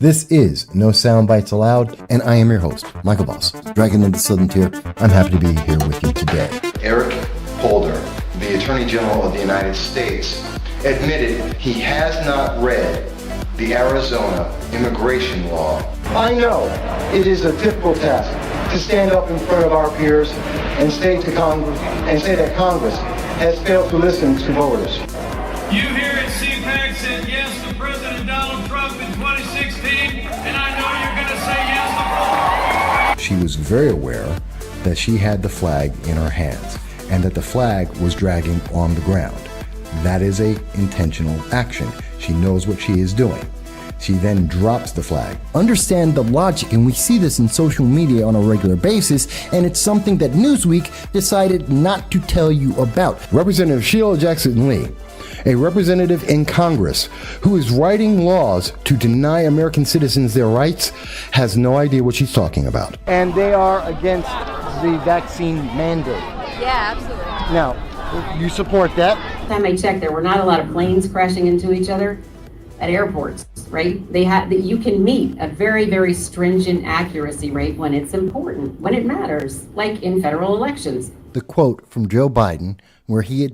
This is No Soundbites Allowed, and I am your host, Michael Voss, Dragon of the Southern Tier. I'm happy to be here with you today. Eric Holder, the Attorney General of the United States, admitted he has not read the Arizona immigration law. I know it is a difficult task to stand up in front of our peers and say to Congress that Congress has failed to listen to voters. You here at CPAC said yes to President Donald Trump in 2016, and I know you're going to say yes to. She was very aware that she had the flag in her hands and that the flag was dragging on the ground. That is a intentional action. She knows what she is doing. She then drops the flag. Understand the logic, and we see this in social media on a regular basis, and it's something that Newsweek decided not to tell you about. Representative Sheila Jackson Lee, a representative in Congress who is writing laws to deny American citizens their rights, has no idea what she's talking about. And they are against the vaccine mandate. Yeah, absolutely. Now, you support that? Last time I checked, there were not a lot of planes crashing into each other at airports, right? You can meet a very, very stringent accuracy rate when it's important, when it matters, like in federal elections. The quote from Joe Biden where he is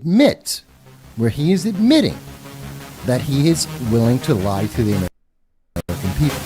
admitting that he is willing to lie to the American people.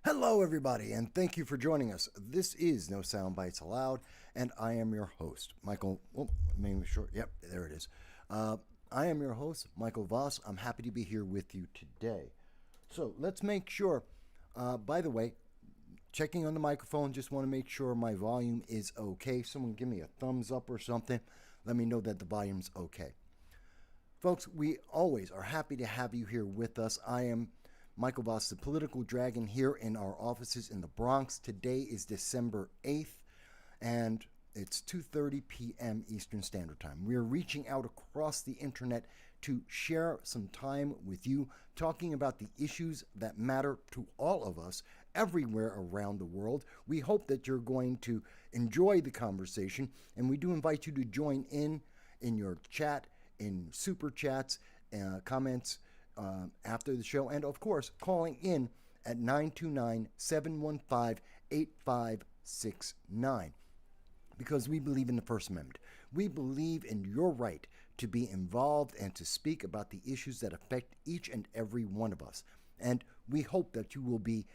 Hello, everybody, and thank you for joining us. This is No Soundbites Allowed, and I am your host, Michael. Oh, maybe short. Yep, there it is. I am your host, Michael Voss. I'm happy to be here with you today. So let's make sure. By the way, checking on the microphone. Just want to make sure my volume is okay. Someone give me a thumbs up or something. Let me know that the volume's okay. Folks, we always are happy to have you here with us. I am Michael Voss, the political dragon, here in our offices in the Bronx. Today is December 8th, and it's 2:30 p.m. Eastern Standard Time. We are reaching out across the internet to share some time with you, talking about the issues that matter to all of us everywhere around the world. We hope that you're going to enjoy the conversation, and we do invite you to join in your chat, in SuperChats, comments, after the show, and of course calling in at 929-715-8569, because we believe in the First Amendment. We believe in your right to be involved and to speak about the issues that affect each and every one of us, and we hope that you will be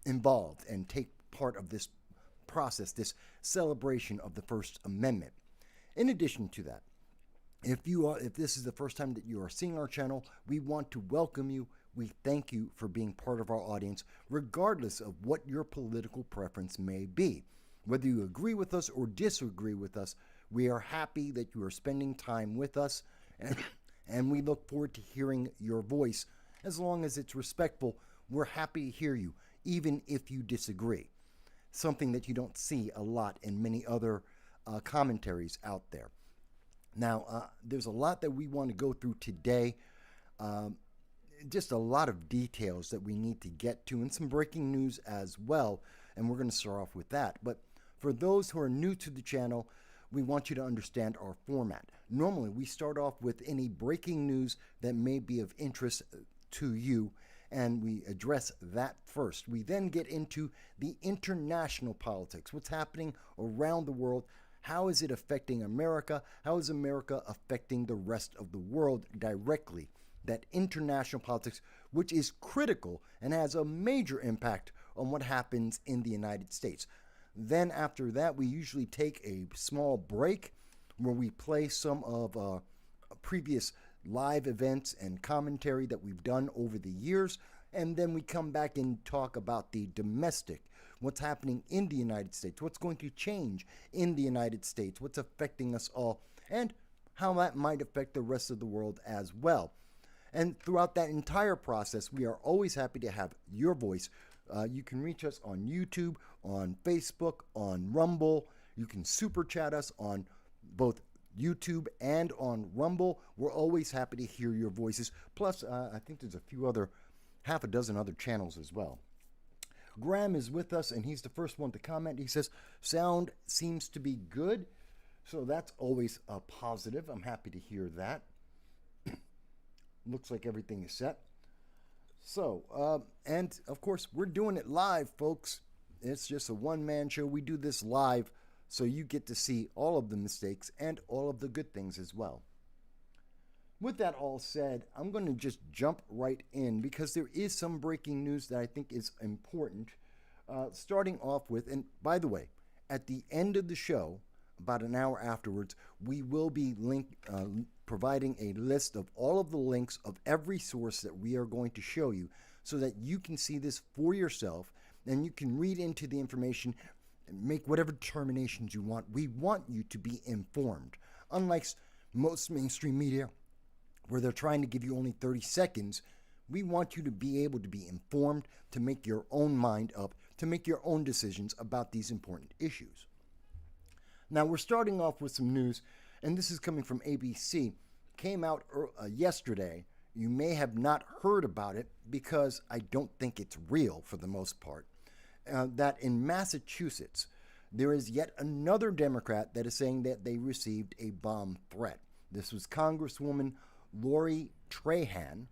involved and take part of this process, this celebration of the First Amendment. In addition to that, if this is the first time that you are seeing our channel, we want to welcome you. We thank you for being part of our audience, regardless of what your political preference may be. Whether you agree with us or disagree with us, we are happy that you are spending time with us, and we look forward to hearing your voice. As long as it's respectful, we're happy to hear you, even if you disagree. Something that you don't see a lot in many other commentaries out there. Now, there's a lot that we want to go through today, just a lot of details that we need to get to, and some breaking news as well, and we're going to start off with that. But for those who are new to the channel, we want you to understand our format. Normally, we start off with any breaking news that may be of interest to you, and we address that first. We then get into the international politics, what's happening around the world. How is it affecting America? How is America affecting the rest of the world directly? That international politics, which is critical and has a major impact on what happens in the United States. Then after that, we usually take a small break where we play some of previous live events and commentary that we've done over the years. And then we come back and talk about the domestic, what's happening in the United States, what's going to change in the United States, what's affecting us all, and how that might affect the rest of the world as well. And throughout that entire process, we are always happy to have your voice. You can reach us on YouTube, on Facebook, on Rumble. You can super chat us on both YouTube and on Rumble. We're always happy to hear your voices. Plus, I think there's half a dozen other channels as well. Graham is with us, and he's the first one to comment. He says, sound seems to be good. So that's always a positive. I'm happy to hear that. Looks like everything is set. So, and of course, we're doing it live, folks. It's just a one-man show. We do this live, so you get to see all of the mistakes and all of the good things as well. With that all said, I'm going to just jump right in because there is some breaking news that I think is important. Starting off with, and by the way, at the end of the show, about an hour afterwards, we will be providing a list of all of the links of every source that we are going to show you so that you can see this for yourself and you can read into the information and make whatever determinations you want. We want you to be informed. Unlike most mainstream media, where they're trying to give you only 30 seconds, we want you to be able to be informed, to make your own mind up, to make your own decisions about these important issues. Now, we're starting off with some news, and this is coming from ABC. Came out yesterday. You may have not heard about it because I don't think it's real for the most part. That in Massachusetts, there is yet another Democrat that is saying that they received a bomb threat. This was Congresswoman Lori Trahan,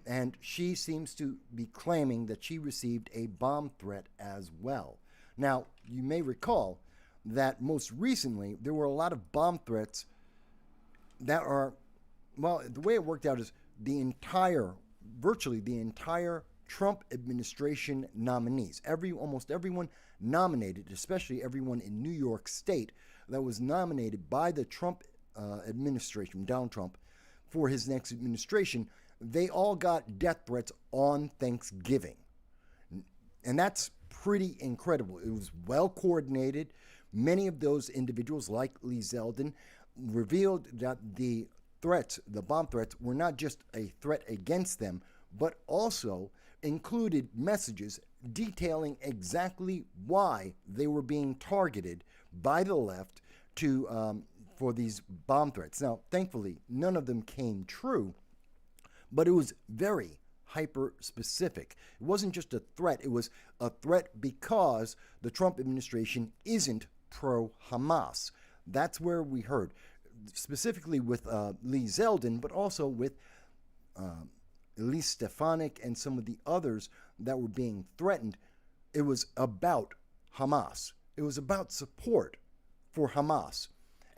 and she seems to be claiming that she received a bomb threat as well. Now, you may recall that most recently there were a lot of bomb threats that are, well, the way it worked out is virtually the entire Trump administration nominees, almost everyone nominated, especially everyone in New York State that was nominated by the Trump administration, Donald Trump, for his next administration, they all got death threats on Thanksgiving. And that's pretty incredible. It was well coordinated. Many of those individuals, like Lee Zeldin, revealed that the bomb threats, were not just a threat against them, but also included messages detailing exactly why they were being targeted by the left for these bomb threats. Now, thankfully, none of them came true, but it was very hyper-specific. It wasn't just a threat. It was a threat because the Trump administration isn't pro-Hamas. That's where we heard, specifically with Lee Zeldin, but also with Elise Stefanik and some of the others that were being threatened. It was about Hamas. It was about support for Hamas.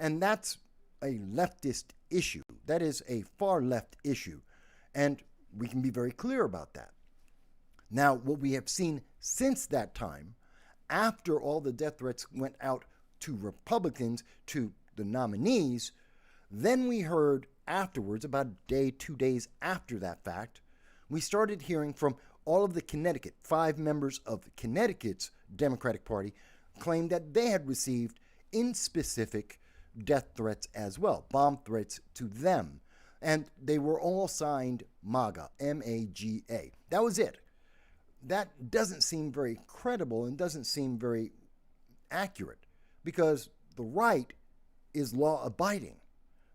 And that's a leftist issue. That is a far left issue. And we can be very clear about that. Now, what we have seen since that time, after all the death threats went out to Republicans, to the nominees, then we heard afterwards, about a day, 2 days after that fact, we started hearing from all of the 5 members of Connecticut's Democratic Party claimed that they had received in specific death threats as well, bomb threats to them. And they were all signed MAGA, M-A-G-A. That was it. That doesn't seem very credible and doesn't seem very accurate because the right is law-abiding.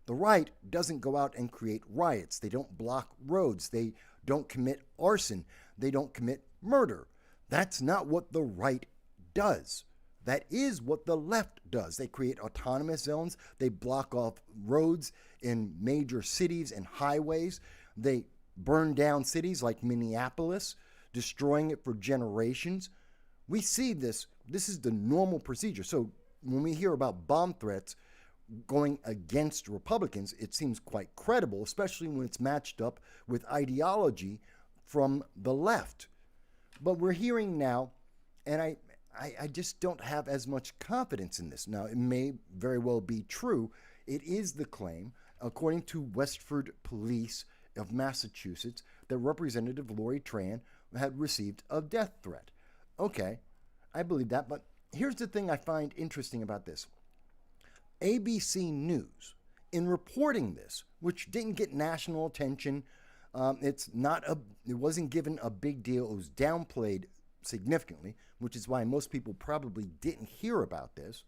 The right doesn't go out and create riots. They don't block roads. They don't commit arson. They don't commit murder. That's not what the right does. That is what the left does. They create autonomous zones. They block off roads in major cities and highways. They burn down cities like Minneapolis, destroying it for generations. We see this. This is the normal procedure. So when we hear about bomb threats going against Republicans, it seems quite credible, especially when it's matched up with ideology from the left. But we're hearing now, and I just don't have as much confidence in this. Now, it may very well be true. It is the claim, according to Westford Police of Massachusetts, that Representative Lori Tran had received a death threat. Okay, I believe that, but here's the thing I find interesting about this. ABC News, in reporting this, which didn't get national attention, it wasn't given a big deal. It was downplayed significantly, which is why most people probably didn't hear about this.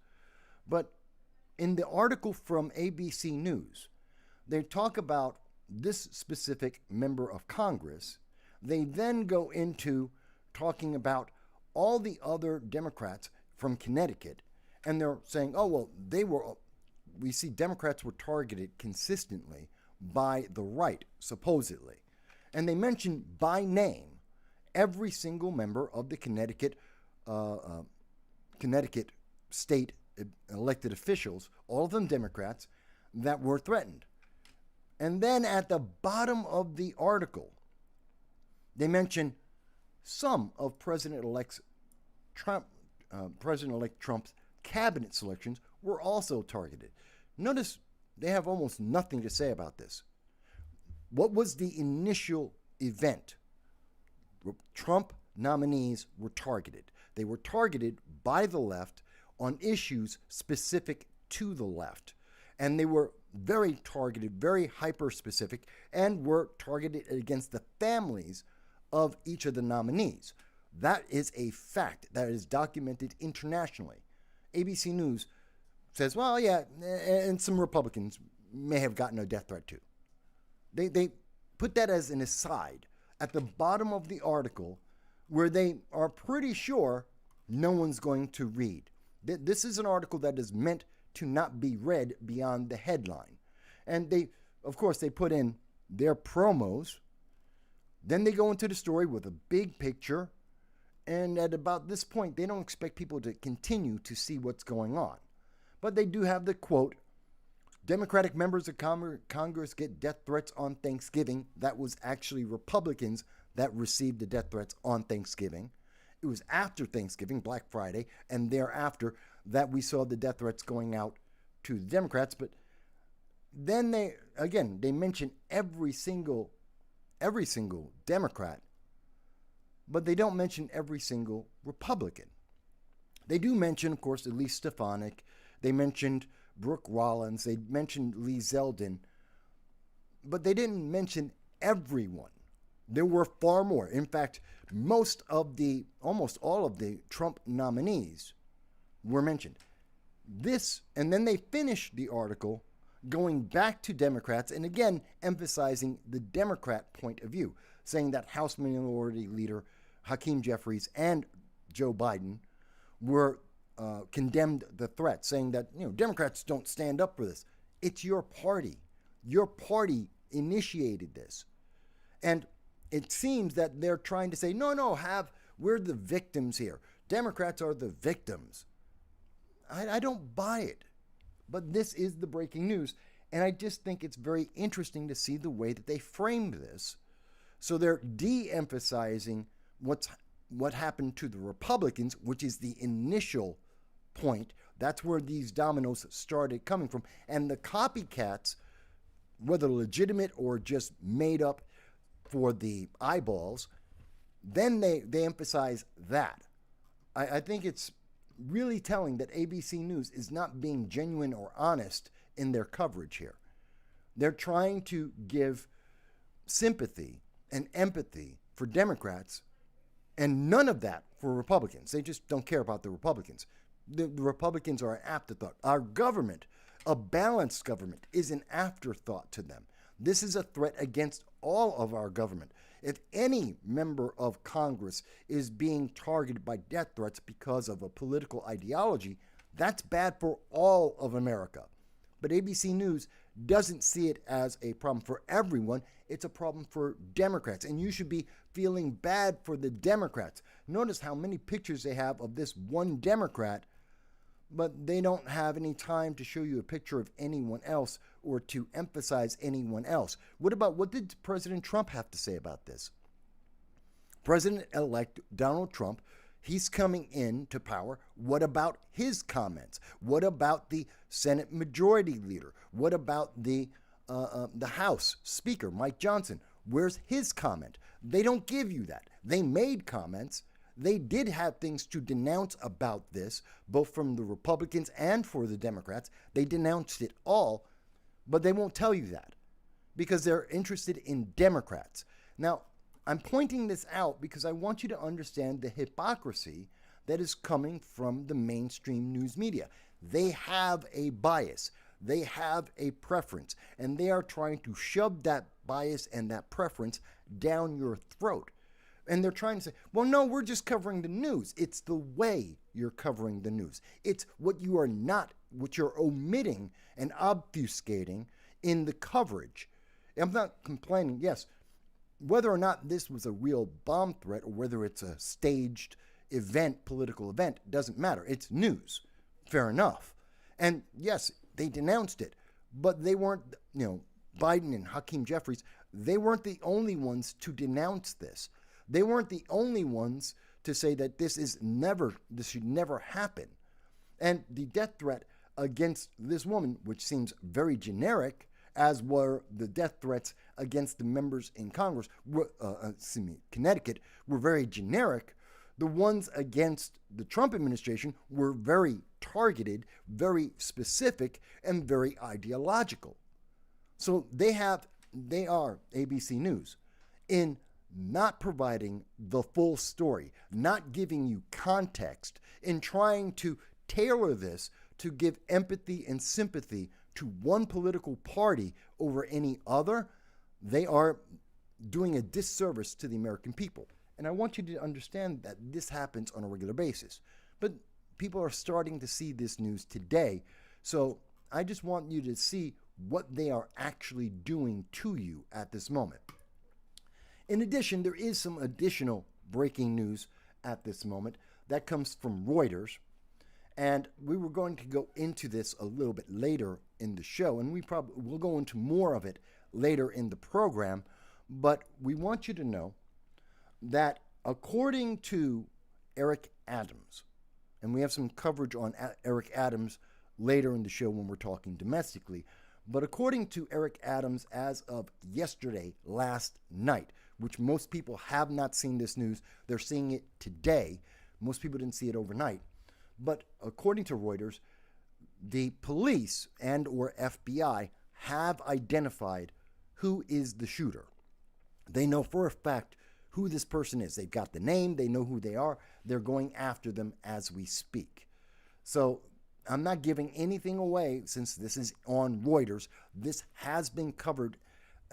But in the article from ABC News, they talk about this specific member of Congress. They then go into talking about all the other Democrats from Connecticut, and they're saying, oh, well, we see Democrats were targeted consistently by the right, supposedly. And they mention by name every single member of the Connecticut state elected officials, all of them Democrats, that were threatened. And then at the bottom of the article, they mention some of President-elect Trump's cabinet selections were also targeted. Notice they have almost nothing to say about this. What was the initial event? Trump nominees were targeted. They were targeted by the left on issues specific to the left. And they were very targeted, very hyper-specific, and were targeted against the families of each of the nominees. That is a fact that is documented internationally. ABC News says, well, yeah, and some Republicans may have gotten a death threat too. They put that as an aside at the bottom of the article where they are pretty sure no one's going to read. This is an article that is meant to not be read beyond the headline. And they, of course, they put in their promos. Then they go into the story with a big picture. And at about this point, they don't expect people to continue to see what's going on. But they do have the quote, Democratic members of Congress get death threats on Thanksgiving. That was actually Republicans that received the death threats on Thanksgiving. It was after Thanksgiving, Black Friday, and thereafter that we saw the death threats going out to the Democrats. But then they mention every single Democrat, but they don't mention every single Republican. They do mention, of course, Elise Stefanik. They mentioned Brooke Rollins. They mentioned Lee Zeldin. But they didn't mention everyone. There were far more. In fact, almost all of the Trump nominees were mentioned. And then they finished the article going back to Democrats and again emphasizing the Democrat point of view, saying that House Minority Leader Hakeem Jeffries and Joe Biden were condemned the threat, saying that Democrats don't stand up for this. It's your party. Your party initiated this. And it seems that they're trying to say, we're the victims here. Democrats are the victims. I don't buy it. But this is the breaking news. And I just think it's very interesting to see the way that they framed this. So they're de-emphasizing what happened to the Republicans, which is the initial point. That's where these dominoes started coming from. And the copycats, whether legitimate or just made up for the eyeballs, then they emphasize that. I think it's really telling that ABC News is not being genuine or honest in their coverage here. They're trying to give sympathy and empathy for Democrats and none of that for Republicans. They just don't care about the Republicans. The Republicans are an afterthought. Our government, a balanced government, is an afterthought to them. This is a threat against all of our government. If any member of Congress is being targeted by death threats because of a political ideology, that's bad for all of America. But ABC News doesn't see it as a problem for everyone. It's a problem for Democrats. And you should be feeling bad for the Democrats. Notice how many pictures they have of this one Democrat, but they don't have any time to show you a picture of anyone else or to emphasize anyone else. What did President Trump have to say about this? President-elect Donald Trump, He's coming into power. What about his comments? What about the Senate Majority Leader? What about the House Speaker, Mike Johnson? Where's his comment? They don't give you that. They made comments. They did have things to denounce about this, both from the Republicans and for the Democrats. They denounced it all, but they won't tell you that because they're interested in Democrats. Now, I'm pointing this out because I want you to understand the hypocrisy that is coming from the mainstream news media. They have a bias. They have a preference, and they are trying to shove that bias and that preference down your throat. And they're trying to say, well, no, we're just covering the news. It's the way you're covering the news. It's what you are not, what you're omitting and obfuscating in the coverage. I'm not complaining, yes, whether or not this was a real bomb threat or whether it's a staged event, political event, doesn't matter. It's news. Fair enough. And yes, they denounced it, but they weren't, Biden and Hakeem Jeffries, they weren't the only ones to denounce this. They weren't the only ones to say that this should never happen. And the death threat against this woman, which seems very generic, as were the death threats against the members in Congress, Connecticut, were very generic. The ones against the Trump administration were very targeted, very specific, and very ideological. So they are ABC News in not providing the full story, not giving you context, in trying to tailor this to give empathy and sympathy to one political party over any other. They are doing a disservice to the American people. And I want you to understand that this happens on a regular basis. But people are starting to see this news today. So I just want you to see what they are actually doing to you at this moment. In addition, there is some additional breaking news at this moment that comes from Reuters. And we were going to go into this a little bit later in the show, and we'll go into more of it later in the program. But we want you to know that according to Eric Adams, and we have some coverage on Eric Adams later in the show when we're talking domestically, but according to Eric Adams, as of yesterday, last night, which most people have not seen this news, they're seeing it today. Most people didn't see it overnight. But according to Reuters, the police and or FBI have identified who is the shooter. They know for a fact who this person is. They've got the name. They know who they are. They're going after them as we speak. So I'm not giving anything away since this is on Reuters. This has been covered,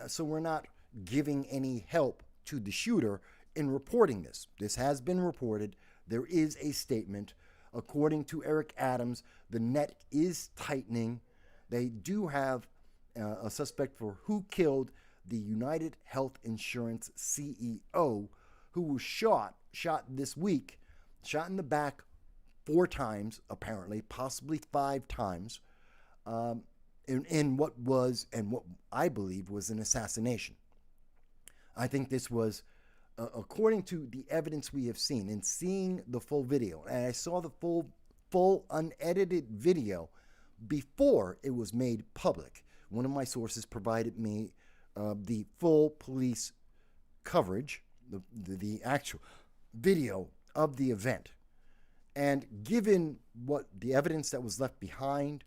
so we're not giving any help to the shooter in reporting this. This has been reported. There is a statement. According to Eric Adams, the net is tightening. They do have a suspect for who killed the United Health Insurance CEO, who was shot this week, shot in the back 4 times, apparently, possibly 5 times, in what I believe was an assassination. I think this was, according to the evidence we have seen, and seeing the full video, and I saw the full unedited video before it was made public. One of my sources provided me the full police coverage, the actual video of the event. And given what the evidence that was left behind,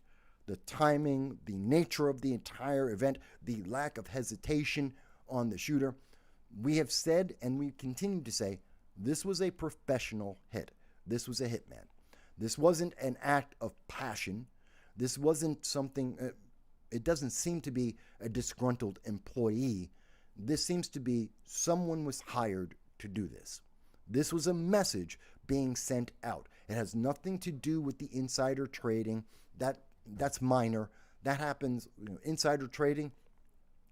the timing, the nature of the entire event, the lack of hesitation on the shooter, we have said and we continue to say this was a professional hit. This was a hitman. This wasn't an act of passion. This wasn't something, it doesn't seem to be a disgruntled employee. This seems to be someone was hired to do this. This was a message being sent out. It has nothing to do with the insider trading. That's minor. That happens. Insider trading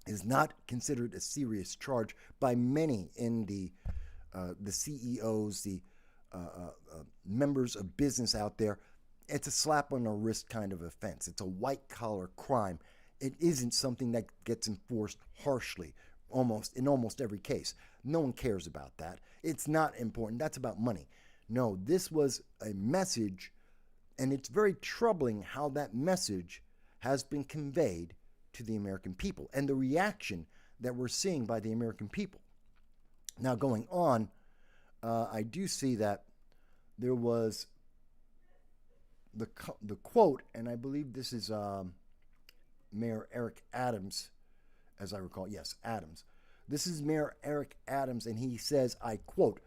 is not considered a serious charge by many in the CEOs, the members of business out there. It's a slap on the wrist kind of offense. It's a white collar crime. It isn't something that gets enforced harshly in almost every case. No one cares about that. It's not important. That's about money. No, this was a message, and it's very troubling how that message has been conveyed to the American people and the reaction that we're seeing by the American people. Now, going on, I do see that there was the quote, and I believe this is Mayor Eric Adams, as I recall. Yes, Adams. This is Mayor Eric Adams, and he says, I quote,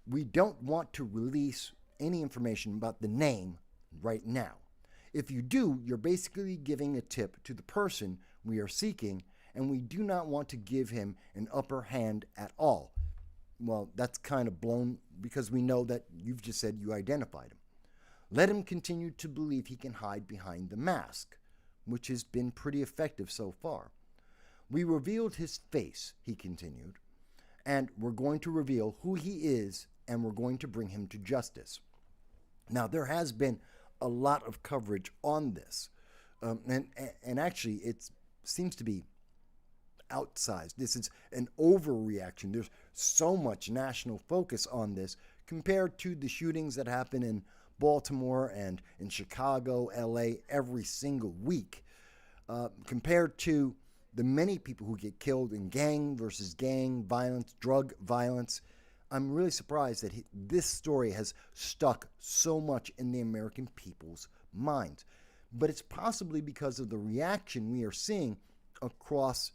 "We don't want to release any information about the name right now. If you do, you're basically giving a tip to the person we are seeking, and we do not want to give him an upper hand at all." Well, that's kind of blown because we know that you've just said you identified him. "Let him continue to believe he can hide behind the mask," which has been pretty effective so far. "We revealed his face," he continued, "and we're going to reveal who he is, and we're going to bring him to justice." Now, there has been a lot of coverage on this, and actually it seems to be outsized. This is an overreaction. There's so much national focus on this compared to the shootings that happen in Baltimore and in Chicago, LA every single week, compared to the many people who get killed in gang versus gang violence, drug violence. I'm really surprised that this story has stuck so much in the American people's minds. But it's possibly because of the reaction we are seeing across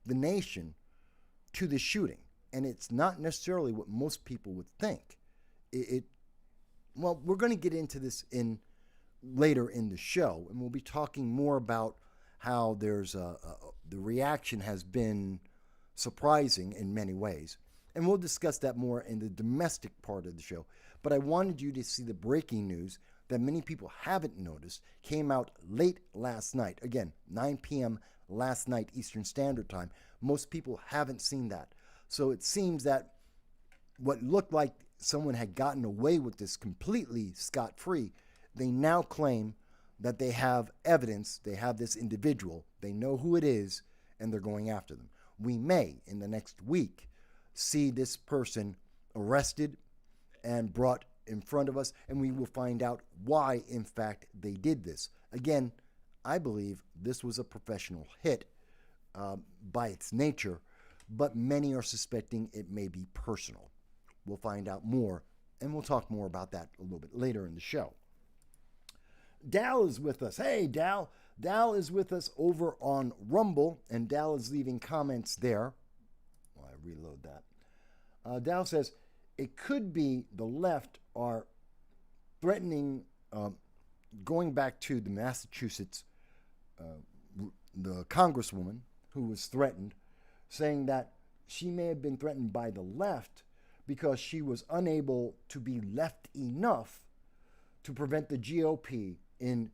the nation to the shooting. And it's not necessarily what most people would think. Well, we're going to get into this later in the show, and we'll be talking more about how there's the reaction has been surprising in many ways. And we'll discuss that more in the domestic part of the show. But I wanted you to see the breaking news that many people haven't noticed came out late last night. Again, 9 p.m. last night Eastern Standard Time. Most people haven't seen that. So it seems that what looked like someone had gotten away with this completely scot-free, they now claim that they have evidence, they have this individual, they know who it is, and they're going after them. We may, in the next week, see this person arrested and brought in front of us, and we will find out why, in fact, they did this. Again, I believe this was a professional hit by its nature, but many are suspecting it may be personal. We'll find out more, and we'll talk more about that a little bit later in the show. Dal is with us. Hey, Dal. Dal is with us over on Rumble, and Dal is leaving comments there. Well, I reload that. Dal says, it could be the left are threatening, going back to the Massachusetts, the congresswoman who was threatened, saying that she may have been threatened by the left because she was unable to be left enough to prevent the GOP in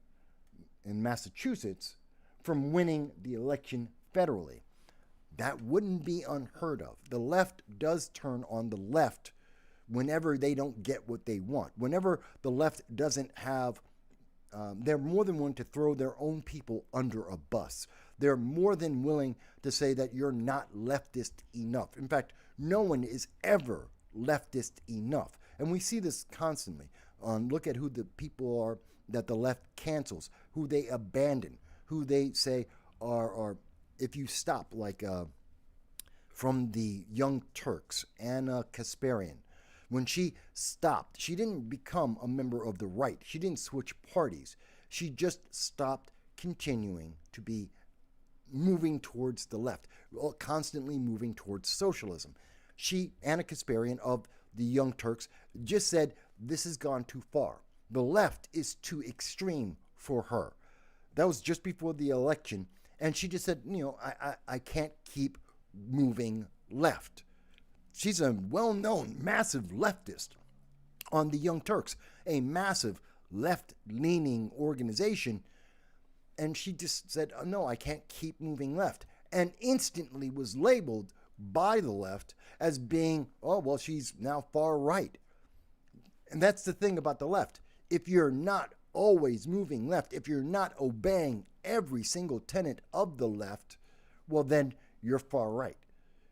Massachusetts from winning the election federally. That wouldn't be unheard of. The left does turn on the left whenever they don't get what they want. Whenever the left doesn't have, they're more than willing to throw their own people under a bus. They're more than willing to say that you're not leftist enough. In fact, no one is ever leftist enough. And we see this constantly. Look at who the people are that the left cancels, who they abandon, who they say are if you stop, like from the Young Turks, Anna Kasparian, when she stopped, she didn't become a member of the right. She didn't switch parties. She just stopped continuing to be moving towards the left, constantly moving towards socialism. Anna Kasparian of the Young Turks, just said, this has gone too far. The left is too extreme for her. That was just before the election. And she just said, I can't keep moving left. She's a well-known, massive leftist on the Young Turks, a massive left-leaning organization. And she just said, no, I can't keep moving left. And instantly was labeled by the left as being, she's now far right. And that's the thing about the left. If you're not always moving left, if you're not obeying every single tenet of the left, well, then you're far right.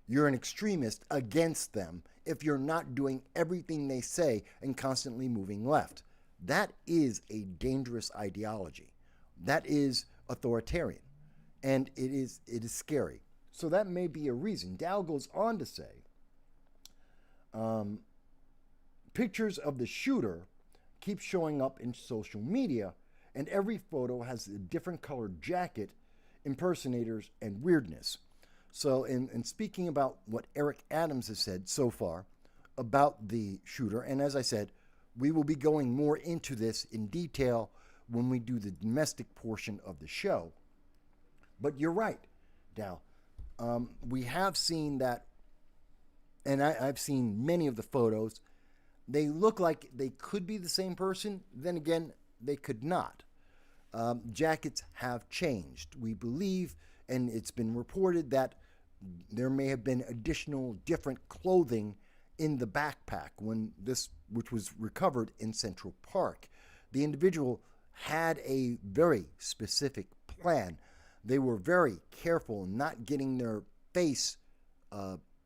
You're an extremist against them if you're not doing everything they say and constantly moving left. That is a dangerous ideology. That is authoritarian, and it is scary. So that may be a reason. Dow goes on to say, pictures of the shooter keep showing up in social media, and every photo has a different colored jacket, impersonators, and weirdness. So in speaking about what Eric Adams has said so far about the shooter, and as I said, we will be going more into this in detail when we do the domestic portion of the show. But you're right, Dow. We have seen that, and I've seen many of the photos. They look like they could be the same person. Then again, they could not. Jackets have changed. We believe, and it's been reported, that there may have been additional different clothing in the backpack which was recovered in Central Park. The individual had a very specific plan. They were very careful not getting their face,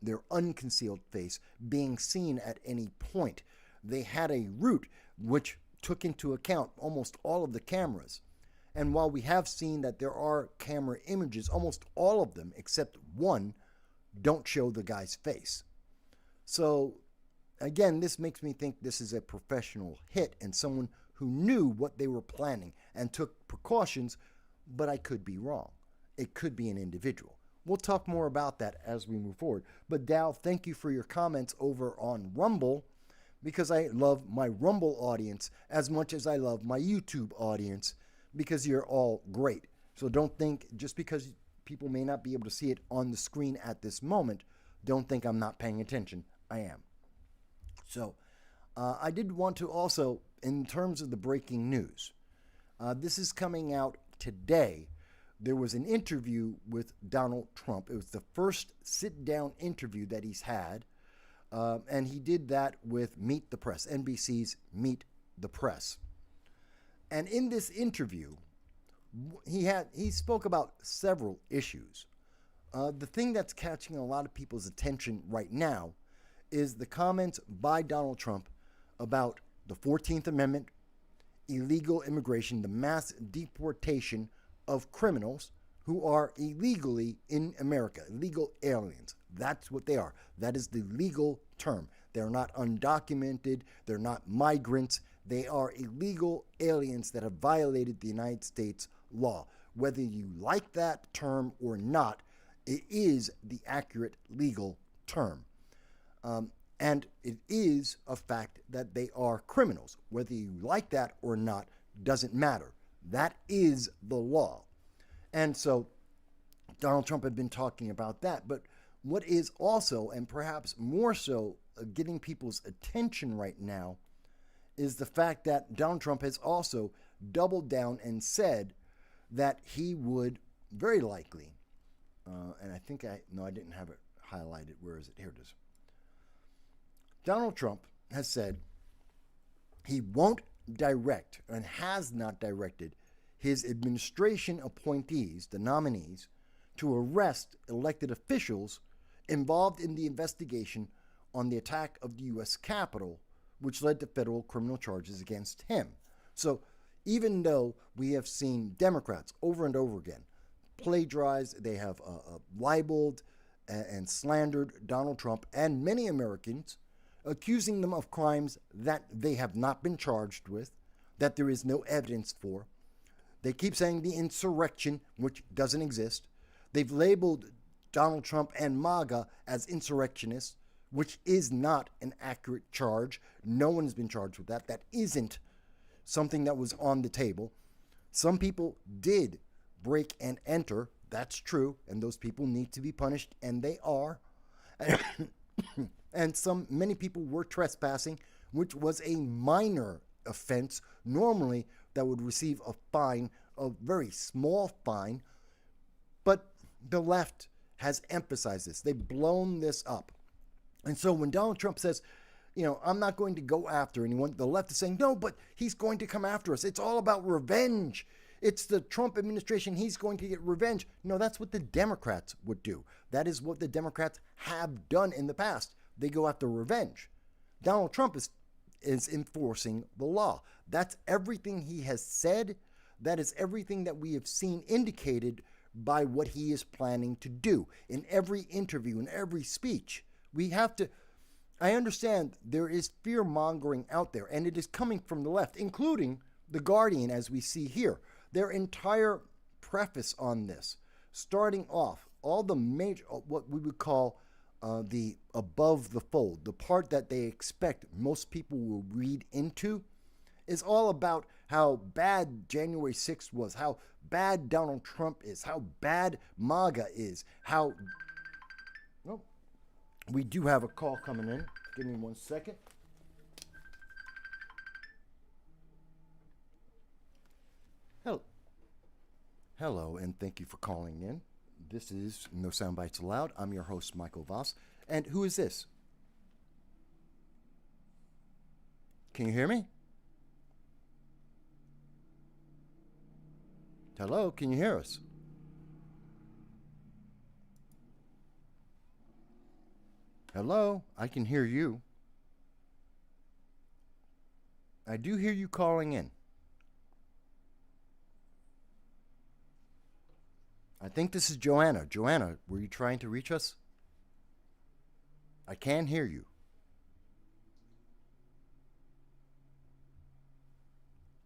their unconcealed face, being seen at any point. They had a route which took into account almost all of the cameras. And while we have seen that there are camera images, almost all of them, except one, don't show the guy's face. So, again, this makes me think this is a professional hit and someone who knew what they were planning and took precautions, but I could be wrong. It could be an individual. We'll talk more about that as we move forward. But Dow, thank you for your comments over on Rumble, because I love my Rumble audience as much as I love my YouTube audience, because you're all great. So don't think, just because people may not be able to see it on the screen at this moment, don't think I'm not paying attention. I am. So I did want to also, in terms of the breaking news, this is coming out today. There was an interview with Donald Trump. It was the first sit-down interview that he's had, and he did that with Meet the Press, NBC's Meet the Press. And in this interview, he spoke about several issues. The thing that's catching a lot of people's attention right now is the comments by Donald Trump about the 14th Amendment, illegal immigration, the mass deportation of criminals who are illegally in America, illegal aliens. That's what they are. That is the legal term. They're not undocumented. They're not migrants. They are illegal aliens that have violated the United States law. Whether you like that term or not, it is the accurate legal term. And it is a fact that they are criminals. Whether you like that or not doesn't matter. That is the law. And so Donald Trump had been talking about that. But what is also, and perhaps more so, getting people's attention right now is the fact that Donald Trump has also doubled down and said that he would very likely, and I think I didn't have it highlighted. Where is it? Here it is. Donald Trump has said he won't direct and has not directed his administration appointees, the nominees, to arrest elected officials involved in the investigation on the attack of the U.S. Capitol, which led to federal criminal charges against him. So even though we have seen Democrats over and over again plagiarize, they have libeled and slandered Donald Trump and many Americans, accusing them of crimes that they have not been charged with, that there is no evidence for. They keep saying the insurrection, which doesn't exist. They've labeled Donald Trump and MAGA as insurrectionists, which is not an accurate charge. No one has been charged with that. That isn't something that was on the table. Some people did break and enter. That's true. And those people need to be punished, and they are. And many people were trespassing, which was a minor offense. Normally, that would receive a fine, a very small fine. But the left has emphasized this. They've blown this up. And so when Donald Trump says, I'm not going to go after anyone, the left is saying, no, but he's going to come after us. It's all about revenge. It's the Trump administration. He's going to get revenge. No, that's what the Democrats would do. That is what the Democrats have done in the past. they go after revenge. Donald Trump is enforcing the law. That's everything he has said. That is everything that we have seen indicated by what he is planning to do in every interview, in every speech. We have to, I understand there is fear mongering out there, and it is coming from the left, including The Guardian, as we see here. Their entire preface on this, starting off, all the major, what we would call the above the fold, the part that they expect most people will read into, is all about how bad January 6th was, how bad Donald Trump is, how bad MAGA is, how... Oh, we do have a call coming in. Give me 1 second. Hello, and thank you for calling in. This is No Soundbites Allowed. I'm your host, Michael Voss. And who is this? Can you hear me? Hello, can you hear us? Hello, I can hear you. I do hear you calling in. I think this is Joanna. Joanna, were you trying to reach us? I can hear you.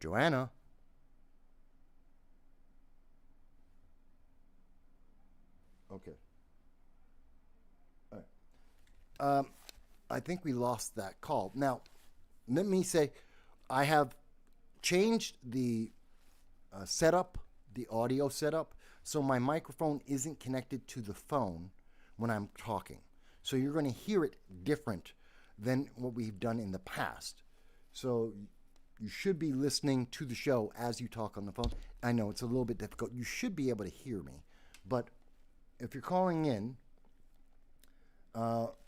Joanna? Okay. All right. I think we lost that call. Now, let me say, I have changed the setup, the audio setup, so my microphone isn't connected to the phone when I'm talking. So you're going to hear it different than what we've done in the past. So you should be listening to the show as you talk on the phone. I know it's a little bit difficult. You should be able to hear me. But if you're calling in,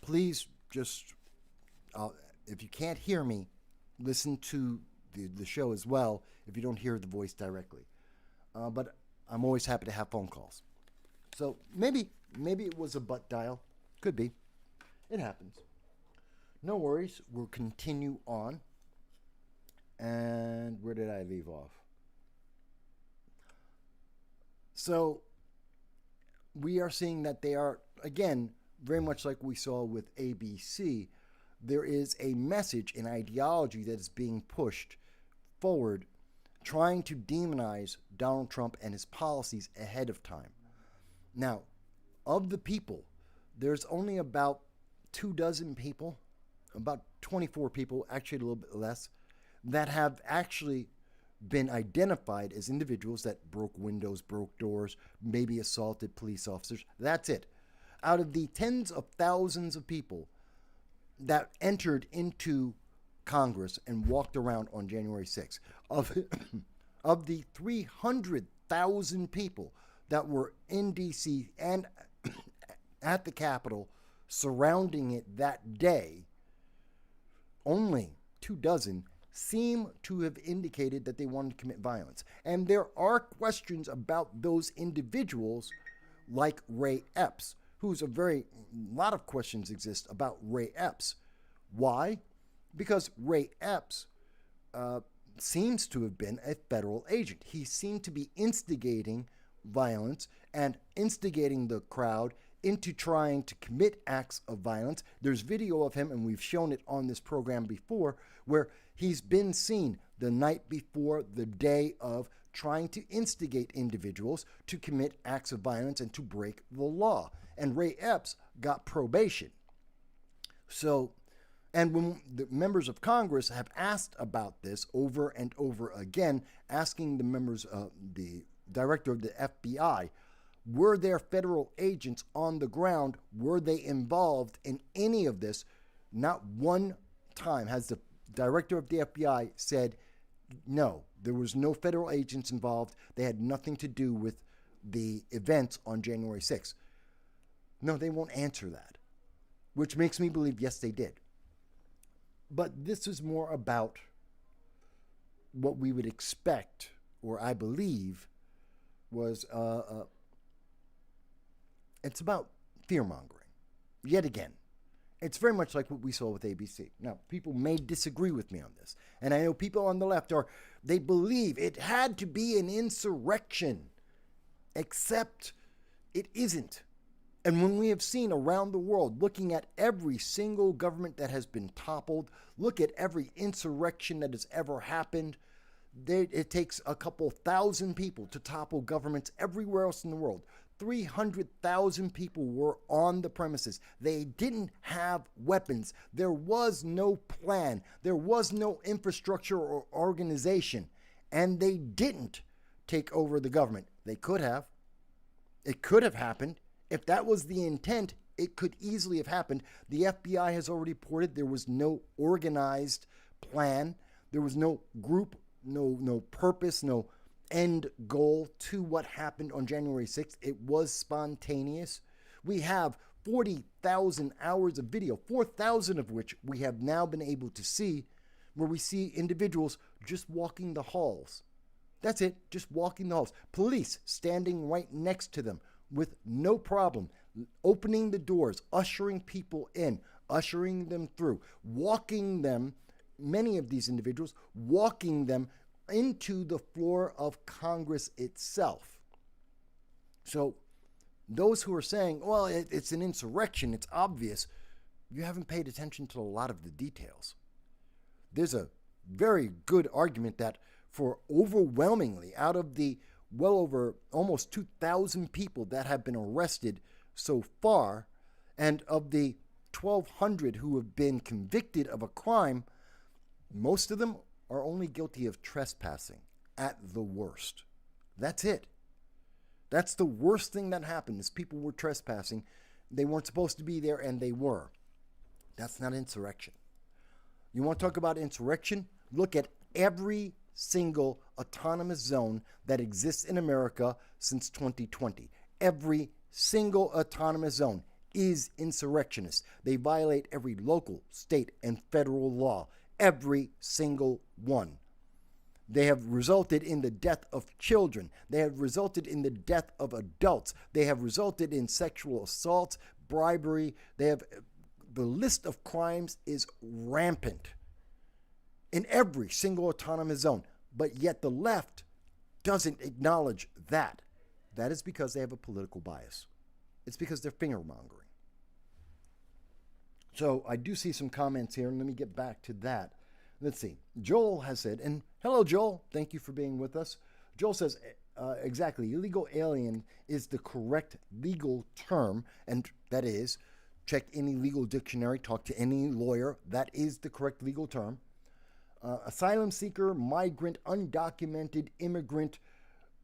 please just, if you can't hear me, listen to the show as well if you don't hear the voice directly. But I'm always happy to have phone calls. So maybe it was a butt dial. Could be. It happens. No worries. We'll continue on. And where did I leave off? So we are seeing that they are, again, very much like we saw with ABC, there is a message, an ideology that is being pushed forward, trying to demonize Donald Trump and his policies ahead of time. Now, of the people, there's only about 24 people, about 24 people, actually a little bit less, that have actually been identified as individuals that broke windows, broke doors, maybe assaulted police officers. That's it. Out of the tens of thousands of people that entered into Congress and walked around on January 6th, of the 300,000 people that were in D.C. and at the Capitol surrounding it that day, only 24 seem to have indicated that they wanted to commit violence. And there are questions about those individuals like Ray Epps, who's a lot of questions exist about Ray Epps. Why? Because Ray Epps seems to have been a federal agent. He seemed to be instigating violence and instigating the crowd into trying to commit acts of violence. There's video of him, and we've shown it on this program before, where he's been seen the night before, the day of, trying to instigate individuals to commit acts of violence and to break the law. And Ray Epps got probation. So, and when the members of Congress have asked about this over and over again, asking the members of the director of the FBI, were there federal agents on the ground? Were they involved in any of this? Not one time has the director of the FBI said, no, there was no federal agents involved. They had nothing to do with the events on January 6th. No, they won't answer that, which makes me believe, yes, they did. But this is more about what we would expect, or I believe, was it's about fear-mongering, yet again. It's very much like what we saw with ABC. Now, people may disagree with me on this. And I know people on the left they believe it had to be an insurrection, except it isn't. And when we have seen around the world, looking at every single government that has been toppled, look at every insurrection that has ever happened, it takes a couple thousand people to topple governments everywhere else in the world. 300,000 people were on the premises. They didn't have weapons. There was no plan. There was no infrastructure or organization. And they didn't take over the government. They could have. It could have happened. If that was the intent, it could easily have happened. The FBI has already reported there was no organized plan. There was no group, no purpose, no end goal to what happened on January 6th. It was spontaneous. We have 40,000 hours of video, 4,000 of which we have now been able to see, where we see individuals just walking the halls. That's it, just walking the halls. Police standing right next to them with no problem, opening the doors, ushering people in, ushering them through, walking them, many of these individuals, walking them into the floor of Congress itself. So those who are saying, well, it's an insurrection, it's obvious, you haven't paid attention to a lot of the details. There's a very good argument that for overwhelmingly, out of the well over almost 2,000 people that have been arrested so far, and of the 1,200 who have been convicted of a crime, most of them are only guilty of trespassing at the worst. That's it. That's the worst thing that happened is people were trespassing. They weren't supposed to be there, and they were. That's not insurrection. You want to talk about insurrection? Look at every single autonomous zone that exists in America since 2020. Every single autonomous zone is insurrectionist. They violate every local, state, and federal law. Every single one. They have resulted in the death of children. They have resulted in the death of adults. They have resulted in sexual assaults, bribery. The list of crimes is rampant in every single autonomous zone. But yet the left doesn't acknowledge that. That is because they have a political bias. It's because they're finger-mongering. So I do see some comments here, and let me get back to that. Let's see. Joel has said, and hello, Joel. Thank you for being with us. Joel says, exactly, illegal alien is the correct legal term, and that is, check any legal dictionary, talk to any lawyer. That is the correct legal term. Asylum seeker, migrant, undocumented, immigrant,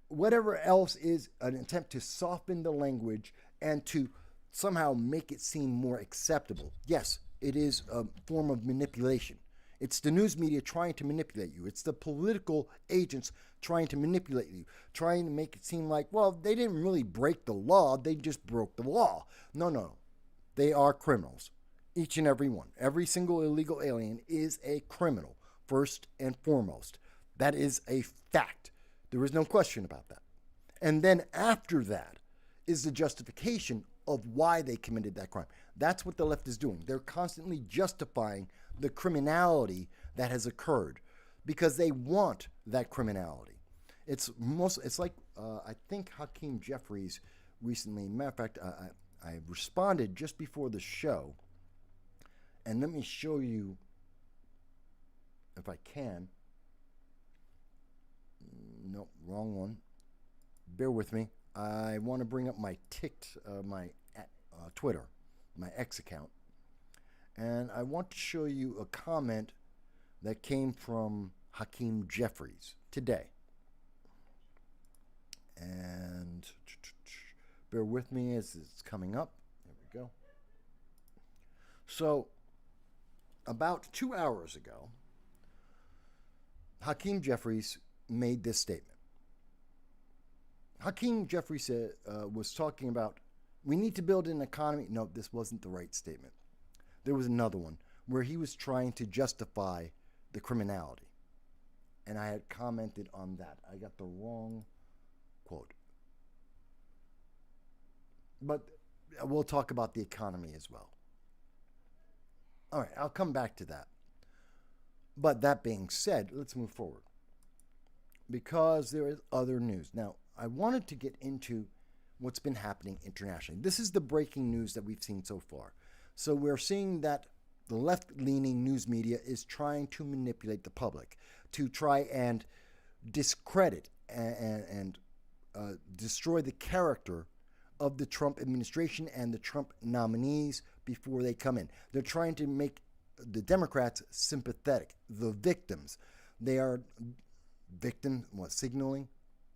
whatever else is an attempt to soften the language and to somehow make it seem more acceptable. Yes, it is a form of manipulation. It's the news media trying to manipulate you. It's the political agents trying to manipulate you, trying to make it seem like, well, they didn't really break the law, they just broke the law. No. They are criminals. Each and every one. Every single illegal alien is a criminal, first and foremost. That is a fact. There is no question about that. And then after that is the justification of why they committed that crime. That's what the left is doing. They're constantly justifying the criminality that has occurred because they want that criminality. It's like I think Hakeem Jeffries recently. Matter of fact, I responded just before the show, and let me show you if I can. No, wrong one. Bear with me. I want to bring up my Twitter, my X account, and I want to show you a comment that came from Hakeem Jeffries today. And bear with me as it's coming up. There we go. So, about 2 hours ago, Hakeem Jeffries made this statement. Hakeem Jeffries was talking about, we need to build an economy. No, this wasn't the right statement. There was another one where he was trying to justify the criminality. And I had commented on that. I got the wrong quote. But we'll talk about the economy as well. All right, I'll come back to that. But that being said, let's move forward, because there is other news. Now, I wanted to get into what's been happening internationally. This is the breaking news that we've seen so far. So we're seeing that the left-leaning news media is trying to manipulate the public, to try and discredit and destroy the character of the Trump administration and the Trump nominees before they come in. They're trying to make the Democrats sympathetic, the victims. They are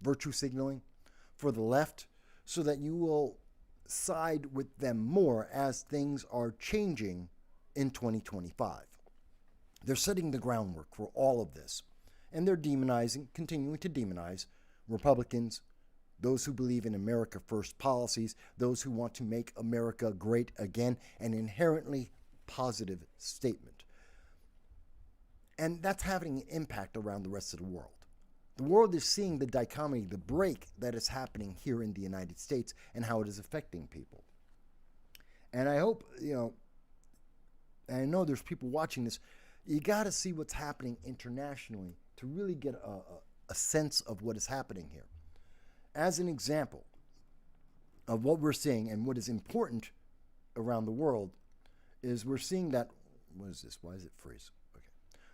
virtue signaling for the left, so that you will side with them more as things are changing in 2025. They're setting the groundwork for all of this, and they're continuing to demonize Republicans, those who believe in America First policies, those who want to make America great again, an inherently positive statement. And that's having an impact around the rest of the world. The world is seeing the dichotomy, the break that is happening here in the United States and how it is affecting people. And I hope, and I know there's people watching this, you got to see what's happening internationally to really get a sense of what is happening here. As an example of what we're seeing and what is important around the world is we're seeing that, what is this? Why does it freeze? Okay.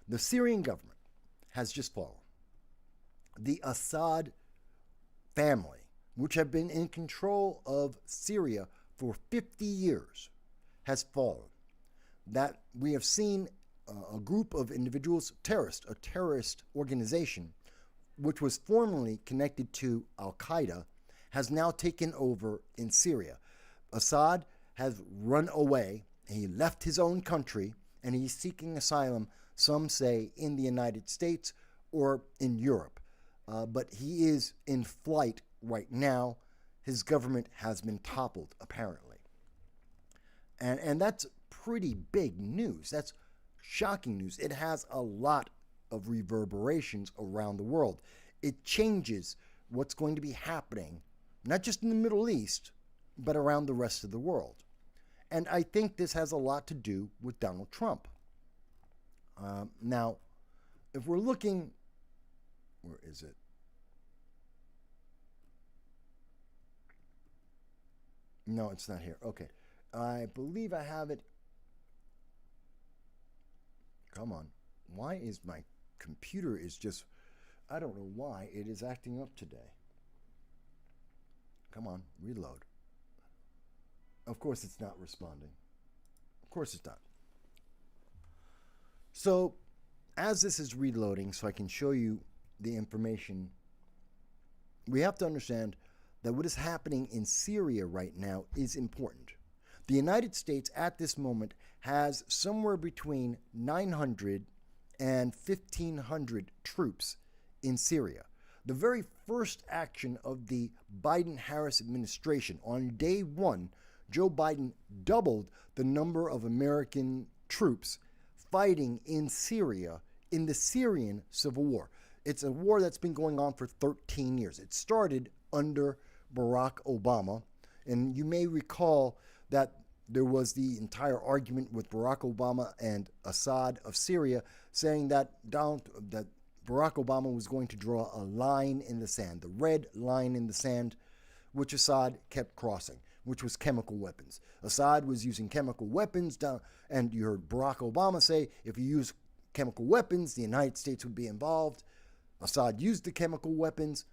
The Syrian government has just fallen. The Assad family, which have been in control of Syria for 50 years, has fallen. That we have seen a group of individuals, a terrorist organization, which was formerly connected to Al-Qaeda, has now taken over in Syria. Assad has run away. He left his own country, and he's seeking asylum, some say, in the United States or in Europe. But he is in flight right now. His government has been toppled, apparently. And that's pretty big news. That's shocking news. It has a lot of reverberations around the world. It changes what's going to be happening, not just in the Middle East, but around the rest of the world. And I think this has a lot to do with Donald Trump. Now, if we're looking, where is it? No, it's not here. Okay. I believe I have it. Come on. Why is my computer is just, I don't know why it is acting up today. Come on, reload. Of course it's not responding. Of course it's not. So, as this is reloading, so I can show you the information, we have to understand that what is happening in Syria right now is important. The United States at this moment has somewhere between 900 and 1,500 troops in Syria. The very first action of the Biden-Harris administration, on day one, Joe Biden doubled the number of American troops fighting in Syria in the Syrian civil war. It's a war that's been going on for 13 years. It started under Barack Obama, and you may recall that there was the entire argument with Barack Obama and Assad of Syria, saying that Barack Obama was going to draw a line in the sand, the red line in the sand, which Assad kept crossing, which was chemical weapons. Assad was using chemical weapons, and you heard Barack Obama say, if you use chemical weapons, the United States would be involved. Assad used the chemical weapons,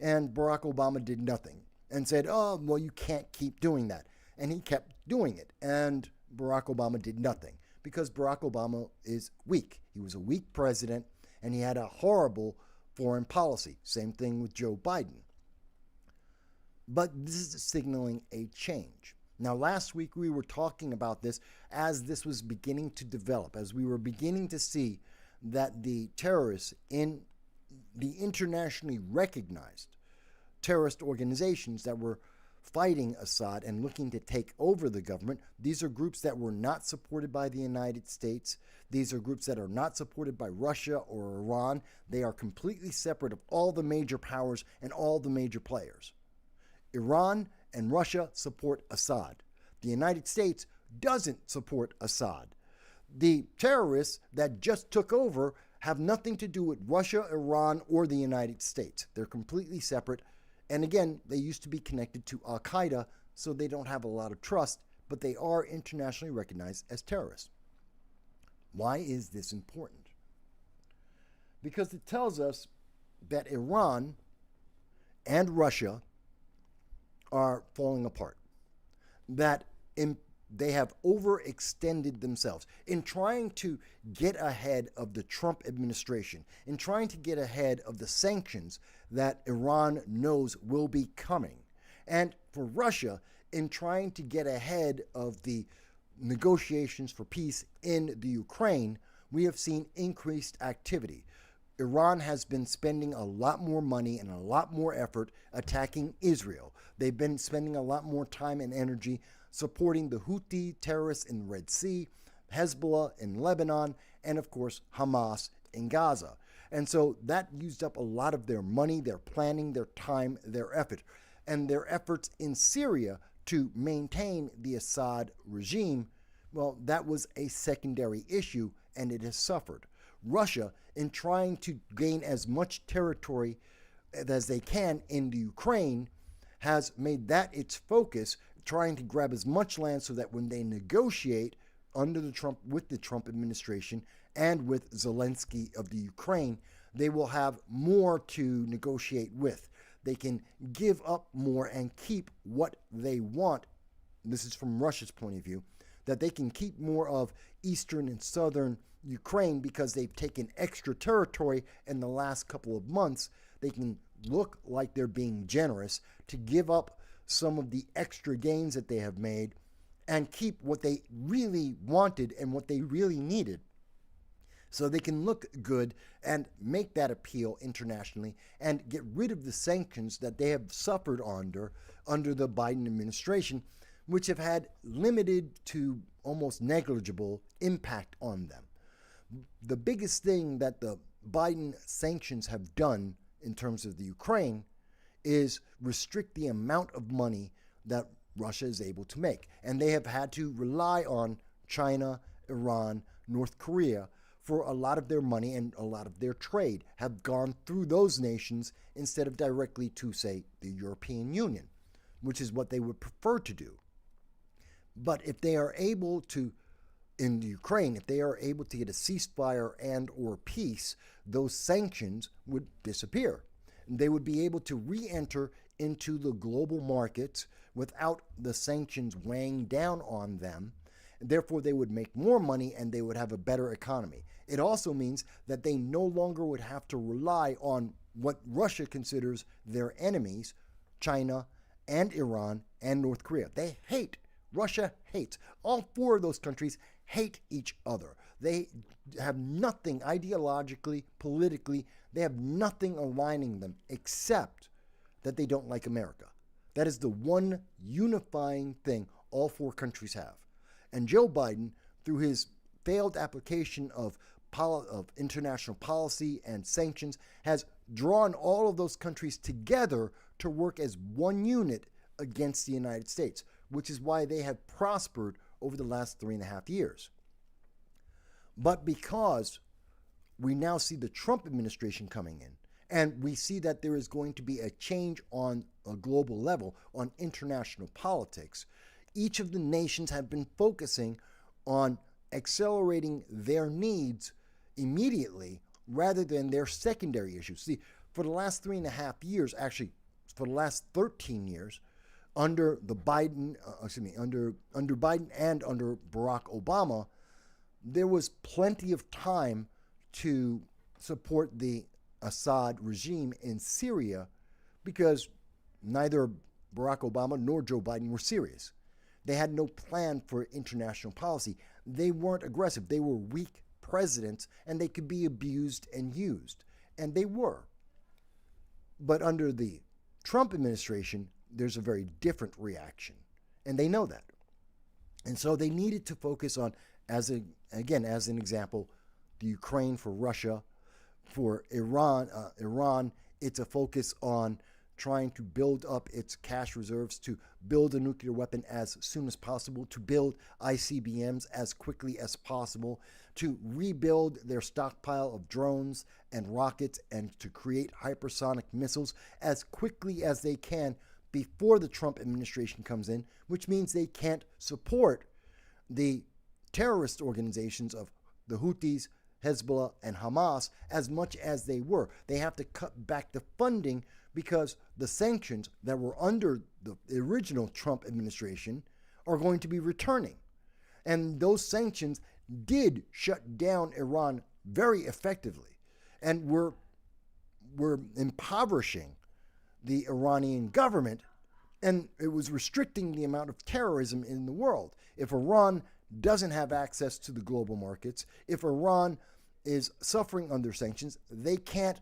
and Barack Obama did nothing and said, oh, well, you can't keep doing that. And he kept doing it, and Barack Obama did nothing because Barack Obama is weak. He was a weak president, and he had a horrible foreign policy. Same thing with Joe Biden. But this is signaling a change. Now, last week we were talking about this as this was beginning to develop, as we were beginning to see that the terrorists in the internationally recognized terrorist organizations that were fighting Assad and looking to take over the government. These are groups that were not supported by the United States. These are groups that are not supported by Russia or Iran. They are completely separate of all the major powers and all the major players. Iran and Russia support Assad. The United States doesn't support Assad. The terrorists that just took over have nothing to do with Russia, Iran, or the United States. They're completely separate. And again, they used to be connected to Al Qaeda, so they don't have a lot of trust, but they are internationally recognized as terrorists. Why is this important? Because it tells us that Iran and Russia are falling apart, that they have overextended themselves in trying to get ahead of the Trump administration, in trying to get ahead of the sanctions that Iran knows will be coming, and for Russia in trying to get ahead of the negotiations for peace in the Ukraine. We have seen increased activity. Iran has been spending a lot more money and a lot more effort attacking Israel. They've been spending a lot more time and energy supporting the Houthi terrorists in the Red Sea, Hezbollah in Lebanon, and of course Hamas in Gaza. And so that used up a lot of their money, their planning, their time, their effort. And their efforts in Syria to maintain the Assad regime, well, that was a secondary issue and it has suffered. Russia, in trying to gain as much territory as they can in the Ukraine, has made that its focus, trying to grab as much land so that when they negotiate with the Trump administration and with Zelensky of the Ukraine, they will have more to negotiate with. They can give up more and keep what they want. This is from Russia's point of view, that they can keep more of eastern and southern Ukraine because they've taken extra territory in the last couple of months. They can look like they're being generous to give up some of the extra gains that they have made and keep what they really wanted and what they really needed. So they can look good and make that appeal internationally and get rid of the sanctions that they have suffered under the Biden administration, which have had limited to almost negligible impact on them. The biggest thing that the Biden sanctions have done in terms of the Ukraine is restrict the amount of money that Russia is able to make. And they have had to rely on China, Iran, North Korea for a lot of their money, and a lot of their trade have gone through those nations instead of directly to, say, the European Union, which is what they would prefer to do. But if they are able to, in the Ukraine, if they are able to get a ceasefire and or peace, those sanctions would disappear. They would be able to re-enter into the global markets without the sanctions weighing down on them. Therefore, they would make more money and they would have a better economy. It also means that they no longer would have to rely on what Russia considers their enemies, China and Iran and North Korea. They hate, Russia hates. All four of those countries hate each other. They have nothing ideologically, politically, they have nothing aligning them except that they don't like America. That is the one unifying thing all four countries have. And Joe Biden, through his failed application of international policy and sanctions, has drawn all of those countries together to work as one unit against the United States, which is why they have prospered over the last 3.5 years. But because we now see the Trump administration coming in, and we see that there is going to be a change on a global level, on international politics, each of the nations have been focusing on accelerating their needs immediately rather than their secondary issues. See, for the last 3.5 years, actually for the last 13 years, under the Biden, under Biden and under Barack Obama, there was plenty of time to support the Assad regime in Syria because neither Barack Obama nor Joe Biden were serious. They had no plan for international policy. They weren't aggressive. They were weak presidents, and they could be abused and used. And they were. But under the Trump administration, there's a very different reaction. And they know that. And so they needed to focus on, as an example, the Ukraine for Russia. For Iran, it's a focus on trying to build up its cash reserves, to build a nuclear weapon as soon as possible, to build ICBMs as quickly as possible, to rebuild their stockpile of drones and rockets, and to create hypersonic missiles as quickly as they can before the Trump administration comes in, which means they can't support the terrorist organizations of the Houthis, Hezbollah, and Hamas as much as they were. They have to cut back the funding because the sanctions that were under the original Trump administration are going to be returning. And those sanctions did shut down Iran very effectively and were impoverishing the Iranian government, and it was restricting the amount of terrorism in the world. If Iran doesn't have access to the global markets, if Iran is suffering under sanctions, they can't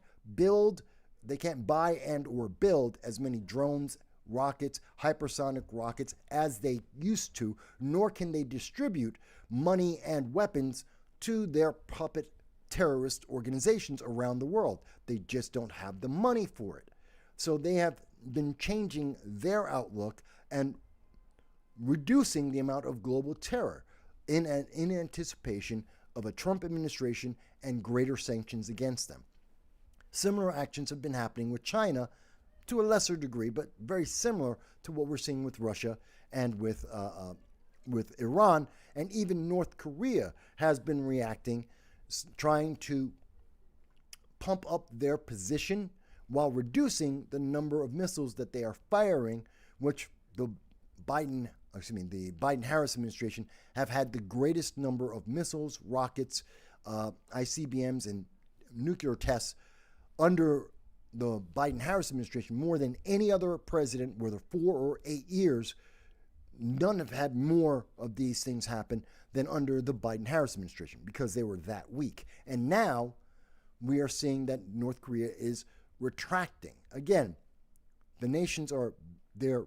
buy and or build as many drones, rockets, hypersonic rockets as they used to, nor can they distribute money and weapons to their puppet terrorist organizations around the world. They just don't have the money for it. So they have been changing their outlook and reducing the amount of global terror in anticipation of a Trump administration and greater sanctions against them. Similar actions have been happening with China to a lesser degree, but very similar to what we're seeing with Russia and with Iran, and even North Korea has been reacting, trying to pump up their position while reducing the number of missiles that they are firing, which the Biden-Harris administration have had the greatest number of missiles, rockets, ICBMs, and nuclear tests under the Biden-Harris administration, more than any other president, whether 4 or 8 years. None have had more of these things happen than under the Biden-Harris administration because they were that weak. And now we are seeing that North Korea is retracting. Again, the nations are, their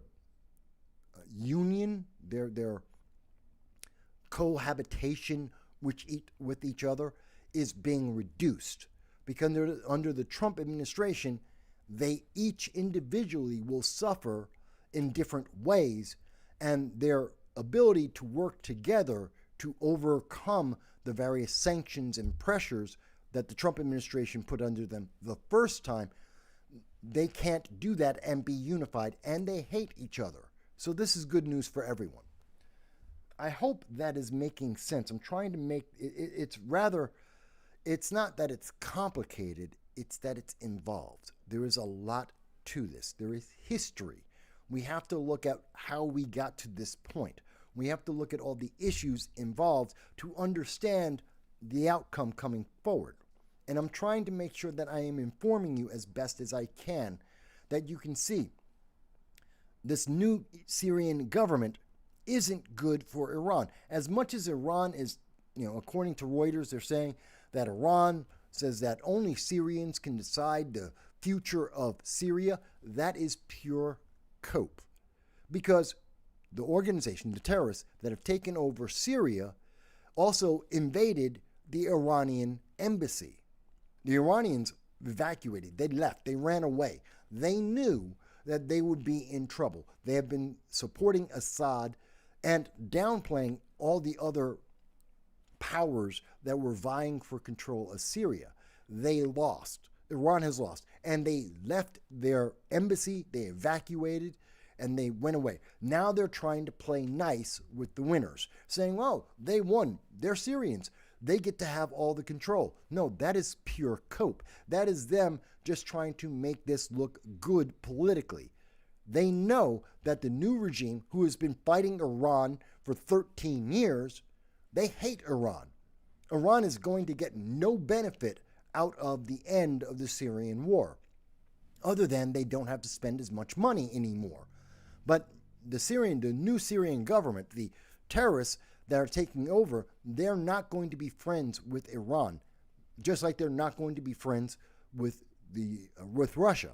union, their cohabitation with each other is being reduced. Because under the Trump administration, they each individually will suffer in different ways, and their ability to work together to overcome the various sanctions and pressures that the Trump administration put under them the first time, they can't do that and be unified, and they hate each other. So this is good news for everyone. I hope that is making sense. I'm trying to make it's not that it's complicated, it's that it's involved. There is a lot to this. There is history. We have to look at how we got to this point. We have to look at all the issues involved to understand the outcome coming forward. And I'm trying to make sure that I am informing you as best as I can, that you can see this new Syrian government isn't good for Iran. As much as Iran is, according to Reuters, they're saying that Iran says that only Syrians can decide the future of Syria. That is pure cope. Because the organization, the terrorists that have taken over Syria, also invaded the Iranian embassy. The Iranians evacuated. They left. They ran away. They knew that they would be in trouble. They have been supporting Assad and downplaying all the other powers that were vying for control of Syria. They lost. Iran has lost. And they left their embassy, they evacuated, and they went away. Now they're trying to play nice with the winners, saying, well, they won. They're Syrians. They get to have all the control. No, that is pure cope. That is them just trying to make this look good politically. They know that the new regime, who has been fighting Iran for 13 years, they hate Iran. Iran is going to get no benefit out of the end of the Syrian war, other than they don't have to spend as much money anymore. But the new Syrian government, the terrorists that are taking over, they're not going to be friends with Iran, just like they're not going to be friends with Russia.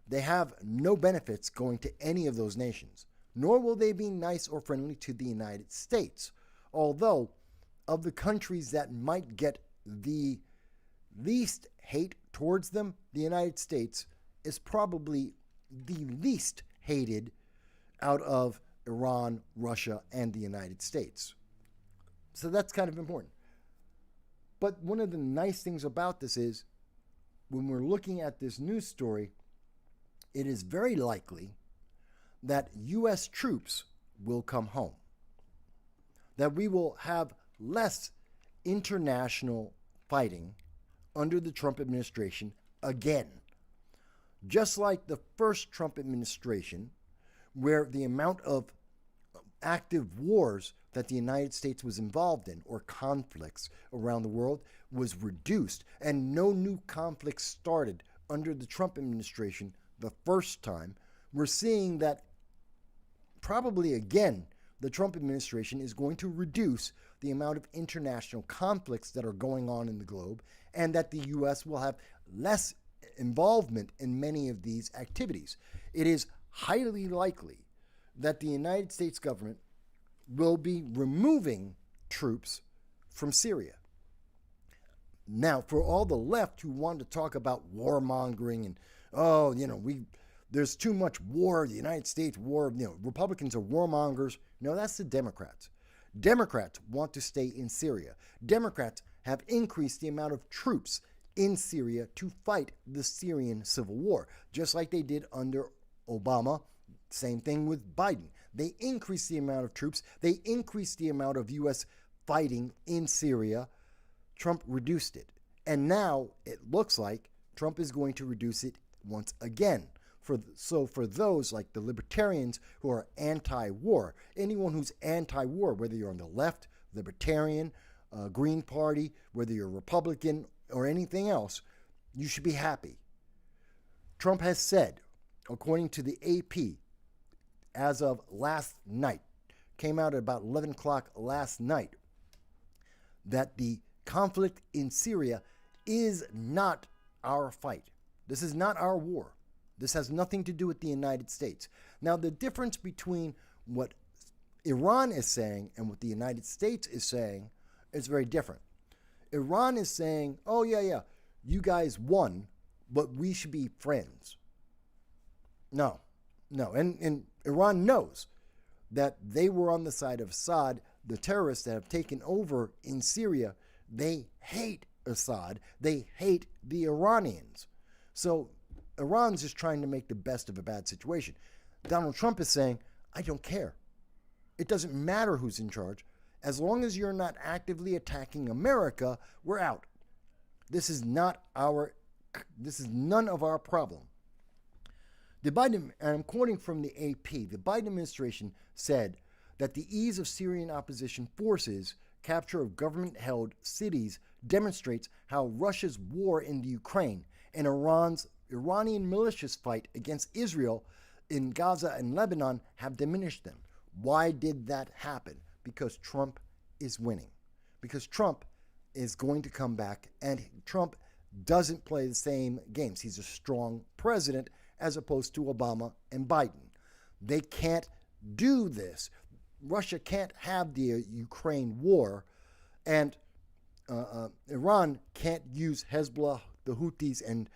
They have no benefits going to any of those nations, nor will they be nice or friendly to the United States. Although, of the countries that might get the least hate towards them, the United States is probably the least hated out of Iran, Russia, and the United States. So that's kind of important. But one of the nice things about this is when we're looking at this news story, it is very likely that U.S. troops will come home, that we will have less international fighting under the Trump administration again. Just like the first Trump administration, where the amount of active wars that the United States was involved in, or conflicts around the world, was reduced, and no new conflicts started under the Trump administration the first time, we're seeing that probably again, the Trump administration is going to reduce the amount of international conflicts that are going on in the globe, and that the U.S. will have less involvement in many of these activities. It is highly likely that the United States government will be removing troops from Syria. Now, for all the left who want to talk about warmongering and, there's too much war, the United States war, Republicans are warmongers. No, that's the Democrats. Democrats want to stay in Syria. Democrats have increased the amount of troops in Syria to fight the Syrian civil war, just like they did under Obama. Same thing with Biden. They increased the amount of troops. They increased the amount of U.S. fighting in Syria. Trump reduced it. And now it looks like Trump is going to reduce it once again. So for those like the libertarians who are anti-war, anyone who's anti-war, whether you're on the left, libertarian, Green Party, whether you're Republican or anything else, you should be happy. Trump has said, according to the AP, as of last night, came out at about 11 o'clock last night, that the conflict in Syria is not our fight. This is not our war. This has nothing to do with the United States. Now, the difference between what Iran is saying and what the United States is saying is very different. Iran is saying, oh, yeah, you guys won, but we should be friends. No. And Iran knows that they were on the side of Assad. The terrorists that have taken over in Syria, they hate Assad. They hate the Iranians. So Iran's just trying to make the best of a bad situation. Donald Trump is saying, I don't care. It doesn't matter who's in charge. As long as you're not actively attacking America, we're out. This is none of our problem. The Biden, and I'm quoting from the AP, the Biden administration said that the ease of Syrian opposition forces' capture of government-held cities demonstrates how Russia's war in the Ukraine and Iranian militias fight against Israel in Gaza and Lebanon have diminished them. Why did that happen? Because Trump is winning. Because Trump is going to come back, and Trump doesn't play the same games. He's a strong president as opposed to Obama and Biden. They can't do this. Russia can't have the Ukraine war, and Iran can't use Hezbollah, the Houthis, and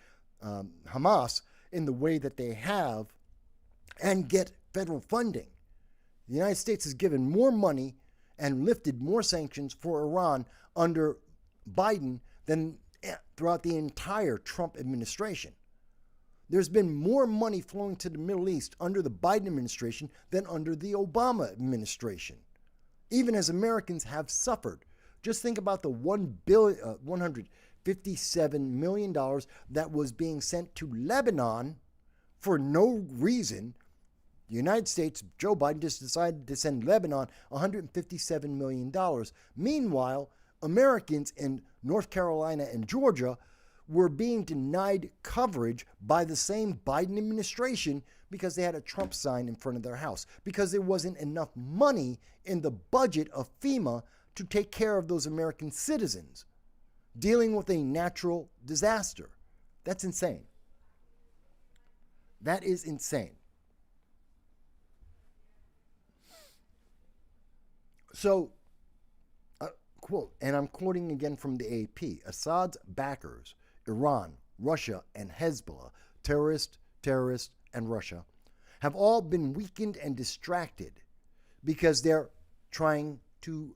Hamas in the way that they have and get federal funding. The United States has given more money and lifted more sanctions for Iran under Biden than throughout the entire Trump administration. There's been more money flowing to the Middle East under the Biden administration than under the Obama administration, even as Americans have suffered. Just think about the $157 million that was being sent to Lebanon for no reason. The United States, Joe Biden just decided to send Lebanon $157 million. Meanwhile, Americans in North Carolina and Georgia were being denied coverage by the same Biden administration because they had a Trump sign in front of their house, because there wasn't enough money in the budget of FEMA to take care of those American citizens dealing with a natural disaster. That's insane. That is insane. So, quote, and I'm quoting again from the AP, Assad's backers, Iran, Russia, and Hezbollah, terrorist, and Russia, have all been weakened and distracted because they're trying to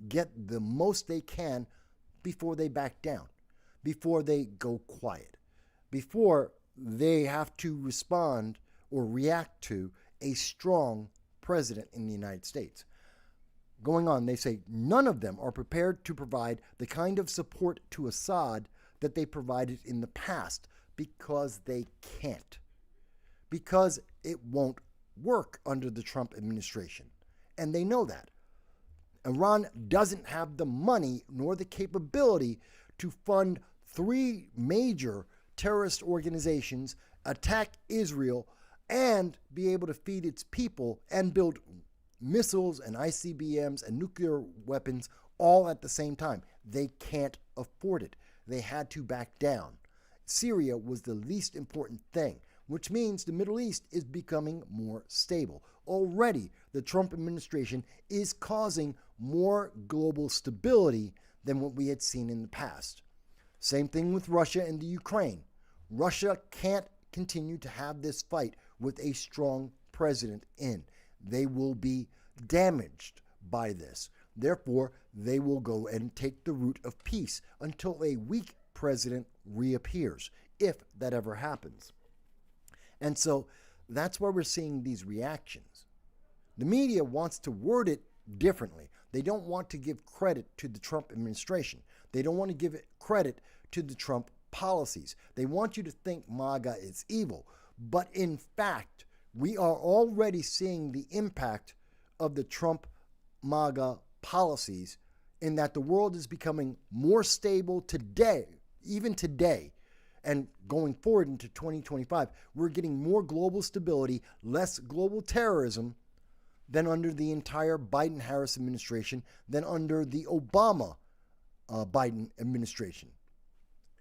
get the most they can before they back down, before they go quiet, before they have to respond or react to a strong president in the United States. Going on, they say none of them are prepared to provide the kind of support to Assad that they provided in the past because they can't. Because it won't work under the Trump administration. And they know that. Iran doesn't have the money nor the capability to fund 3 major terrorist organizations, attack Israel, and be able to feed its people and build missiles and ICBMs and nuclear weapons all at the same time. They can't afford it. They had to back down. Syria was the least important thing, which means the Middle East is becoming more stable. Already, the Trump administration is causing more global stability than what we had seen in the past. Same thing with Russia and the Ukraine. Russia can't continue to have this fight with a strong president in. They will be damaged by this. Therefore, they will go and take the route of peace until a weak president reappears, if that ever happens. And so that's why we're seeing these reactions. The media wants to word it differently. They don't want to give credit to the Trump administration. They don't want to give it credit to the Trump policies. They want you to think MAGA is evil. But in fact, we are already seeing the impact of the Trump MAGA policies in that the world is becoming more stable today, even today, and going forward into 2025. We're getting more global stability, less global terrorism than under the entire Biden-Harris administration, than under the Obama Biden administration.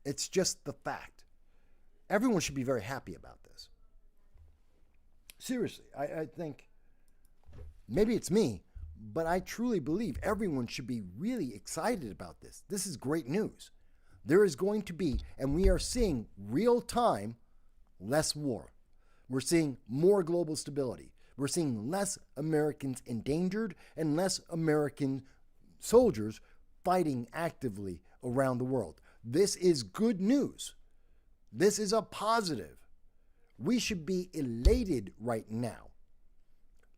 It's just the fact. Everyone should be very happy about this. Seriously, I think, maybe it's me, but I truly believe everyone should be really excited about this. This is great news. There is going to be, and we are seeing real time, less war. We're seeing more global stability. We're seeing less Americans endangered and less American soldiers fighting actively around the world. This is good news. This is a positive. We should be elated right now.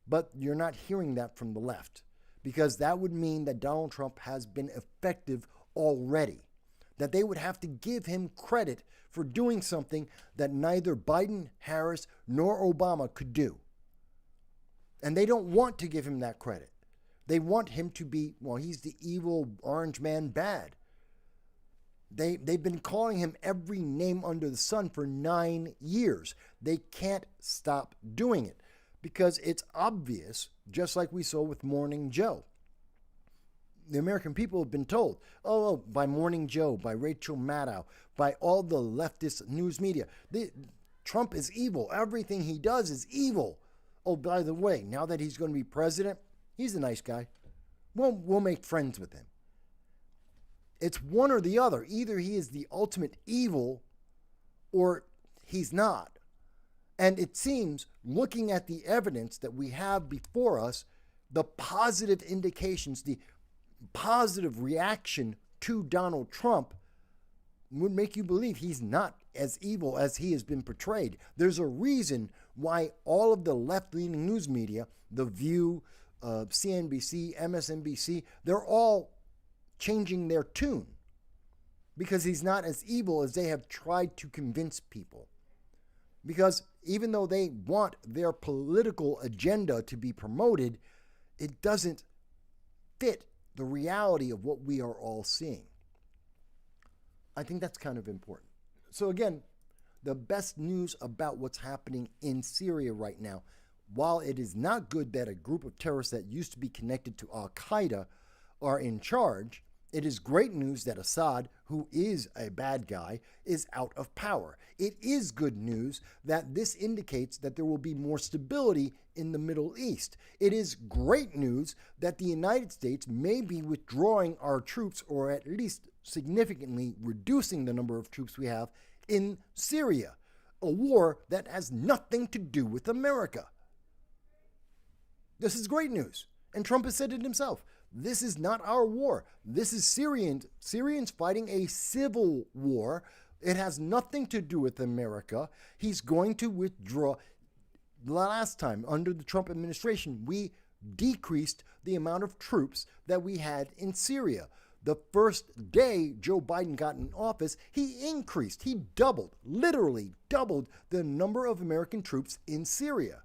But you're not hearing that from the left, because that would mean that Donald Trump has been effective already, that they would have to give him credit for doing something that neither Biden, Harris, nor Obama could do. And they don't want to give him that credit. They want him to be, well, he's the evil orange man bad. They've been calling him every name under the sun for 9 years. They can't stop doing it because it's obvious, just like we saw with Morning Joe. The American people have been told, by Morning Joe, by Rachel Maddow, by all the leftist news media, Trump is evil. Everything he does is evil. Oh, by the way, now that he's going to be president, he's a nice guy. We'll make friends with him. It's one or the other. Either he is the ultimate evil or he's not. And it seems, looking at the evidence that we have before us, the positive indications, the positive reaction to Donald Trump would make you believe he's not as evil as he has been portrayed. There's a reason why all of the left-leaning news media, The View, CNBC, MSNBC, they're all changing their tune because he's not as evil as they have tried to convince people. Because even though they want their political agenda to be promoted, it doesn't fit the reality of what we are all seeing. I think that's kind of important. So again, the best news about what's happening in Syria right now, while it is not good that a group of terrorists that used to be connected to Al-Qaeda are in charge, it is great news that Assad, who is a bad guy, is out of power. It is good news that this indicates that there will be more stability in the Middle East. It is great news that the United States may be withdrawing our troops, or at least significantly reducing the number of troops we have in Syria. a war that has nothing to do with America. This is great news. And Trump has said it himself. This is not our war. This is Syrians fighting a civil war. It has nothing to do with America. He's going to withdraw. Last time, under the Trump administration, we decreased the amount of troops that we had in Syria. The first day Joe Biden got in office, he increased, he doubled, literally doubled the number of American troops in Syria.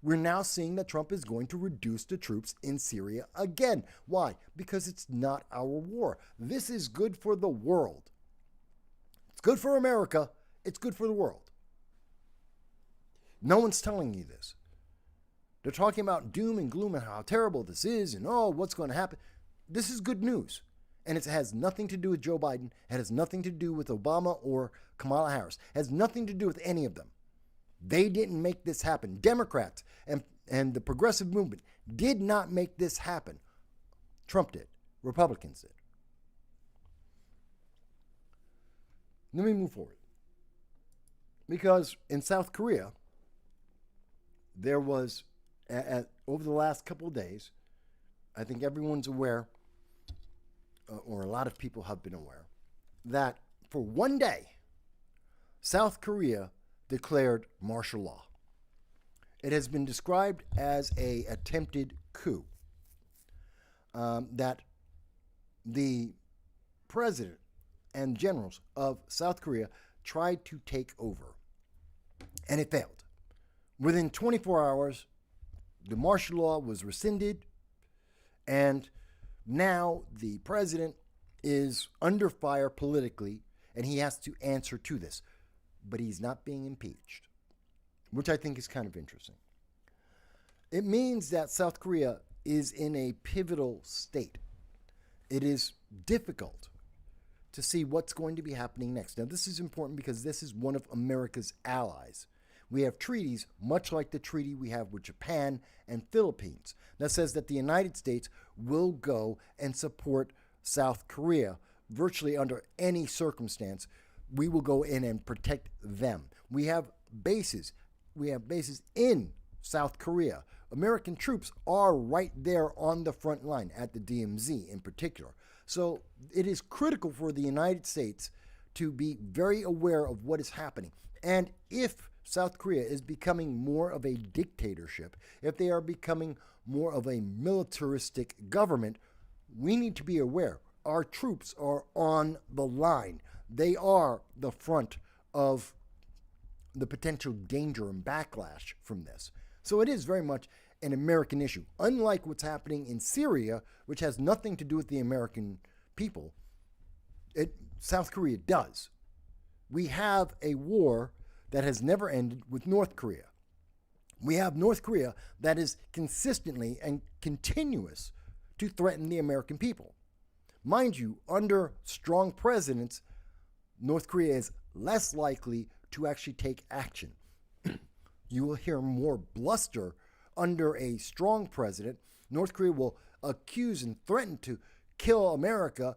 We're now seeing that Trump is going to reduce the troops in Syria again. Why? Because it's not our war. This is good for the world. It's good for America. It's good for the world. No one's telling you this. They're talking about doom and gloom and how terrible this is and, oh, what's going to happen. This is good news. And it has nothing to do with Joe Biden. It has nothing to do with Obama or Kamala Harris. It has nothing to do with any of them. They didn't make this happen. Democrats and the progressive movement did not make this happen. Trump did. Republicans did. Let me move forward. Because in South Korea, there was, over the last couple of days, I think everyone's aware, or a lot of people have been aware, that for one day, South Korea declared martial law. It has been described as an attempted coup. That the president and generals of South Korea tried to take over, and it failed. Within 24 hours, the martial law was rescinded, and now the president is under fire politically, and he has to answer to this. But he's not being impeached, which I think is kind of interesting. It means that South Korea is in a pivotal state. It is difficult to see what's going to be happening next. Now, this is important because this is one of America's allies. We have treaties, much like the treaty we have with Japan and Philippines, that says that the United States will go and support South Korea virtually under any circumstance. We will go in and protect them. We have bases. We have bases in South Korea. American troops are right there on the front line at the DMZ in particular. So it is critical for the United States to be very aware of what is happening. And if South Korea is becoming more of a dictatorship, if they are becoming more of a militaristic government, we need to be aware. Our troops are on the line. They are the front of the potential danger and backlash from this. So it is very much an American issue. Unlike what's happening in Syria, which has nothing to do with the American people, South Korea does. We have a war that has never ended with North Korea. We have North Korea that is consistently and continuous to threaten the American people. Mind you, under strong presidents, North Korea is less likely to actually take action. You will hear more bluster under a strong president. North Korea will accuse and threaten to kill America,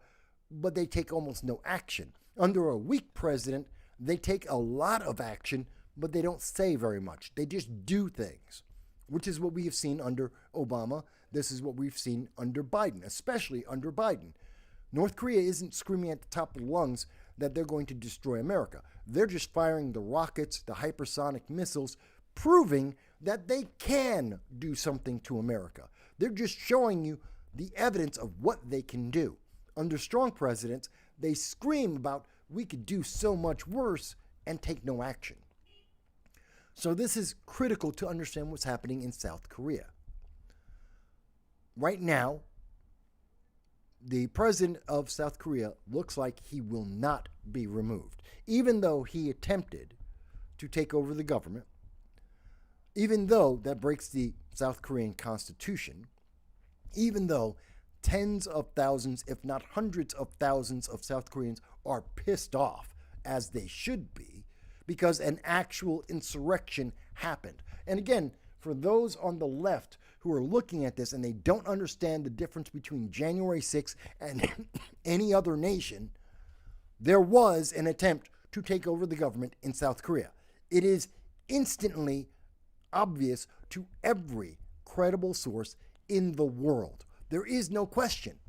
but they take almost no action. Under a weak president, they take a lot of action, but they don't say very much. They just do things, which is what we have seen under Obama. This is what we've seen under Biden, especially under Biden. North Korea isn't screaming at the top of the lungs that they're going to destroy America. They're just firing the rockets, the hypersonic missiles, proving that they can do something to America. They're just showing you the evidence of what they can do. Under strong presidents, they scream about we could do so much worse and take no action. So this is critical to understand what's happening in South Korea. Right now, the president of South Korea looks like he will not be removed, even though he attempted to take over the government, even though that breaks the South Korean constitution, even though tens of thousands, if not hundreds of thousands of South Koreans are pissed off, as they should be, because an actual insurrection happened. And again, for those on the left who are looking at this and they don't understand the difference between January 6th and any other nation, there was an attempt to take over the government in South Korea. It is instantly obvious to every credible source in the world. There is no question.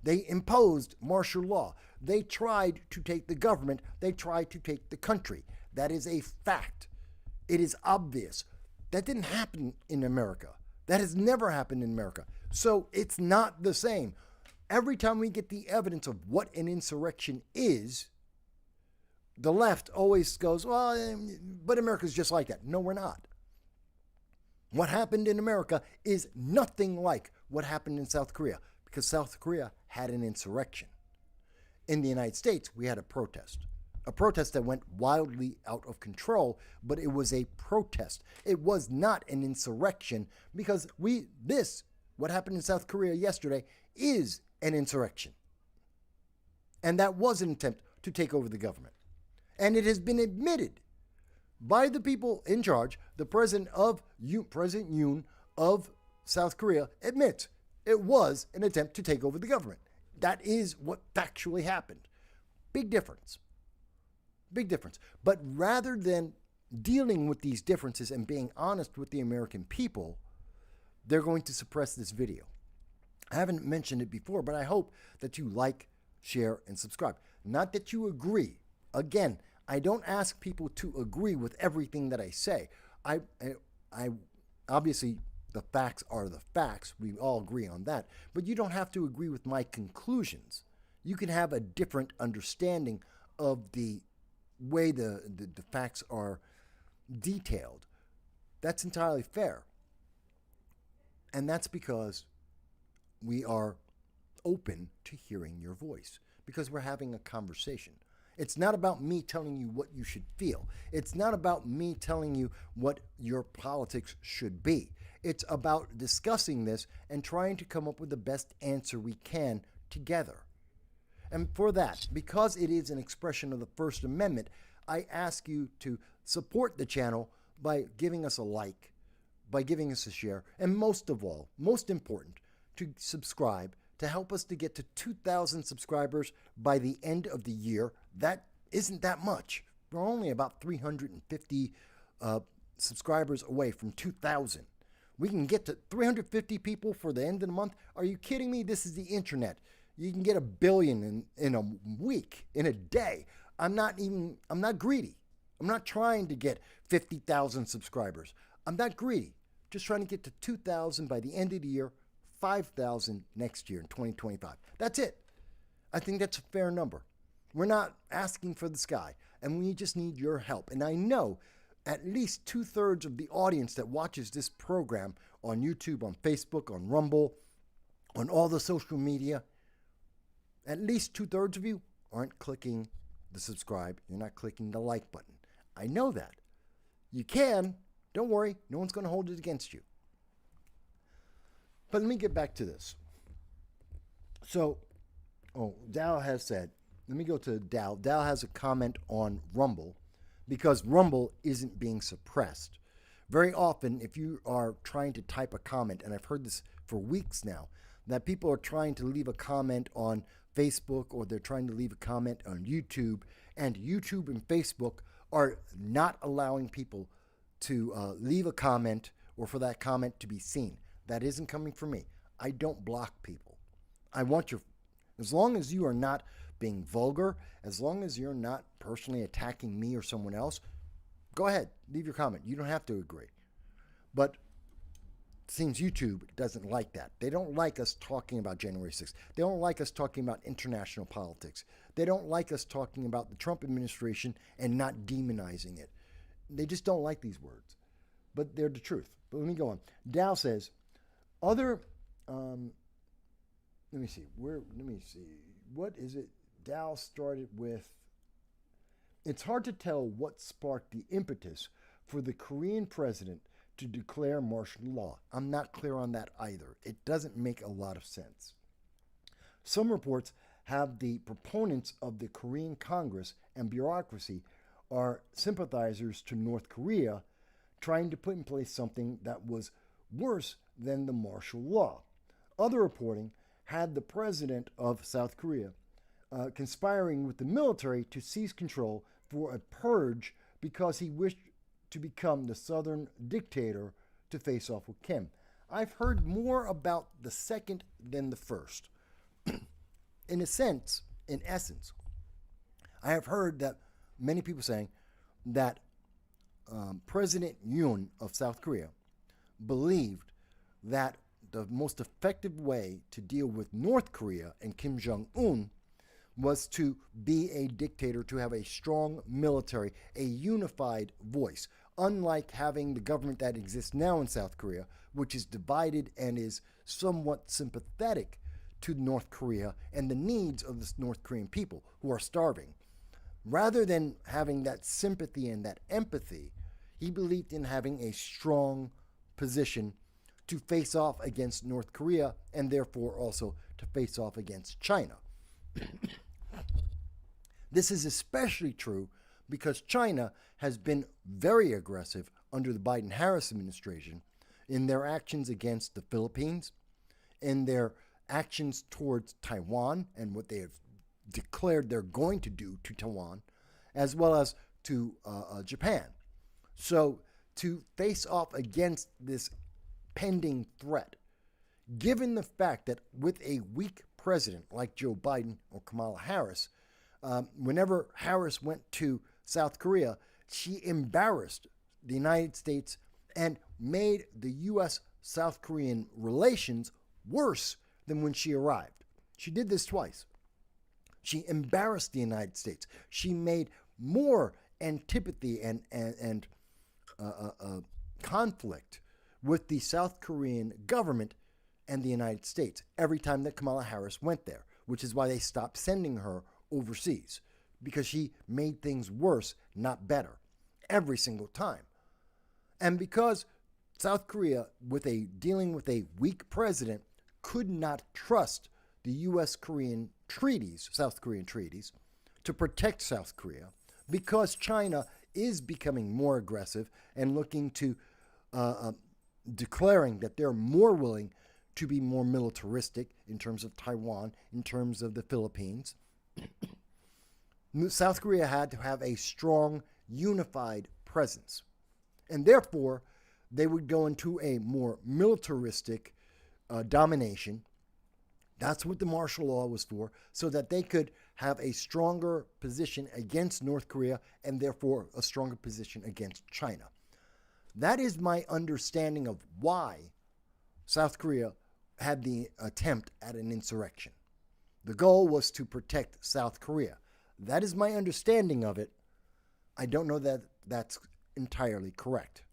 They imposed martial law. They tried to take the government. They tried to take the country. That is a fact. It is obvious. That didn't happen in America. That has never happened in America. So it's not the same. Every time we get the evidence of what an insurrection is, the left always goes, well, but America's just like that. No, we're not. What happened in America is nothing like what happened in South Korea, because South Korea had an insurrection. In the United States, we had a protest that went wildly out of control, but it was a protest. It was not an insurrection, because what happened in South Korea yesterday is an insurrection. And that was an attempt to take over the government. And it has been admitted by the people in charge. The President Yoon of South Korea admits it was an attempt to take over the government. That is what factually happened. Big difference. Big difference. But rather than dealing with these differences and being honest with the American people, they're going to suppress this video. I haven't mentioned it before, but I hope that you like, share, and subscribe. Not that you agree. Again, I don't ask people to agree with everything that I say. I obviously, the facts are the facts. We all agree on that. But you don't have to agree with my conclusions. You can have a different understanding of the way the facts are detailed. That's entirely fair. And that's because we are open to hearing your voice, because we're having a conversation. It's not about me telling you what you should feel. It's not about me telling you what your politics should be. It's about discussing this and trying to come up with the best answer we can together. And for that, because it is an expression of the First Amendment, I ask you to support the channel by giving us a like, by giving us a share, and most of all, most important, to subscribe to help us to get to 2,000 subscribers by the end of the year. That isn't that much. We're only about 350 subscribers away from 2,000. We can get to 350 people for the end of the month. Are you kidding me? This is the internet. You can get 1 billion in a week, in a day. I'm not greedy. I'm not trying to get 50,000 subscribers. I'm not greedy. Just trying to get to 2,000 by the end of the year, 5,000 next year in 2025. That's it. I think that's a fair number. We're not asking for the sky, and we just need your help. And I know at least 2/3 of the audience that watches this program on YouTube, on Facebook, on Rumble, on all the social media, at least 2/3 of you aren't clicking the subscribe. You're not clicking the like button. I know that. You can. Don't worry. No one's going to hold it against you. But let me get back to this. So, Dow has said, let me go to Dow. Dow has a comment on Rumble, because Rumble isn't being suppressed. Very often, if you are trying to type a comment, and I've heard this for weeks now, that people are trying to leave a comment on Facebook, or they're trying to leave a comment on YouTube, and YouTube and Facebook are not allowing people to leave a comment or for that comment to be seen. That isn't coming from me. I don't block people. I want as long as you are not being vulgar, as long as you're not personally attacking me or someone else, go ahead, leave your comment. You don't have to agree. But it seems YouTube doesn't like that. They don't like us talking about January 6th. They don't like us talking about international politics. They don't like us talking about the Trump administration and not demonizing it. They just don't like these words. But they're the truth. But let me go on. Dow says, let me see. What is it? Dow started with, it's hard to tell what sparked the impetus for the Korean president to declare martial law. I'm not clear on that either. It doesn't make a lot of sense. Some reports have the proponents of the Korean Congress and bureaucracy are sympathizers to North Korea, trying to put in place something that was worse than the martial law. Other reporting had the president of South Korea conspiring with the military to seize control for a purge because he wished to become the southern dictator to face off with Kim. I've heard more about the second than the first. In essence, I have heard that many people saying that President Yoon of South Korea believed that the most effective way to deal with North Korea and Kim Jong-un was to be a dictator, to have a strong military, a unified voice, unlike having the government that exists now in South Korea, which is divided and is somewhat sympathetic to North Korea and the needs of the North Korean people who are starving. Rather than having that sympathy and that empathy, he believed in having a strong position to face off against North Korea and therefore also to face off against China. This is especially true because China has been very aggressive under the Biden-Harris administration in their actions against the Philippines, in their actions towards Taiwan and what they have declared they're going to do to Taiwan, as well as to Japan. So to face off against this pending threat, given the fact that with a weak president like Joe Biden or Kamala Harris, whenever Harris went to South Korea, she embarrassed the United States and made the U.S.-South Korean relations worse than when she arrived. She did this twice. She embarrassed the United States. She made more antipathy and conflict with the South Korean government and the United States every time that Kamala Harris went there, which is why they stopped sending her overseas, because she made things worse, not better, every single time. And because South Korea, dealing with a weak president, could not trust the U.S.-Korean treaties, South Korean treaties, to protect South Korea, because China is becoming more aggressive and looking to declaring that they're more willing to be more militaristic in terms of Taiwan, in terms of the Philippines. South Korea had to have a strong, unified presence. And therefore, they would go into a more militaristic domination. That's what the martial law was for, so that they could have a stronger position against North Korea and therefore a stronger position against China. That is my understanding of why South Korea had the attempt at an insurrection. The goal was to protect South Korea. That is my understanding of it. I don't know that that's entirely correct.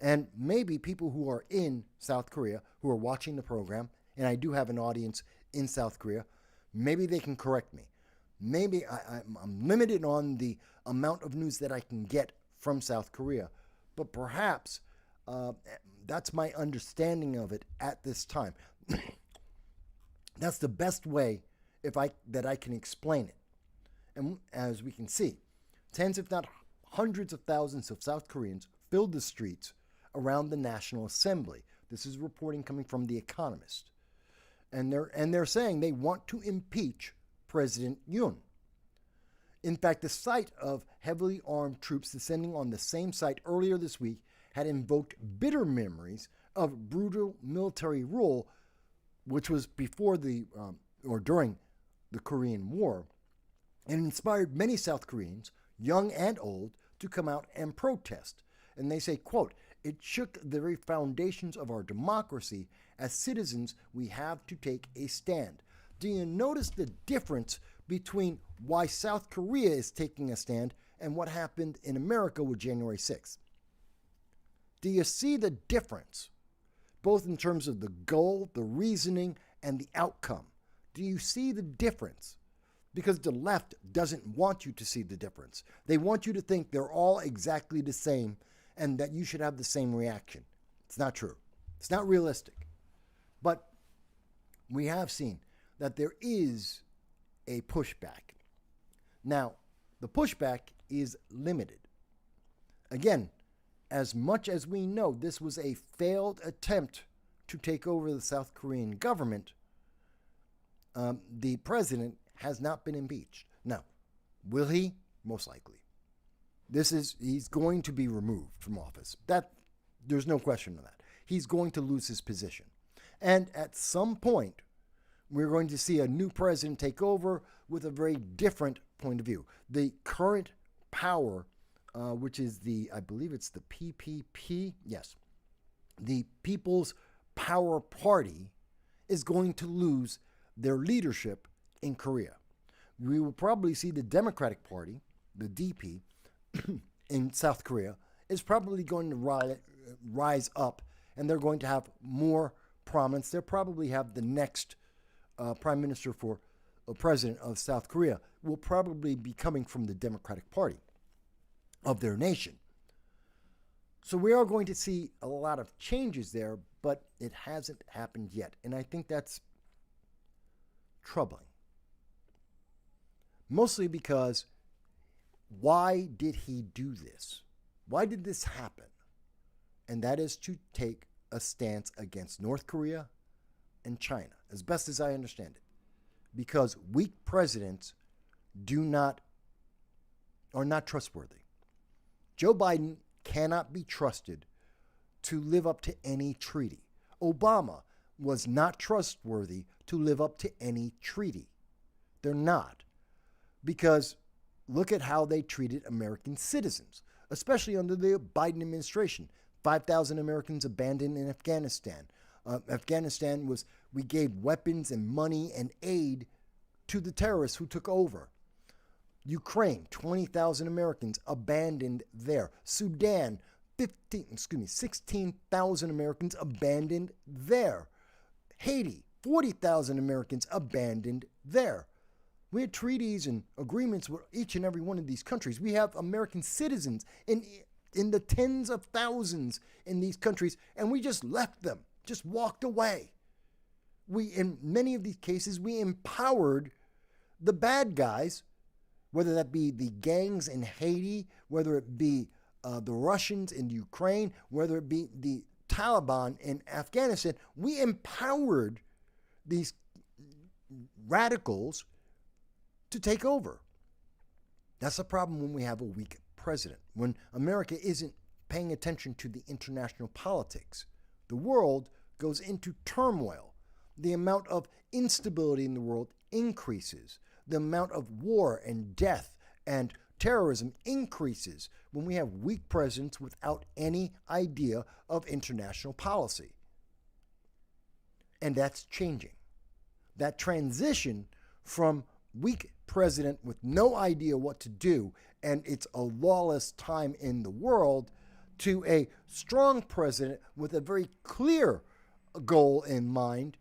And maybe people who are in South Korea, who are watching the program, and I do have an audience in South Korea, maybe they can correct me. Maybe I'm limited on the amount of news that I can get from South Korea, but perhaps that's my understanding of it at this time. That's the best way that I can explain it. And as we can see, tens if not hundreds of thousands of South Koreans filled the streets around the National Assembly. This is reporting coming from The Economist. And they're saying they want to impeach President Yoon. In fact, the sight of heavily armed troops descending on the same site earlier this week had invoked bitter memories of brutal military rule, which was before or during the Korean War, and inspired many South Koreans, young and old, to come out and protest. And they say, quote, "It shook the very foundations of our democracy. As citizens, we have to take a stand." Do you notice the difference between why South Korea is taking a stand and what happened in America with January 6th? Do you see the difference, both in terms of the goal, the reasoning, and the outcome? Do you see the difference? Because the left doesn't want you to see the difference. They want you to think they're all exactly the same and that you should have the same reaction. It's not true. It's not realistic. But we have seen that there is a pushback. Now, the pushback is limited. Again, as much as we know this was a failed attempt to take over the South Korean government, the president has not been impeached. Now, will he? Most likely. He's going to be removed from office. There's no question of that. He's going to lose his position. And at some point, we're going to see a new president take over with a very different point of view. The current power, which is I believe it's the PPP, yes, the People's Power Party, is going to lose their leadership in Korea. We will probably see the Democratic Party, the DP, in South Korea, is probably going to rise up, and they're going to have more prominence. They'll probably have the next prime minister for president of South Korea will probably be coming from the Democratic Party of their nation. So we are going to see a lot of changes there, but it hasn't happened yet. And I think that's troubling. Mostly because why did he do this? Why did this happen? And that is to take a stance against North Korea and China, as best as I understand it. Because weak presidents are not trustworthy. Joe Biden cannot be trusted to live up to any treaty. Obama was not trustworthy to live up to any treaty. They're not. Because look at how they treated American citizens, especially under the Biden administration. 5,000 Americans abandoned in Afghanistan. We gave weapons and money and aid to the terrorists who took over. Ukraine, 20,000 Americans abandoned there. Sudan, 16,000 Americans abandoned there. Haiti, 40,000 Americans abandoned there. We had treaties and agreements with each and every one of these countries. We have American citizens in the tens of thousands in these countries, and we just left them, just walked away. In many of these cases, we empowered the bad guys, whether that be the gangs in Haiti, whether it be the Russians in Ukraine, whether it be the Taliban in Afghanistan. We empowered these radicals to take over. That's the problem when we have a weak president, when America isn't paying attention to the international politics. The world goes into turmoil. The amount of instability in the world increases. The amount of war and death and terrorism increases when we have weak presidents without any idea of international policy. And that's changing. That transition from weak president with no idea what to do, and it's a lawless time in the world, to a strong president with a very clear goal in mind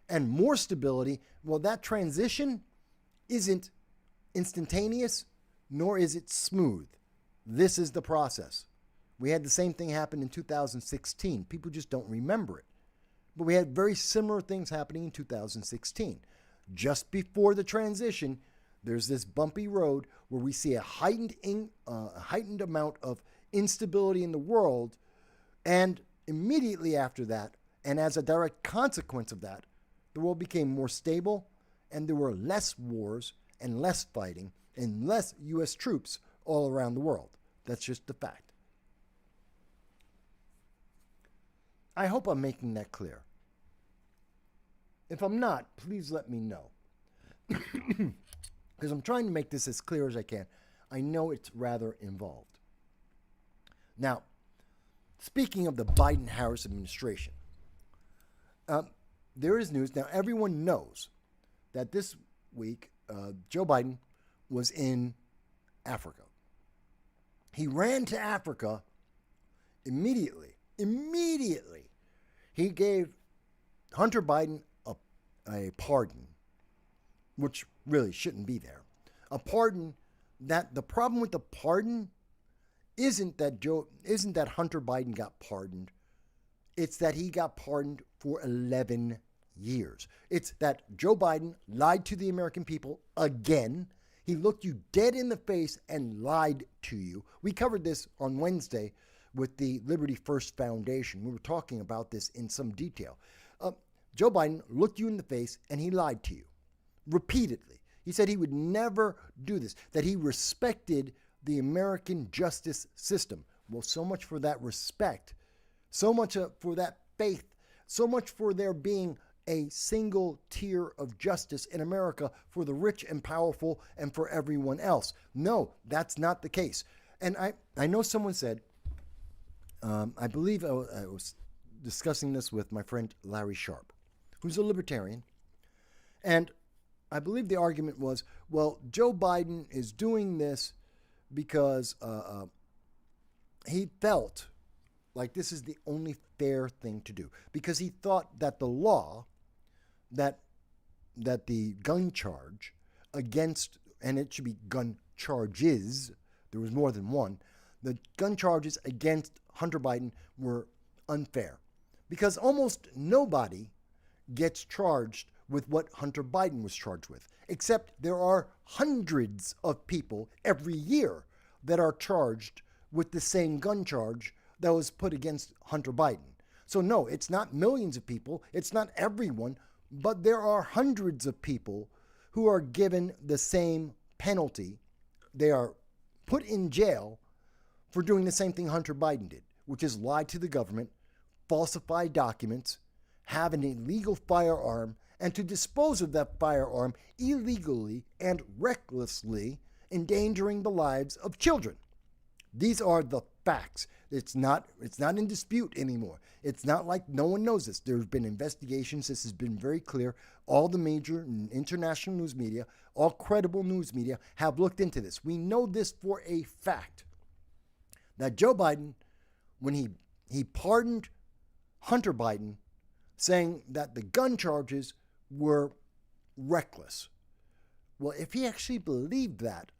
and more stability. Well, that transition isn't instantaneous, nor is it smooth. This is the process. We had the same thing happen in 2016. People just don't remember it. But we had very similar things happening in 2016. Just before the transition, there's this bumpy road where we see a heightened amount of instability in the world, and immediately after that, and as a direct consequence of that, the world became more stable, and there were less wars and less fighting and less U.S. troops all around the world. That's just the fact. I hope I'm making that clear. If I'm not, please let me know. Because I'm trying to make this as clear as I can. I know it's rather involved. Now, speaking of the Biden-Harris administration, there is news. Now, everyone knows that this week, Joe Biden was in Africa. He ran to Africa immediately. He gave Hunter Biden a pardon, which really shouldn't be there. A pardon that the problem with the pardon isn't that Hunter Biden got pardoned. It's that he got pardoned for 11 years. It's that Joe Biden lied to the American people again. He looked you dead in the face and lied to you. We covered this on Wednesday with the Liberty First Foundation. We were talking about this in some detail. Joe Biden looked you in the face and he lied to you repeatedly. He said he would never do this, that he respected the American justice system. Well, so much for that respect, so much for that faith, so much for there being a single tier of justice in America for the rich and powerful and for everyone else. No, that's not the case. And I know someone said, I believe I was discussing this with my friend Larry Sharp, who's a libertarian. And I believe the argument was, well, Joe Biden is doing this because he felt like this is the only fair thing to do. Because he thought that the law, that the gun charge against, and it should be gun charges, there was more than one, the gun charges against Hunter Biden were unfair. Because almost nobody gets charged with what Hunter Biden was charged with, except there are hundreds of people every year that are charged with the same gun charge that was put against Hunter Biden. So no, it's not millions of people, it's not everyone, but there are hundreds of people who are given the same penalty. They are put in jail for doing the same thing Hunter Biden did, which is lie to the government, falsify documents, have an illegal firearm, and to dispose of that firearm illegally and recklessly, endangering the lives of children. These are the facts. It's not in dispute anymore. It's not like no one knows this. There's been investigations. This has been very clear. All the major international news media, all credible news media have looked into this. We know this for a fact, that Joe Biden, when he pardoned Hunter Biden, saying that the gun charges were reckless. Well, if he actually believed that,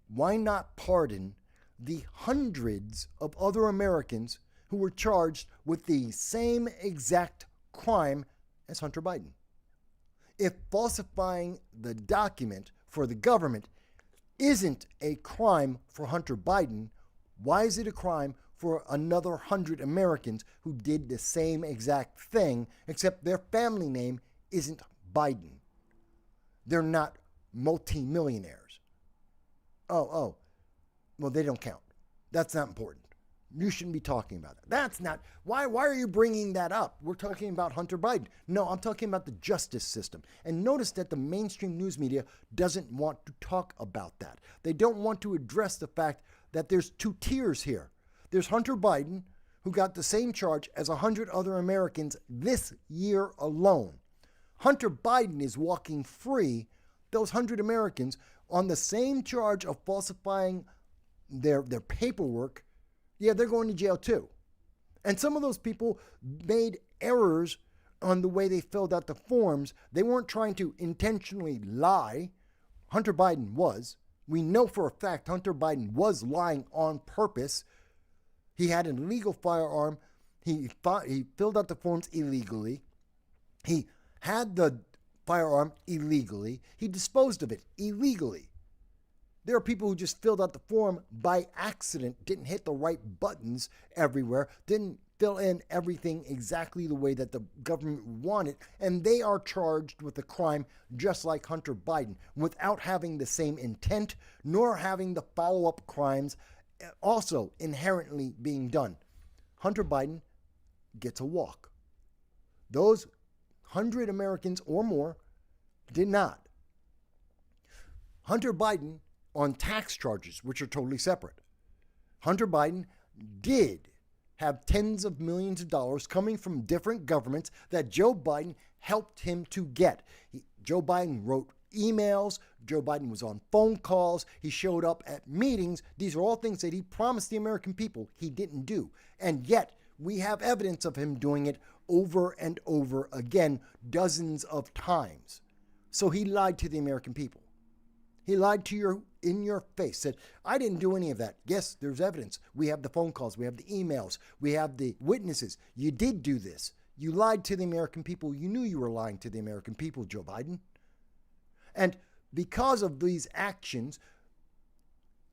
why not pardon the hundreds of other Americans who were charged with the same exact crime as Hunter Biden? If falsifying the document for the government isn't a crime for Hunter Biden, why is it a crime for another 100 Americans who did the same exact thing, except their family name isn't Biden? They're not multimillionaires. Oh, well, they don't count. That's not important. You shouldn't be talking about that. That's not, why are you bringing that up? We're talking about Hunter Biden. No, I'm talking about the justice system. And notice that the mainstream news media doesn't want to talk about that. They don't want to address the fact that there's two tiers here. There's Hunter Biden, who got the same charge as 100 other Americans this year alone. Hunter Biden is walking free, those 100 Americans, on the same charge of falsifying their paperwork. Yeah, they're going to jail too. And some of those people made errors on the way they filled out the forms. They weren't trying to intentionally lie. Hunter Biden was. We know for a fact Hunter Biden was lying on purpose. He had an illegal firearm. He filled out the forms illegally. He had the firearm illegally. He disposed of it illegally. There are people who just filled out the form by accident, didn't hit the right buttons everywhere, didn't fill in everything exactly the way that the government wanted, and they are charged with a crime just like Hunter Biden, without having the same intent, nor having the follow-up crimes also inherently being done. Hunter Biden gets a walk. Those 100 Americans or more did not. Hunter Biden, on tax charges, which are totally separate, Hunter Biden did have tens of millions of dollars coming from different governments that Joe Biden helped him to get. Joe Biden wrote emails. Joe Biden was on phone calls. He showed up at meetings. These are all things that he promised the American people he didn't do. And yet, we have evidence of him doing it over and over again, dozens of times. So he lied to the American people. He lied to you in your face, said, I didn't do any of that. Yes, there's evidence. We have the phone calls. We have the emails. We have the witnesses. You did do this. You lied to the American people. You knew you were lying to the American people, Joe Biden. And because of these actions,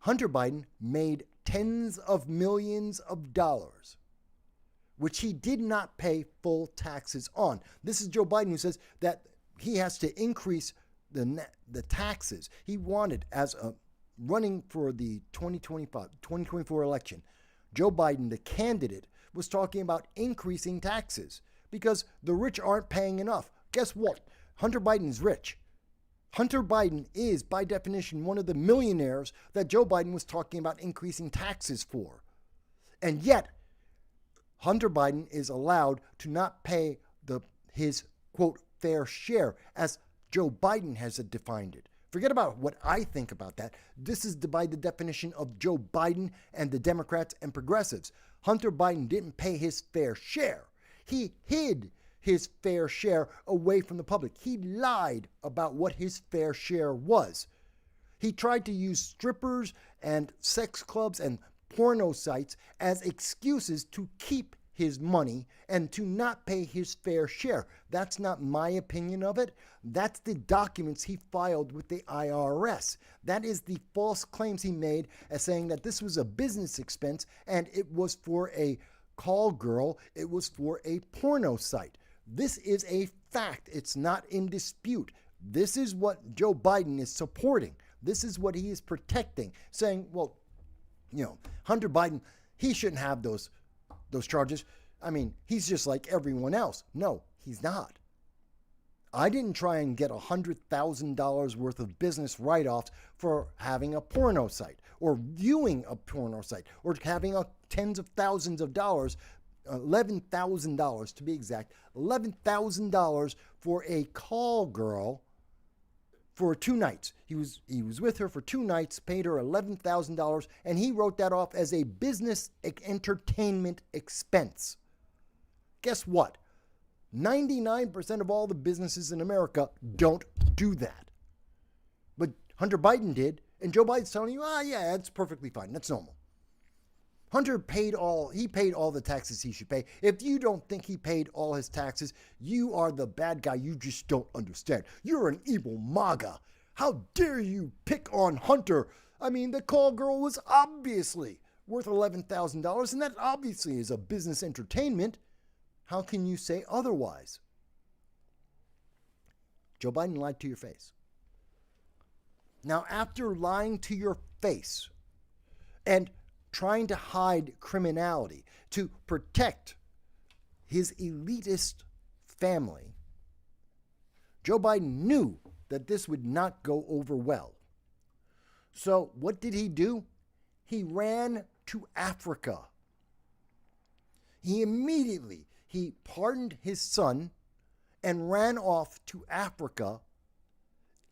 Hunter Biden made tens of millions of dollars, which he did not pay full taxes on. This is Joe Biden who says that he has to increase the taxes. He wanted, as a running for the 2024 election, Joe Biden, the candidate, was talking about increasing taxes because the rich aren't paying enough. Guess what? Hunter Biden is rich. Hunter Biden is, by definition, one of the millionaires that Joe Biden was talking about increasing taxes for. And yet, Hunter Biden is allowed to not pay his, quote, fair share, as Joe Biden has defined it. Forget about what I think about that. This is by the definition of Joe Biden and the Democrats and progressives. Hunter Biden didn't pay his fair share. He hid his fair share away from the public. He lied about what his fair share was. He tried to use strippers and sex clubs and porno sites as excuses to keep his money and to not pay his fair share. That's not my opinion of it. That's the documents he filed with the IRS. That is the false claims he made as saying that this was a business expense and it was for a call girl, it was for a porno site. This is a fact. It's not in dispute. This is what Joe Biden is supporting. This is what he is protecting, saying, well, Hunter Biden, he shouldn't have those charges. I mean, he's just like everyone else. No, he's not. I didn't try and get $100,000 worth of business write-offs for having a porno site or viewing a porno site or having tens of thousands of dollars, $11,000 to be exact, $11,000 for a call girl for 2 nights. He was with her for 2 nights, paid her $11,000, and he wrote that off as a business entertainment expense. Guess what? 99% of all the businesses in America don't do that. But Hunter Biden did, and Joe Biden's telling you, yeah, that's perfectly fine. That's normal. Hunter paid all the taxes he should pay. If you don't think he paid all his taxes, you are the bad guy. You just don't understand. You're an evil MAGA. How dare you pick on Hunter? I mean, the call girl was obviously worth $11,000, and that obviously is a business entertainment. How can you say otherwise? Joe Biden lied to your face. Now, after lying to your face and trying to hide criminality to protect his elitist family, Joe Biden knew that this would not go over well. So what did he do? He ran to Africa. He pardoned his son and ran off to Africa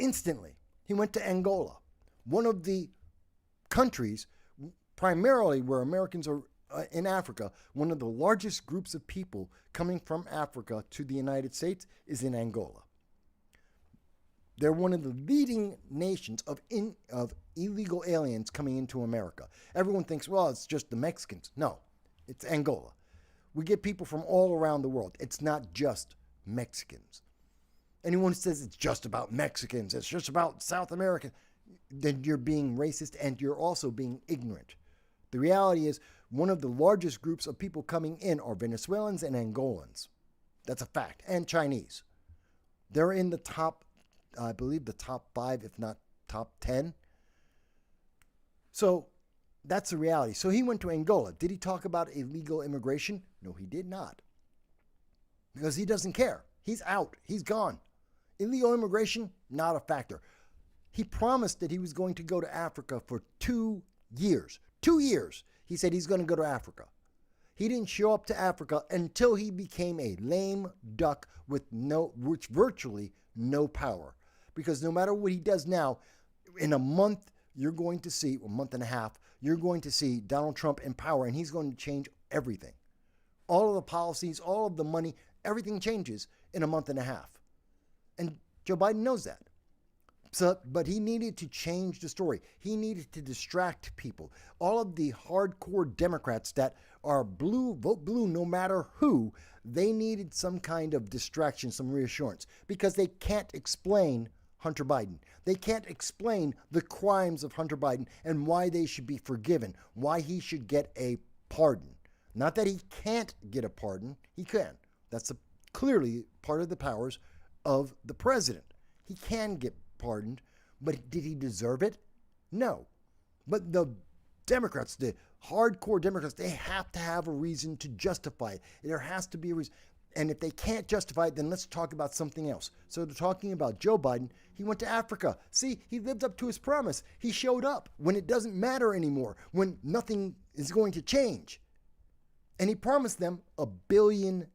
instantly. He went to Angola, one of the countries primarily where Americans are in Africa. One of the largest groups of people coming from Africa to the United States is in Angola. They're one of the leading nations of illegal aliens coming into America. Everyone thinks, well, it's just the Mexicans. No, it's Angola. We get people from all around the world. It's not just Mexicans. Anyone who says it's just about Mexicans, it's just about South America, then you're being racist and you're also being ignorant. The reality is one of the largest groups of people coming in are Venezuelans and Angolans. That's a fact. And Chinese. They're in the top, I believe the top 5, if not top 10. So that's the reality. So he went to Angola. Did he talk about illegal immigration? No, he did not. Because he doesn't care. He's out. He's gone. Illegal immigration, not a factor. He promised that he was going to go to Africa for 2 years. 2 years. He said he's going to go to Africa. He didn't show up to Africa until he became a lame duck with virtually no power. Because no matter what he does now, in a month, you're going to see, a month and a half, you're going to see Donald Trump in power, and he's going to change everything. All of the policies, all of the money, everything changes in a month and a half. And Joe Biden knows that. But he needed to change the story. He needed to distract people. All of the hardcore Democrats that are blue, vote blue no matter who, they needed some kind of distraction, some reassurance, because they can't explain Hunter Biden. They can't explain the crimes of Hunter Biden and why they should be forgiven, why he should get a pardon. Not that he can't get a pardon. He can. That's clearly part of the powers of the president. He can get pardoned, but did he deserve it? No. But the Democrats, the hardcore Democrats, they have to have a reason to justify it. There has to be a reason. And if they can't justify it, then let's talk about something else. So they're talking about Joe Biden. He went to Africa. See, he lived up to his promise. He showed up when it doesn't matter anymore, when nothing is going to change. And he promised them $1 billion.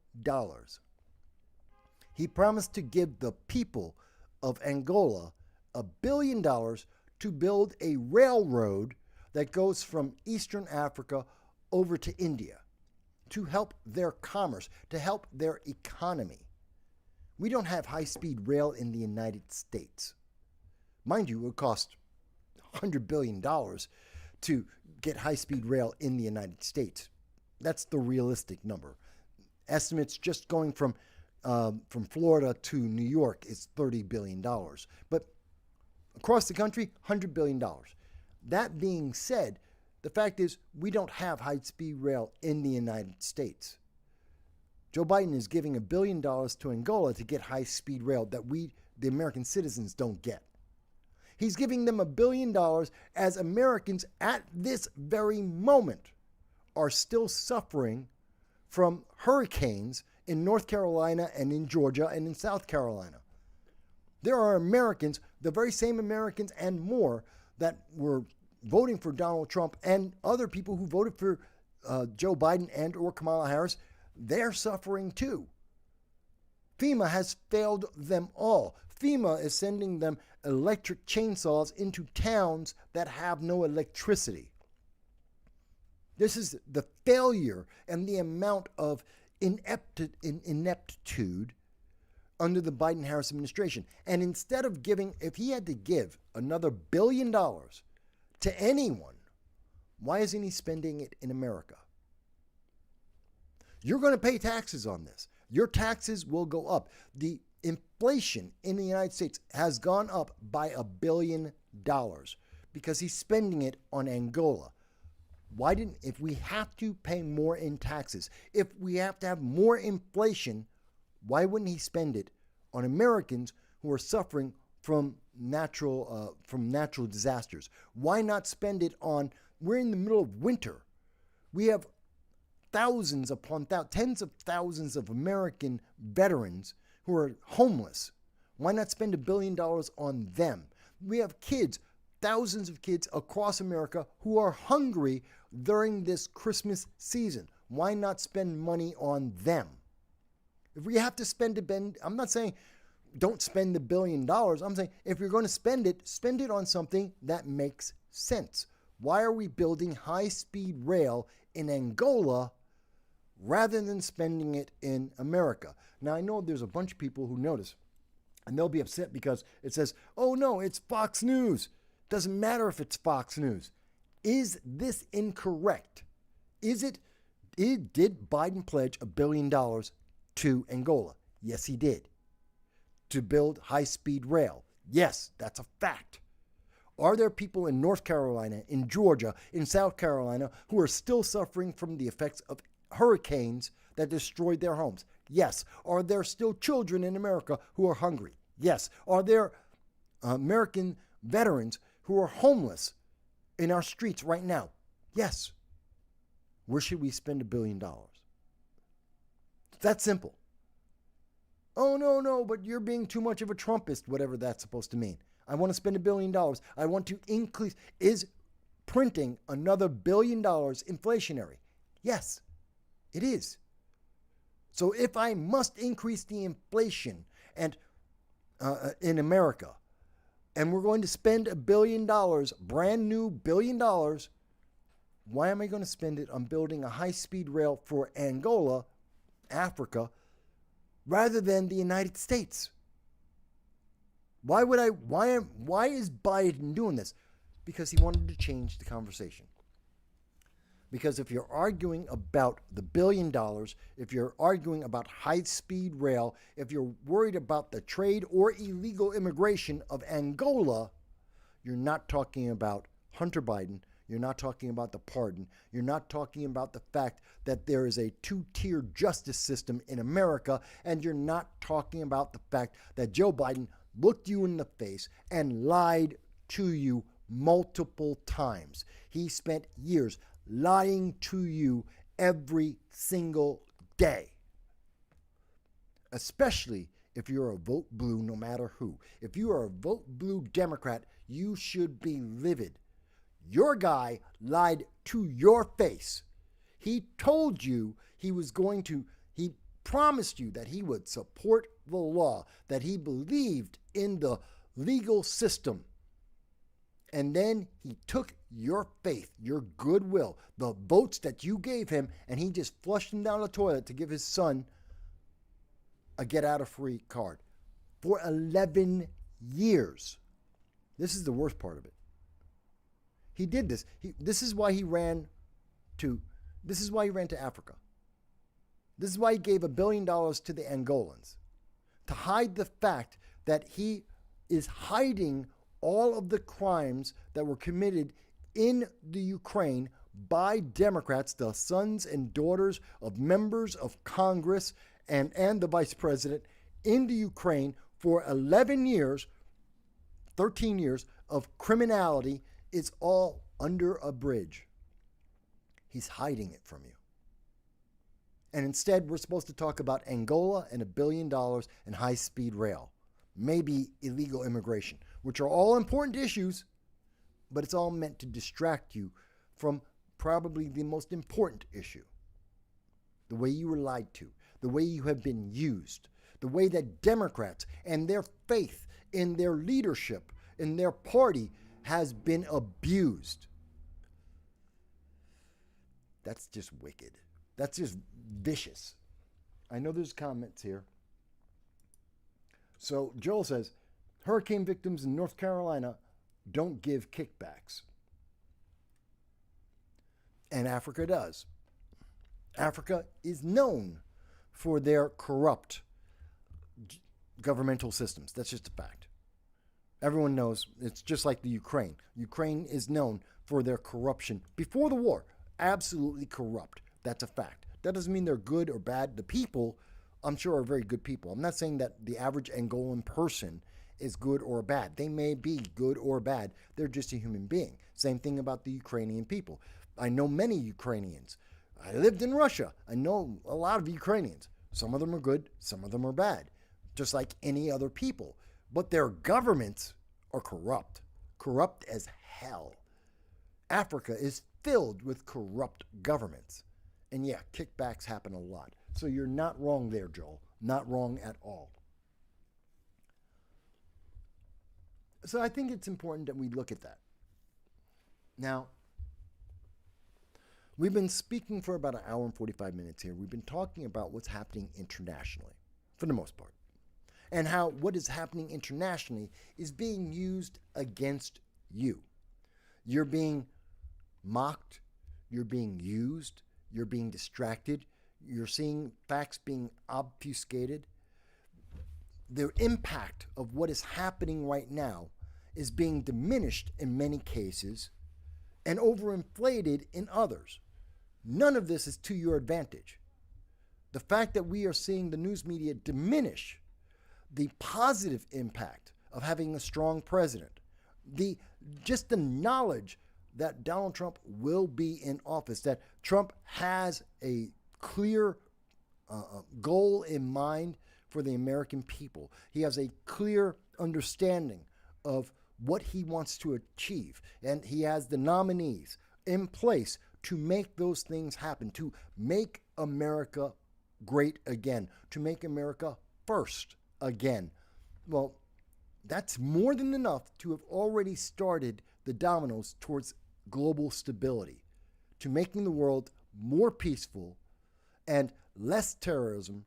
He promised to give the people of Angola $1 billion to build a railroad that goes from Eastern Africa over to India, to help their commerce, to help their economy. We don't have high-speed rail in the United States. Mind you, it would cost $100 billion to get high-speed rail in the United States. That's the realistic number. Estimates just going from Florida to New York is $30 billion. But across the country, $100 billion. That being said, the fact is we don't have high-speed rail in the United States. Joe Biden is giving $1 billion to Angola to get high-speed rail that we, the American citizens, don't get. He's giving them $1 billion as Americans at this very moment are still suffering from hurricanes in North Carolina and in Georgia and in South Carolina. There are Americans, the very same Americans and more, that were voting for Donald Trump and other people who voted for Joe Biden and or Kamala Harris. They're suffering too. FEMA has failed them all. FEMA is sending them electric chainsaws into towns that have no electricity. This is the failure and the amount of ineptitude under the Biden-Harris administration. And instead of giving, if he had to give another $1 billion to anyone, why isn't he spending it in America? You're going to pay taxes on this. Your taxes will go up. The inflation in the United States has gone up by $1 billion because he's spending it on Angola. If we have to pay more in taxes, if we have to have more inflation, why wouldn't he spend it on Americans who are suffering from natural disasters? Why not spend it on, we're in the middle of winter. We have thousands upon tens of thousands of American veterans who are homeless. Why not spend $1 billion on them? We have kids, thousands of kids across America who are hungry during this Christmas season. Why not spend money on them? If we have to spend I'm not saying don't spend the $1 billion. I'm saying if you're going to spend it on something that makes sense. Why are we building high-speed rail in Angola rather than spending it in America? Now, I know there's a bunch of people who notice, and they'll be upset because it says, oh no, it's Fox News. Doesn't matter if it's Fox News. Is this incorrect? Did Biden pledge $1 billion to Angola? Yes, he did. To build high-speed rail? Yes, that's a fact. Are there people in North Carolina, in Georgia, in South Carolina who are still suffering from the effects of hurricanes that destroyed their homes? Yes. Are there still children in America who are hungry? Yes. Are there American veterans who are homeless in our streets right now? Yes. Where should we spend $1 billion? It's that simple. Oh, no, but you're being too much of a Trumpist, whatever that's supposed to mean. I want to spend $1 billion. I want to increase. Is printing another $1 billion inflationary? Yes, it is. So if I must increase the inflation and in America, and we're going to spend $1 billion, brand new $1 billion, why am I going to spend it on building a high-speed rail for Angola, Africa, rather than the United States? Why is Biden doing this? Because he wanted to change the conversation. Because if you're arguing about the $1 billion, if you're arguing about high-speed rail, if you're worried about the trade or illegal immigration of Angola, you're not talking about Hunter Biden. You're not talking about the pardon. You're not talking about the fact that there is a two-tier justice system in America. And you're not talking about the fact that Joe Biden looked you in the face and lied to you multiple times. He spent years lying to you every single day. Especially if you're a vote blue, no matter who. If you are a vote blue Democrat, you should be livid. Your guy lied to your face. He told you he promised you that he would support the law, that he believed in the legal system. And then he took your faith, your goodwill, the votes that you gave him, and he just flushed them down the toilet to give his son a get-out-of-free card for 11 years. This is the worst part of it. He did this. This is why he ran to Africa. This is why he gave $1 billion to the Angolans, to hide the fact that he is hiding all of the crimes that were committed in the Ukraine by Democrats, the sons and daughters of members of Congress and the vice president in the Ukraine for 11 years, 13 years of criminality. Is all under a bridge. He's hiding it from you. And instead, we're supposed to talk about Angola and $1 billion and high-speed rail, maybe illegal immigration, which are all important issues, but it's all meant to distract you from probably the most important issue. The way you were lied to, the way you have been used, the way that Democrats and their faith in their leadership, in their party, has been abused. That's just wicked. That's just vicious. I know there's comments here. So Joel says, hurricane victims in North Carolina don't give kickbacks. And Africa does. Africa is known for their corrupt governmental systems. That's just a fact. Everyone knows it's just like the Ukraine. Ukraine is known for their corruption before the war. Absolutely corrupt. That's a fact. That doesn't mean they're good or bad. The people, I'm sure, are very good people. I'm not saying that the average Angolan person is good or bad. They may be good or bad. They're just a human being. Same thing about the Ukrainian people. I know many Ukrainians. I lived in Russia. I know a lot of Ukrainians. Some of them are good. Some of them are bad. Just like any other people. But their governments are corrupt. Corrupt as hell. Africa is filled with corrupt governments. And yeah, kickbacks happen a lot. So you're not wrong there, Joel. Not wrong at all. So I think it's important that we look at that. Now, we've been speaking for about an hour and 45 minutes here. We've been talking about what's happening internationally, for the most part. And how what is happening internationally is being used against you. You're being mocked. You're being used. You're being distracted. You're seeing facts being obfuscated. The impact of what is happening right now is being diminished in many cases and overinflated in others. None of this is to your advantage. The fact that we are seeing the news media diminish the positive impact of having a strong president, just the knowledge that Donald Trump will be in office, that Trump has a clear goal in mind for the American people. He has a clear understanding of what he wants to achieve, and he has the nominees in place to make those things happen, to make America great again, to make America first again. Well, that's more than enough to have already started the dominoes towards global stability, to making the world more peaceful and less terrorism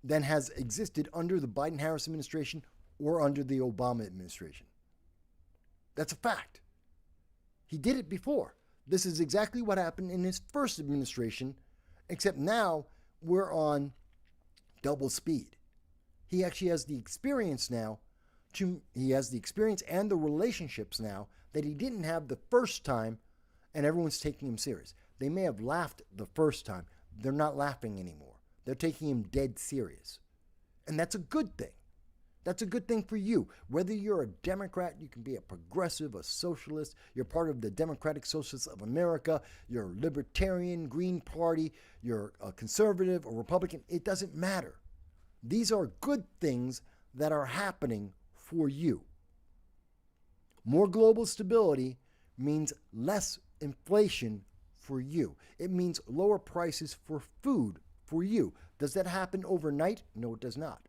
than has existed under the Biden-Harris administration or under the Obama administration. That's a fact. He did it before. This is exactly what happened in his first administration, except now we're on double speed. He actually has the experience now, he has the experience and the relationships now that he didn't have the first time, and everyone's taking him serious. They may have laughed the first time. They're not laughing anymore. They're taking him dead serious. And that's a good thing. That's a good thing for you. Whether you're a Democrat, you can be a progressive, a socialist, you're part of the Democratic Socialists of America, you're a libertarian, Green Party, you're a conservative or Republican, it doesn't matter. These are good things that are happening for you. More global stability means less inflation for you. It means lower prices for food for you. Does that happen overnight? No, it does not.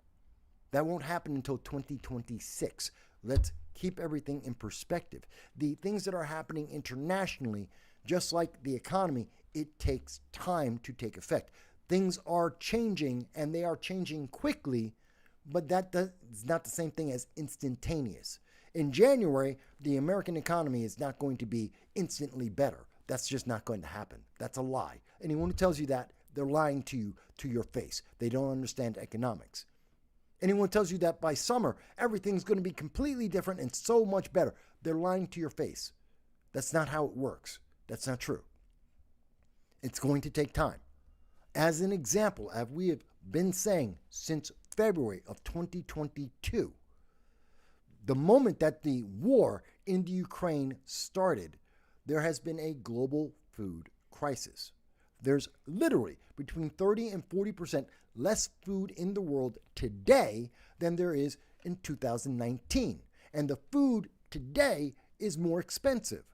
That won't happen until 2026. Let's keep everything in perspective. The things that are happening internationally, just like the economy, it takes time to take effect. Things are changing, and they are changing quickly, but that is not the same thing as instantaneous. In January, the American economy is not going to be instantly better. That's just not going to happen. That's a lie. Anyone who tells you that, they're lying to you to your face. They don't understand economics. Anyone who tells you that by summer, everything's going to be completely different and so much better, they're lying to your face. That's not how it works. That's not true. It's going to take time. As an example, as we have been saying since February of 2022, the moment that the war in the Ukraine started, there has been a global food crisis. There's literally between 30 and 40% less food in the world today than there is in 2019. And the food today is more expensive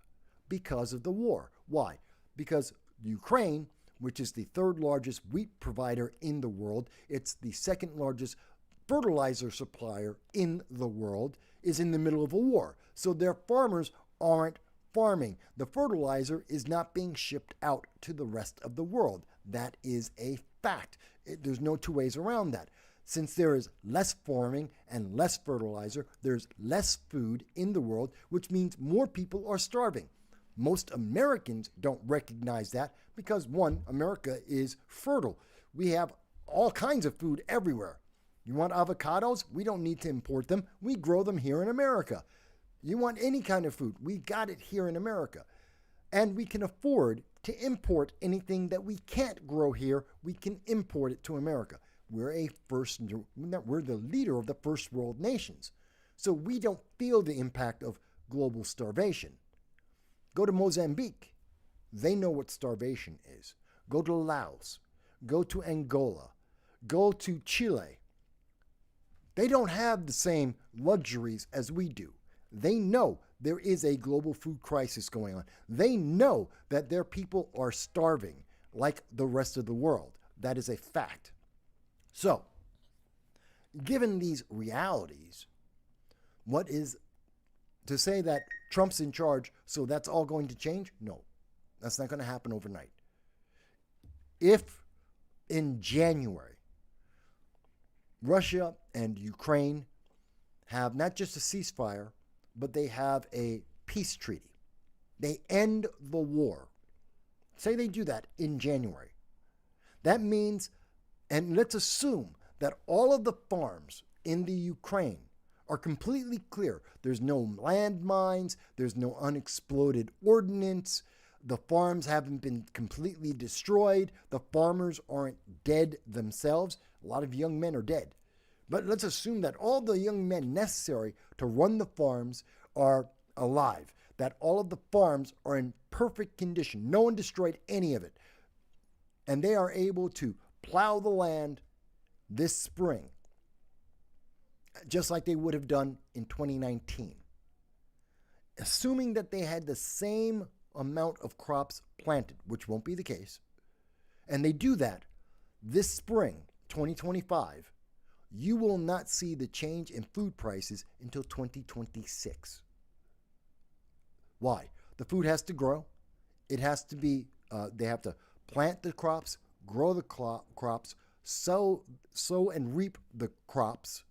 because of the war. Why? Because Ukraine, which is the third largest wheat provider in the world, it's the second largest fertilizer supplier in the world, is in the middle of a war. So their farmers aren't farming. The fertilizer is not being shipped out to the rest of the world. That is a fact. There's no two ways around that. Since there is less farming and less fertilizer, there's less food in the world, which means more people are starving. Most Americans don't recognize that because, one, America is fertile. We have all kinds of food everywhere. You want avocados? We don't need to import them. We grow them here in America. You want any kind of food? We got it here in America. And we can afford to import anything that we can't grow here. We can import it to America. We're the leader of the first world nations. So we don't feel the impact of global starvation. Go to Mozambique. They know what starvation is. Go to Laos. Go to Angola. Go to Chile. They don't have the same luxuries as we do. They know there is a global food crisis going on. They know that their people are starving like the rest of the world. That is a fact. So, given these realities, what is to say that Trump's in charge, so that's all going to change? No, that's not going to happen overnight. If in January, Russia and Ukraine have not just a ceasefire, but they have a peace treaty. They end the war. Say they do that in January. That means, and let's assume that all of the farms in the Ukraine are completely clear. There's no landmines, there's no unexploded ordnance, the farms haven't been completely destroyed, the farmers aren't dead themselves. A lot of young men are dead. But let's assume that all the young men necessary to run the farms are alive, that all of the farms are in perfect condition. No one destroyed any of it. And they are able to plow the land this spring, just like they would have done in 2019. Assuming that they had the same amount of crops planted, which won't be the case, and they do that this spring, 2025, you will not see the change in food prices until 2026. Why? The food has to grow. It has to be, they have to plant the crops, grow the crops, sow and reap the crops,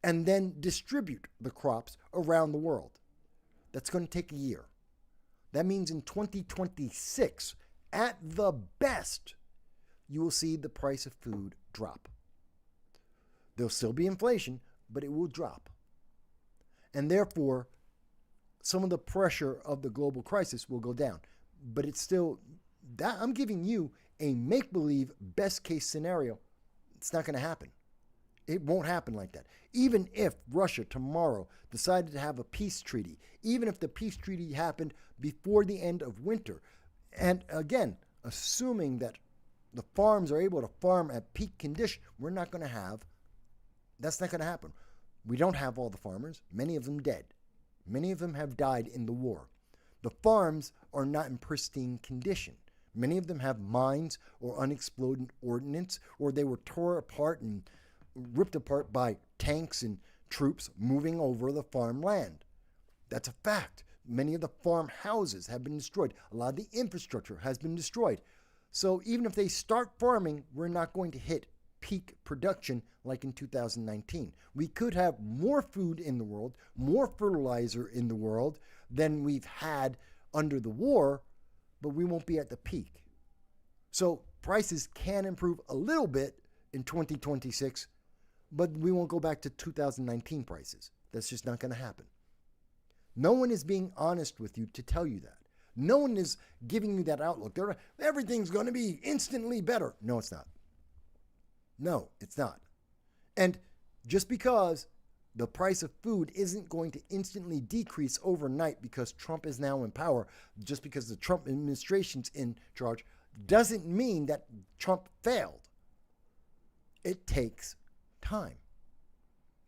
and then distribute the crops around the world. That's going to take a year. That means in 2026, at the best, you will see the price of food drop. There'll still be inflation, but it will drop. And therefore, some of the pressure of the global crisis will go down. But it's still, that I'm giving you a make-believe best-case scenario. It's not going to happen. It won't happen like that. Even if Russia tomorrow decided to have a peace treaty, even if the peace treaty happened before the end of winter, and again, assuming that the farms are able to farm at peak condition, that's not going to happen. We don't have all the farmers, many of them dead. Many of them have died in the war. The farms are not in pristine condition. Many of them have mines or unexploded ordnance, or they were torn apart and ripped apart by tanks and troops moving over the farmland. That's a fact. Many of the farm houses have been destroyed. A lot of the infrastructure has been destroyed. So even if they start farming, we're not going to hit peak production like in 2019. We could have more food in the world, more fertilizer in the world than we've had under the war, but we won't be at the peak. So prices can improve a little bit in 2026, but we won't go back to 2019 prices. That's just not going to happen. No one is being honest with you to tell you that. No one is giving you that outlook. Everything's going to be instantly better. No, it's not. No, it's not. And just because the price of food isn't going to instantly decrease overnight because Trump is now in power, just because the Trump administration's in charge, doesn't mean that Trump failed. It takes time.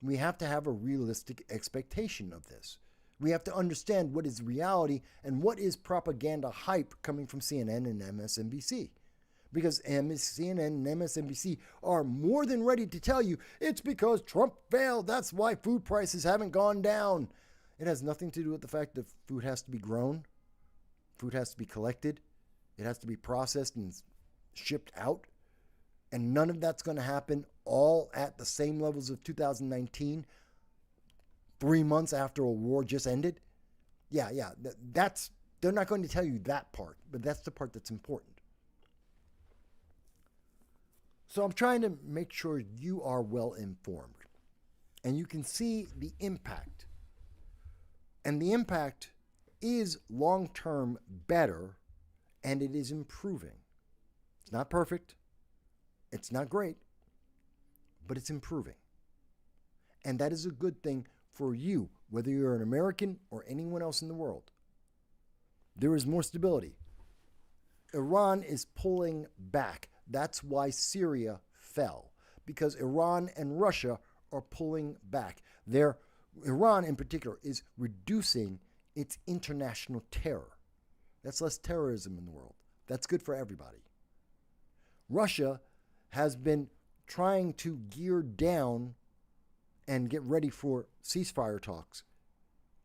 We have to have a realistic expectation of this. We have to understand what is reality and what is propaganda hype coming from CNN and MSNBC. Because CNN and MSNBC are more than ready to tell you it's because Trump failed. That's why food prices haven't gone down. It has nothing to do with the fact that food has to be grown. Food has to be collected. It has to be processed and shipped out. And none of that's going to happen all at the same levels of 2019, 3 months after a war just ended. Yeah. They're not going to tell you that part, but that's the part that's important. So I'm trying to make sure you are well informed and you can see the impact. And the impact is long-term better and it is improving. It's not perfect. It's not great, but it's improving. And that is a good thing for you, whether you're an American or anyone else in the world. There is more stability. Iran is pulling back. That's why Syria fell, because Iran and Russia are pulling back. Iran in particular is reducing its international terror. That's less terrorism in the world. That's good for everybody. Russia has been trying to gear down and get ready for ceasefire talks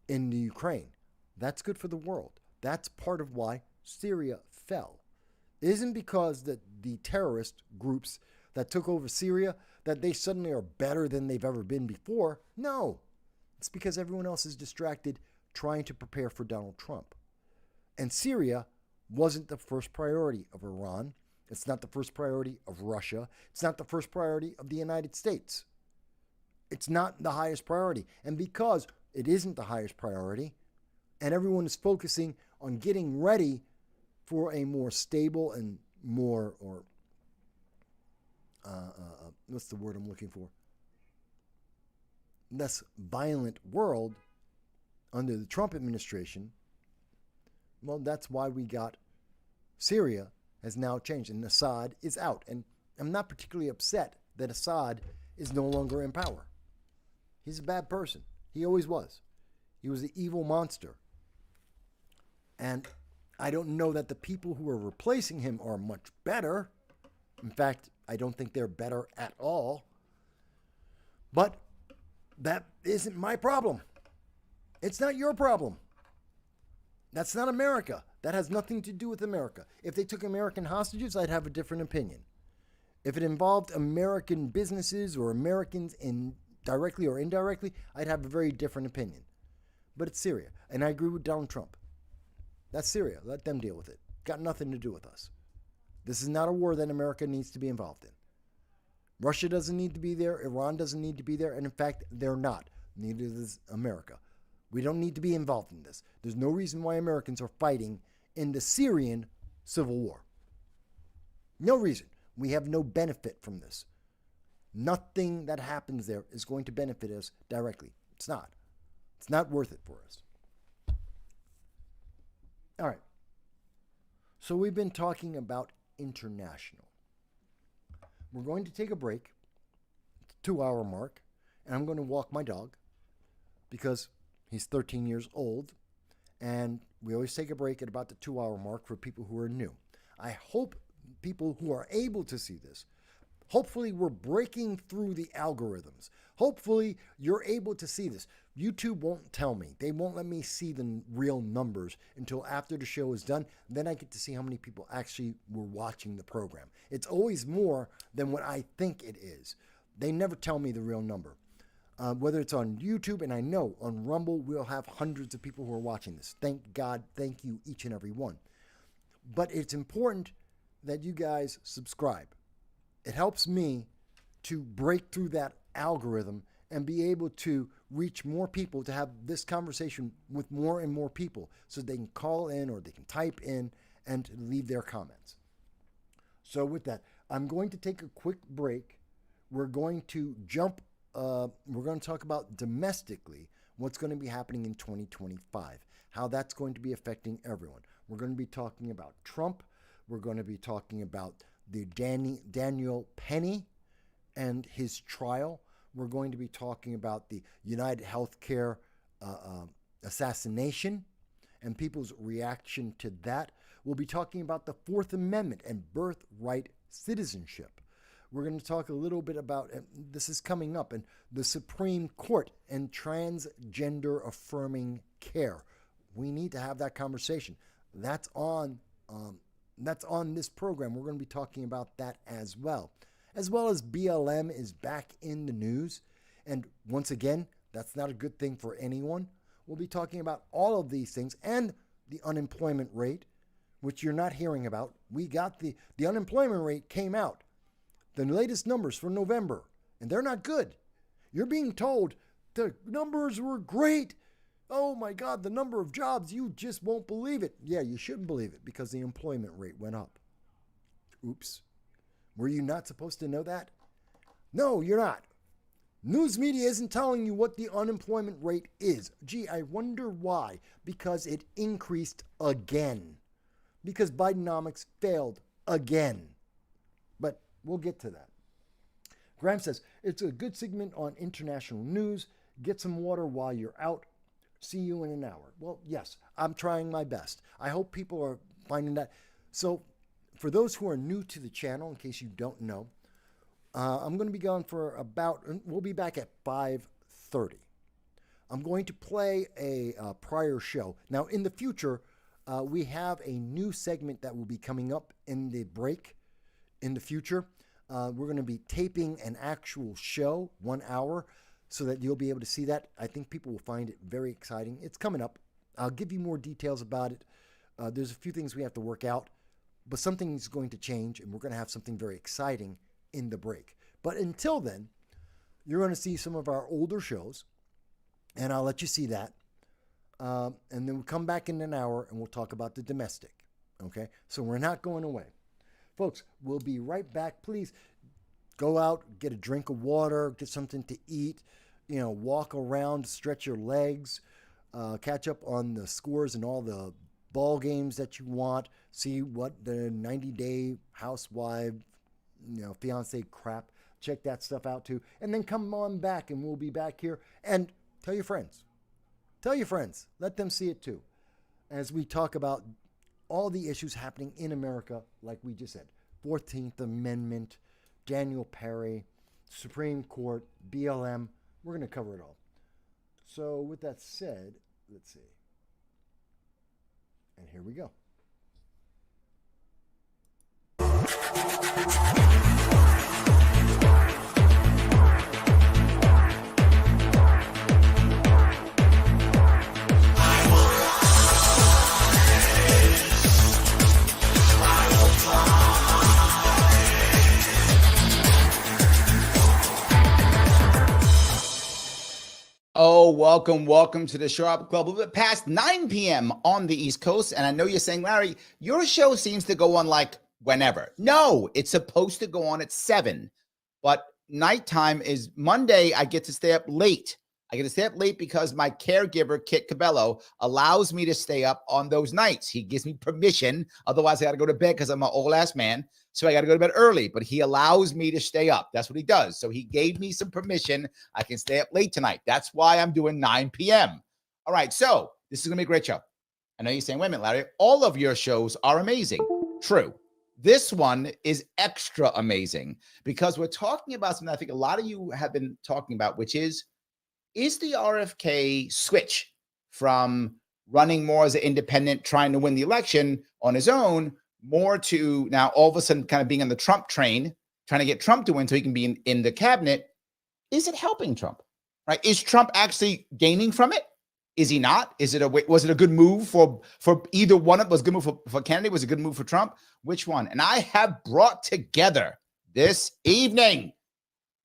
in the Ukraine. That's good for the world. That's part of why Syria fell. It isn't because the terrorist groups that took over Syria, that they suddenly are better than they've ever been before. No, it's because everyone else is distracted trying to prepare for Donald Trump. And Syria wasn't the first priority of Iran. It's not the first priority of Russia. It's not the first priority of the United States. It's not the highest priority. And because it isn't the highest priority, and everyone is focusing on getting ready for a more stable and more, what's the word I'm looking for? Less violent world under the Trump administration, well, that's why we got Syria has now changed and Assad is out. And I'm not particularly upset that Assad is no longer in power. He's a bad person. He always was. He was the evil monster. And I don't know that the people who are replacing him are much better. In fact, I don't think they're better at all. But that isn't my problem. It's not your problem. That's not America. That has nothing to do with America. If they took American hostages, I'd have a different opinion. If it involved American businesses or Americans directly or indirectly, I'd have a very different opinion. But it's Syria. And I agree with Donald Trump. That's Syria. Let them deal with it. Got nothing to do with us. This is not a war that America needs to be involved in. Russia doesn't need to be there. Iran doesn't need to be there. And in fact, they're not. Neither does America. We don't need to be involved in this. There's no reason why Americans are fighting in the Syrian civil war. No reason. We have no benefit from this. Nothing that happens there is going to benefit us directly. It's not. It's not worth it for us. All right. So we've been talking about international. We're going to take a break, 2-hour mark, and I'm going to walk my dog because he's 13 years old, and we always take a break at about the 2-hour mark for people who are new. I hope people who are able to see this, hopefully we're breaking through the algorithms. Hopefully you're able to see this. YouTube won't tell me. They won't let me see the real numbers until after the show is done. Then I get to see how many people actually were watching the program. It's always more than what I think it is. They never tell me the real number. Whether it's on YouTube, and I know on Rumble we'll have hundreds of people who are watching this. Thank God, thank you each and every one. But it's important that you guys subscribe. It helps me to break through that algorithm and be able to reach more people, to have this conversation with more and more people so they can call in or they can type in and leave their comments. So with that, I'm going to take a quick break. We're going to we're going to talk about domestically what's going to be happening in 2025, how that's going to be affecting everyone. We're going to be talking about Trump. We're going to be talking about the Daniel Penny and his trial. We're going to be talking about the United Healthcare assassination and people's reaction to that. We'll be talking about the Fourth Amendment and birthright citizenship. We're going to talk a little bit about, this is coming up, and the Supreme Court and transgender affirming care. We need to have that conversation. That's on this program. We're going to be talking about that as well as BLM is back in the news. And once again, that's not a good thing for anyone. We'll be talking about all of these things and the unemployment rate, which you're not hearing about. We got the unemployment rate came out, the latest numbers for November, and they're not good. You're being told the numbers were great. Oh my God, the number of jobs, you just won't believe it. Yeah, you shouldn't believe it because the employment rate went up. Oops. Were you not supposed to know that? No, you're not. News media isn't telling you what the unemployment rate is. Gee, I wonder why. Because it increased again. Because Bidenomics failed again. But we'll get to that. Graham says, it's a good segment on international news. Get some water while you're out. See you in an hour. Well, yes, I'm trying my best. I hope people are finding that. So for those who are new to the channel, in case you don't know, I'm going to be gone for we'll be back at 5:30. I'm going to play a prior show. Now, in the future, we have a new segment that will be coming up in the break in the future. We're going to be taping an actual show, 1 hour, so that you'll be able to see that. I think people will find it very exciting. It's coming up. I'll give you more details about it. There's a few things we have to work out, but something is going to change, and we're going to have something very exciting in the break. But until then, you're going to see some of our older shows, and I'll let you see that. And then we'll come back in an hour, and we'll talk about the domestic. Okay? So we're not going away. Folks, we'll be right back. Please go out, get a drink of water, get something to eat, walk around, stretch your legs, catch up on the scores and all the ball games that you want, see what the 90-day housewife, fiance crap, check that stuff out too, and then come on back and we'll be back here, and tell your friends, let them see it too, as we talk about all the issues happening in America, like we just said, 14th Amendment, Daniel Perry, Supreme Court, BLM. We're going to cover it all. So with that said, let's see. And here we go. Oh, welcome to the Sharp Club. A bit past 9 p.m. on the East Coast. And I know you're saying, Larry, your show seems to go on like whenever. No, it's supposed to go on at 7. But nighttime is Monday. I get to stay up late. I get to stay up late because my caregiver, Kit Cabello, allows me to stay up on those nights. He gives me permission. Otherwise, I got to go to bed because I'm an old ass man. So I got to go to bed early, but he allows me to stay up. That's what he does. So he gave me some permission. I can stay up late tonight. That's why I'm doing 9 p.m. All right. So this is going to be a great show. I know you're saying, wait a minute, Larry, all of your shows are amazing. True. This one is extra amazing because we're talking about something I think a lot of you have been talking about, which is the RFK switch from running more as an independent, trying to win the election on his own, more to now all of a sudden kind of being on the Trump train, trying to get Trump to win so he can be in the cabinet. Is it helping Trump? Right? Is Trump actually gaining from it? Is he not? Was it a good move for either one? It was a good move for Kennedy. Was it a good move for Trump? Which one? And I have brought together this evening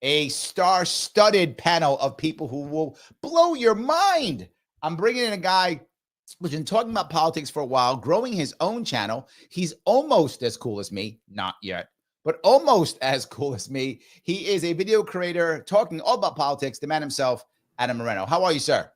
a star-studded panel of people who will blow your mind. I'm bringing in a guy who's been talking about politics for a while, growing his own channel. He's almost as cool as me, not yet, but almost as cool as me. He is a video creator talking all about politics, the man himself, Adam Moreno. How are you, sir?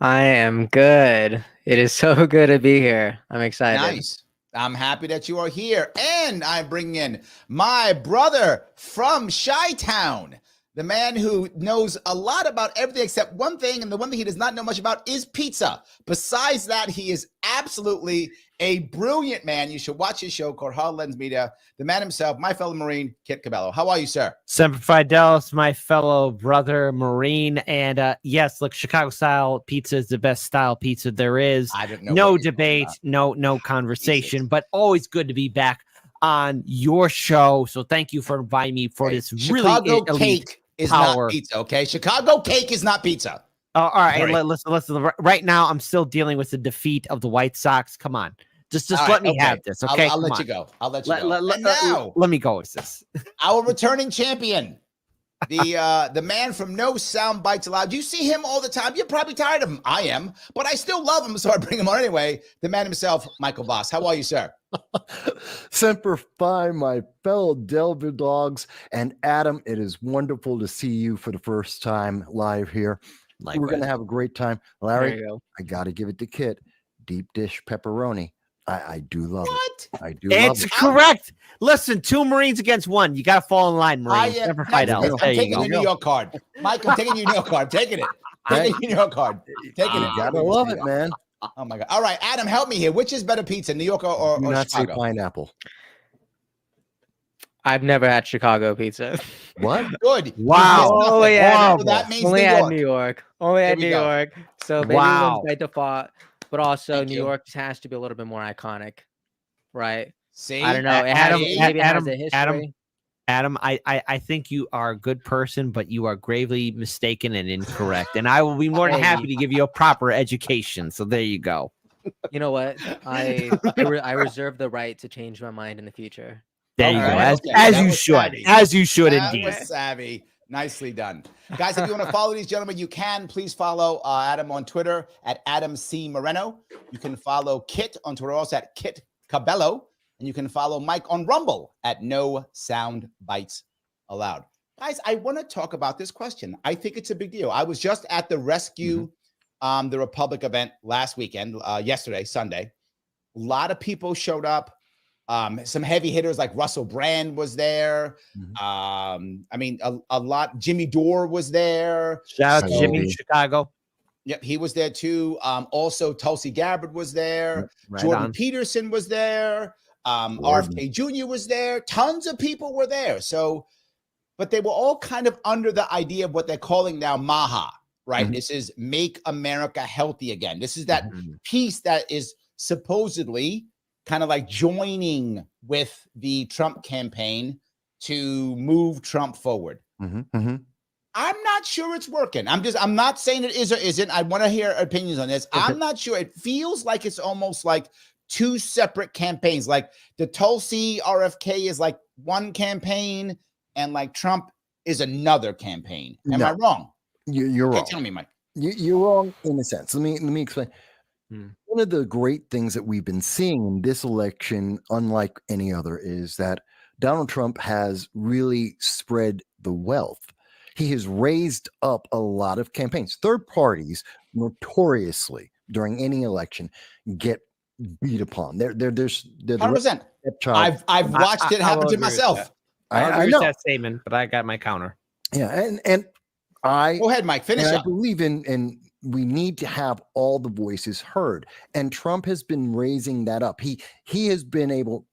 I am good. It is so good to be here. I'm excited. Nice. I'm happy that you are here. And I'm bringing in my brother from Chi-Town, the man who knows a lot about everything except one thing. And the one thing he does not know much about is pizza. Besides that, he is absolutely a brilliant man. You should watch his show called Hard Lens Media. The man himself, my fellow Marine, Kit Cabello. How are you, sir? Semper Fidelis, my fellow brother Marine. And yes, look, Chicago style pizza is the best style pizza there is. I don't know. No debate, no conversation, but always good to be back on your show. So thank you for inviting me for this Chicago really cake is power. not pizza, okay? Chicago cake is not pizza. All right. Listen. Right now, I'm still dealing with the defeat of the White Sox. Come on. Just let me have this, okay? I'll let you go. I'll let you go. And now, let me go with this. Our returning champion, the man from No Soundbites Allowed. You see him all the time. You're probably tired of him. I am, but I still love him, so I bring him on anyway. The man himself, Michael Voss. How are you, sir? Semper Fi, my fellow Delver dogs, and Adam, it is wonderful to see you for the first time live here. Likewise. We're going to have a great time. Larry, There you go. I got to give it to Kit. Deep dish pepperoni. I do love it. I do It's love it. correct. Listen, 2 Marines against 1. You got to fall in line, Marines. Never fight out. I'm taking the New York card. Mike, I'm taking your New York card. Taking it. Taking your New York card. Taking it. Gotta love it, man. Oh, my God. All right, Adam, help me here. Which is better pizza, New York or Do not say Chicago? pineapple. I've never had Chicago pizza. What? Good. Wow. Oh, yeah. So that means Only New had York. New York. Only had we New go. York. So maybe Wow. one's by default, but also Thank New you. York has to be a little bit more iconic, right? See? I don't know. Adam, Maybe it has a Adam, history. Adam, I think you are a good person, but you are gravely mistaken and incorrect. And I will be more than happy to give you a proper education. So there you go. You know what? I reserve the right to change my mind in the future. There you All go. right, As, okay. as That you was should. savvy. As you should That indeed. was savvy. Nicely done. Guys, if you want to follow these gentlemen, you can. Please follow Adam on Twitter at Adam C. Moreno. You can follow Kit on Twitter also at Kit Cabello. And you can follow Mike on Rumble at No Sound Bites Allowed. Guys, I want to talk about this question. I think it's a big deal. I was just at the Rescue the Republic event last weekend, yesterday, Sunday. A lot of people showed up. Some heavy hitters like Russell Brand was there. I mean, a lot. Jimmy Dore was there. Shout out to Jimmy in Toby. Chicago. Yep, he was there too. Also, Tulsi Gabbard was there. Right Jordan on. Peterson was there. RFK Jr. was there. Tons of people were there. So, but they were all kind of under the idea of what they're calling now MAHA, right? This is Make America Healthy Again. This is that piece that is supposedly kind of like joining with the Trump campaign to move Trump forward. I'm not sure it's working. I'm not saying it is or isn't. I want to hear opinions on this. I'm not sure. It feels like it's almost like 2 separate campaigns. Like the Tulsi RFK is like one campaign and like Trump is another campaign. Am I wrong? You're Okay, wrong. tell me, Mike. You're wrong in a sense. Let me explain. One of the great things that we've been seeing in this election, unlike any other, is that Donald Trump has really spread the wealth. He has raised up a lot of campaigns. Third parties notoriously during any election get beat upon. They're 100%. child. I've watched it happen will to agree with myself. that. I agree with know. that statement, but I got my counter. Yeah, and I Go ahead, Mike. Finish and I up. believe in we need to have all the voices heard, and Trump has been raising that up. He has been able.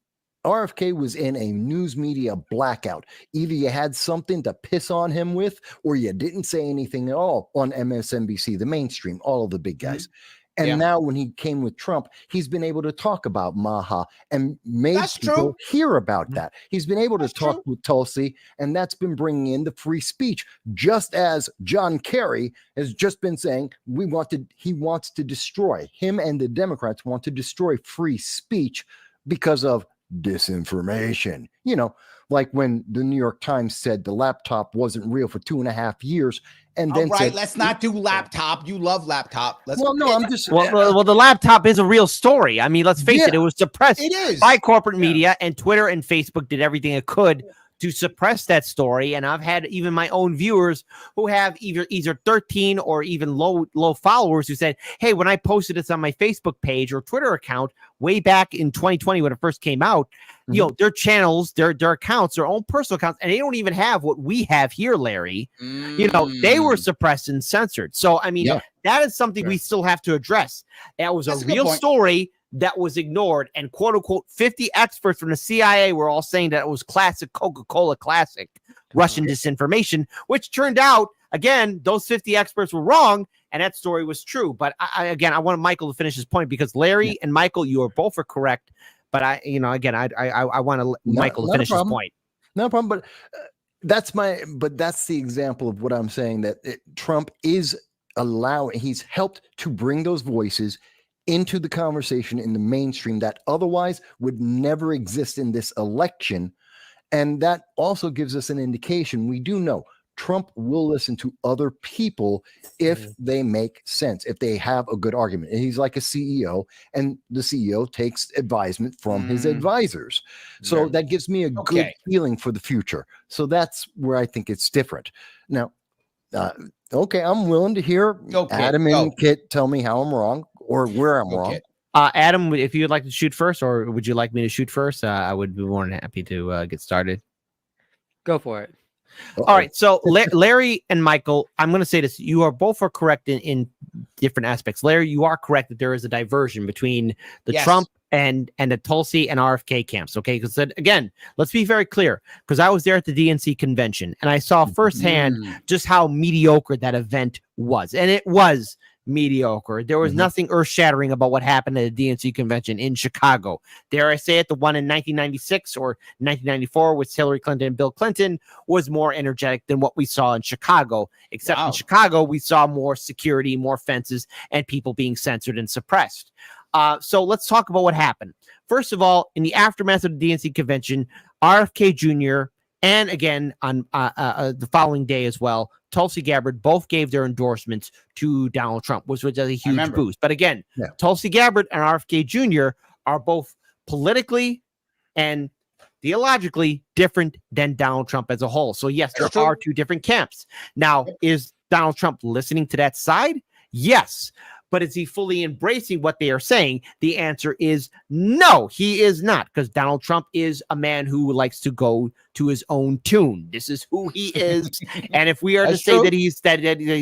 RFK was in a news media blackout. Either you had something to piss on him with, or you didn't say anything at all on MSNBC, the mainstream, all of the big guys. And now when he came with Trump, he's been able to talk about Maha and made people hear about that. He's been able to talk with Tulsi, and that's been bringing in the free speech, just as John Kerry has just been saying he wants to destroy, him and the Democrats want to destroy free speech because of disinformation. Like when the New York Times said the laptop wasn't real for 2.5 years, and then All right, let's not do laptop. You love laptop. Well, the laptop is a real story. I mean, let's face it, it was suppressed by corporate media, and Twitter and Facebook did everything it could to suppress that story. And I've had even my own viewers who have either 13 or even low followers who said, hey, when I posted this on my Facebook page or Twitter account way back in 2020 when it first came out, their channels, their accounts, their own personal accounts, and they don't even have what we have here, Larry. They were suppressed and censored. So, I mean, that is something we still have to address. That was a real story that was ignored, and quote unquote 50 experts from the CIA were all saying that it was classic Coca-Cola classic Russian disinformation, which turned out, again, those 50 experts were wrong, and that story was true. But I wanted Michael to finish his point, because Larry and Michael, you are both correct. But I want Michael to finish his point. No problem. But that's the example of what I'm saying, that Trump is he's helped to bring those voices into the conversation in the mainstream that otherwise would never exist in this election. And that also gives us an indication. We do know Trump will listen to other people if they make sense, if they have a good argument. And he's like a CEO, and the CEO takes advisement from his advisors. So that gives me a good feeling for the future. So that's where I think it's different. Now, I'm willing to hear Adam and Kit tell me how I'm wrong or where I'm wrong. Adam, if you'd like to shoot first, or would you like me to shoot first? I would be more than happy to get started. Go for it. All right. So Larry and Michael, I'm going to say this. You are both correct in different aspects. Larry, you are correct that there is a diversion between the Trump and the Tulsi and RFK camps. Okay. Because again, let's be very clear, because I was there at the DNC convention and I saw firsthand just how mediocre that event was. And it was mediocre. There was nothing earth-shattering about what happened at the DNC convention in Chicago. Dare I say it, the one in 1996 or 1994 with Hillary Clinton and Bill Clinton was more energetic than what we saw in Chicago. Except in Chicago, we saw more security, more fences, and people being censored and suppressed. So let's talk about what happened. First of all, in the aftermath of the DNC convention, RFK Jr. and again on the following day as well, Tulsi Gabbard both gave their endorsements to Donald Trump, which was a huge boost. But again, Tulsi Gabbard and RFK Jr. are both politically and theologically different than Donald Trump as a whole. So yes, there are two different camps. Now, is Donald Trump listening to that side? Yes. But is he fully embracing what they are saying? The answer is no, he is not, because Donald Trump is a man who likes to go to his own tune. This is who he is. And if we are to say that he's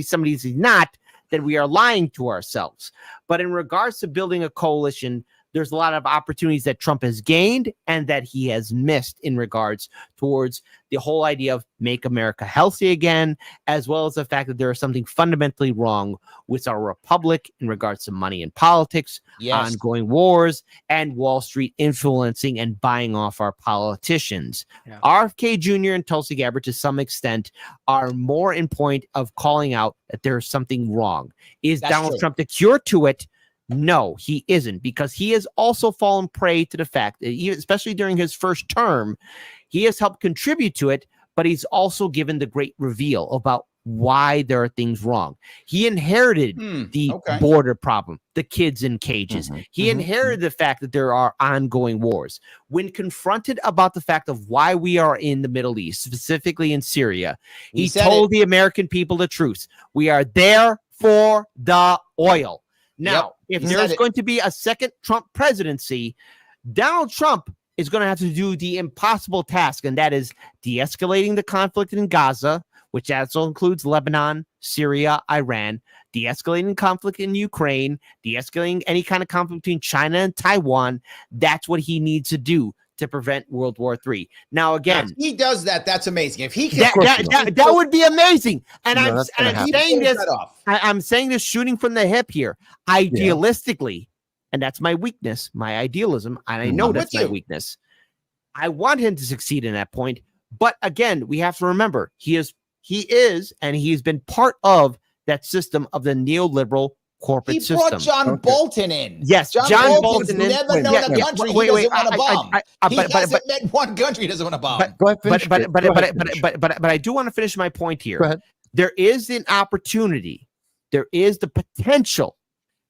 somebody he's not, then we are lying to ourselves. But in regards to building a coalition, there's a lot of opportunities that Trump has gained and that he has missed in regards towards the whole idea of make America healthy again, as well as the fact that there is something fundamentally wrong with our republic in regards to money and politics, ongoing wars, and Wall Street influencing and buying off our politicians. RFK Jr. and Tulsi Gabbard, to some extent, are more in point of calling out that there's something wrong. Is Donald Trump the cure to it? No, he isn't, because he has also fallen prey to the fact that, especially during his first term, he has helped contribute to it, but he's also given the great reveal about why there are things wrong. He inherited the border problem, the kids in cages. He inherited the fact that there are ongoing wars. When confronted about the fact of why we are in the Middle East, specifically in Syria, he told the American people the truth. We are there for the oil. Now, if there's going to be a second Trump presidency, Donald Trump is going to have to do the impossible task, and that is de-escalating the conflict in Gaza, which also includes Lebanon, Syria, Iran, de-escalating conflict in Ukraine, de-escalating any kind of conflict between China and Taiwan. That's what he needs to do to prevent World War III. Now, again, if he does that, that's amazing. If he can, that would be amazing. And No, I'm saying this. I'm saying this shooting from the hip here. Idealistically, and that's my weakness, my idealism, and I know that's my weakness. I want him to succeed in that point, but again, we have to remember he is, and he's been part of that system of the neoliberal corporate system. He brought John Bolton in. Yes, John Bolton never known a country he doesn't want to bomb. He hasn't met one country he doesn't want to bomb. But I do want to finish my point here. Go ahead. There is an opportunity. There is the potential.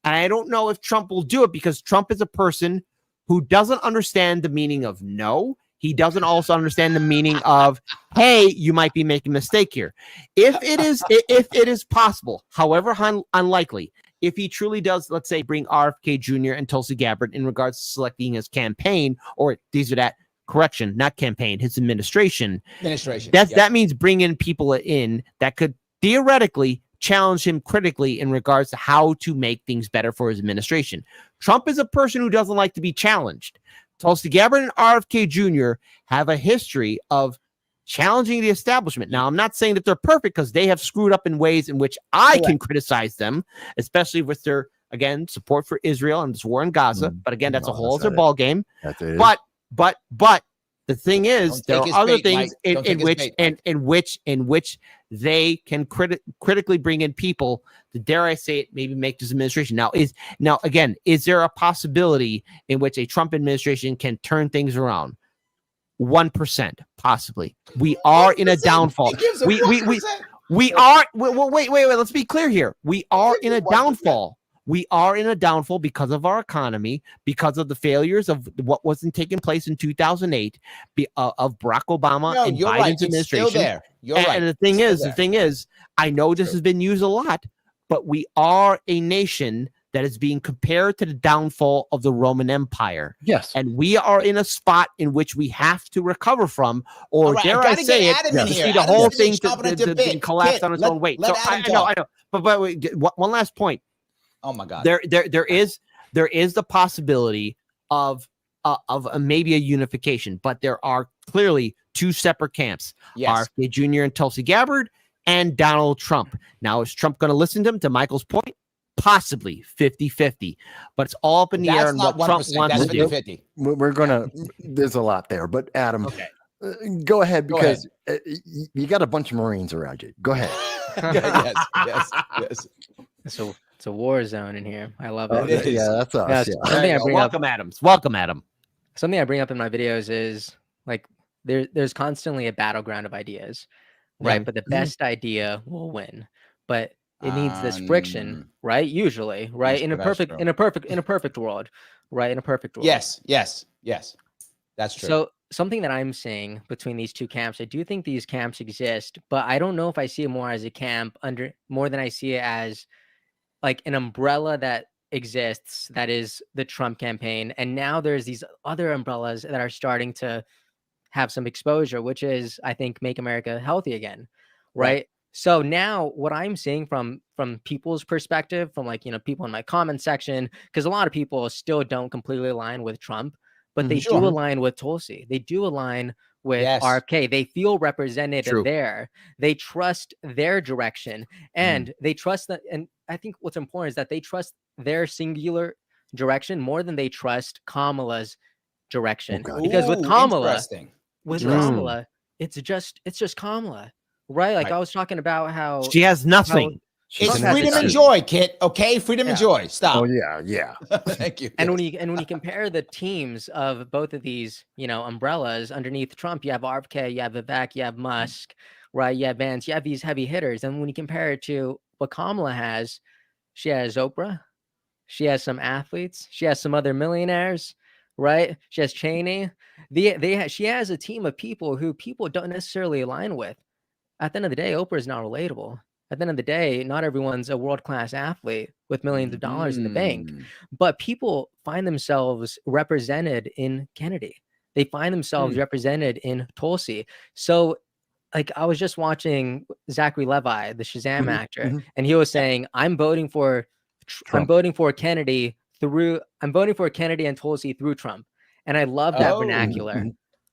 And I don't know if Trump will do it because Trump is a person who doesn't understand the meaning of no. He doesn't also understand the meaning of, hey, you might be making a mistake here. If it is possible, however unlikely, if he truly does, let's say, bring RFK Jr. and Tulsi Gabbard in regards to selecting his campaign, or these or that, correction, not campaign, his administration. That means bringing people in that could theoretically challenge him critically in regards to how to make things better for his administration. Trump is a person who doesn't like to be challenged. Tulsi Gabbard and RFK Jr. have a history of challenging the establishment. Now, I'm not saying that they're perfect because they have screwed up in ways in which I can criticize them, especially with their, again, support for Israel and this war in Gaza. But again, that's a whole other ball game. But the thing is, there are other things in which they can critically bring in people to, dare I say it, maybe make this administration. Now again, is there a possibility in which a Trump administration can turn things around? 1%, possibly. We are in a downfall. We are. Wait. Let's be clear here. We are in a downfall. We are in a downfall because of our economy, because of the failures of what wasn't taking place in 2008, of Barack Obama and Biden's administration. Still there. You're right. And the thing is, I know this has been used a lot, but we are a nation that is being compared to the downfall of the Roman Empire. Yes. And we are in a spot in which we have to recover from, or dare I say it, to see the whole thing to collapse on its own weight. So I know. But wait, one last point. Oh my God. There is the possibility of maybe a unification, but there are clearly two separate camps. Yes. RFK Jr. and Tulsi Gabbard and Donald Trump. Now, is Trump going to listen to him? To Michael's point, possibly 50-50, but it's all up in the air and what Trump wants to do. 50. We're gonna. There's a lot there, but Adam, go ahead because you got a bunch of Marines around you. Go ahead. Yes. So it's a war zone in here. I love it. Yeah, that's us. Welcome, Adams. Welcome, Adam. Something I bring up in my videos is like there's constantly a battleground of ideas, right? But the best idea will win. But it needs this friction, right? Usually, right? In a perfect world, right? In a perfect world. Yes. That's true. So something that I'm seeing between these two camps, I do think these camps exist, but I don't know if I see it more as a camp more than I see it as like an umbrella that exists, that is the Trump campaign. And now there's these other umbrellas that are starting to have some exposure, which is, I think, Make America Healthy Again, right? So now what I'm seeing from people's perspective, from like, people in my comment section, because a lot of people still don't completely align with Trump, but they do align with Tulsi. They do align with RFK. They feel represented there. They trust their direction, and they trust that. And I think what's important is that they trust their singular direction more than they trust Kamala's direction. Because with Kamala, it's just Kamala, right? Like I was talking about how she has nothing. It's freedom and joy, Kit. Okay, freedom and joy. Stop. Oh yeah. Thank you. And when you compare the teams of both of these, umbrellas underneath Trump, you have RFK, you have Vivek, you have Musk, right? You have Vance, you have these heavy hitters. And when you compare it to what Kamala has, she has Oprah, she has some athletes, she has some other millionaires, right? She has Cheney. She has a team of people who people don't necessarily align with. At the end of the day, Oprah is not relatable. At the end of the day, not everyone's a world-class athlete with millions of dollars in the bank, but people find themselves represented in Kennedy. They find themselves represented in Tulsi. So like I was just watching Zachary Levi, the Shazam actor, and he was saying, I'm voting for Kennedy and Tulsi through Trump. And I love that vernacular,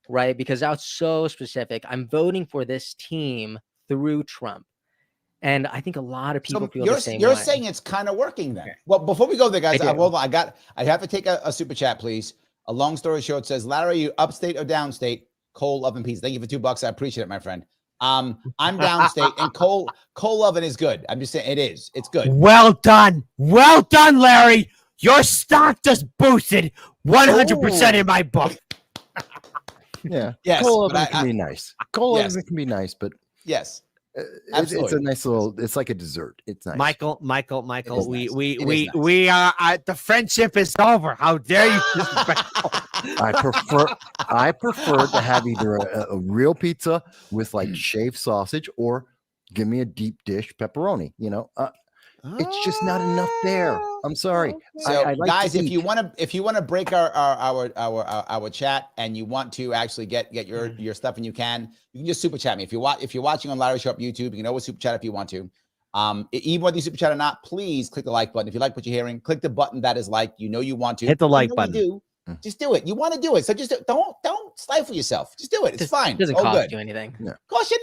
right? Because that's so specific. I'm voting for this team through Trump. And I think a lot of people feel the same way. You're saying it's kind of working then. Well, before we go there, guys, hold on. I have to take a super chat, please. A long story short says, Larry, are you upstate or downstate? Coal oven pizza. Thank you for $2. I appreciate it, my friend. I'm downstate, and coal oven is good. I'm just saying it is. It's good. Well done, Larry. Your stock just boosted 100% in my book. Yeah. Yes. Coal oven can be nice. Coal yes. oven can be nice, but yes. It's a nice little. It's like a dessert. It's nice. Michael. We nice. are. The friendship is over. How dare you? I prefer to have either a real pizza with like shaved sausage, or give me a deep dish pepperoni. You know, it's just not enough there. I'm sorry. So, I like guys, if you want to break our chat and you want to actually get your stuff, and you can just super chat me. If you're watching on Larry Show Up YouTube, you can always super chat if you want to. Even whether you super chat or not, please click the like button. If you like what you're hearing, click the button that is like. You want to hit the like button. Just do it. You want to do it, so just don't stifle yourself. Just do it. It's fine. It doesn't cost you anything. Yeah. Cost you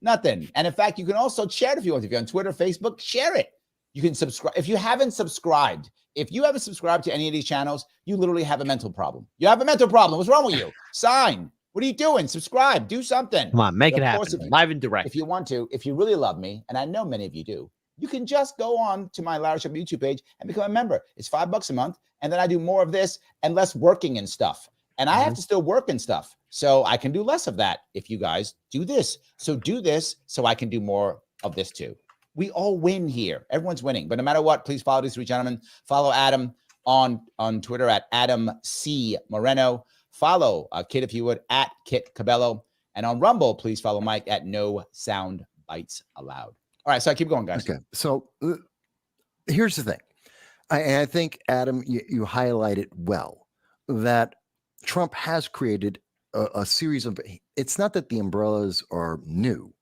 nothing. And in fact, you can also share it if you want. If you're on Twitter, Facebook, share it. You can subscribe. If you haven't subscribed to any of these channels, you literally have a mental problem. You have a mental problem. What's wrong with you? Sign. What are you doing? Subscribe. Do something. Come on, make it happen. Live and direct. If you want to, if you really love me, and I know many of you do, you can just go on to my Larry Show YouTube page and become a member. It's $5 a month. And then I do more of this and less working and stuff. And I have to still work and stuff. So I can do less of that if you guys do this. So do this so I can do more of this too. We all win here. Everyone's winning. But no matter what, please follow these three gentlemen. Follow Adam on Twitter at Adam C. Moreno. Follow Kit, if you would, at Kit Cabello. And on Rumble, please follow Mike at No Sound Bites Allowed. All right, so I keep going, guys. Okay, so here's the thing. I think, Adam, you highlighted well that Trump has created a series of, it's not that the umbrellas are new.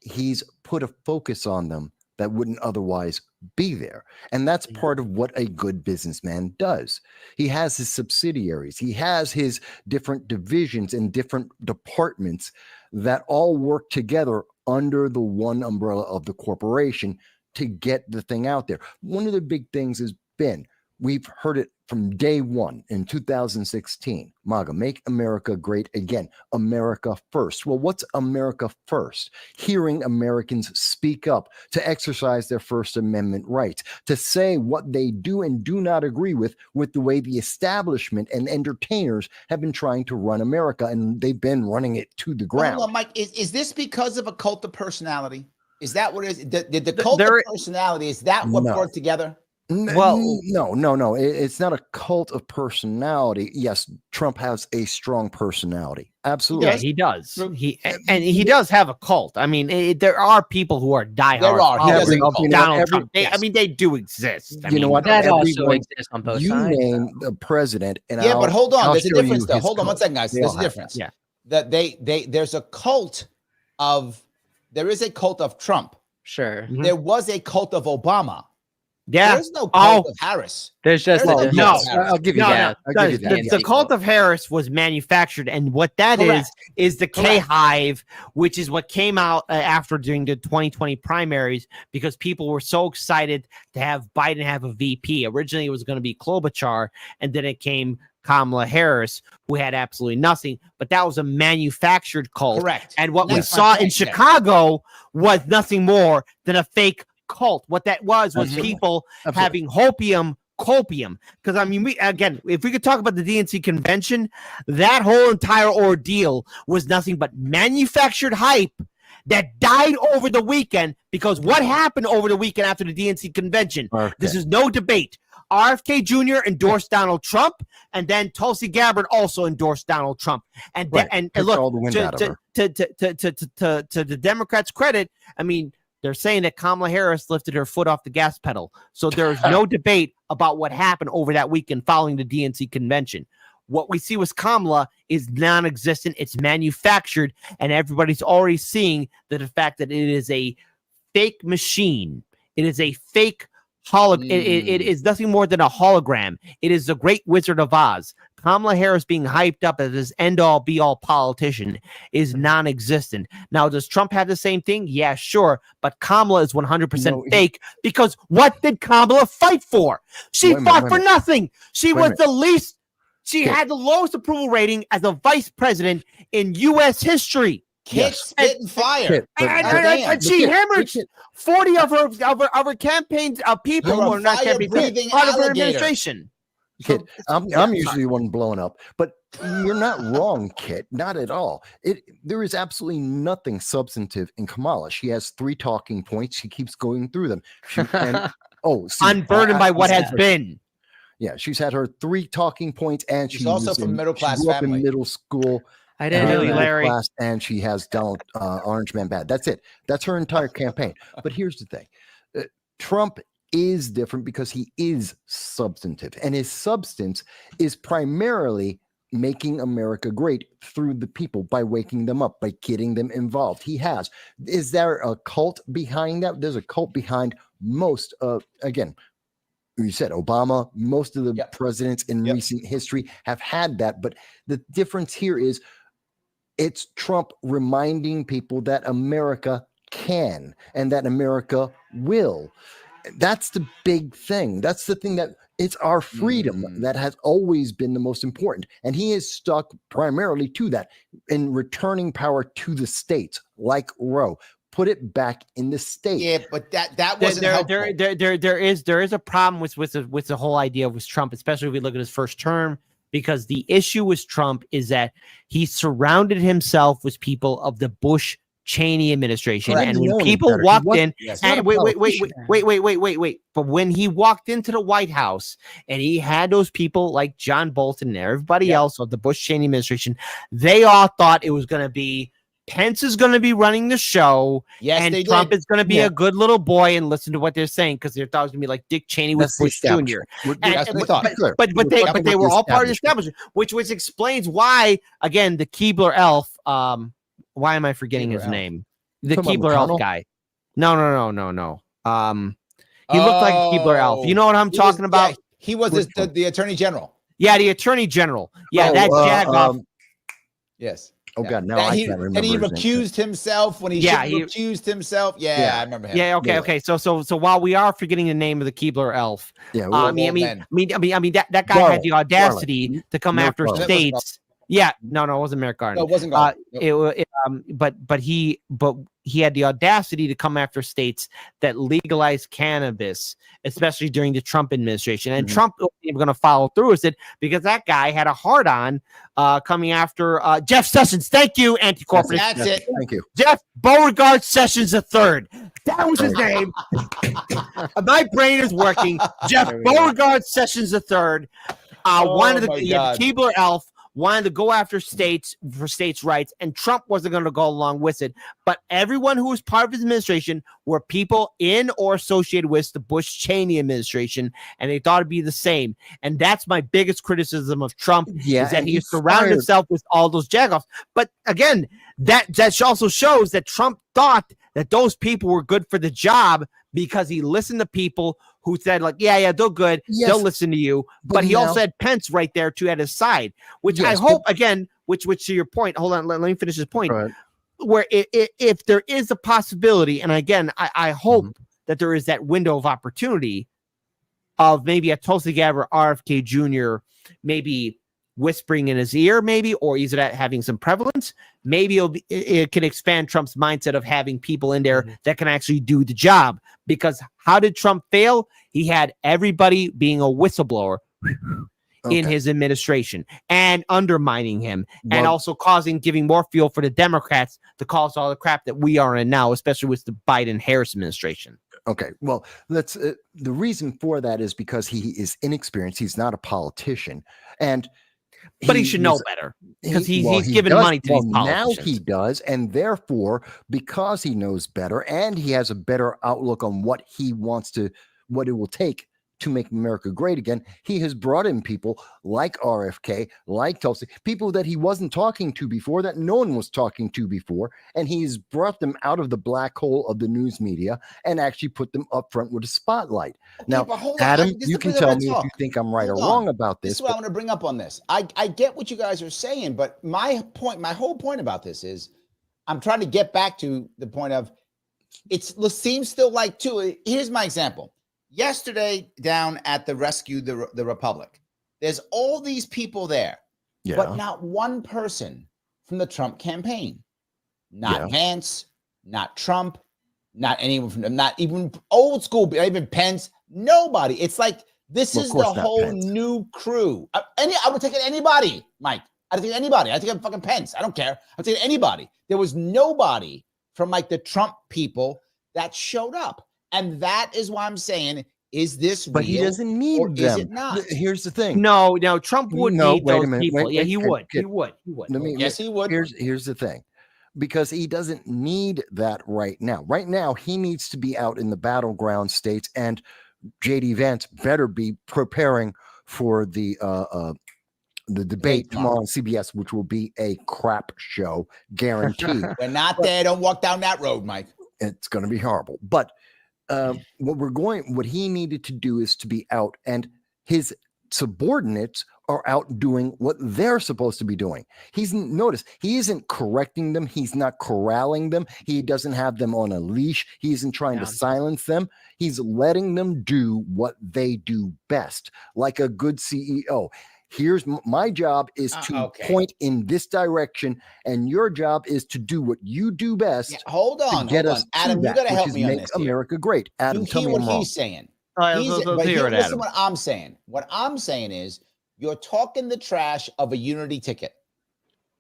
He's put a focus on them that wouldn't otherwise be there. And that's part of what a good businessman does. He has his subsidiaries. He has his different divisions and different departments that all work together under the one umbrella of the corporation to get the thing out there. One of the big things has been, we've heard it from day one in 2016, MAGA, make America great again, America first. Well, what's America first? Hearing Americans speak up, to exercise their First Amendment rights, to say what they do and do not agree with the way the establishment and entertainers have been trying to run America, and they've been running it to the ground. Hold on, Mike, is this because of a cult of personality? Is that what it is? Did the cult of personality, is that what brought together? Well, no. It's not a cult of personality. Yes, Trump has a strong personality. Absolutely. Yeah, he does. He does have a cult. I mean, there are people who are diehard. There are. Donald Trump. I mean, they do exist. You know what? That also exists on both sides. You name the president, and but hold on. There's a difference, though. Hold on one second, guys. There's a difference. Yeah. That there's a cult of. There is a cult of Trump. Sure. There was a cult of Obama. Yeah. There's no cult of Harris. There's just no. I'll give you that. The cult of Harris was manufactured, and what that is the K-Hive, which is what came out after during the 2020 primaries, because people were so excited to have Biden have a VP. Originally, it was going to be Klobuchar, and then it came Kamala Harris, who had absolutely nothing, but that was a manufactured cult. Correct. And what we saw in Chicago was nothing more than a fake cult. What that was people having copium. Because I mean, if we could talk about the DNC convention, that whole entire ordeal was nothing but manufactured hype that died over the weekend, because what happened over the weekend after the DNC convention? Okay. This is no debate. RFK Jr. endorsed Donald Trump, and then Tulsi Gabbard also endorsed Donald Trump. And Right. and Took look, all the wind out of her. to the Democrats' credit, I mean, they're saying that Kamala Harris lifted her foot off the gas pedal. So there's no debate about what happened over that weekend following the DNC convention. What we see with Kamala is non-existent. It's manufactured, and everybody's already seeing the fact that it is a fake machine. It is a fake it is nothing more than a hologram. It is the Great Wizard of Oz. Kamala Harris being hyped up as this end-all, be-all politician is non-existent. Now, does Trump have the same thing? Yeah, sure. But Kamala is 100% fake, because what did Kamala fight for? She fought for nothing. She was the least. She had the lowest approval rating as a vice president in U.S. history. Kit spit and fire. And she hammered 40 of her campaigns people who are not campaigning part of her administration. Kit, I'm usually the one blowing up, but you're not wrong, Kit. Not at all. There is absolutely nothing substantive in Kamala. She has 3 talking points. She keeps going through them. Unburdened by what has been. Yeah, she's had her 3 talking points, and she's also from middle class she grew family. up in middle school. I didn't know that, Larry. And she has Donald Orange Man Bad. That's it. That's her entire campaign. But here's the thing: Trump is different because he is substantive, and his substance is primarily making America great through the people, by waking them up, by getting them involved. He has. Is there a cult behind that? There's a cult behind most of, again, you said Obama, most of the presidents in recent history have had that. But the difference here is it's Trump reminding people that America can and that America will. That's the big thing. That's the thing, that it's our freedom that has always been the most important. And he is stuck primarily to that in returning power to the states, like Roe. Put it back in the state. Yeah, but that wasn't helpful. There is a problem with the whole idea with Trump, especially if we look at his first term, because the issue with Trump is that he surrounded himself with people of the Bush Cheney administration. And when people walked in, and wait. But when he walked into the White House and he had those people like John Bolton and everybody else of the Bush Cheney administration, they all thought it was going to be Pence is going to be running the show, and Trump is going to be a good little boy and listen to what they're saying, because they thought it was going to be like Dick Cheney with Bush Jr. But they were all part of the establishment, which explains why, again, the Keebler elf. Why am I forgetting his name? The Keebler elf guy. No. He looked like a Keebler elf. You know what I'm talking about? He was the attorney general. Yeah, the attorney general. Yeah, that jagoff. Yes. Oh God, no, I can't remember. And he recused himself when he recused himself. Yeah, I remember him. Yeah, okay. So while we are forgetting the name of the Keebler elf, I mean, that guy had the audacity to come after states. Yeah, no, it wasn't Merrick Garland. No, it wasn't Garland. But he had the audacity to come after states that legalized cannabis, especially during the Trump administration. And Trump wasn't even going to follow through with it, because that guy had a hard on coming after Jeff Sessions. Thank you, anti-corporate. That's it. Thank you. Jeff Beauregard Sessions III. That was his name. My brain is working. Jeff Beauregard Sessions III. One of the Keebler elf. Wanted to go after states for states' rights, and Trump wasn't going to go along with it. But everyone who was part of his administration were people in or associated with the Bush Cheney administration, and they thought it'd be the same. And that's my biggest criticism of Trump, is that he surrounded himself with all those jagoffs. But again, that also shows that Trump thought that those people were good for the job, because he listened to people who said, like, yeah, they're good. Yes. They'll listen to you. But he also had Pence right there too at his side, which I hope, again, which to your point, hold on, let me finish this point, where if there is a possibility, and again, I hope that there is that window of opportunity of maybe a Tulsi Gabbard, RFK Jr., maybe whispering in his ear, maybe, or is it having some prevalence? Maybe it can expand Trump's mindset of having people in there that can actually do the job. Because how did Trump fail? He had everybody being a whistleblower. in his administration and undermining him, and also giving more fuel for the Democrats to cause all the crap that we are in now, especially with the Biden-Harris administration. Okay, well, let's. The reason for that is because he is inexperienced. He's not a politician, but he should know better because he's given money to these politicians. Now he does, and therefore, because he knows better and he has a better outlook on what he wants to, what it will take to make America great again, he has brought in people like RFK, like Tulsi, people that he wasn't talking to before, that no one was talking to before, and he's brought them out of the black hole of the news media and actually put them up front with a spotlight. Okay, now, Adam, you can tell me if you think I'm right or wrong about this. This is what I want to bring up on this. I get what you guys are saying, but my whole point about this is I'm trying to get back to the point of it seems still like too. Here's my example. Yesterday, down at the Rescue the Republic, there's all these people there, but not one person from the Trump campaign. Not Vance, not Trump, not anyone from not even old school, not even Pence. Nobody. It's like this is the whole new crew. I would take anybody, Mike. I'd take anybody. I'd take fucking Pence. I don't care. I'd take anybody. There was nobody from like the Trump people that showed up. And that is why I'm saying, is this real? But he doesn't need them. Is it not? Here's the thing. No, Trump would need those people. Wait, he would. He would. Yes, he would. Here's the thing. Because he doesn't need that right now. Right now, he needs to be out in the battleground states, and JD Vance better be preparing for the debate tomorrow on CBS, which will be a crap show, guaranteed. We're not there. Don't walk down that road, Mike. It's going to be horrible. But what he needed to do is to be out, and his subordinates are out doing what they're supposed to be doing. Notice he isn't correcting them. He's not corralling them. He doesn't have them on a leash. He isn't trying to silence them. He's letting them do what they do best, like a good CEO. Here's my job is to point in this direction, and your job is to do what you do best. Hold on, Adam, you got to help me on this. America great. Adam, tell me what I'm he's saying. Listen to what I'm saying. What I'm saying is you're talking the trash of a unity ticket.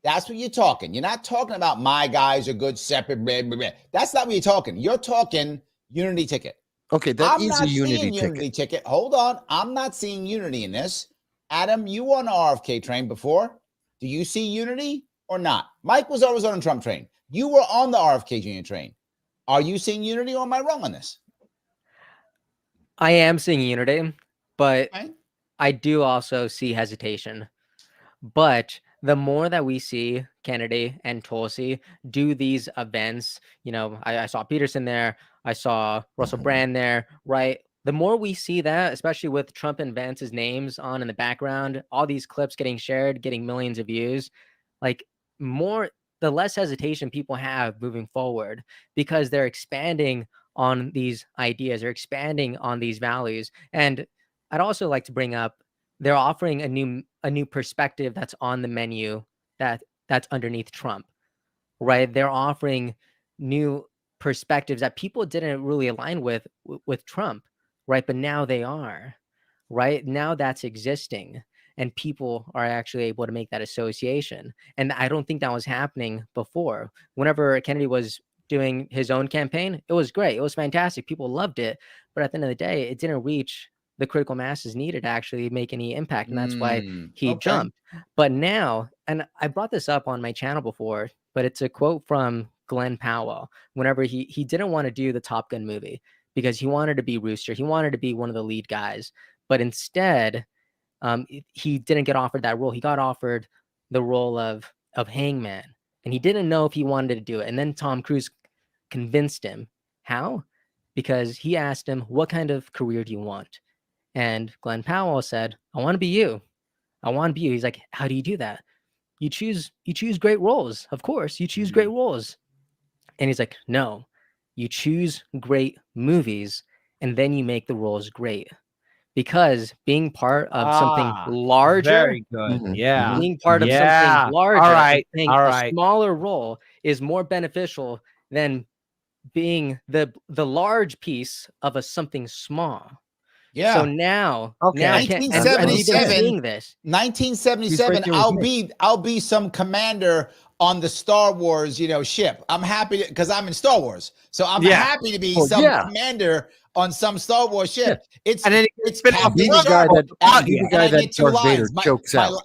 That's what you're talking. You're not talking about my guys are good, separate. Blah, blah, blah. That's not what you're talking. You're talking unity ticket. Okay, that is a unity ticket. Hold on. I'm not seeing unity in this. Adam, you were on the RFK train before. Do you see unity or not? Mike was always on a Trump train. You were on the RFK Jr. train. Are you seeing unity, or am I wrong on this? I am seeing unity, but I do also see hesitation. But the more that we see Kennedy and Tulsi do these events, I saw Peterson there, I saw Russell Brand there, right? The more we see that, especially with Trump and Vance's names on in the background, all these clips getting shared, getting millions of views, the less hesitation people have moving forward, because they're expanding on these ideas, they're expanding on these values. And I'd also like to bring up, they're offering a new perspective that's on the menu that's underneath Trump, right? They're offering new perspectives that people didn't really align with Trump. Right. But now they are, right now that's existing, and people are actually able to make that association. And I don't think that was happening before. Whenever Kennedy was doing his own campaign, it was great. It was fantastic. People loved it. But at the end of the day, it didn't reach the critical masses needed to actually make any impact. And that's why he jumped. But now, and I brought this up on my channel before, but it's a quote from Glenn Powell. Whenever he didn't want to do the Top Gun movie, because he wanted to be Rooster. He wanted to be one of the lead guys. But instead, he didn't get offered that role. He got offered the role of Hangman. And he didn't know if he wanted to do it. And then Tom Cruise convinced him. How? Because he asked him, what kind of career do you want? And Glenn Powell said, I want to be you. I want to be you. He's like, how do you do that? You choose great roles. Of course, you choose great roles. And he's like, no. You choose great movies, and then you make the roles great. Because being part of something larger, very good. Being part of something larger, a smaller role is more beneficial than being the large piece of something small. Yeah. So now, Okay. now I can't- and we've been 1977. seeing this. 1977. He's right there with I'll be some commander on the Star Wars, ship. I'm happy because I'm in Star Wars, so I'm happy to be some commander on some Star Wars ship. It's been Captain He's the Sharp. guy that, And he's the I guy get that two Darth Vader lines. chokes out.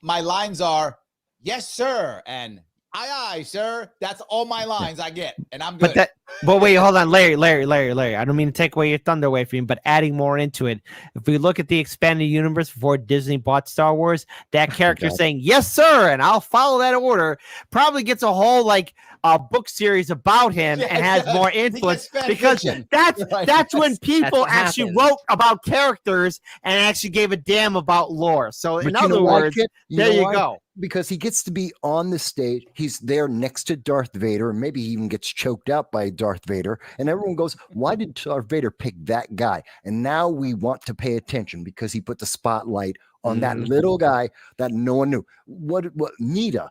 My lines are yes, sir, and aye, aye, sir. That's all my lines I get, and I'm good. But wait, hold on, Larry. I don't mean to take away your thunder away from you, but adding more into it. If we look at the expanded universe before Disney bought Star Wars, that character saying "Yes, sir," and I'll follow that order probably gets a whole book series about him and has more influence because that's when people actually wrote about characters and actually gave a damn about lore. So in other words, there you go. Because he gets to be on the stage. He's there next to Darth Vader, and maybe he even gets choked out by Darth Vader. And everyone goes, why did Darth Vader pick that guy? And now we want to pay attention because he put the spotlight on that little guy that no one knew. What Nita?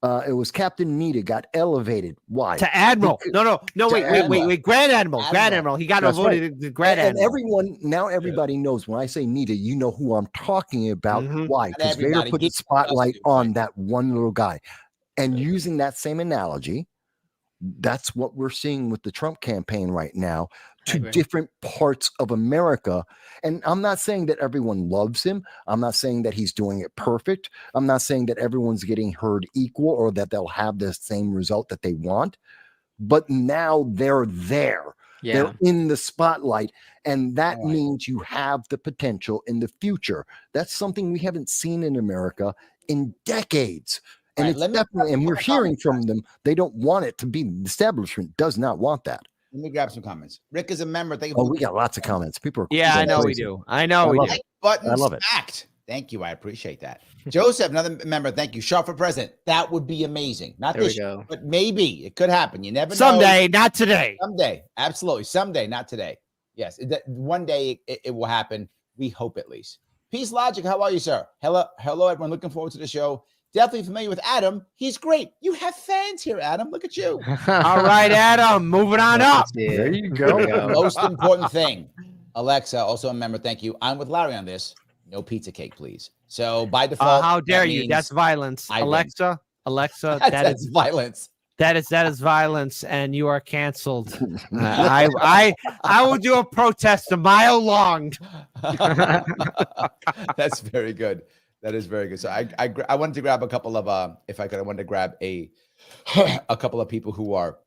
It was Captain Nita got elevated. Why? To Admiral. Wait. Grand Admiral. He got voted to Grand Admiral. And everybody knows when I say Nita, you know who I'm talking about. Why? Because Vader put the spotlight on that one little guy. And using that same analogy, that's what we're seeing with the Trump campaign right now to different parts of America. And I'm not saying that everyone loves him. I'm not saying that he's doing it perfect. I'm not saying that everyone's getting heard equal or that they'll have the same result that they want. But now they're there. Yeah. They're in the spotlight. And that means you have the potential in the future. That's something we haven't seen in America in decades. And it's definitely, and we're hearing from them, they don't want it to be. The establishment does not want that. Let me grab some comments. Rick is a member. Thank you. Oh, we got lots of comments. People are. Yeah, I know we do. I love it. Thank you. I appreciate that. Joseph, another member. Thank you. Sharp for president. That would be amazing. Not this year, but maybe it could happen. You never know. Someday, not today. Someday, absolutely. Someday, not today. Yes, one day it will happen. We hope at least. Peace Logic. How are you, sir? Hello, everyone. Looking forward to the show. Definitely familiar with Adam. He's great. You have fans here, Adam. Look at you. All right, Adam. Moving on up. There you go. Most important thing. Alexa, also a member. Thank you. I'm with Larry on this. No pizza cake, please. So by default, how dare you? That's violence. Alexa, that's violence. That is violence, and you are canceled. I will do a protest a mile long. That's very good. That is very good. So I wanted to grab a couple of if I could, I wanted to grab a couple of people who are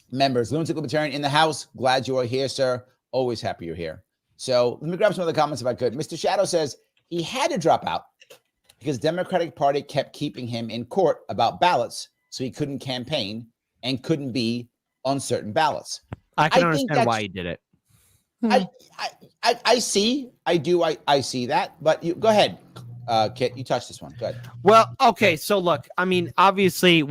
members. Lunatic Libertarian in the house. Glad you are here, sir. Always happy you're here. So let me grab some of the comments if I could. Mr. Shadow says he had to drop out because the Democratic Party kept keeping him in court about ballots, so he couldn't campaign and couldn't be on certain ballots. I can understand why he did it. I see that, but you go ahead. Kit, you touched this one. Go ahead. Well, okay. So look, I mean, obviously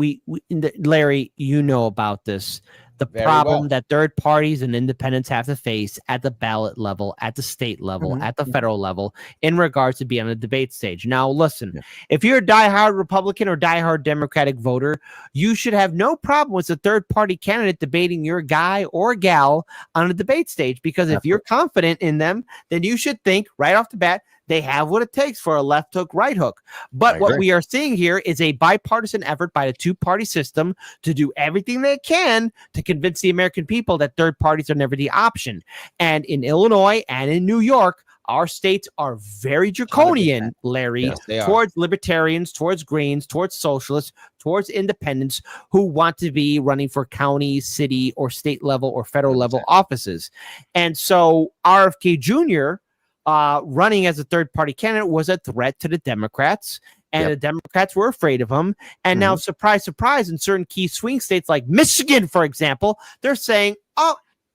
Larry, you know about this. The problem that third parties and independents have to face at the ballot level, at the state level, at the federal level, in regards to being on the debate stage. Now, listen, if you're a diehard Republican or diehard Democratic voter, you should have no problem with a third party candidate debating your guy or gal on a debate stage, because if you're confident in them, then you should think right off the bat, they have what it takes for a left hook, right hook. But what we are seeing here is a bipartisan effort by the two-party system to do everything they can to convince the American people that third parties are never the option. And in Illinois and in New York, our states are very draconian, Larry, towards libertarians, towards Greens, towards socialists, towards independents who want to be running for county, city, or state level or federal level offices. And so RFK Jr., running as a third-party candidate was a threat to the Democrats, and the Democrats were afraid of him. And now, surprise, surprise, in certain key swing states like Michigan, for example, they're saying,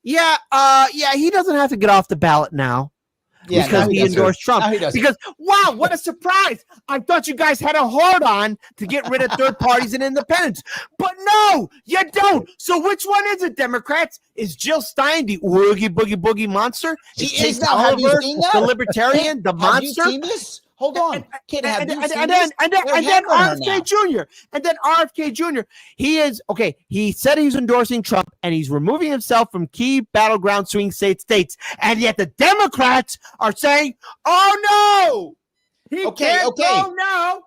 he doesn't have to get off the ballot now. Because he endorsed Trump. Because, wow, what a surprise. I thought you guys had a hard-on to get rid of third parties and independents. But no, you don't. So which one is it, Democrats? Is Jill Stein the Oogie Boogie Boogie monster? Is Chase Oliver the libertarian, the monster? Have you seen this? Hold on, kid. And then RFK Jr. And then RFK Jr. He is okay. He said he's endorsing Trump and he's removing himself from key battleground swing states. And yet the Democrats are saying, "Oh no, he can't go now."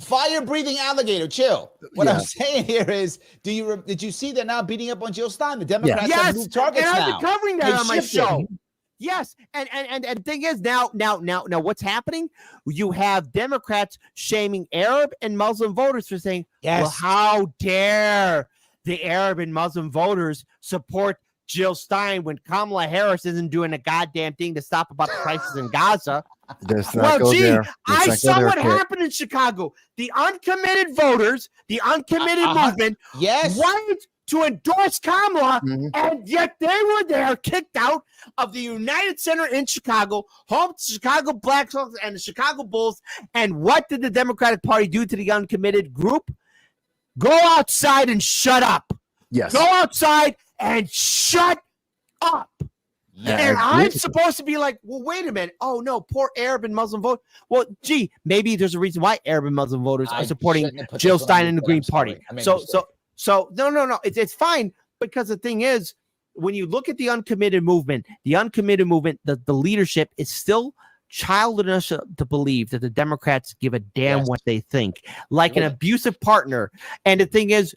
Fire-breathing alligator, chill. What I'm saying here is, did you see they're now beating up on Jill Stein? The Democrats have moved targets now. And I've been covering that on my show. Yes, and the thing is now what's happening? You have Democrats shaming Arab and Muslim voters for saying, well, how dare the Arab and Muslim voters support Jill Stein when Kamala Harris isn't doing a goddamn thing to stop about the crisis in Gaza? I saw what happened in Chicago. The uncommitted voters, the uncommitted movement, wanted to endorse Kamala, and yet they were there, kicked out of the United Center in Chicago, home to Chicago Blackhawks and the Chicago Bulls. And what did the Democratic Party do to the uncommitted group? Go outside and shut up. Yes. Go outside and shut up. Yeah, and I'm supposed to be like, well, wait a minute. Oh, no, poor Arab and Muslim vote. Well, gee, maybe there's a reason why Arab and Muslim voters are supporting Jill Stein and the Green Party. So no, it's fine, because the thing is, when you look at the uncommitted movement, the leadership is still childish enough to believe that the Democrats give a damn what they think, like an abusive partner. And the thing is,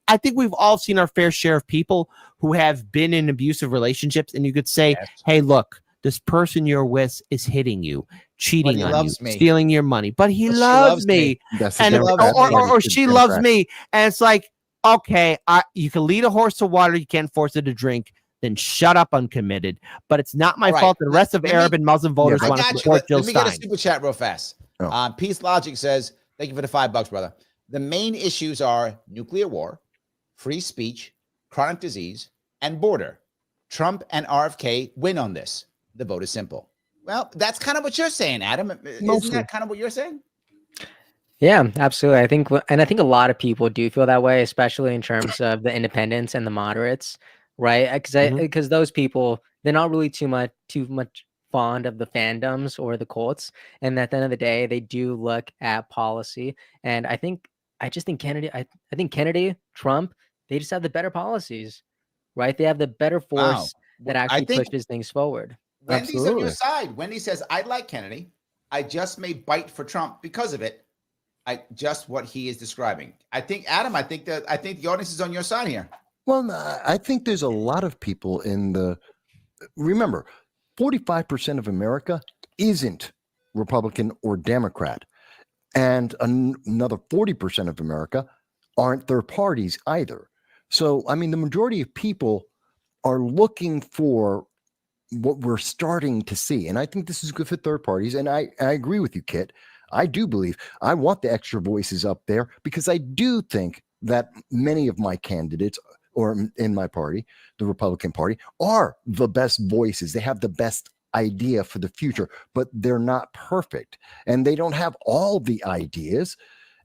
I think we've all seen our fair share of people who have been in abusive relationships, and you could say, hey, look, this person you're with is hitting you, cheating on you, stealing your money, but he loves me, or she loves me, and it's like, okay, you can lead a horse to water, you can't force it to drink. Then shut up, uncommitted. But it's not my fault that the rest of Arab and Muslim voters want to support Jill Stein. Let me get a super chat real fast. Peace Logic says, thank you for the $5, brother. The main issues are nuclear war, free speech, chronic disease, and border. Trump and RFK win on this. The vote is simple. Well, that's kind of what you're saying, Adam. Isn't that kind of what you're saying? Yeah, absolutely. I think a lot of people do feel that way, especially in terms of the independents and the moderates. Right, because those people, they're not really too much fond of the fandoms or the cults, and at the end of the day, they do look at policy. And I think Kennedy, I think Kennedy, Trump, they just have the better policies, right? They have the better force that actually pushes things forward. Wendy's on your side. Wendy says, I like Kennedy. I just may bite for Trump because of it. Just what he is describing. I think, Adam, I think the audience is on your side here. Well, I think there's a lot of people remember, 45% of America isn't Republican or Democrat. And another 40% of America aren't third parties either. So, I mean, the majority of people are looking for what we're starting to see. And I think this is good for third parties. And I agree with you, Kit. I do believe I want the extra voices up there, because I do think that many of my candidates, or in my party, the Republican Party, are the best voices. They have the best idea for the future, but they're not perfect. And they don't have all the ideas.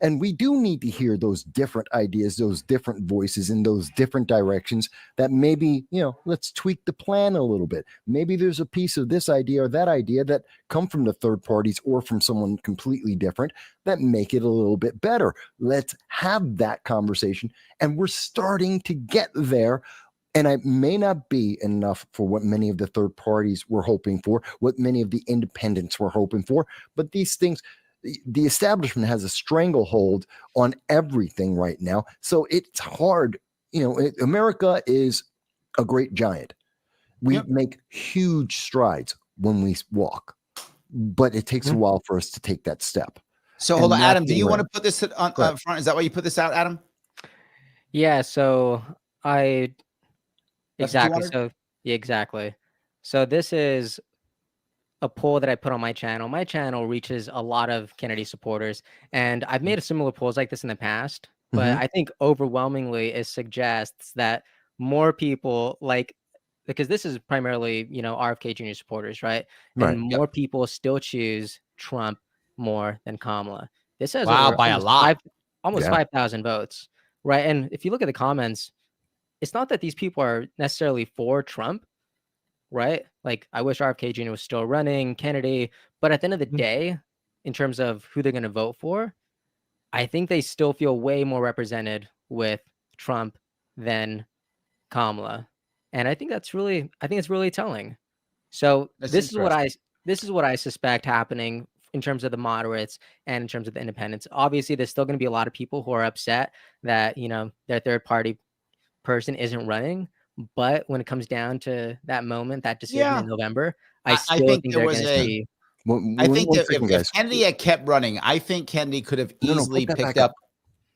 And we do need to hear those different ideas, those different voices in those different directions that maybe, let's tweak the plan a little bit. Maybe there's a piece of this idea or that idea that come from the third parties or from someone completely different that make it a little bit better. Let's have that conversation. And we're starting to get there. And it may not be enough for what many of the third parties were hoping for, what many of the independents were hoping for. But these things, the establishment has a stranglehold on everything right now. So it's hard. America is a great giant. We make huge strides when we walk, but it takes a while for us to take that step. So hold on, Adam, do you want to put this on front? Is that why you put this out, Adam? Yeah. So exactly. So this is a poll that I put on my channel. My channel reaches a lot of Kennedy supporters, and I've made a similar polls like this in the past, but I think overwhelmingly it suggests that more people because this is primarily, RFK Jr. supporters, right? And more people still choose Trump more than Kamala. This has by a lot, almost 5,000 votes, right? And if you look at the comments, it's not that these people are necessarily for Trump, right? Like, I wish RFK Jr. was still running, Kennedy, but at the end of the day, in terms of who they're going to vote for, I think they still feel way more represented with Trump than Kamala. And I think it's really telling. So this is what I suspect happening in terms of the moderates and in terms of the independents. Obviously, there's still going to be a lot of people who are upset that, their third party person isn't running. But when it comes down to that moment, that decision in November, I think they're going to see. I think that if Kennedy had kept running, I think Kennedy could have easily picked up.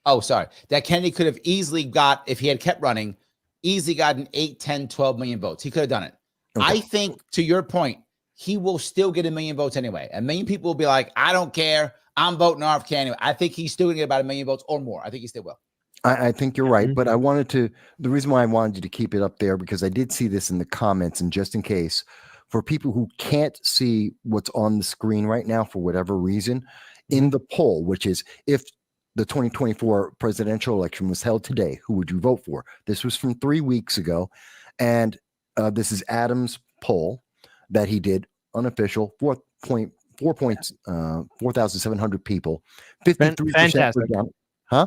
Oh, sorry. That Kennedy could have easily got, if he had kept running, easily gotten 8, 10, 12 million votes. He could have done it. Okay. I think, to your point, he will still get 1 million votes anyway. 1 million people will be like, I don't care. I'm voting RFK anyway. I think he's still going to get about 1 million votes or more. I think he still will. I think you're right. But the reason why I wanted you to keep it up there, because I did see this in the comments, and just in case, for people who can't see what's on the screen right now for whatever reason, in the poll, which is if the 2024 presidential election was held today, who would you vote for? This was from 3 weeks ago. And this is Adam's poll that he did, unofficial, 4,700 people. 53% fantastic. Huh?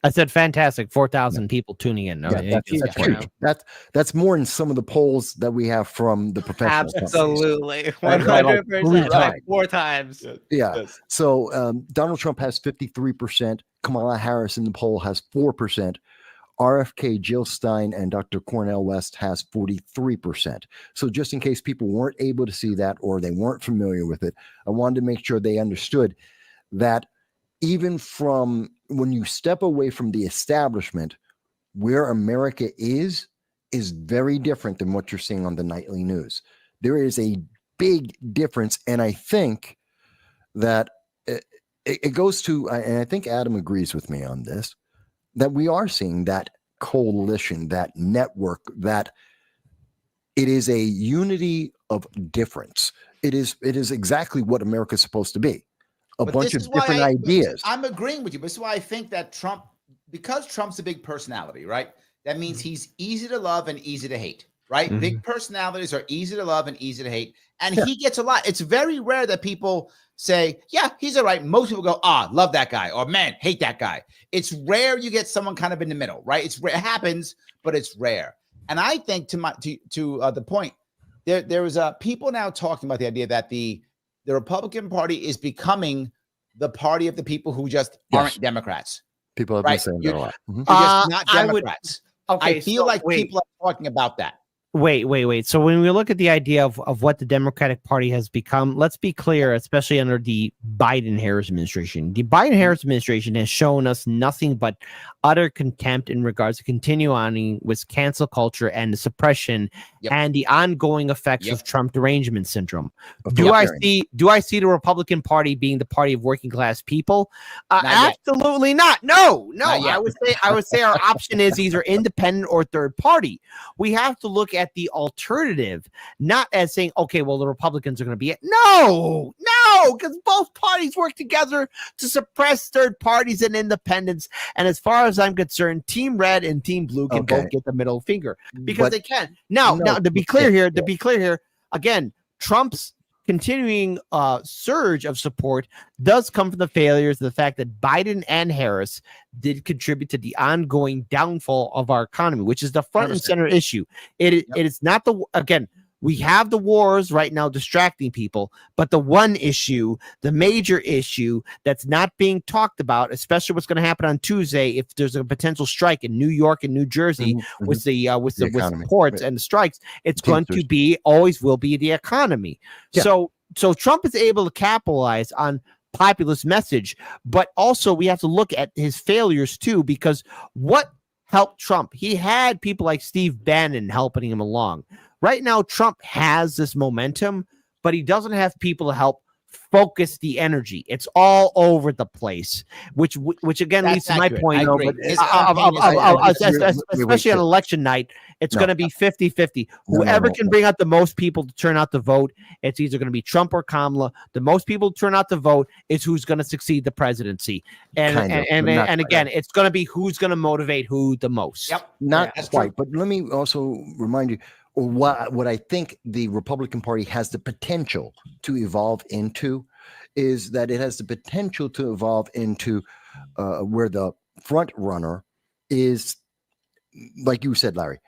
I said fantastic. 4,000 people tuning in. That's more than some of the polls that we have from the professionals. Absolutely. 100%. Like 4 times. Yeah. Yes. So Donald Trump has 53%. Kamala Harris in the poll has 4%. RFK, Jill Stein, and Dr. Cornel West has 43%. So just in case people weren't able to see that or they weren't familiar with it, I wanted to make sure they understood that even from when you step away from the establishment, where America is very different than what you're seeing on the nightly news. There is a big difference. And I think that it goes to, and I think Adam agrees with me on this, that we are seeing that coalition, that network, that it is a unity of difference. It is exactly what America's supposed to be. A bunch of different ideas. I'm agreeing with you. This is why I think that Trump, because Trump's a big personality, right? That means he's easy to love and easy to hate, right? Mm-hmm. Big personalities are easy to love and easy to hate. And he gets a lot. It's very rare that people say, yeah, he's all right. Most people go, love that guy, or man, hate that guy. It's rare you get someone kind of in the middle, right? It happens, but it's rare. And I think to the point, there was people now talking about the idea that the Republican Party is becoming the party of the people who just aren't Democrats. People have been saying that a lot. Mm-hmm. They're just not Democrats. I feel like people are talking about that. Wait. So when we look at the idea of what the Democratic Party has become, let's be clear, especially under the Biden-Harris administration. The Biden-Harris administration has shown us nothing but utter contempt in regards to continuing with cancel culture and the suppression and the ongoing effects of Trump derangement syndrome. Do I see the Republican Party being the party of working class people? Absolutely not. No. I would say our option is either independent or third party. We have to look at the alternative, not as saying, okay, well, the Republicans are going to be it. No, because both parties work together to suppress third parties and independents. And as far as I'm concerned, Team Red and Team Blue can both get the middle finger because they can. Now, to be clear here, again, Trump's continuing surge of support does come from the failures of the fact that Biden and Harris did contribute to the ongoing downfall of our economy, which is the front and center issue. It is not we have the wars right now distracting people, but the one issue, the major issue that's not being talked about, especially what's going to happen on Tuesday if there's a potential strike in New York and New Jersey with the ports and the strikes, it's going to be, always will be, the economy. So Trump is able to capitalize on populist message, but also we have to look at his failures too, because what helped Trump? He had people like Steve Bannon helping him along. Right now, Trump has this momentum, but he doesn't have people to help focus the energy. It's all over the place, which again leads to my point. Especially on election night, it's going to be 50-50. Whoever can bring out the most people to turn out to vote, it's either going to be Trump or Kamala. The most people turn out to vote is who's going to succeed the presidency. And again, it's going to be who's going to motivate who the most. Not quite, but let me also remind you, what I think the Republican Party has the potential to evolve into is that it has the potential to evolve into where the front runner is, like you said, Larry,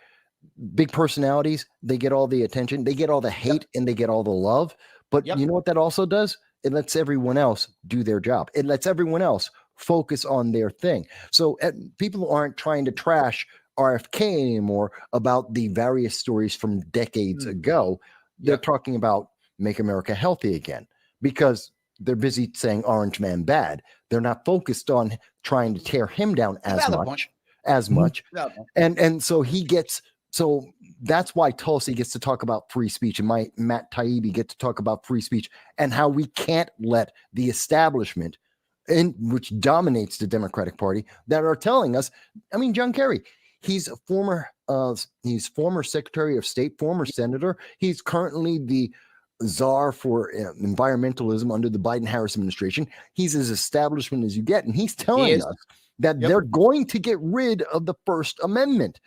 big personalities. They get all the attention, they get all the hate, and they get all the love. But you know what that also does? It lets everyone else do their job. It lets everyone else focus on their thing. So people aren't trying to trash RFK anymore about the various stories from decades ago. They're talking about make America healthy again because they're busy saying Orange Man bad. They're not focused on trying to tear him down as much. And so he gets, so that's why Tulsi gets to talk about free speech and Matt Taibbi get to talk about free speech and how we can't let the establishment, which dominates the Democratic Party, that are telling us, I mean, John Kerry, he's former Secretary of State, former senator. He's currently the czar for environmentalism under the Biden-Harris administration. He's as establishment as you get, and he's telling us that they're going to get rid of the First Amendment.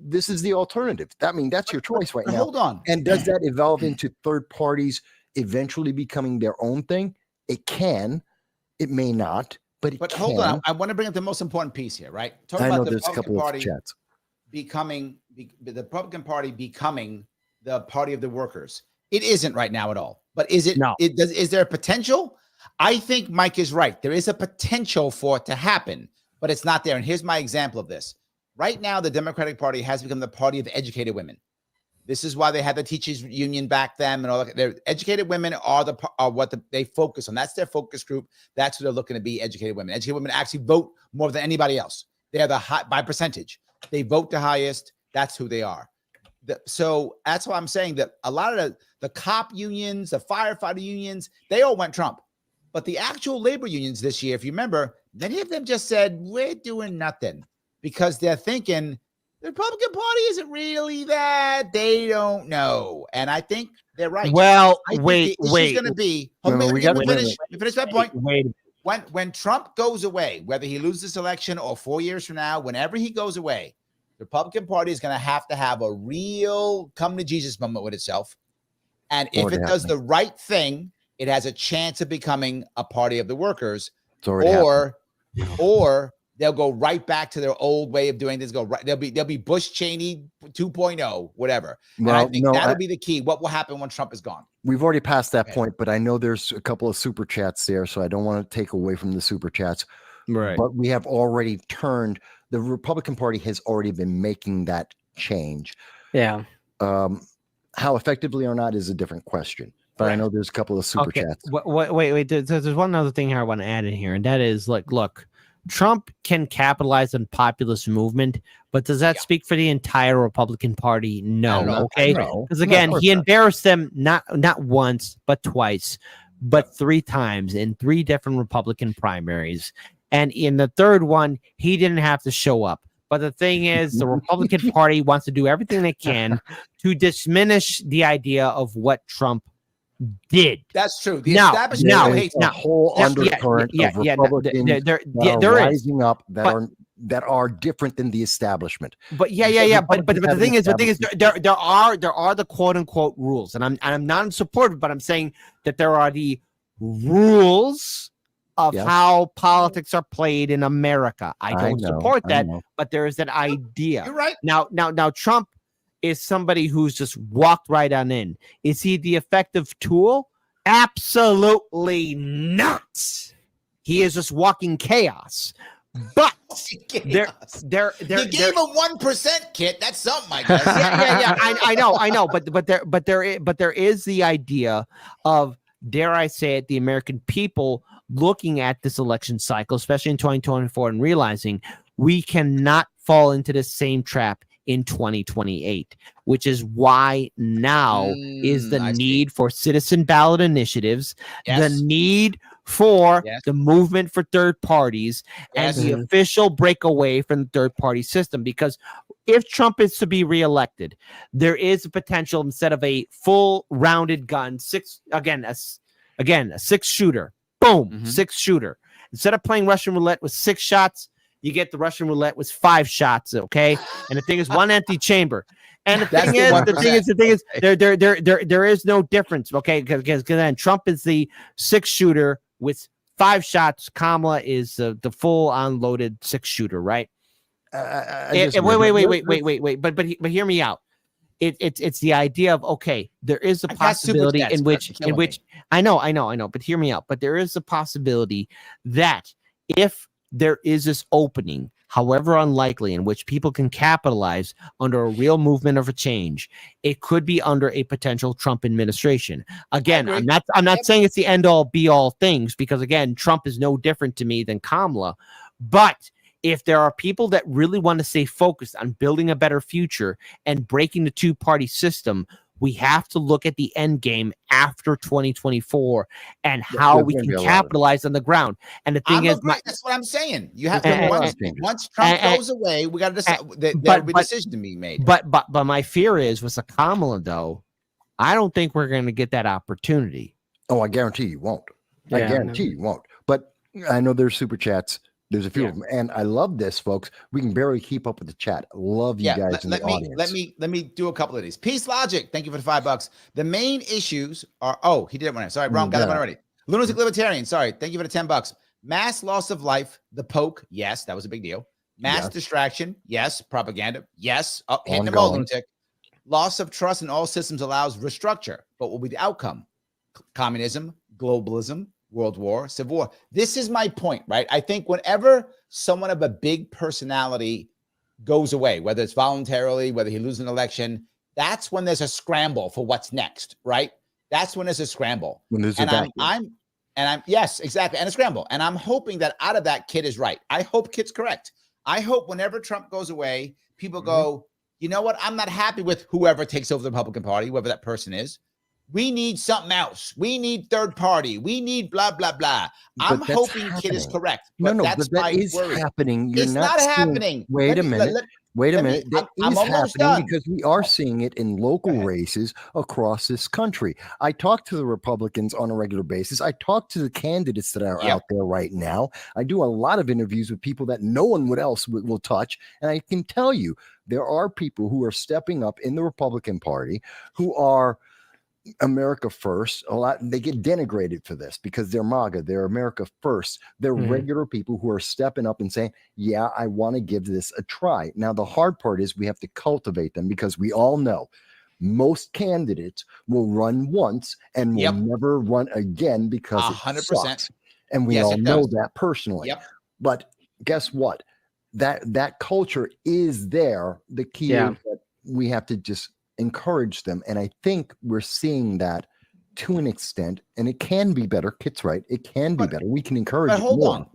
This is the alternative. I mean, that's your choice right now. Hold on. And does that evolve into third parties eventually becoming their own thing? It can. It may not. But hold on. I want to bring up the most important piece here, right? I know there's a couple of chats. The Republican Party becoming the party of the workers. It isn't right now at all. But is it? No. Is there a potential? I think Mike is right. There is a potential for it to happen, but it's not there. And here's my example of this. Right now, the Democratic Party has become the party of educated women. This is why they had the teachers union back then, and all that. Their educated women are what they focus on. That's their focus group. That's who they're looking to be. Educated women. Educated women actually vote more than anybody else. They are by percentage. They vote the highest. That's who they are. So that's why I'm saying that a lot of the cop unions, the firefighter unions, they all went Trump. But the actual labor unions this year, if you remember, many of them just said, we're doing nothing because they're thinking the Republican Party isn't really that. They don't know. And I think they're right. Well, wait. It's going to be. Let me finish that point. When Trump goes away, whether he loses this election or 4 years from now, whenever he goes away, the Republican Party is going to have a real come to Jesus moment with itself. And if it does the right thing, it has a chance of becoming a party of the workers, or they'll go right back to their old way of doing this. They'll be Bush Cheney 2.0, whatever. Well, and I think that'll be the key. What will happen when Trump is gone? We've already passed that point, but I know there's a couple of super chats there, so I don't want to take away from the super chats. Right. But we have already turned. The Republican Party has already been making that change. Yeah. How effectively or not is a different question. But I know there's a couple of super chats. Wait. There's one other thing here I want to add in here, and that is look, Trump can capitalize on populist movement, but does that speak for the entire Republican Party? No. Okay. Because again, he embarrassed them not once, but twice, but 3 times in 3 different Republican primaries. And in the third one, he didn't have to show up. But the thing is, the Republican Party wants to do everything they can to diminish the idea of what Trump did. That's true. The establishment hates a whole undercurrent of Republicans they're rising up that are different than the establishment. But But the thing is, there are the quote unquote rules, and I'm not in support of it, but I'm saying that there are the rules of how politics are played in America. I don't support that, but there is that idea. You're right. Now Trump is somebody who's just walked right on in. Is he the effective tool? Absolutely not. He is just walking chaos. But there you gave him 1%, Kit. That's something, I guess. I know. But there is the idea of, dare I say it, the American people looking at this election cycle, especially in 2024, and realizing we cannot fall into the same trap in 2028, which is why now is the need for citizen ballot initiatives, the need for the movement for third parties, and the official breakaway from the third party system. Because if Trump is to be reelected, there is a potential, instead of a full rounded gun, a 6-shooter, boom, 6-shooter. Instead of playing Russian roulette with 6 shots, you get the Russian roulette with 5 shots, okay? And the thing is, 1 empty chamber. And the thing is, there is no difference, okay? Because then Trump is the 6-shooter with 5 shots. Kamala is the full unloaded 6-shooter, right? Wait. But hear me out. It's the idea of, okay, there is a possibility in which I know, but hear me out. But there is a possibility that if there is this opening, however unlikely, in which people can capitalize under a real movement of a change, it could be under a potential Trump administration. Again, I'm not saying it's the end all be all things, because again, Trump is no different to me than Kamala. But if there are people that really want to stay focused on building a better future and breaking the 2-party system, we have to look at the end game after 2024 and how we can capitalize on the ground. And the thing is, that's what I'm saying. You have to once Trump goes away, we got to decide. There'll be a decision to be made. But my fear is with the Kamala, though, I don't think we're going to get that opportunity. Oh, I guarantee you won't. I guarantee you won't. But I know there's super chats. There's a few of them, and I love this, folks. We can barely keep up with the chat. Love you guys in the audience. Let me do a couple of these. Peace Logic, thank you for the $5. The main issues are. He did it one. Sorry, wrong. Got that one already. Lunatic Libertarian. Sorry, thank you for the $10. Mass loss of life. The poke. Yes, that was a big deal. Mass distraction. Yes. Propaganda. Yes. Hitting them all, lunatic. Loss of trust in all systems allows restructure. But what will be the outcome? Communism, globalism, World War, Civil War. This is my point, right? I think whenever someone of a big personality goes away, whether it's voluntarily, whether he loses an election, that's when there's a scramble for what's next, right? That's when there's a scramble. When there's yes, exactly. And a scramble. And I'm hoping that out of that, Kit is right. I hope Kit's correct. I hope whenever Trump goes away, people go, you know what? I'm not happy with whoever takes over the Republican Party, whoever that person is. We need something else. We need third party. We need blah, blah, blah. I'm hoping Kit is correct. But that's that is worry. Happening. You're it's not happening. Wait a minute. That is happening because we are seeing it in local races across this country. I talk to the Republicans on a regular basis. I talk to the candidates that are out there right now. I do a lot of interviews with people that no one else will touch. And I can tell you, there are people who are stepping up in the Republican Party who are America first. A lot they get denigrated for this because they're MAGA, they're America first. They're regular people who are stepping up and saying, yeah, I want to give this a try. Now the hard part is we have to cultivate them, because we all know most candidates will run once and will never run again because 100%. It sucks. And we all know that personally. But guess what? That culture is there. The key is that we have to just encourage them, and I think we're seeing that to an extent, and it can be better. Kit's right, it can be better. We can encourage. But hold on,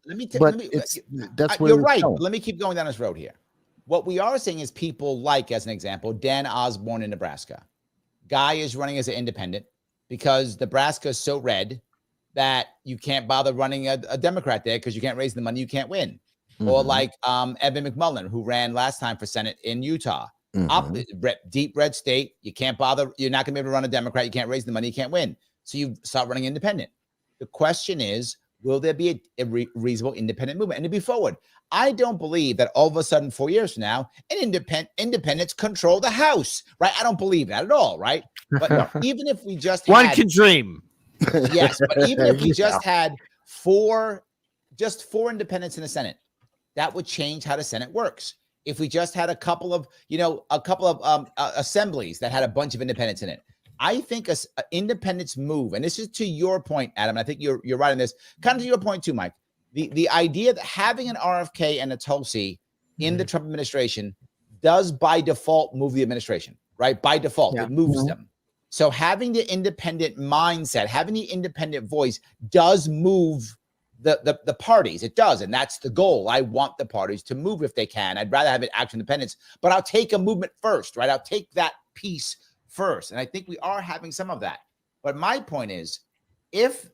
that's where you're right. Let me keep going down this road here. What we are seeing is people like, as an example, Dan Osborne in Nebraska. Guy is running as an independent because Nebraska is so red that you can't bother running a Democrat there because you can't raise the money, you can't win. Or like Evan McMullen, who ran last time for Senate in Utah. Deep red state, you can't bother, you're not gonna be able to run a Democrat, you can't raise the money, you can't win, so you start running independent. The question is, will there be a reasonable independent movement? And to be forward, I don't believe that all of a sudden 4 years from now independents control the House, right? I don't believe that at all, right? But even if we just one can dream. Yes, but even if we just had four independents in the Senate, that would change how the Senate works. If we just had a couple of assemblies that had a bunch of independents in it, I think a independence move, and this is to your point, Adam, and I think you're right on this, kind of to your point too, Mike, the idea that having an RFK and a Tulsi in the Trump administration does by default move the administration, right? By default, it moves them. So having the independent mindset, having the independent voice does move the parties. It does, and that's the goal. I want the parties to move if they can. I'd rather have it actual independence, but I'll take a movement first, right? I'll take that piece first, and I think we are having some of that. But my point is, if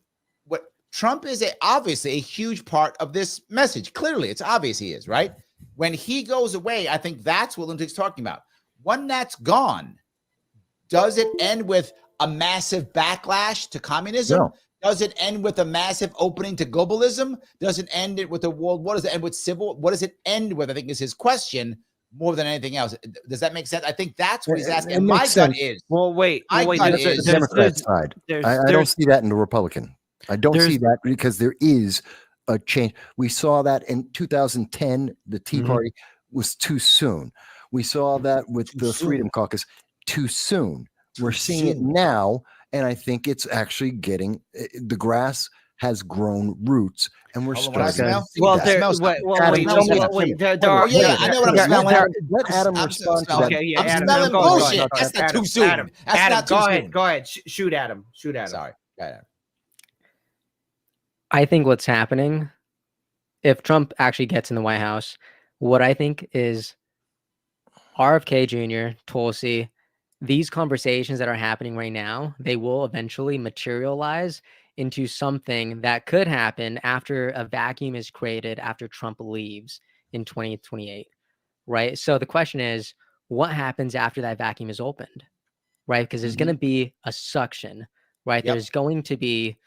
what Trump is obviously a huge part of this message. Clearly, it's obvious he is, right? When he goes away, I think that's what Lindsay's talking about. When that's gone, does it end with a massive backlash to communism? No. Does it end with a massive opening to globalism? Does it end it with a world? What does it end with civil? What does it end with? I think is his question. more than anything else. Does that make sense? I think that's what he's asking. It My makes gut sense. is. Well, wait. My gut That's is the Democrat side. I don't see that in the Republican. I don't see that because there is a change. We saw that in 2010, the Tea Party was too soon. We saw that with the Freedom Caucus too soon. We're seeing it now, and I think it's actually getting the grass has grown roots, and we're starting to see that. I know what I'm smelling. Let Adam respond to that. Okay, I'm smelling bullshit. That's not too soon. That's not too soon. Go ahead. Shoot Adam. Sorry. I think what's happening, if Trump actually gets in the White House, what I think is RFK Jr., Tulsi, these conversations that are happening right now, they will eventually materialize into something that could happen after a vacuum is created after Trump leaves in 2028, right? So the question is, what happens after that vacuum is opened, right? Because there's going to be a suction, right? There's going to be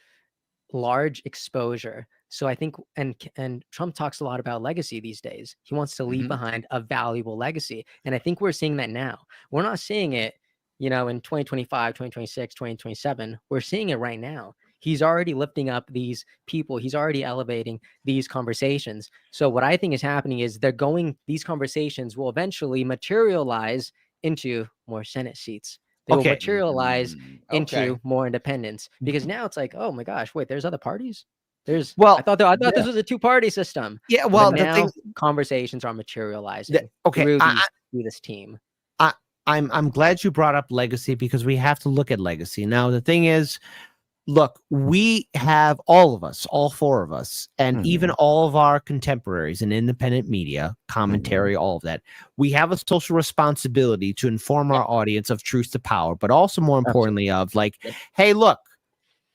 large exposure. So I think, and Trump talks a lot about legacy these days. He wants to leave behind a valuable legacy. And I think we're seeing that now. We're not seeing it, in 2025, 2026, 2027. We're seeing it right now. He's already lifting up these people. He's already elevating these conversations. So what I think is happening is these conversations will eventually materialize into more Senate seats. They will materialize into more independence, because now it's like, oh my gosh, wait, there's other parties. I thought this was a two-party system. Yeah, well, but now conversations are materializing through this team. I'm glad you brought up legacy, because we have to look at legacy. Now, the thing is, look, we have all four of us, and even all of our contemporaries in independent media, commentary, all of that. We have a social responsibility to inform our audience of truth to power, but also more importantly of like, hey, look,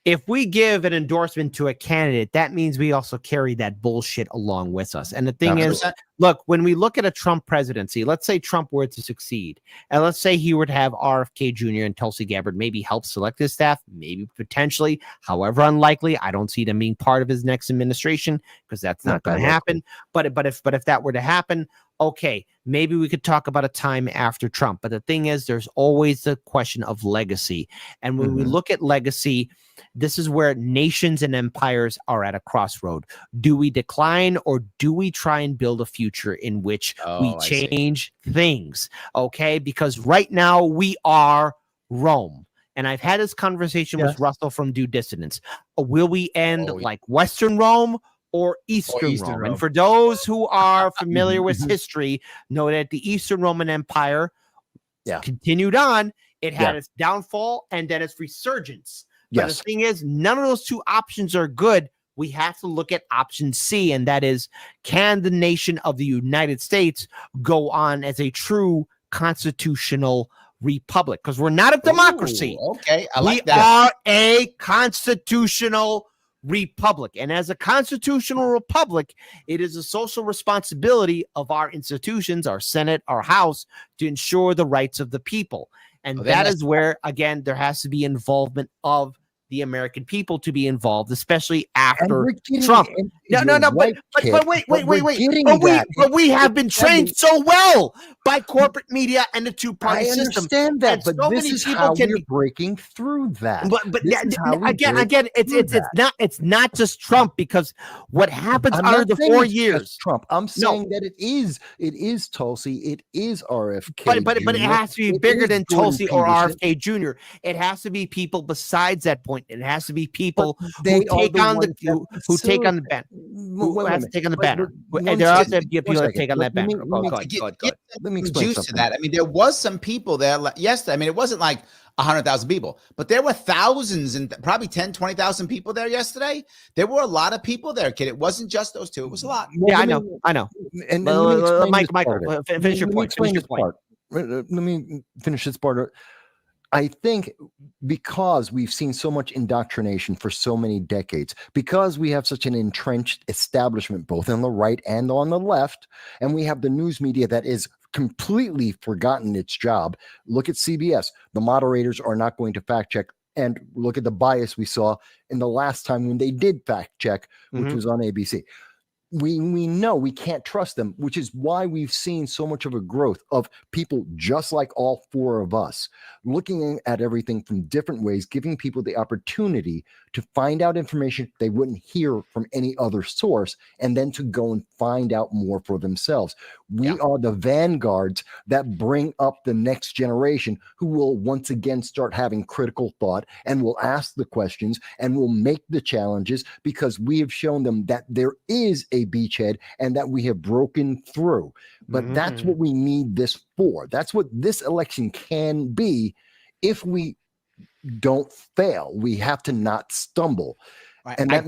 if we give an endorsement to a candidate, that means we also carry that bullshit along with us. And the thing is, look, when we look at a Trump presidency, let's say Trump were to succeed, and let's say he were to have RFK Jr. and Tulsi Gabbard maybe help select his staff, maybe potentially, however unlikely. I don't see them being part of his next administration, because that's not going to happen. But if that were to happen, okay, maybe we could talk about a time after Trump. But the thing is, there's always the question of legacy. And when we look at legacy, this is where nations and empires are at a crossroad. Do we decline, or do we try and build a future in which we change things? Okay, because right now we are Rome. And I've had this conversation with Russell from Due Dissonance. Will we end like Western Rome or Eastern Rome? And for those who are familiar with history, know that the Eastern Roman Empire continued on. It had its downfall and then its resurgence. But the thing is, none of those two options are good. We have to look at option C, and that is, can the nation of the United States go on as a true constitutional republic? Because we're not a democracy. We are a constitutional republic. And as a constitutional republic, it is a social responsibility of our institutions, our Senate, our House, to ensure the rights of the people. And that is where, again, there has to be involvement of the American people to be involved, especially after Trump. But we have been trained so well by corporate media and the two-party system. I understand that, but this is how we're breaking through that. But again, it's not just Trump, because what happens under the 4 years, Trump. I'm saying that it is Tulsi, it is RFK. But it has to be bigger than Tulsi or RFK Jr. It has to be people besides that point. It has to be people who take on the banner. Who has to take on the banner? There are people that take on that banner. Let me explain something. To that. I mean, there was some people there yesterday. I mean, it wasn't like 100,000 people, but there were thousands and probably 10, 20,000 people there yesterday. There were a lot of people there, kid. It wasn't just those two. It was a lot. I know. And Michael, finish your point. Let me finish this part. I think because we've seen so much indoctrination for so many decades, because we have such an entrenched establishment, both on the right and on the left, and we have the news media that is completely forgotten its job. Look at CBS. The moderators are not going to fact check. And look at the bias we saw in the last time when they did fact check, which was on ABC. we know we can't trust them, which is why we've seen so much of a growth of people just like all four of us looking at everything from different ways, giving people the opportunity to find out information they wouldn't hear from any other source, and then to go and find out more for themselves. We are the vanguards that bring up the next generation, who will once again start having critical thought and will ask the questions and will make the challenges, because we have shown them that there is a beachhead and that we have broken through. But that's what we need this for. That's what this election can be. If we don't fail, we have to not stumble. Right. And that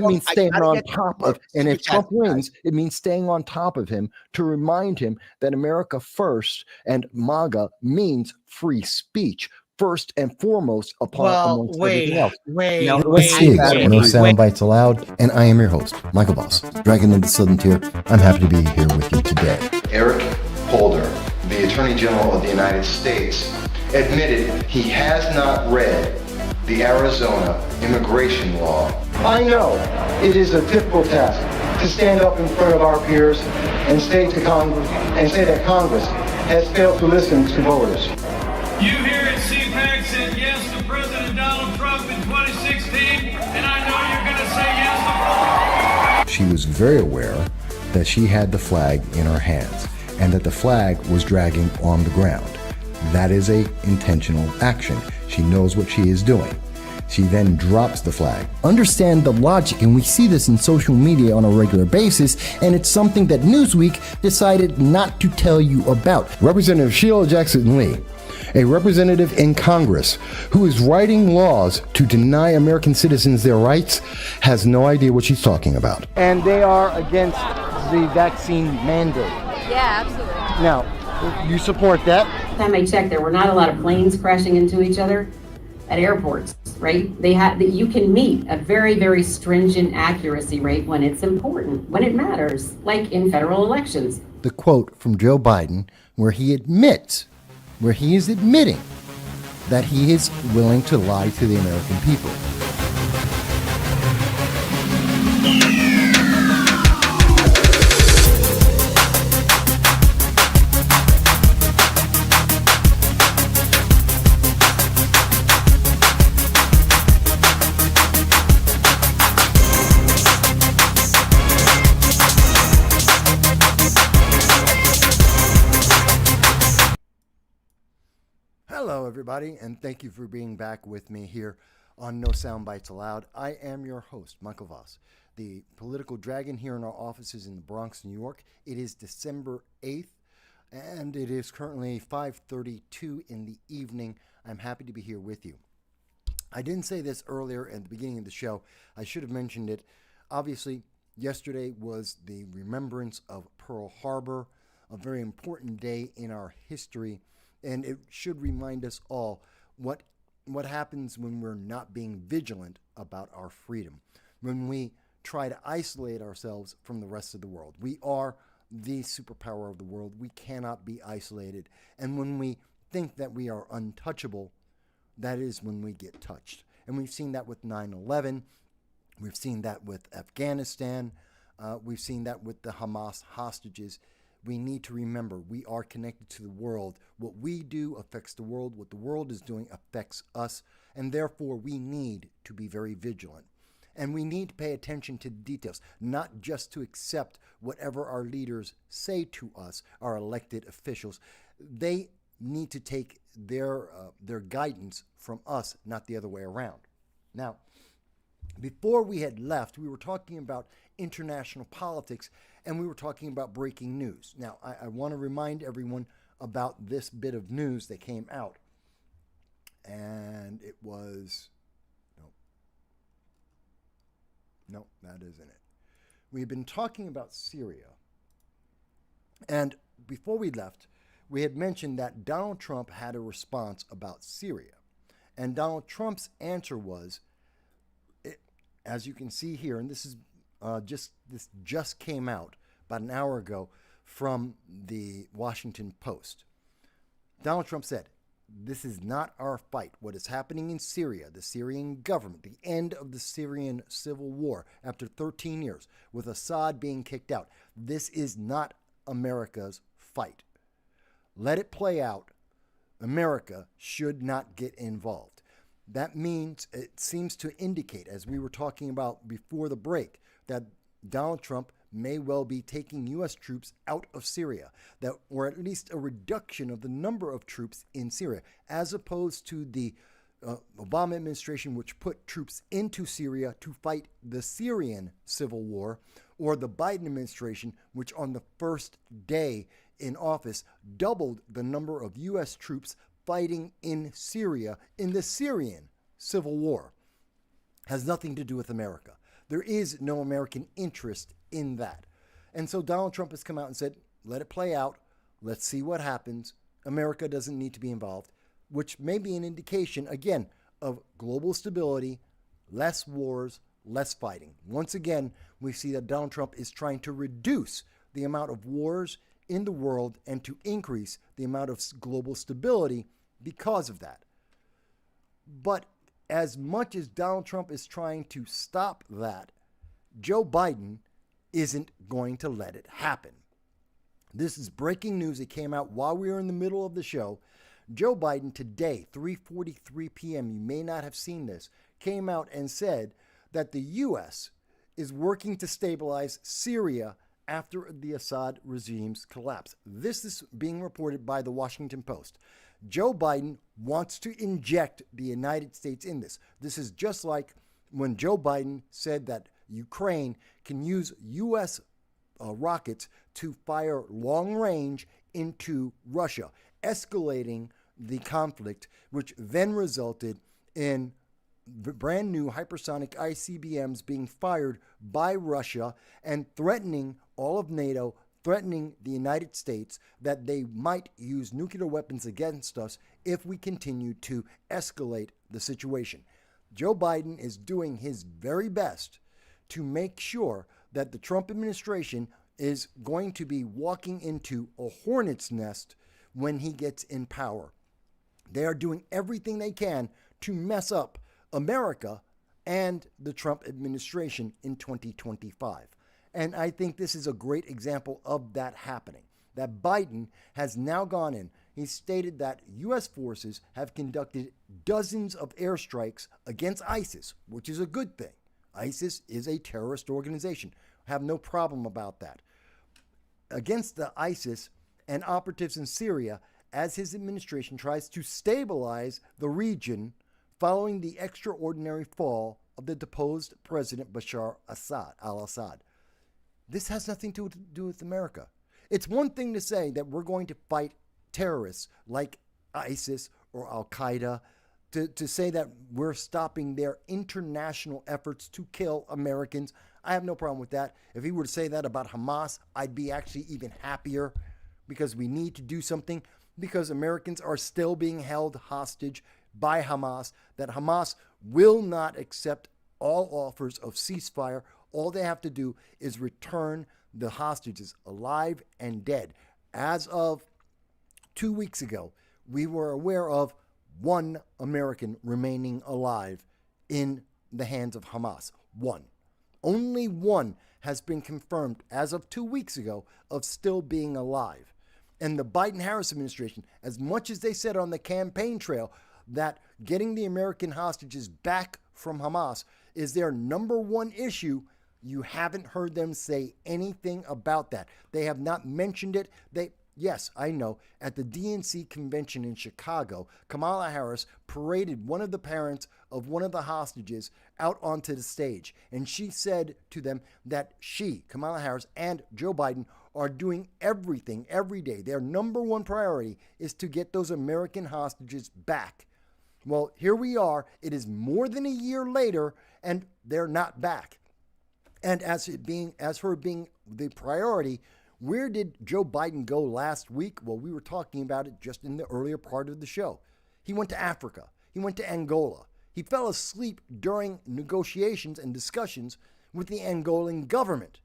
means staying on top of, and if Trump wins, it means staying on top of him to remind him that America first and MAGA means free speech first and foremost amongst everything else. Let's see again. No Soundbites Allowed, and I am your host, Michael Voss, Dragon of the Southern Tier. I'm happy to be here with you today. Eric Holder, the Attorney General of the United States, admitted he has not read the Arizona immigration law. I know it is a difficult task to stand up in front of our peers and say to Congress and say that Congress has failed to listen to voters. You here at CPAC said yes to President Donald Trump in 2016, and I know you're going to say yes to. She was very aware that she had the flag in her hands and that the flag was dragging on the ground. That is a intentional action. She knows what she is doing. She then drops the flag. Understand the logic, and we see this in social media on a regular basis, and it's something that Newsweek decided not to tell you about. Representative Sheila Jackson Lee, a representative in Congress who is writing laws to deny American citizens their rights, has no idea what she's talking about. And they are against the vaccine mandate. Yeah, absolutely. Now, you support that? Last time I checked, there were not a lot of planes crashing into each other at airports, right? You can meet a very, very stringent accuracy rate when it's important, when it matters, like in federal elections. The quote from Joe Biden, where he is admitting that he is willing to lie to the American people. Hello, everybody, and thank you for being back with me here on No Soundbites Allowed. I am your host, Michael Voss, the political dragon here in our offices in the Bronx, New York. It is December 8th, and it is currently 5:32 in the evening. I'm happy to be here with you. I didn't say this earlier at the beginning of the show. I should have mentioned it. Obviously, yesterday was the remembrance of Pearl Harbor, a very important day in our history. And it should remind us all what happens when we're not being vigilant about our freedom, when we try to isolate ourselves from the rest of the world. We are the superpower of the world. We cannot be isolated. And when we think that we are untouchable, that is when we get touched. And we've seen that with 9/11. We've seen that with Afghanistan. We've seen that with the Hamas hostages. We need to remember we are connected to the world. What we do affects the world. What the world is doing affects us. And therefore, we need to be very vigilant. And we need to pay attention to the details, not just to accept whatever our leaders say to us, our elected officials. They need to take their guidance from us, not the other way around. Now, before we had left, we were talking about international politics, and we were talking about breaking news. Now, I want to remind everyone about this bit of news that came out. And it was... No, that isn't it. We've been talking about Syria. And before we left, we had mentioned that Donald Trump had a response about Syria. And Donald Trump's answer was, as you can see here, and this just came out about an hour ago from the Washington Post. Donald Trump said, this is not our fight. What is happening in Syria, the Syrian government, the end of the Syrian civil war after 13 years, with Assad being kicked out, this is not America's fight. Let it play out. America should not get involved. That means, it seems to indicate, as we were talking about before the break, that Donald Trump may well be taking U.S. troops out of Syria, that, or at least a reduction of the number of troops in Syria, as opposed to the Obama administration, which put troops into Syria to fight the Syrian civil war, or the Biden administration, which on the first day in office doubled the number of U.S. troops fighting in Syria in the Syrian civil war. Has nothing to do with America. There is no American interest in that. And so Donald Trump has come out and said, let it play out. Let's see what happens. America doesn't need to be involved, which may be an indication, again, of global stability, less wars, less fighting. Once again, we see that Donald Trump is trying to reduce the amount of wars in the world and to increase the amount of global stability because of that. But as much as Donald Trump is trying to stop that, Joe Biden isn't going to let it happen. This is breaking news. It came out while we were in the middle of the show. Joe Biden today, 3:43 p.m., you may not have seen this, came out and said that the U.S. is working to stabilize Syria after the Assad regime's collapse. This is being reported by the Washington Post. Joe Biden wants to inject the United States in this. This is just like when Joe Biden said that Ukraine can use U.S. rockets to fire long range into Russia, escalating the conflict, which then resulted in brand new hypersonic ICBMs being fired by Russia and threatening all of NATO, threatening the United States that they might use nuclear weapons against us if we continue to escalate the situation. Joe Biden is doing his very best to make sure that the Trump administration is going to be walking into a hornet's nest when he gets in power. They are doing everything they can to mess up America and the Trump administration in 2025. And I think this is a great example of that happening. That Biden has now gone in. He stated that U.S. forces have conducted dozens of airstrikes against ISIS, which is a good thing. ISIS is a terrorist organization. Have no problem about that. Against the ISIS and operatives in Syria, as his administration tries to stabilize the region following the extraordinary fall of the deposed President Bashar al-Assad. This has nothing to do with America. It's one thing to say that we're going to fight terrorists like ISIS or Al-Qaeda, to say that we're stopping their international efforts to kill Americans. I have no problem with that. If he were to say that about Hamas, I'd be actually even happier, because we need to do something, because Americans are still being held hostage by Hamas, that Hamas will not accept all offers of ceasefire. All they have to do is return the hostages alive and dead. As of 2 weeks ago, we were aware of one American remaining alive in the hands of Hamas. One. Only one has been confirmed as of 2 weeks ago of still being alive. And the Biden-Harris administration, as much as they said on the campaign trail that getting the American hostages back from Hamas is their number one issue, you haven't heard them say anything about that. They have not mentioned it. Yes, I know, at the DNC convention in Chicago, Kamala Harris paraded one of the parents of one of the hostages out onto the stage. And she said to them that she, Kamala Harris, and Joe Biden are doing everything every day. Their number one priority is to get those American hostages back. Well, here we are. It is more than a year later, and they're not back. And as for being the priority, where did Joe Biden go last week? Well, we were talking about it just in the earlier part of the show. He went to Africa. He went to Angola. He fell asleep during negotiations and discussions with the Angolan government.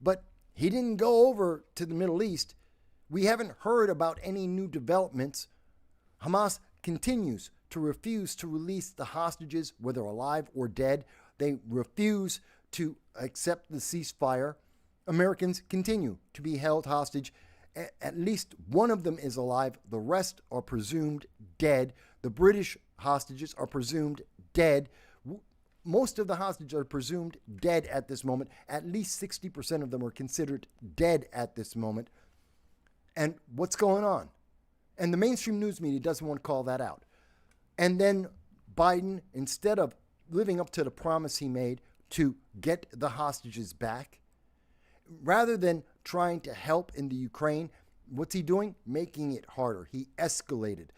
But he didn't go over to the Middle East. We haven't heard about any new developments Hamas continues to refuse to release the hostages, whether alive or dead. They refuse to accept the ceasefire. Americans continue to be held hostage. At least one of them is alive. The rest are presumed dead. The British hostages are presumed dead. Most of the hostages are presumed dead at this moment. At least 60% of them are considered dead at this moment. And what's going on? And the mainstream news media doesn't want to call that out. And then Biden, instead of living up to the promise he made to get the hostages back, rather than trying to help in the Ukraine, what's he doing? Making it harder. He escalated.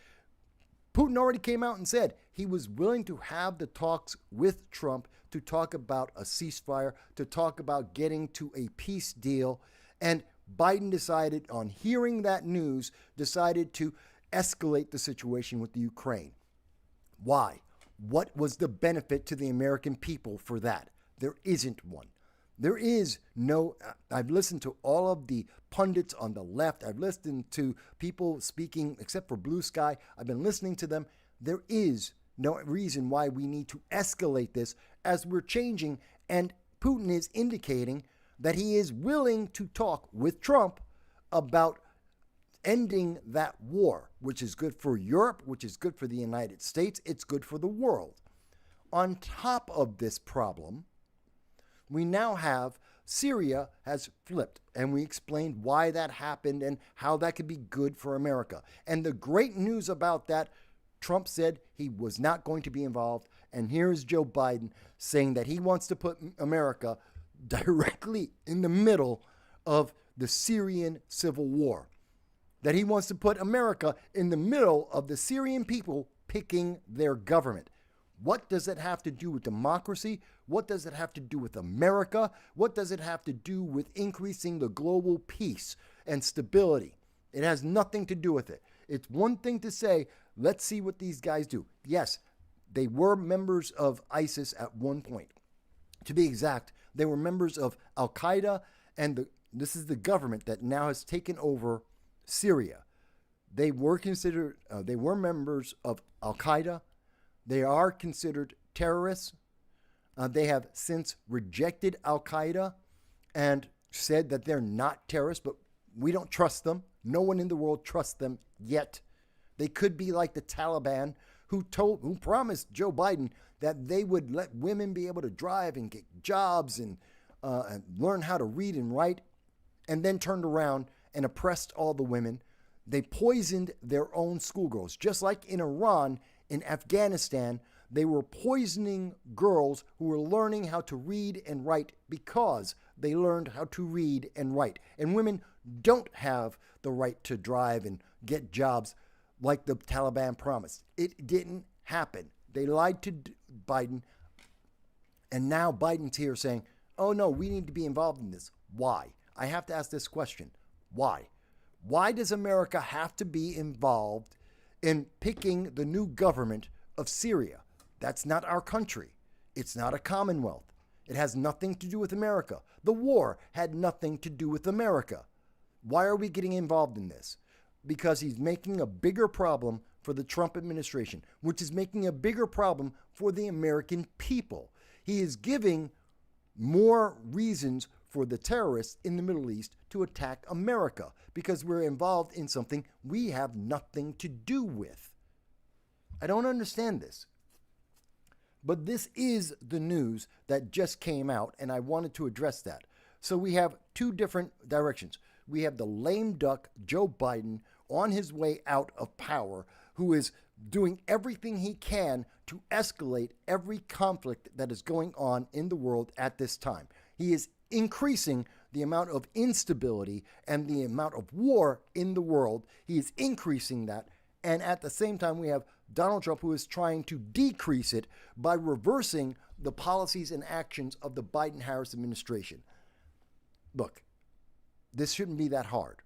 Putin already came out and said he was willing to have the talks with Trump to talk about a ceasefire, to talk about getting to a peace deal. And Biden decided, on hearing that news, decided to escalate the situation with the Ukraine. Why? What was the benefit to the American people for that? There isn't one. There is no, I've listened to all of the pundits on the left. I've listened to people speaking, except for Blue Sky. I've been listening to them. There is no reason why we need to escalate this as we're changing. And Putin is indicating that he is willing to talk with Trump about ending that war, which is good for Europe, which is good for the United States. It's good for the world. On top of this problem, we now have Syria has flipped, and we explained why that happened and how that could be good for America. And the great news about that, Trump said he was not going to be involved, and here's Joe Biden saying that he wants to put America directly in the middle of the Syrian civil war, that he wants to put America in the middle of the Syrian people picking their government. What does it have to do with democracy? What does it have to do with America? What does it have to do with increasing the global peace and stability? It has nothing to do with it. It's one thing to say, let's see what these guys do. Yes, they were members of ISIS at one point. To be exact, they were members of Al-Qaeda, and this is the government that now has taken over Syria. They were members of Al-Qaeda. They are considered terrorists. They have since rejected Al-Qaeda and said that they're not terrorists, but we don't trust them. No one in the world trusts them yet. They could be like the Taliban, who promised Joe Biden that they would let women be able to drive and get jobs and learn how to read and write, and then turned around and oppressed all the women. They poisoned their own schoolgirls, just like in Iran. In Afghanistan, they were poisoning girls who were learning how to read and write because they learned how to read and write. And women don't have the right to drive and get jobs like the Taliban promised. It didn't happen. They lied to Biden. And now Biden's here saying, oh no, we need to be involved in this. Why? I have to ask this question. Why? Why does America have to be involved in picking the new government of Syria? That's not our country. It's not a commonwealth. It has nothing to do with America. The war had nothing to do with America. Why are we getting involved in this? Because he's making a bigger problem for the Trump administration, which is making a bigger problem for the American people. He is giving more reasons for the terrorists in the Middle East to attack America because we're involved in something we have nothing to do with. I don't understand this. But this is the news that just came out, and I wanted to address that. So we have two different directions. We have the lame duck, Joe Biden, on his way out of power, who is doing everything he can to escalate every conflict that is going on in the world at this time. He is increasing the amount of instability and the amount of war in the world. He is increasing that. And at the same time, we have Donald Trump, who is trying to decrease it by reversing the policies and actions of the Biden-Harris administration. Look, this shouldn't be that hard.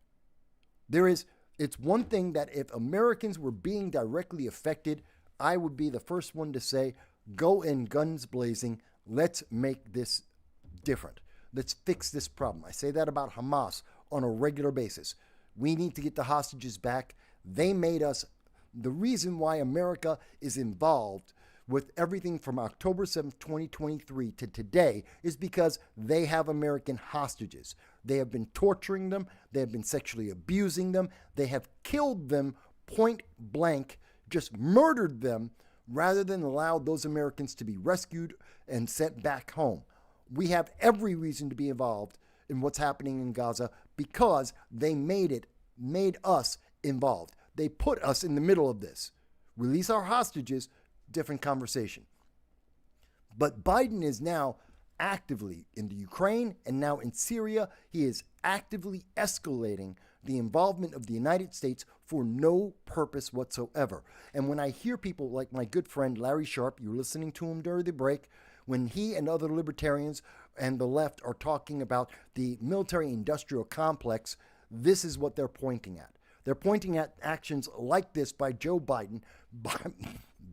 It's one thing that if Americans were being directly affected, I would be the first one to say, go in guns blazing. Let's make this different. Let's fix this problem. I say that about Hamas on a regular basis. We need to get the hostages back. They made us The reason why America is involved with everything from October 7th, 2023 to today is because they have American hostages. They have been torturing them. They have been sexually abusing them. They have killed them point blank, just murdered them, rather than allow those Americans to be rescued and sent back home. We have every reason to be involved in what's happening in Gaza because they made us involved. They put us in the middle of this. Release our hostages, different conversation. But Biden is now actively in the Ukraine and now in Syria. He is actively escalating the involvement of the United States for no purpose whatsoever. And when I hear people like my good friend Larry Sharp, you were listening to him during the break, when he and other libertarians and the left are talking about the military-industrial complex, this is what they're pointing at. They're pointing at actions like this by Joe Biden,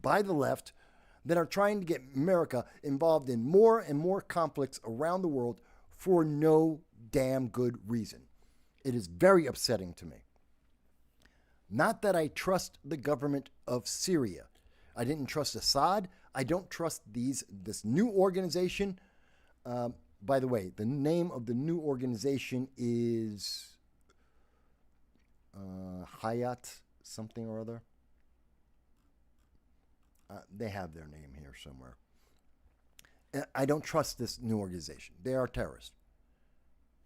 by the left, that are trying to get America involved in more and more conflicts around the world for no damn good reason. It is very upsetting to me. Not that I trust the government of Syria. I didn't trust Assad. I don't trust this new organization. By the way, the name of the new organization is Hayat something or other. They have their name here somewhere. I don't trust this new organization. They are terrorists.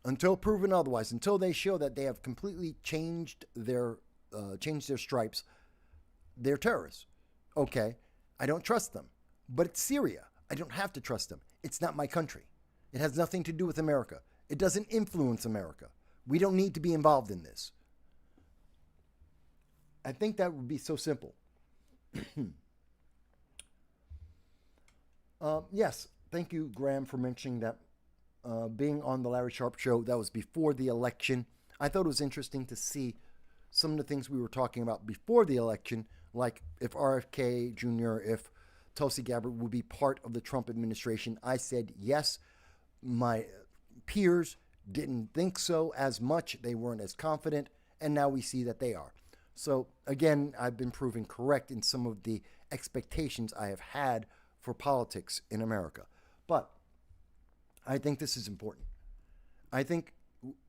Until proven otherwise, until they show that they have completely changed their stripes, they're terrorists. Okay, I don't trust them. But it's Syria. I don't have to trust them. It's not my country. It has nothing to do with America. It doesn't influence America. We don't need to be involved in this. I think that would be so simple. Yes, thank you, Graham, for mentioning that. Being on the Larry Sharp Show, that was before the election. I thought it was interesting to see some of the things we were talking about before the election, like if RFK Jr., if Tulsi Gabbard would be part of the Trump administration. I said yes. My peers didn't think so as much. They weren't as confident, and now we see that they are. So again, I've been proven correct in some of the expectations I have had for politics in America. But I think this is important. I think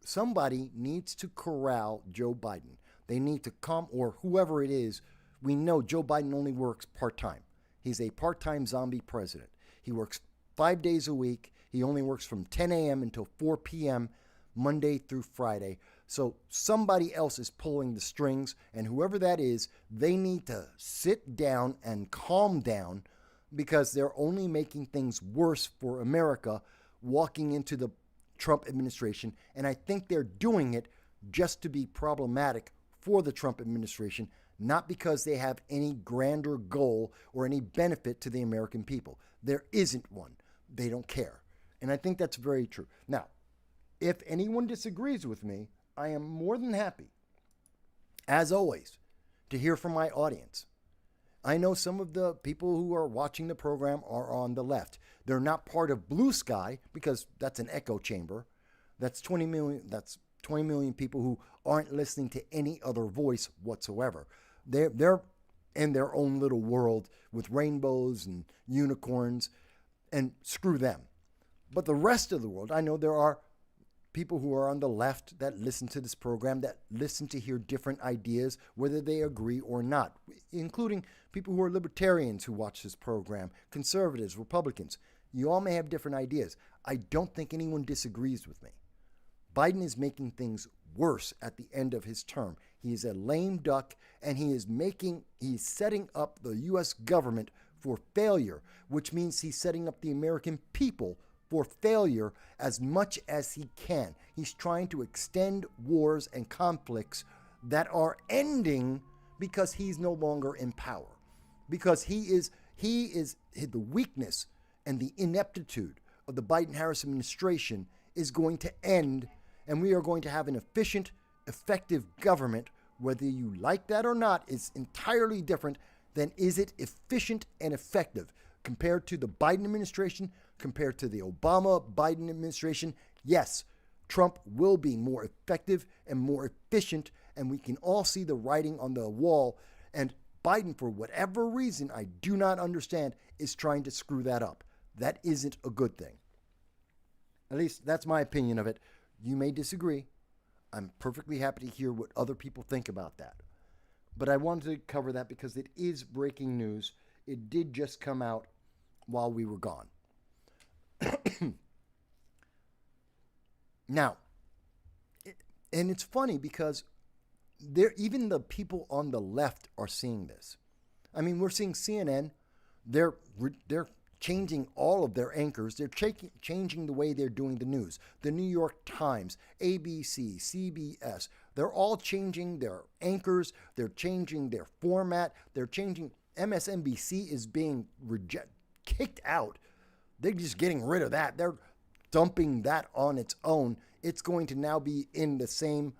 somebody needs to corral Joe Biden. They need to come, or whoever it is. We know Joe Biden only works part-time. He's a part-time zombie president. He works 5 days a week. He only works from 10 a.m. until 4 p.m. Monday through Friday. So somebody else is pulling the strings, and whoever that is, they need to sit down and calm down, because they're only making things worse for America walking into the Trump administration. And I think they're doing it just to be problematic for the Trump administration, not because they have any grander goal or any benefit to the American people. There isn't one. They don't care. And I think that's very true. Now, if anyone disagrees with me, I am more than happy, as always, to hear from my audience. I know some of the people who are watching the program are on the left. They're not part of Blue Sky, because that's an echo chamber. That's 20 million people who aren't listening to any other voice whatsoever. They're in their own little world with rainbows and unicorns, and screw them. But the rest of the world, I know there are people who are on the left that listen to this program, that listen to hear different ideas, whether they agree or not, including people who are libertarians who watch this program, conservatives, Republicans. You all may have different ideas. I don't think anyone disagrees with me. Biden is making things worse at the end of his term. He is a lame duck, and he's setting up the U.S. government for failure, which means he's setting up the American people for failure as much as he can. He's trying to extend wars and conflicts that are ending because he's no longer in power. Because he is the weakness and the ineptitude of the Biden-Harris administration is going to end, and we are going to have an efficient, effective government. Whether you like that or not is entirely different than is it efficient and effective compared to the Biden administration, compared to the Obama-Biden administration. Yes, Trump will be more effective and more efficient, and we can all see the writing on the wall. And Biden, for whatever reason I do not understand, is trying to screw that up. That isn't a good thing. At least that's my opinion of it. You may disagree. I'm perfectly happy to hear what other people think about that. But I wanted to cover that because it is breaking news. It did just come out while we were gone. Now, and it's funny because even the people on the left are seeing this. I mean, we're seeing CNN. They're changing all of their anchors. They're changing the way they're doing the news. The New York Times, ABC, CBS, they're all changing their anchors. They're changing their format. They're changing. MSNBC is being kicked out. They're just getting rid of that. They're dumping that on its own. It's going to now be in the same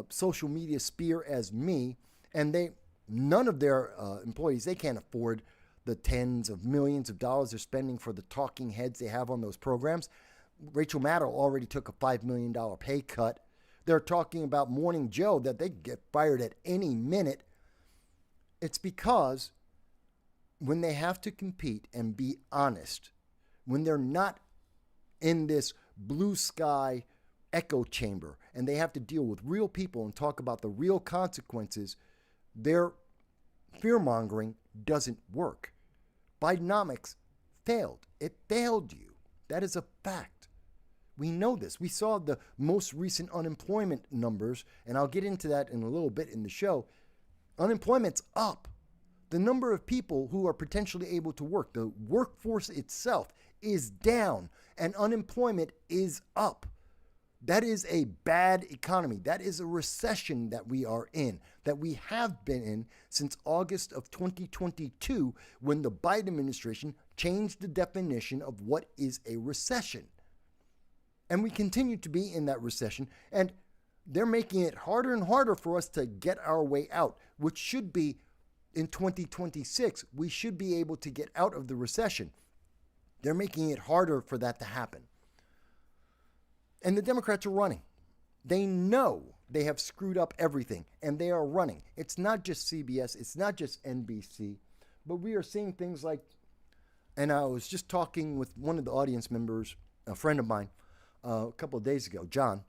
social media sphere as me. And none of their employees, they can't afford the tens of millions of dollars they're spending for the talking heads they have on those programs. Rachel Maddow already took a $5 million pay cut. They're talking about Morning Joe, that they get fired at any minute. It's because when they have to compete and be honest, when they're not in this blue sky echo chamber and they have to deal with real people and talk about the real consequences, their fear-mongering doesn't work. Bidenomics failed. It failed you. That is a fact. We know this. We saw the most recent unemployment numbers, and I'll get into that in a little bit in the show. Unemployment's up. The number of people who are potentially able to work, the workforce itself, is down, and unemployment is up. That is a bad economy. That is a recession that we are in, that we have been in since August of 2022, when the Biden administration changed the definition of what is a recession. And we continue to be in that recession, and they're making it harder and harder for us to get our way out, which should be in 2026. We should be able to get out of the recession. They're making it harder for that to happen. And the Democrats are running. They know they have screwed up everything, and they are running. It's not just CBS, it's not just NBC, but we are seeing things like, and I was just talking with one of the audience members, a friend of mine, a couple of days ago, John,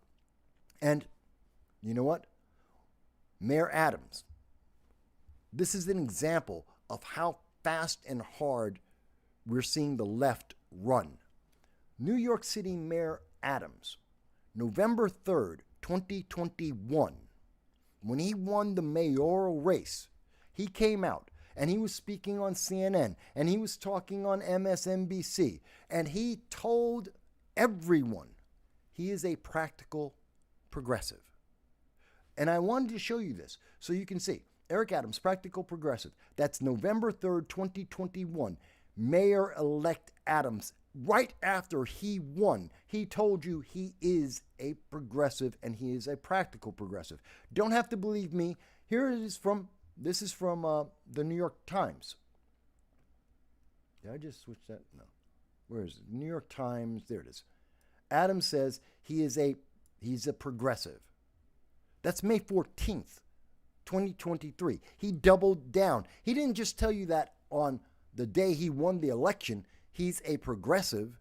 and you know what? Mayor Adams. This is an example of how fast and hard we're seeing the left run. New York City Mayor Adams, November 3rd, 2021, when he won the mayoral race, he came out and he was speaking on CNN and he was talking on MSNBC, and he told everyone he is a practical progressive. And I wanted to show you this so you can see. Eric Adams, practical progressive. That's November 3rd, 2021. Mayor-elect Adams, right after he won, he told you he is a progressive and he is a practical progressive. Don't have to believe me. This is from the New York Times. Did I just switch that? No. Where is it? New York Times. There it is. Adams says he's a progressive. That's May 14th, 2023. He doubled down. He didn't just tell you that on the day he won the election, he's a progressive.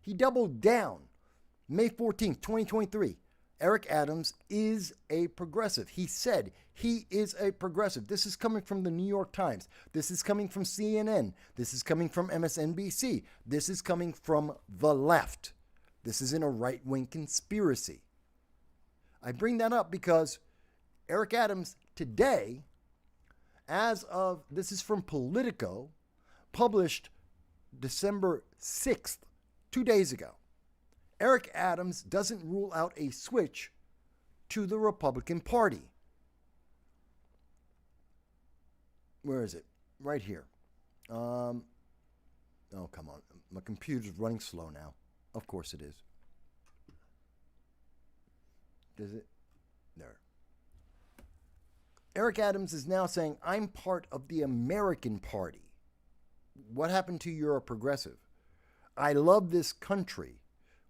He doubled down. May 14th, 2023. Eric Adams is a progressive. He said he is a progressive. This is coming from the New York Times. This is coming from CNN. This is coming from MSNBC. This is coming from the left. This isn't a right-wing conspiracy. I bring that up because Eric Adams today, this is from Politico, published December 6th, 2 days ago. Eric Adams doesn't rule out a switch to the Republican Party. Where is it? Right here. Oh, come on. My computer's running slow now. Of course it is. Does it? There. Eric Adams is now saying, I'm part of the American Party. What happened to you're a progressive? I love this country,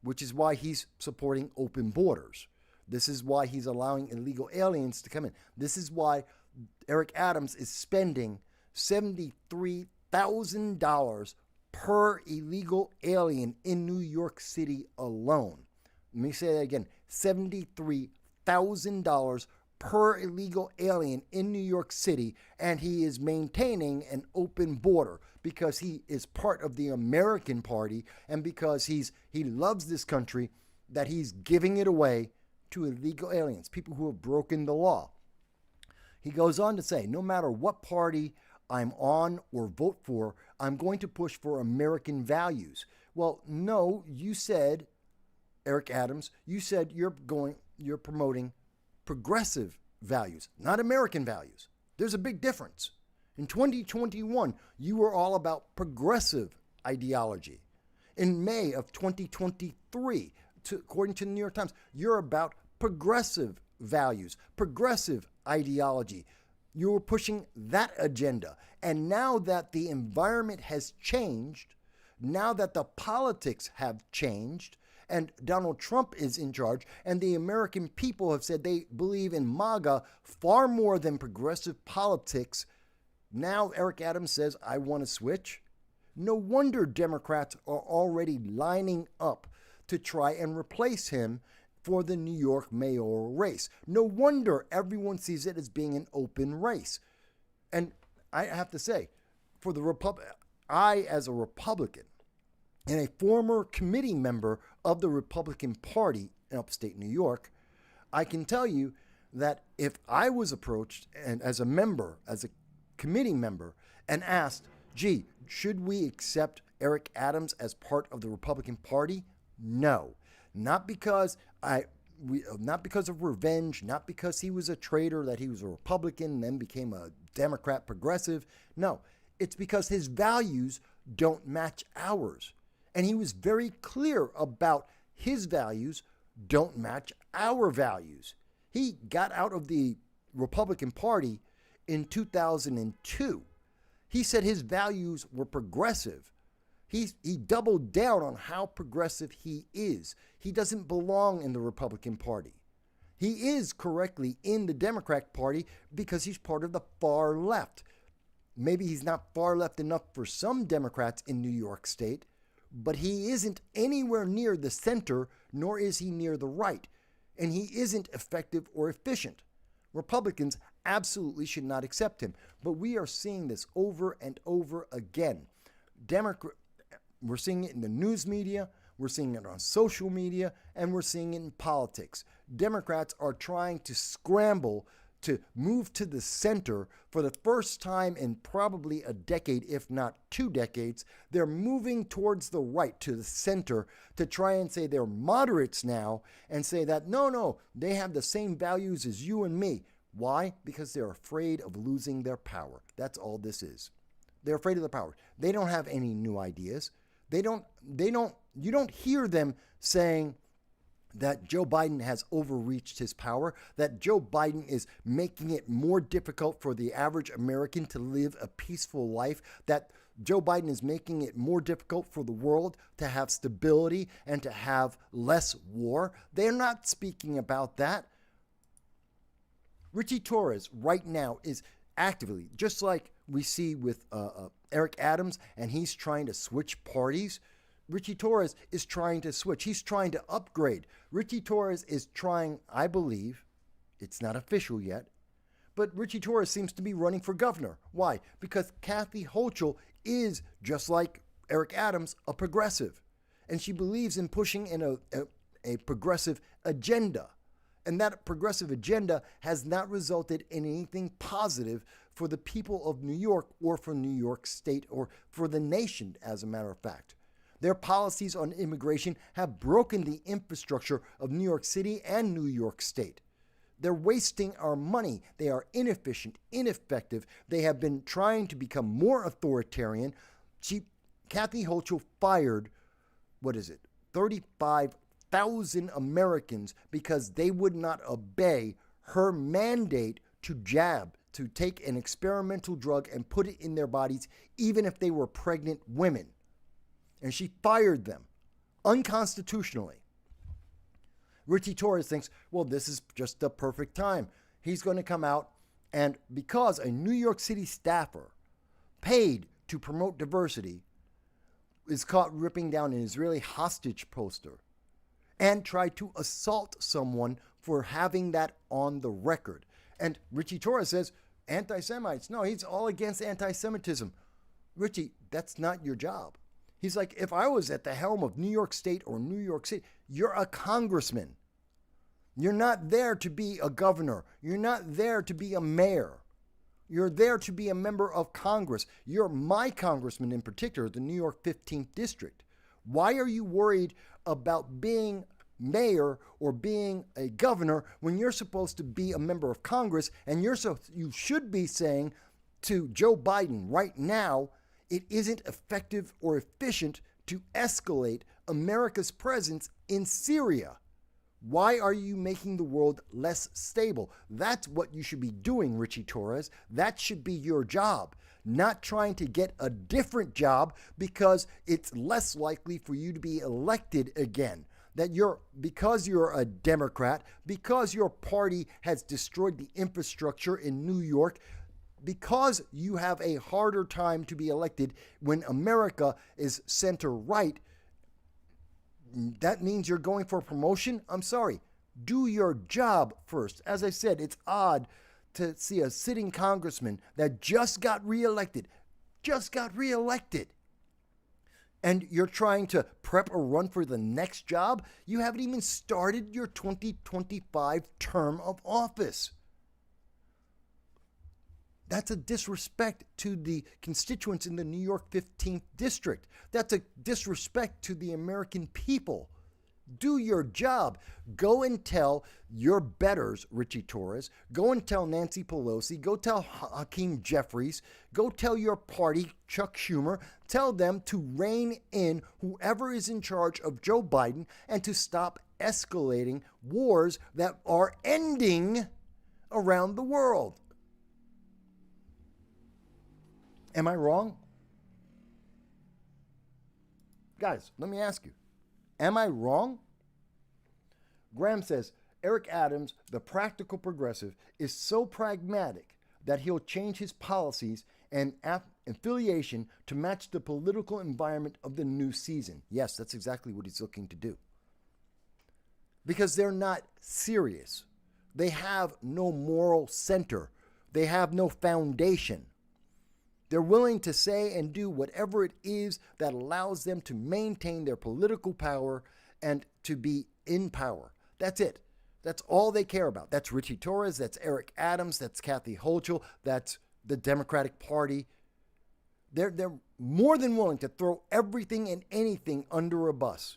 which is why he's supporting open borders. This is why he's allowing illegal aliens to come in. This is why Eric Adams is spending $73,000 per illegal alien in New York City alone. Let me say that again, $73,000 per illegal alien in New York City, and he is maintaining an open border because he is part of the American party and because he loves this country, that he's giving it away to illegal aliens, people who have broken the law. He goes on to say, no matter what party I'm on or vote for, I'm going to push for American values. Well, no, you said, Eric Adams, you said you're promoting progressive values, not American values. There's a big difference. In 2021, you were all about progressive ideology. In May of 2023, according to the New York Times, you're about progressive values, progressive ideology. You were pushing that agenda. And now that the environment has changed, now that the politics have changed, and Donald Trump is in charge, and the American people have said they believe in MAGA far more than progressive politics, now Eric Adams says, I want to switch. No wonder Democrats are already lining up to try and replace him for the New York mayoral race. No wonder everyone sees it as being an open race. And I have to say, for the I, as a Republican and a former committee member of the Republican Party in upstate New York, I can tell you that if I was approached and as a member, as a committee member, and asked, gee, should we accept Eric Adams as part of the Republican Party? No, not because not because of revenge, not because he was a traitor, that he was a Republican and then became a Democrat progressive. No, it's because his values don't match ours. And he was very clear about his values don't match our values. He got out of the Republican Party in 2002. He said his values were progressive. He doubled down on how progressive he is. He doesn't belong in the Republican Party. He is correctly in the Democrat Party because he's part of the far left. Maybe he's not far left enough for some Democrats in New York State, but he isn't anywhere near the center, nor is he near the right. And he isn't effective or efficient. Republicans absolutely should not accept him. But we are seeing this over and over again. We're seeing it in the news media, we're seeing it on social media, and we're seeing it in politics. Democrats are trying to scramble to move to the center for the first time in probably a decade, if not 2 decades. They're moving towards the right, to the center, to try and say they're moderates now and say that, no, they have the same values as you and me. Why? Because they're afraid of losing their power. That's all this is. They're afraid of the power. They don't have any new ideas. You don't hear them saying that Joe Biden has overreached his power, that Joe Biden is making it more difficult for the average American to live a peaceful life, that Joe Biden is making it more difficult for the world to have stability and to have less war. They're not speaking about that. Richie Torres right now is actively, just like we see with Eric Adams, and he's trying to switch parties. Richie Torres is trying to switch. He's trying to upgrade. Richie Torres is trying, I believe, it's not official yet, but Richie Torres seems to be running for governor. Why? Because Kathy Hochul is, just like Eric Adams, a progressive. And she believes in pushing in a progressive agenda. And that progressive agenda has not resulted in anything positive for the people of New York or for New York State or for the nation, as a matter of fact. Their policies on immigration have broken the infrastructure of New York City and New York State. They're wasting our money. They are inefficient, ineffective. They have been trying to become more authoritarian. Kathy Hochul fired, 35,000 Americans because they would not obey her mandate to take an experimental drug and put it in their bodies, even if they were pregnant women. And she fired them unconstitutionally. Richie Torres thinks, well, this is just the perfect time. He's going to come out And because a New York City staffer paid to promote diversity is caught ripping down an Israeli hostage poster and tried to assault someone for having that on the record. And Richie Torres says, anti-Semites. No, he's all against anti-Semitism. Richie, that's not your job. He's like, if I was at the helm of New York State or New York City, you're a congressman. You're not there to be a governor. You're not there to be a mayor. You're there to be a member of Congress. You're my congressman in particular, the New York 15th District. Why are you worried about being mayor or being a governor when you're supposed to be a member of Congress, and you should be saying to Joe Biden right now, it isn't effective or efficient to escalate America's presence in Syria. Why are you making the world less stable? That's what you should be doing, Richie Torres. That should be your job, not trying to get a different job because it's less likely for you to be elected again. Because you're a Democrat, because your party has destroyed the infrastructure in New York, because you have a harder time to be elected when America is center right, that means you're going for a promotion? I'm sorry. Do your job first. As I said, it's odd to see a sitting congressman that just got reelected, and you're trying to prep a run for the next job. You haven't even started your 2025 term of office. That's a disrespect to the constituents in the New York 15th District. That's a disrespect to the American people. Do your job. Go and tell your betters, Richie Torres. Go and tell Nancy Pelosi. Go tell Hakeem Jeffries. Go tell your party, Chuck Schumer. Tell them to rein in whoever is in charge of Joe Biden and to stop escalating wars that are ending around the world. Am I wrong? Guys, let me ask you. Am I wrong? Graham says, Eric Adams, the practical progressive, is so pragmatic that he'll change his policies and affiliation to match the political environment of the new season. Yes, that's exactly what he's looking to do. Because they're not serious. They have no moral center. They have no foundation. They're willing to say and do whatever it is that allows them to maintain their political power and to be in power. That's it. That's all they care about. That's Richie Torres. That's Eric Adams. That's Kathy Hochul. That's the Democratic Party. They're more than willing to throw everything and anything under a bus.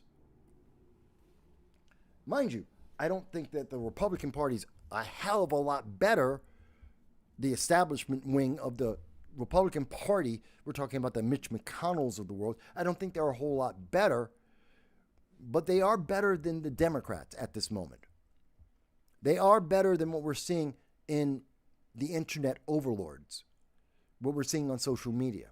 Mind you, I don't think that the Republican Party's a hell of a lot better, the establishment wing of the Republican Party. We're talking about the Mitch McConnells of the world. I don't think they're a whole lot better, but they are better than the Democrats at this moment. They are better than what we're seeing in the internet overlords, what we're seeing on social media.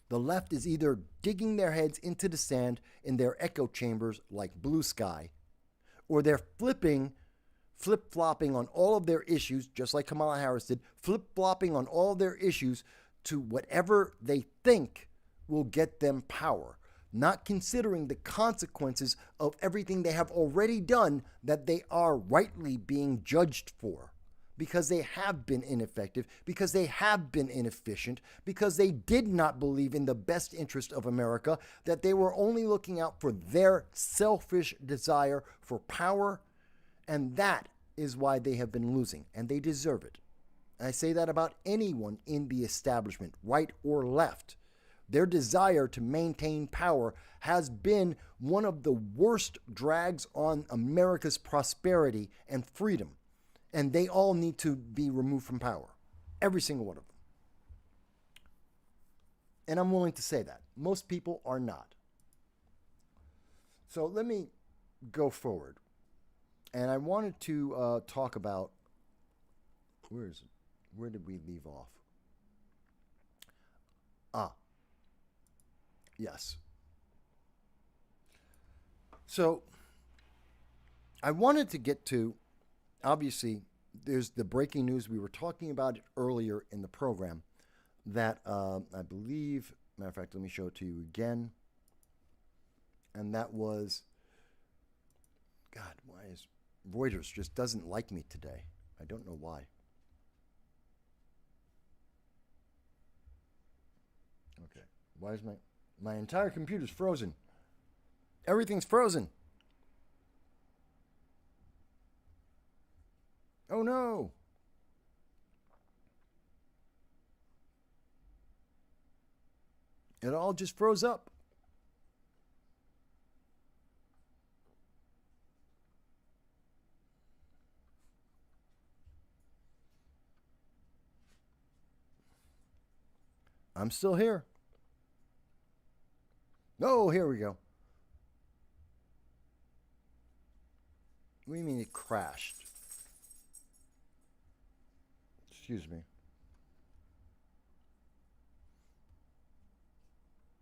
The left is either digging their heads into the sand in their echo chambers like Blue Sky, or they're flip-flopping on all of their issues, just like Kamala Harris did, flip-flopping on all of their issues to whatever they think will get them power, not considering the consequences of everything they have already done that they are rightly being judged for, because they have been ineffective, because they have been inefficient, because they did not believe in the best interest of America, that they were only looking out for their selfish desire for power. And that is why they have been losing, and they deserve it. I say that about anyone in the establishment, right or left. Their desire to maintain power has been one of the worst drags on America's prosperity and freedom, and they all need to be removed from power. Every single one of them. And I'm willing to say that. Most people are not. So let me go forward. And I wanted to talk about, where did we leave off? Yes. So I wanted to get to, obviously, there's the breaking news. We were talking about it earlier in the program that I believe, matter of fact, let me show it to you again. And that was, God, why is Reuters just doesn't like me today? I don't know why. Okay. Why is my entire computer's frozen? Everything's frozen. Oh no. It all just froze up. I'm still here. Oh, here we go. What do you mean it crashed? Excuse me.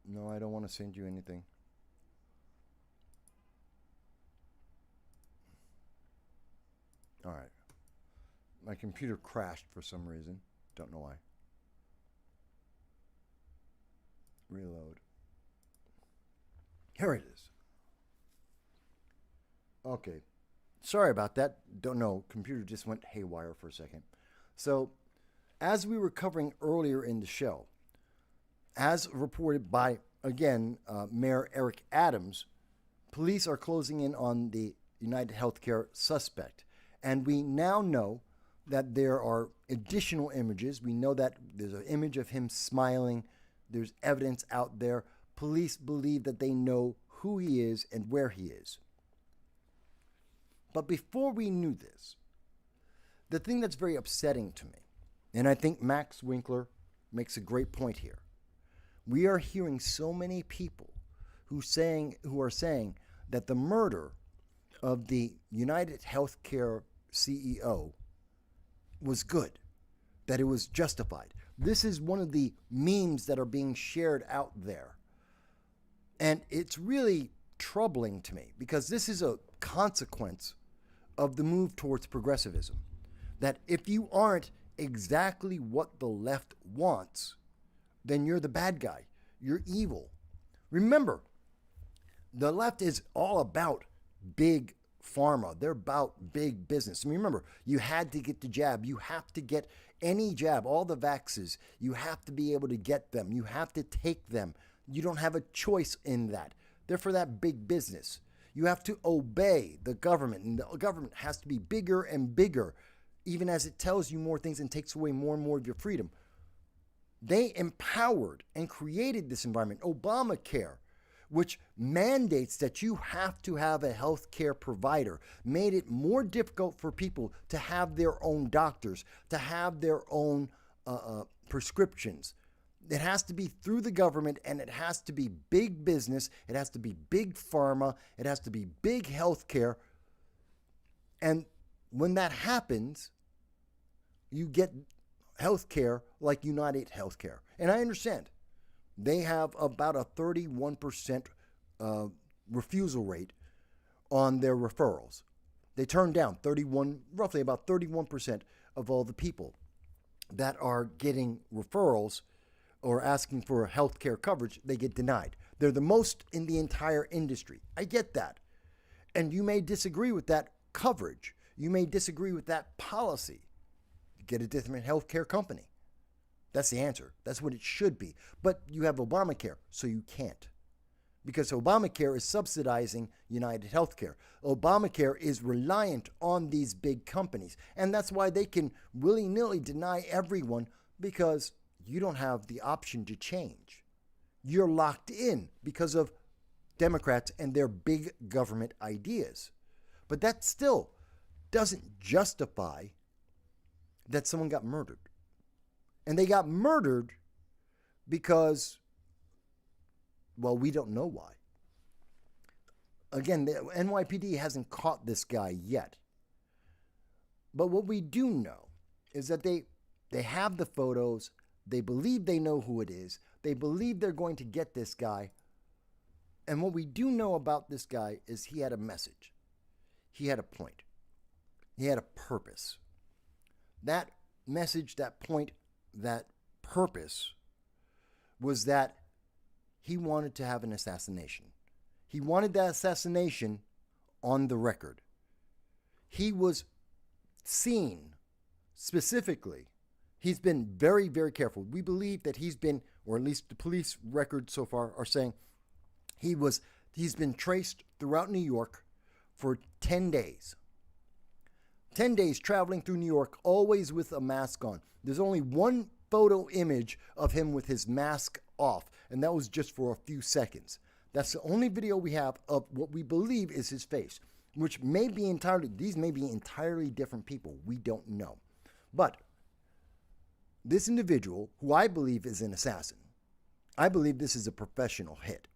No, I don't want to send you anything. All right. My computer crashed for some reason. Don't know why. Reload. Here it is. Okay. Sorry about that. Don't know. Computer just went haywire for a second. So, as we were covering earlier in the show, as reported by, again, Mayor Eric Adams, police are closing in on the United Healthcare suspect. And we now know that there are additional images. We know that there's an image of him smiling. There's evidence out there. Police believe that they know who he is and where he is. But before we knew this, the thing that's very upsetting to me, and I think Max Winkler makes a great point here, we are hearing so many people who are saying that the murder of the United Healthcare CEO was good, that it was justified. This is one of the memes that are being shared out there. And it's really troubling to me because this is a consequence of the move towards progressivism. That if you aren't exactly what the left wants, then you're the bad guy. You're evil. Remember, the left is all about big pharma. They're about big business. Remember, you had to get the jab. You have to get any jab, all the vaxes. You have to be able to get them. You have to take them. You don't have a choice in that. They're for that big business. You have to obey the government, and the government has to be bigger and bigger, even as it tells you more things and takes away more and more of your freedom. They empowered and created this environment, Obamacare, which mandates that you have to have a health care provider, made it more difficult for people to have their own doctors, to have their own prescriptions. It has to be through the government, and it has to be big business. It has to be big pharma. It has to be big health care. And when that happens, you get health care like United Healthcare. And I understand they have about a 31% refusal rate on their referrals. They turn down roughly about 31% of all the people that are getting referrals or asking for health care coverage, they get denied. They're the most in the entire industry. I get that. And you may disagree with that coverage. You may disagree with that policy. Get a different health care company. That's the answer. That's what it should be. But you have Obamacare, so you can't. Because Obamacare is subsidizing United Healthcare. Obamacare is reliant on these big companies. And that's why they can willy-nilly deny everyone, because you don't have the option to change. You're locked in because of Democrats and their big government ideas. But that still doesn't justify that someone got murdered. And they got murdered because, well, we don't know why. Again, the NYPD hasn't caught this guy yet. But what we do know is that they have the photos. They believe they know who it is. They believe they're going to get this guy. And what we do know about this guy is he had a message. He had a point. He had a purpose. that message, that point, that purpose was that he wanted to have an assassination. He wanted that assassination on the record. He was seen specifically. He's been very, very careful. We believe that he's been, or at least the police records so far are saying he's been traced throughout New York for 10 days. 10 days traveling through New York, always with a mask on. There's only one photo image of him with his mask off, and that was just for a few seconds. That's the only video we have of what we believe is his face, which may be these may be entirely different people. We don't know. But this individual, who I believe is an assassin, I believe this is a professional hit.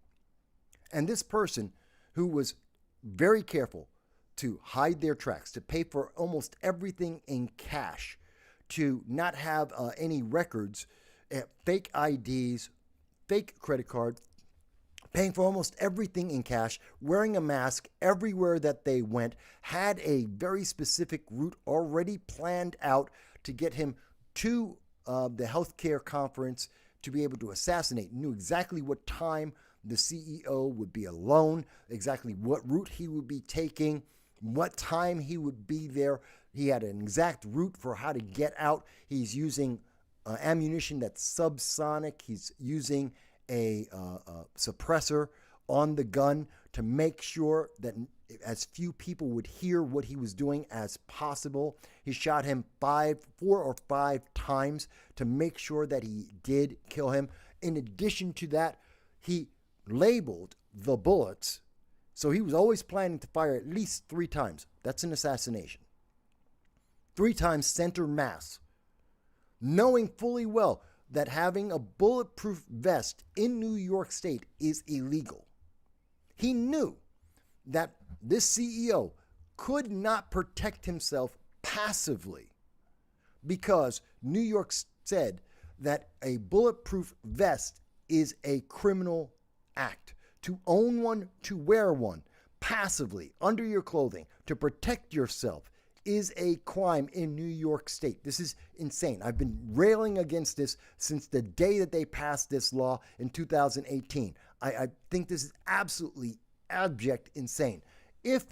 And this person who was very careful to hide their tracks, to pay for almost everything in cash, to not have any records, fake IDs, fake credit cards, paying for almost everything in cash, wearing a mask everywhere that they went, had a very specific route already planned out to get him to the healthcare conference to be able to assassinate. Knew exactly what time the CEO would be alone, exactly what route he would be taking, what time he would be there. He had an exact route for how to get out. He's using ammunition that's subsonic. He's using a suppressor on the gun to make sure that as few people would hear what he was doing as possible. He shot him 4 or 5 times to make sure that he did kill him. In addition to that, he labeled the bullets. So he was always planning to fire at least 3 times. That's an assassination. 3 times center mass, knowing fully well that having a bulletproof vest in New York State is illegal. He knew that this CEO could not protect himself passively because New York said that a bulletproof vest is a criminal act. To own one, to wear one passively under your clothing to protect yourself is a crime in New York State. This is insane. I've been railing against this since the day that they passed this law in 2018. I think this is absolutely abject insane. If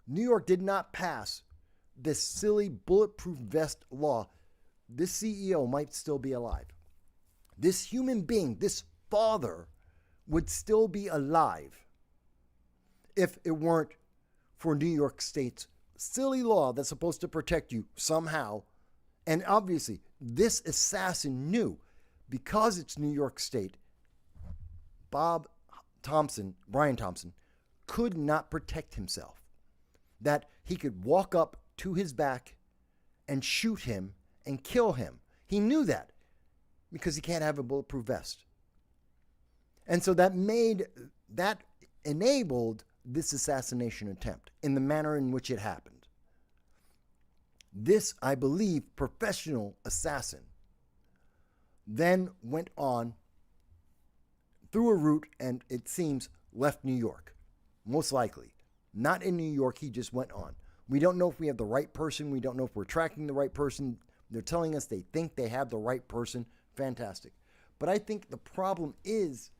New York did not pass this silly bulletproof vest law, this CEO might still be alive. This human being, this father, would still be alive if it weren't for New York State's silly law that's supposed to protect you somehow. And obviously, this assassin knew, because it's New York State, Brian Thompson, could not protect himself. That he could walk up to his back and shoot him and kill him. He knew that because he can't have a bulletproof vest. And so that enabled this assassination attempt in the manner in which it happened. This, I believe, professional assassin then went on through a route and it seems left New York. Most likely. Not in New York, he just went on. We don't know if we have the right person. We don't know if we're tracking the right person. They're telling us they think they have the right person. Fantastic. But I think the problem is,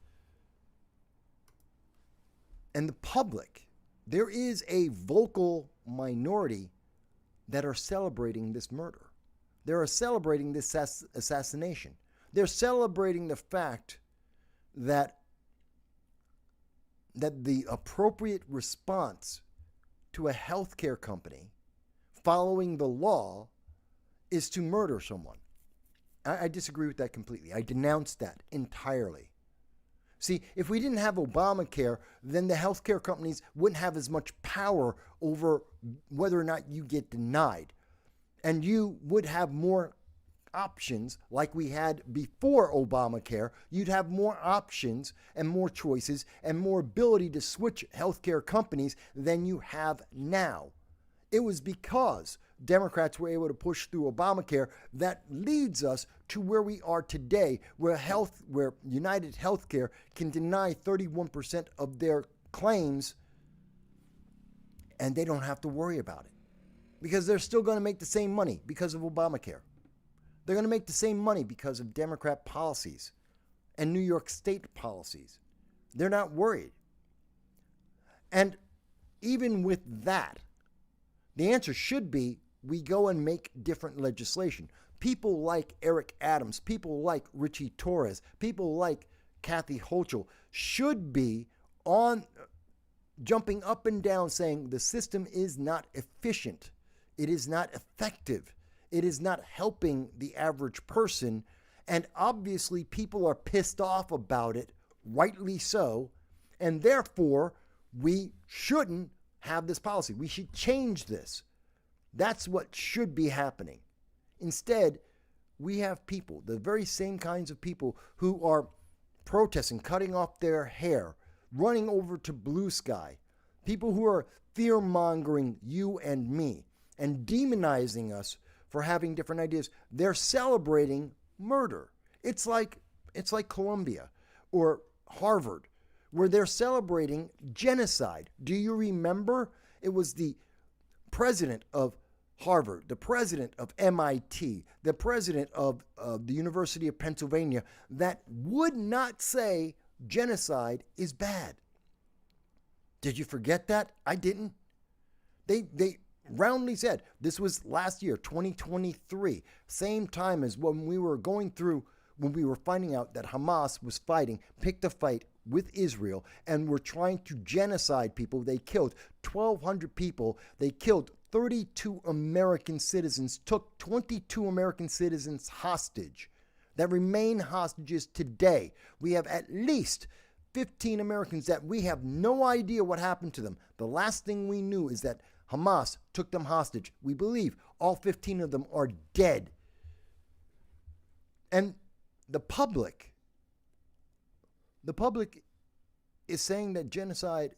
and the public, there is a vocal minority that are celebrating this murder. They are celebrating this assassination. They're celebrating the fact that the appropriate response to a healthcare company following the law is to murder someone. I disagree with that completely. I denounce that entirely. See, if we didn't have Obamacare, then the healthcare companies wouldn't have as much power over whether or not you get denied. And you would have more options like we had before Obamacare. You'd have more options and more choices and more ability to switch healthcare companies than you have now. It was because Democrats were able to push through Obamacare that leads us to where we are today, where United Healthcare can deny 31% of their claims and they don't have to worry about it. because they're still going to make the same money because of Obamacare. They're going to make the same money because of Democrat policies and New York State policies. They're not worried. And even with that, the answer should be we go and make different legislation. People like Eric Adams, people like Richie Torres, people like Kathy Hochul should be on jumping up and down saying the system is not efficient. It is not effective. It is not helping the average person. And obviously people are pissed off about it, rightly so. And therefore, we shouldn't have this policy. We should change this. That's what should be happening. Instead, we have people, the very same kinds of people who are protesting, cutting off their hair, running over to Blue Sky, people who are fear-mongering you and me and demonizing us for having different ideas. They're celebrating murder. It's like Columbia or Harvard, where they're celebrating genocide. Do you remember? It was the president of Harvard, the president of MIT, the president of the University of Pennsylvania that would not say genocide is bad. Did you forget that? I didn't. They roundly said, this was last year, 2023, same time as when we were finding out that Hamas was picked a fight with Israel and were trying to genocide people. They killed 1,200 people. They killed 32 American citizens, took 22 American citizens hostage that remain hostages today. We have at least 15 Americans that we have no idea what happened to them. The last thing we knew is that Hamas took them hostage. We believe all 15 of them are dead. And the public is saying that genocide,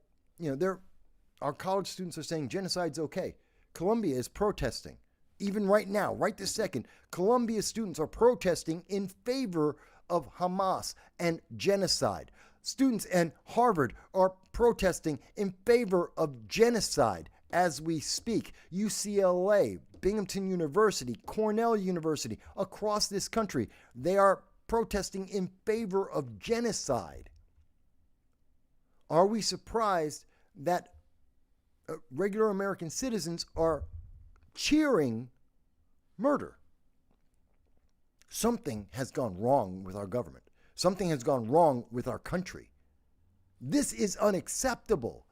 our college students are saying genocide's okay. Columbia is protesting. Even right now, right this second, Columbia students are protesting in favor of Hamas and genocide. Students in Harvard are protesting in favor of genocide as we speak. UCLA, Binghamton University, Cornell University, across this country, they are protesting in favor of genocide. Are we surprised that regular American citizens are cheering murder? Something has gone wrong with our government. Something has gone wrong with our country. This is unacceptable.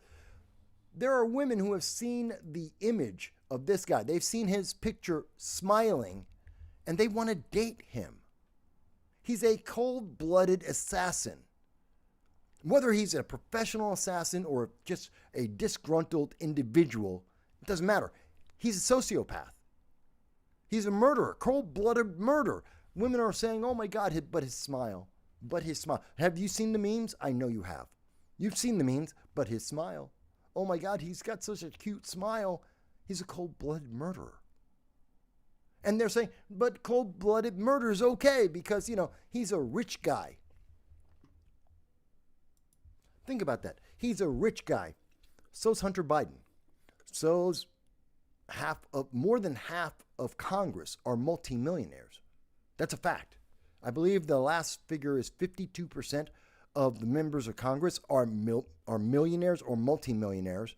There are women who have seen the image of this guy. They've seen his picture smiling, and they want to date him. He's a cold-blooded assassin. Whether he's a professional assassin or just a disgruntled individual, it doesn't matter. He's a sociopath. He's a murderer, cold-blooded murder. Women are saying, oh my God, but his smile. Have you seen the memes? I know you have. You've seen the memes, but his smile. Oh my God, he's got such a cute smile. He's a cold-blooded murderer. And they're saying, but cold-blooded murder is okay because, he's a rich guy. Think about that. He's a rich guy. So's Hunter Biden. So's more than half of Congress are multimillionaires. That's a fact. I believe the last figure is 52% of the members of Congress are millionaires or multimillionaires,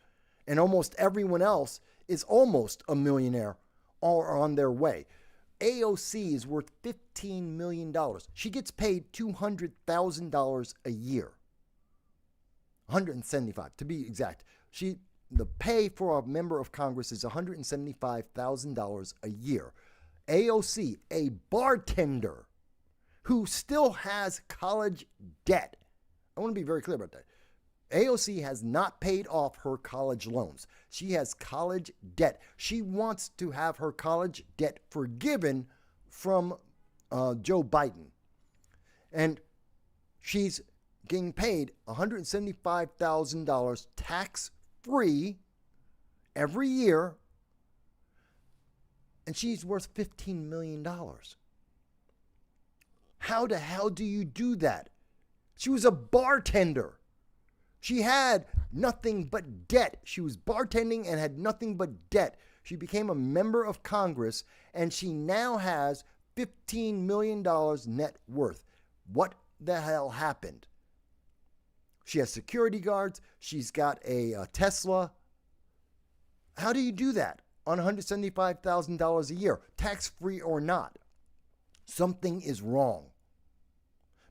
and almost everyone else is almost a millionaire or on their way. AOC is worth $15 million. She gets paid $200,000 a year. 175 to be exact. The pay for a member of Congress is $175,000 a year. AOC, a bartender who still has college debt. I want to be very clear about that. AOC has not paid off her college loans. She has college debt. She wants to have her college debt forgiven from Joe Biden. And she's getting paid $175,000 tax-free every year, and she's worth $15 million. How the hell do you do that? She was a bartender. She had nothing but debt. She was bartending and had nothing but debt. She became a member of Congress, and she now has $15 million net worth. What the hell happened? She has security guards. She's got a Tesla. How do you do that on $175,000 a year, tax-free or not? Something is wrong.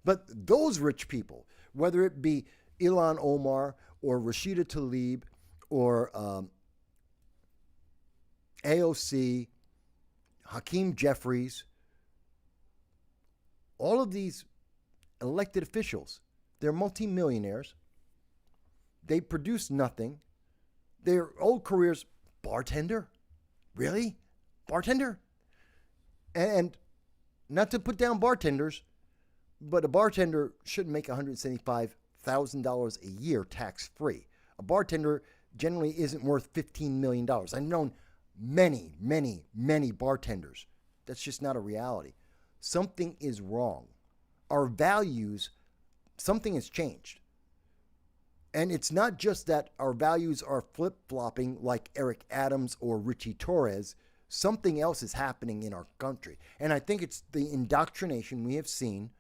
But those rich people, whether it be Ilhan Omar or Rashida Tlaib or AOC, Hakeem Jeffries, all of these elected officials, they're multimillionaires. They produce nothing. Their old careers, bartender? Really? Bartender? And not to put down bartenders, but a bartender shouldn't make $175,000 a year tax-free. A bartender generally isn't worth $15 million. I've known many, many, many bartenders. That's just not a reality. Something is wrong. Our values, something has changed. And it's not just that our values are flip-flopping like Eric Adams or Richie Torres. Something else is happening in our country. And I think it's the indoctrination we have seen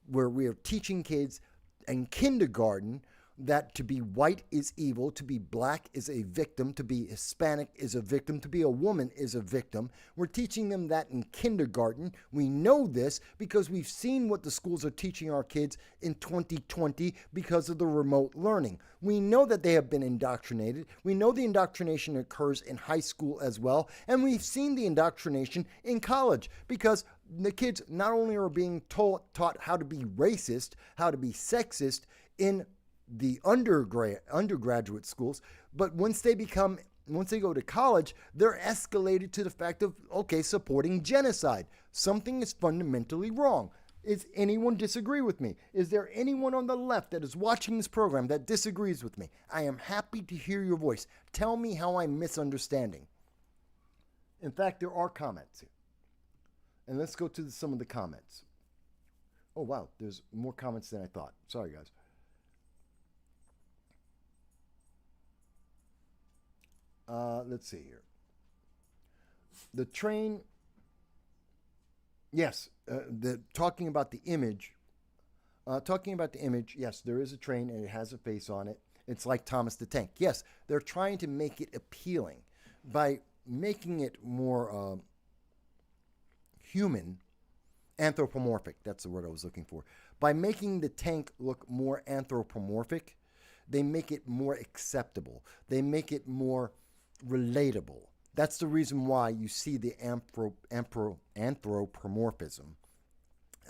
where we are teaching kids in kindergarten that to be white is evil, to be black is a victim, to be Hispanic is a victim, to be a woman is a victim. We're teaching them that in kindergarten. We know this because we've seen what the schools are teaching our kids in 2020 because of the remote learning. We know that they have been indoctrinated. We know the indoctrination occurs in high school as well. And we've seen the indoctrination in college because the kids not only are being taught how to be racist, how to be sexist in the undergraduate schools, but once they go to college, they're escalated to the fact of, okay, supporting genocide. Something is fundamentally wrong. Does anyone disagree with me? Is there anyone on the left that is watching this program that disagrees with me? I am happy to hear your voice. Tell me how I'm misunderstanding. In fact, there are comments here. And let's go to some of the comments. Oh, wow, there's more comments than I thought. Sorry, guys. Let's see here. The train, yes, talking about the image, yes, there is a train and it has a face on it. It's like Thomas the Tank. Yes, they're trying to make it appealing by making it more human, anthropomorphic. That's the word I was looking for. By making the tank look more anthropomorphic, they make it more acceptable. They make it more relatable. That's the reason why you see the anthropomorphism.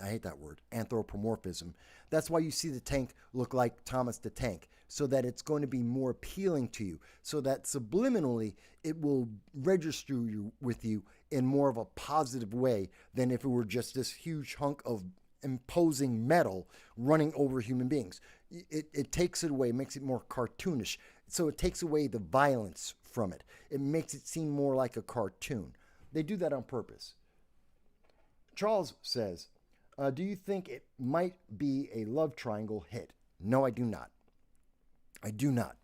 I hate that word, anthropomorphism. That's why you see the tank look like Thomas the Tank, so that it's going to be more appealing to you, so that subliminally it will register with you in more of a positive way than if it were just this huge hunk of imposing metal running over human beings. It takes it away, makes it more cartoonish. So it takes away the violence from it. It makes it seem more like a cartoon. They do that on purpose. Charles says, do you think it might be a love triangle hit? No, I do not. I do not.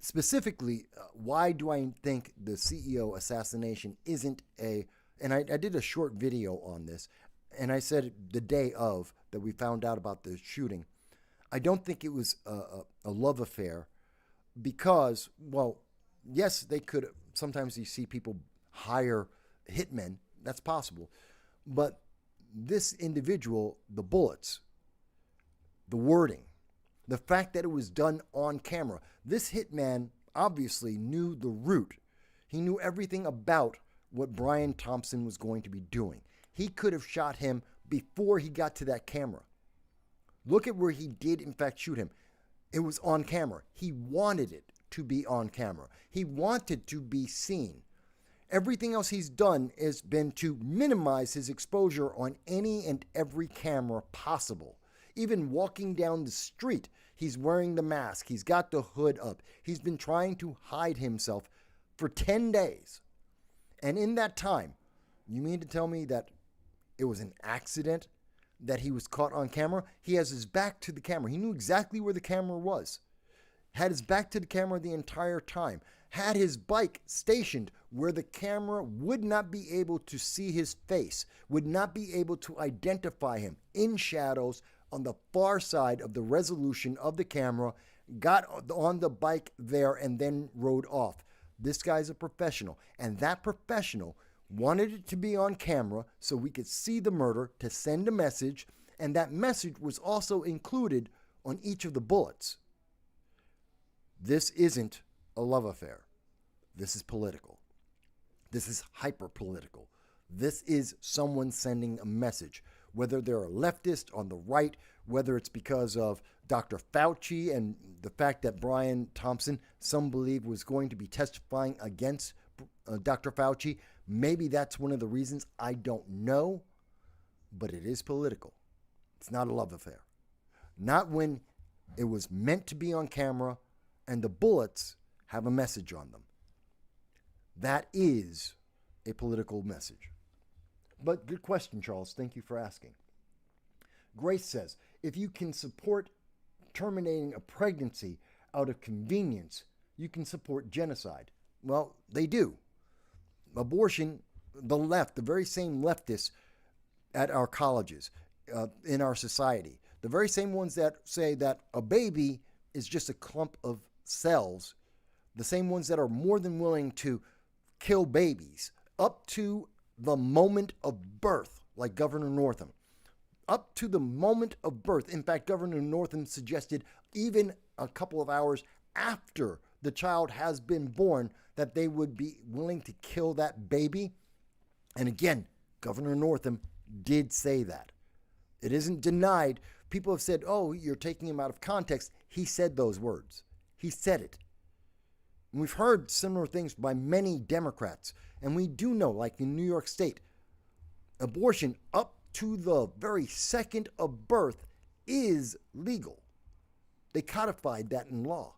Specifically, why do I think the CEO assassination isn't a... And I did a short video on this, and I said the day of that we found out about the shooting, I don't think it was a love affair because, well, yes, they could. Sometimes you see people hire hitmen. That's possible. But this individual, the bullets, the wording, the fact that it was done on camera, this hitman obviously knew the route. He knew everything about what Brian Thompson was going to be doing. He could have shot him before he got to that camera. Look at where he did, in fact, shoot him. It was on camera. He wanted it to be on camera. He wanted to be seen. Everything else he's done has been to minimize his exposure on any and every camera possible. Even walking down the street, he's wearing the mask. He's got the hood up. He's been trying to hide himself for 10 days. And in that time, you mean to tell me that it was an accident that he was caught on camera? He has his back to the camera. He knew exactly where the camera was. had his back to the camera the entire time, had his bike stationed where the camera would not be able to see his face, would not be able to identify him in shadows on the far side of the resolution of the camera, got on the bike there and then rode off. This guy's a professional, and that professional wanted it to be on camera so we could see the murder, to send a message, and that message was also included on each of the bullets. This isn't a love affair. This is political. This is hyper political. This is someone sending a message, whether they're a leftist on the right, whether it's because of Dr. Fauci and the fact that Brian Thompson, some believe, was going to be testifying against Dr. Fauci. Maybe that's one of the reasons. I don't know, but it is political. It's not a love affair. Not when it was meant to be on camera and the bullets have a message on them. That is a political message. But good question, Charles. Thank you for asking. Grace says, if you can support terminating a pregnancy out of convenience, you can support genocide. Well, they do. Abortion, the left, the very same leftists at our colleges, in our society, the very same ones that say that a baby is just a clump of cells, the same ones that are more than willing to kill babies up to the moment of birth, like Governor Northam. Up to the moment of birth. In fact, Governor Northam suggested even a couple of hours after the child has been born that they would be willing to kill that baby. And again, Governor Northam did say that. It isn't denied. People have said, oh, you're taking him out of context. He said those words. He said it. And we've heard similar things by many Democrats. And we do know, like in New York State, abortion up to the very second of birth is legal. They codified that in law.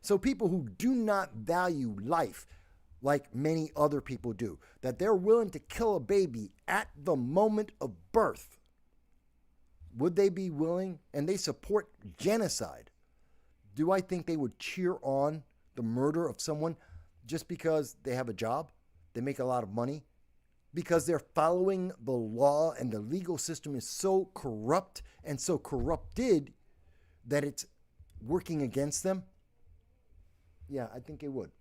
So people who do not value life like many other people do, that they're willing to kill a baby at the moment of birth, would they be willing? And they support genocide. Do I think they would cheer on the murder of someone just because they have a job, they make a lot of money, because they're following the law and the legal system is so corrupt and so corrupted that it's working against them? Yeah, I think it would.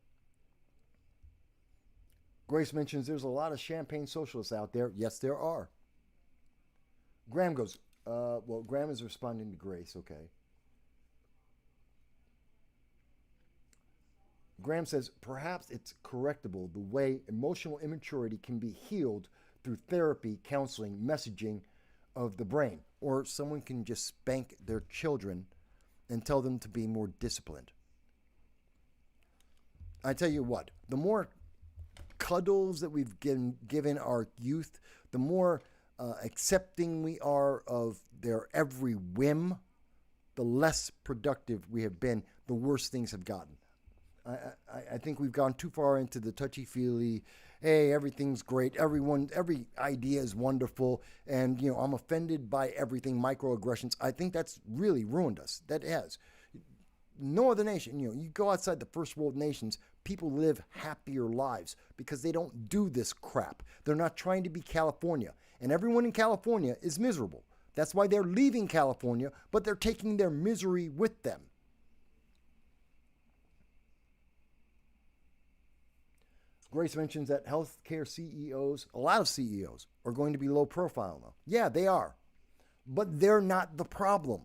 Grace mentions there's a lot of champagne socialists out there. Yes, there are. Graham goes, well, Graham is responding to Grace, okay. Graham says, perhaps it's correctable the way emotional immaturity can be healed through therapy, counseling, messaging of the brain. Or someone can just spank their children and tell them to be more disciplined. I tell you what, the more cuddles that we've given our youth, the more accepting we are of their every whim, the less productive we have been, the worse things have gotten. I think we've gone too far into the touchy-feely, hey, everything's great, every idea is wonderful, and, you know, I'm offended by everything, microaggressions. I think that's really ruined us. That has. No other nation, you know, you go outside the first world nations, people live happier lives because they don't do this crap. They're not trying to be California, and everyone in California is miserable. That's why they're leaving California, but they're taking their misery with them. Grace mentions that healthcare CEOs, a lot of CEOs, are going to be low profile now. Yeah, they are. But they're not the problem.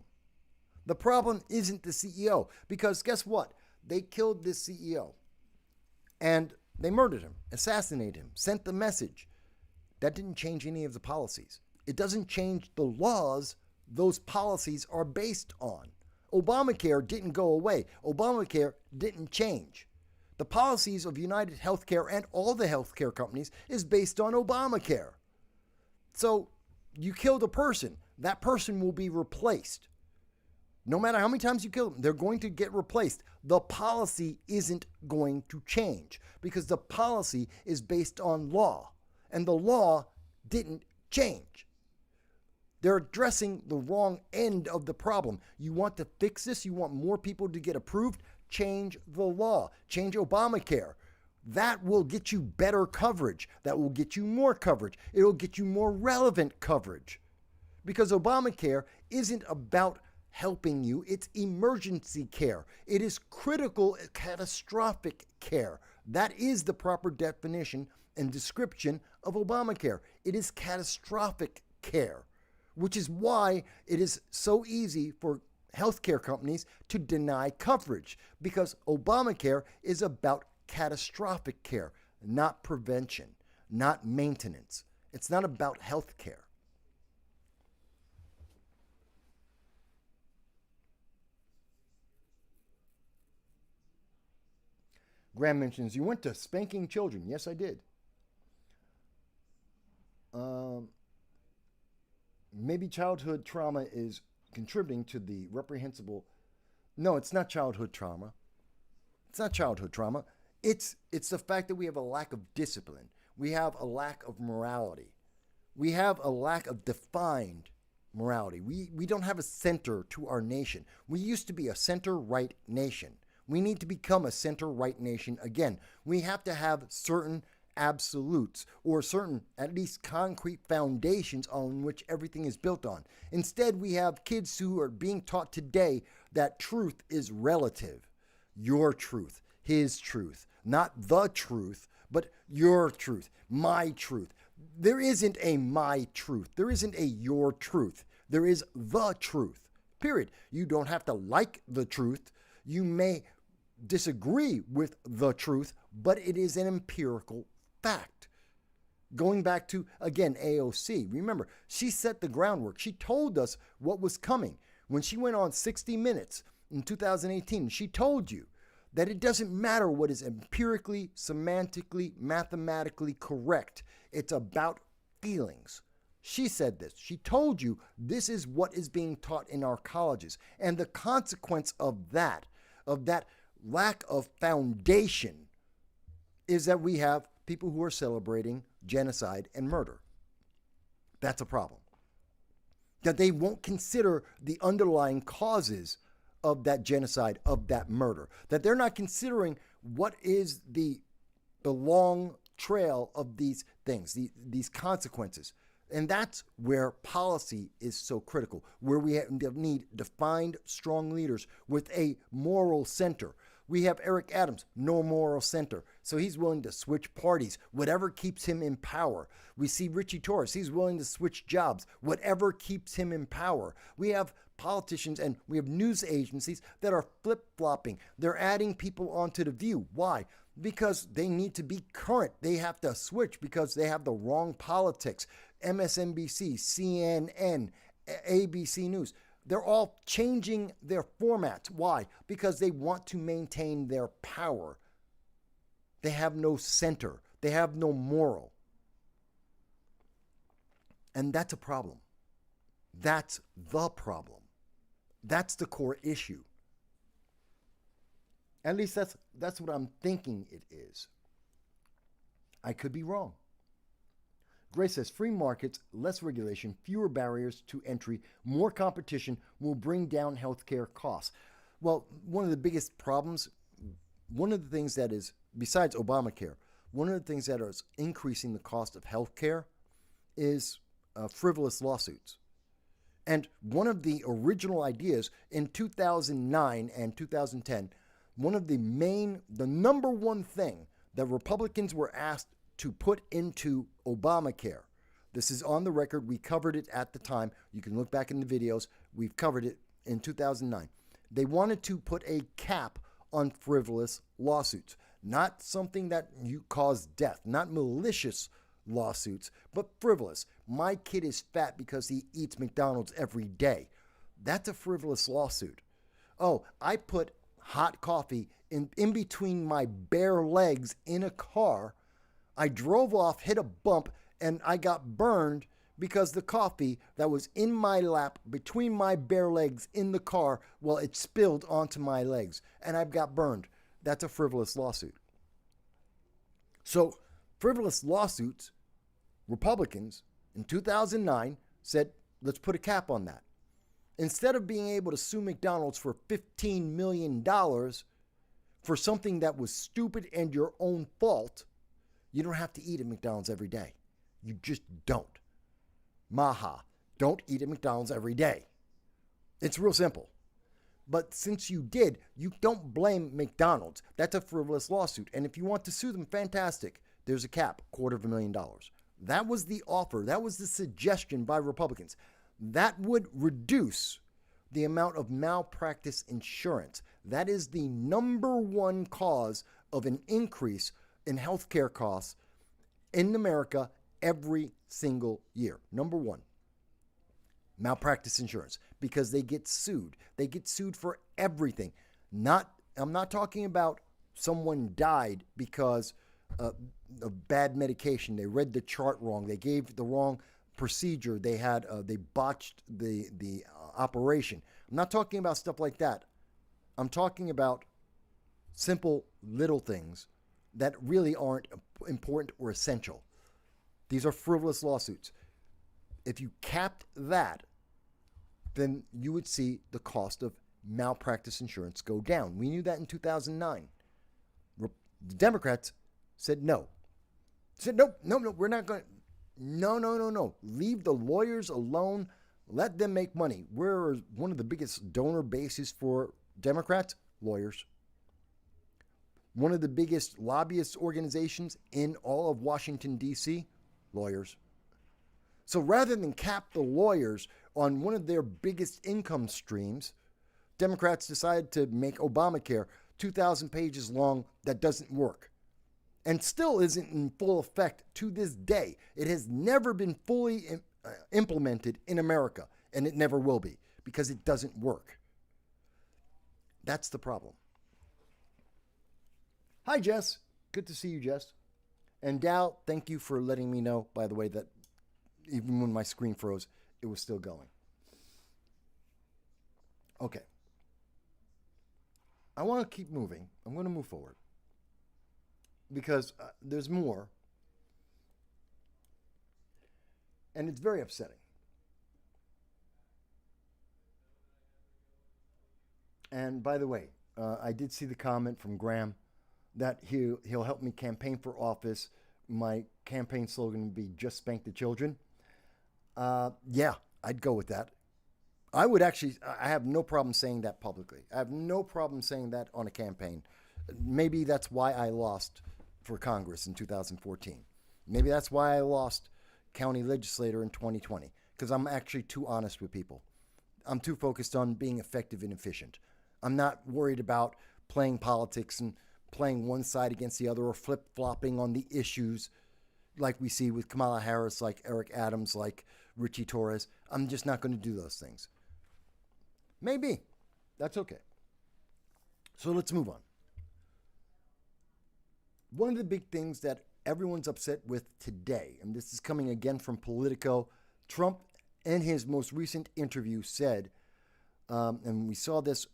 The problem isn't the CEO. Because guess what? They killed this CEO. And they murdered him, assassinated him, sent the message. That didn't change any of the policies. It doesn't change the laws those policies are based on. Obamacare didn't go away. Obamacare didn't change. The policies of United Healthcare and all the healthcare companies is based on Obamacare. So you killed a person, that person will be replaced. No matter how many times you kill them, they're going to get replaced. The policy isn't going to change because the policy is based on law, and the law didn't change. They're addressing the wrong end of the problem. You want to fix this? You want more people to get approved? change the law, change Obamacare. That will get you better coverage. That will get you more coverage. It'll get you more relevant coverage. Because Obamacare isn't about helping you, it's emergency care. It is critical, catastrophic care. That is the proper definition and description of Obamacare. It is catastrophic care, which is why it is so easy for healthcare companies to deny coverage, because Obamacare is about catastrophic care, not prevention, not maintenance. It's not about health care. Graham mentions, you went to spanking children. Yes, I did. Maybe childhood trauma is contributing to the reprehensible. No, it's not childhood trauma. It's not childhood trauma. It's the fact that we have a lack of discipline. We have a lack of morality. We have a lack of defined morality. We don't have a center to our nation. We used to be a center-right nation. We need to become a center-right nation again. We have to have certain absolutes or certain, at least concrete foundations on which everything is built on. Instead, we have kids who are being taught today that truth is relative. Your truth, his truth, not the truth, but your truth, my truth. There isn't a my truth. There isn't a your truth. There is the truth, period. You don't have to like the truth. You may disagree with the truth, but it is an empirical fact. Going back to, again, AOC, remember, she set the groundwork. She told us what was coming. When she went on 60 Minutes in 2018, she told you that it doesn't matter what is empirically, semantically, mathematically correct. It's about feelings. She said this. She told you this is what is being taught in our colleges. And the consequence of that lack of foundation, is that we have people who are celebrating genocide and murder. That's a problem. That they won't consider the underlying causes of that genocide, of that murder. That they're not considering what is the long trail of these things, these consequences. And that's where policy is so critical, where we need defined, strong leaders with a moral center. We have Eric Adams, no moral center. So he's willing to switch parties, whatever keeps him in power. We see Richie Torres, he's willing to switch jobs, whatever keeps him in power. We have politicians and we have news agencies that are flip-flopping. They're adding people onto The View. Why? Because they need to be current. They have to switch because they have the wrong politics. MSNBC, CNN, ABC News. They're all changing their formats. Why? Because they want to maintain their power. They have no center. They have no moral. And that's a problem. That's the problem. That's the core issue. At least that's what I'm thinking it is. I could be wrong. Grace says, free markets, less regulation, fewer barriers to entry, more competition will bring down healthcare costs. Well, one of the biggest problems, one of the things that is, besides Obamacare, one of the things that is increasing the cost of healthcare is frivolous lawsuits. And one of the original ideas in 2009 and 2010, the number one thing that Republicans were asked to put into Obamacare. This is on the record. We covered it at the time. You can look back in the videos. We've covered it in 2009. They wanted to put a cap on frivolous lawsuits, not something that you cause death, not malicious lawsuits, but frivolous. My kid is fat because he eats McDonald's every day. That's a frivolous lawsuit. Oh, I put hot coffee in between my bare legs in a car. I drove off, hit a bump, and I got burned because the coffee that was in my lap between my bare legs in the car, well, it spilled onto my legs, and I've got burned. That's a frivolous lawsuit. So, frivolous lawsuits, Republicans in 2009 said, let's put a cap on that. Instead of being able to sue McDonald's for $15 million, for something that was stupid and your own fault, you don't have to eat at McDonald's every day. You just don't. Maha, don't eat at McDonald's every day. It's real simple. But since you did, you don't blame McDonald's. That's a frivolous lawsuit. And if you want to sue them, fantastic. There's a cap, $250,000. That was the offer. That was the suggestion by Republicans. That would reduce the amount of malpractice insurance. That is the number one cause of an increase in healthcare costs in America every single year. Number one, malpractice insurance, because they get sued. They get sued for everything. I'm not talking about someone died because of bad medication. They read the chart wrong. They gave the wrong procedure. They botched the operation. I'm not talking about stuff like that. I'm talking about simple little things that really aren't important or essential. These are frivolous lawsuits. If you capped that, then you would see the cost of malpractice insurance go down. We knew that in 2009. The Democrats said no. Said no, we're not going to. No. Leave the lawyers alone. Let them make money. We're one of the biggest donor bases for Democrats, lawyers. One of the biggest lobbyist organizations in all of Washington, D.C., lawyers. So rather than cap the lawyers on one of their biggest income streams, Democrats decided to make Obamacare 2,000 pages long that doesn't work and still isn't in full effect to this day. It has never been fully implemented in America, and it never will be because it doesn't work. That's the problem. Hi, Jess. Good to see you, Jess. And Dal, thank you for letting me know, by the way, that even when my screen froze, it was still going. Okay. I want to keep moving. I'm going to move forward because there's more. And it's very upsetting. And by the way, I did see the comment from Graham that he'll help me campaign for office. My campaign slogan would be "Just Spank the Children." Yeah, I'd go with that. I have no problem saying that publicly. I have no problem saying that on a campaign. Maybe that's why I lost for Congress in 2014. Maybe that's why I lost county legislator in 2020, because I'm actually too honest with people. I'm too focused on being effective and efficient. I'm not worried about playing politics and playing one side against the other or flip-flopping on the issues like we see with Kamala Harris, like Eric Adams, like Richie Torres. I'm just not going to do those things. Maybe. That's okay. So let's move on. One of the big things that everyone's upset with today, and this is coming again from Politico, Trump in his most recent interview said, and we saw this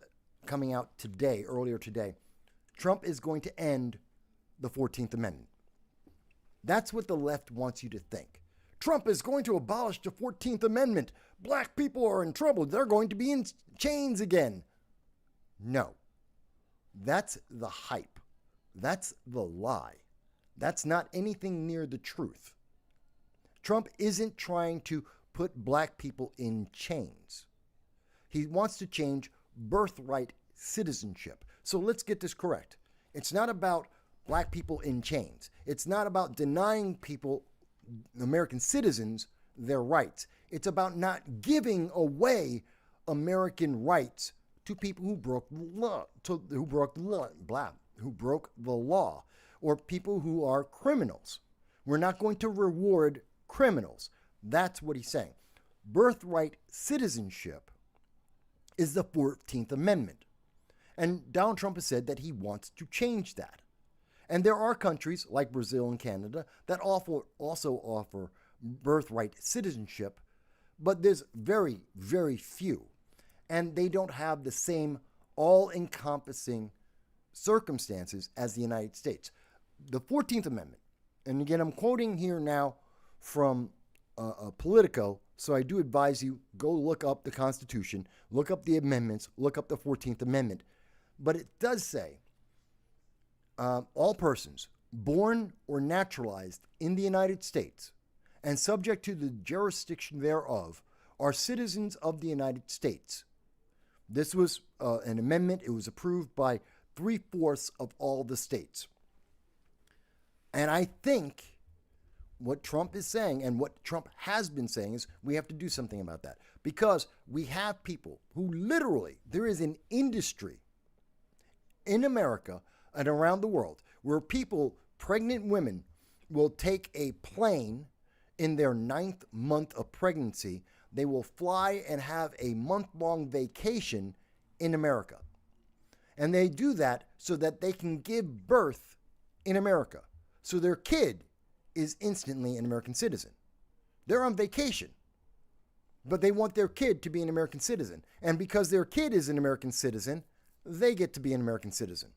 coming out today, earlier today, Trump is going to end the 14th Amendment. That's what the left wants you to think. Trump is going to abolish the 14th Amendment. Black people are in trouble. They're going to be in chains again. No. That's the hype. That's the lie. That's not anything near the truth. Trump isn't trying to put black people in chains. He wants to change birthright citizenship. So let's get this correct. It's not about black people in chains. It's not about denying people, American citizens, their rights. It's about not giving away American rights to people who broke the law, who broke the law, or people who are criminals. We're not going to reward criminals. That's what he's saying. Birthright citizenship is the 14th Amendment. And Donald Trump has said that he wants to change that. And there are countries like Brazil and Canada that also offer birthright citizenship, but there's very, very few. And they don't have the same all-encompassing circumstances as the United States. The 14th Amendment, and again, I'm quoting here now from Politico, so I do advise you, go look up the Constitution, look up the amendments, look up the 14th Amendment. But it does say all persons born or naturalized in the United States and subject to the jurisdiction thereof are citizens of the United States. This was an amendment. It was approved by 3/4 of all the states. And I think what Trump is saying and what Trump has been saying is we have to do something about that, because we have people who literally, there is an industry in America and around the world where people, pregnant women, will take a plane in their 9th month of pregnancy. They will fly and have a month-long vacation in America. And they do that so that they can give birth in America. So their kid is instantly an American citizen. They're on vacation, but they want their kid to be an American citizen. And because their kid is an American citizen, they get to be an American citizen,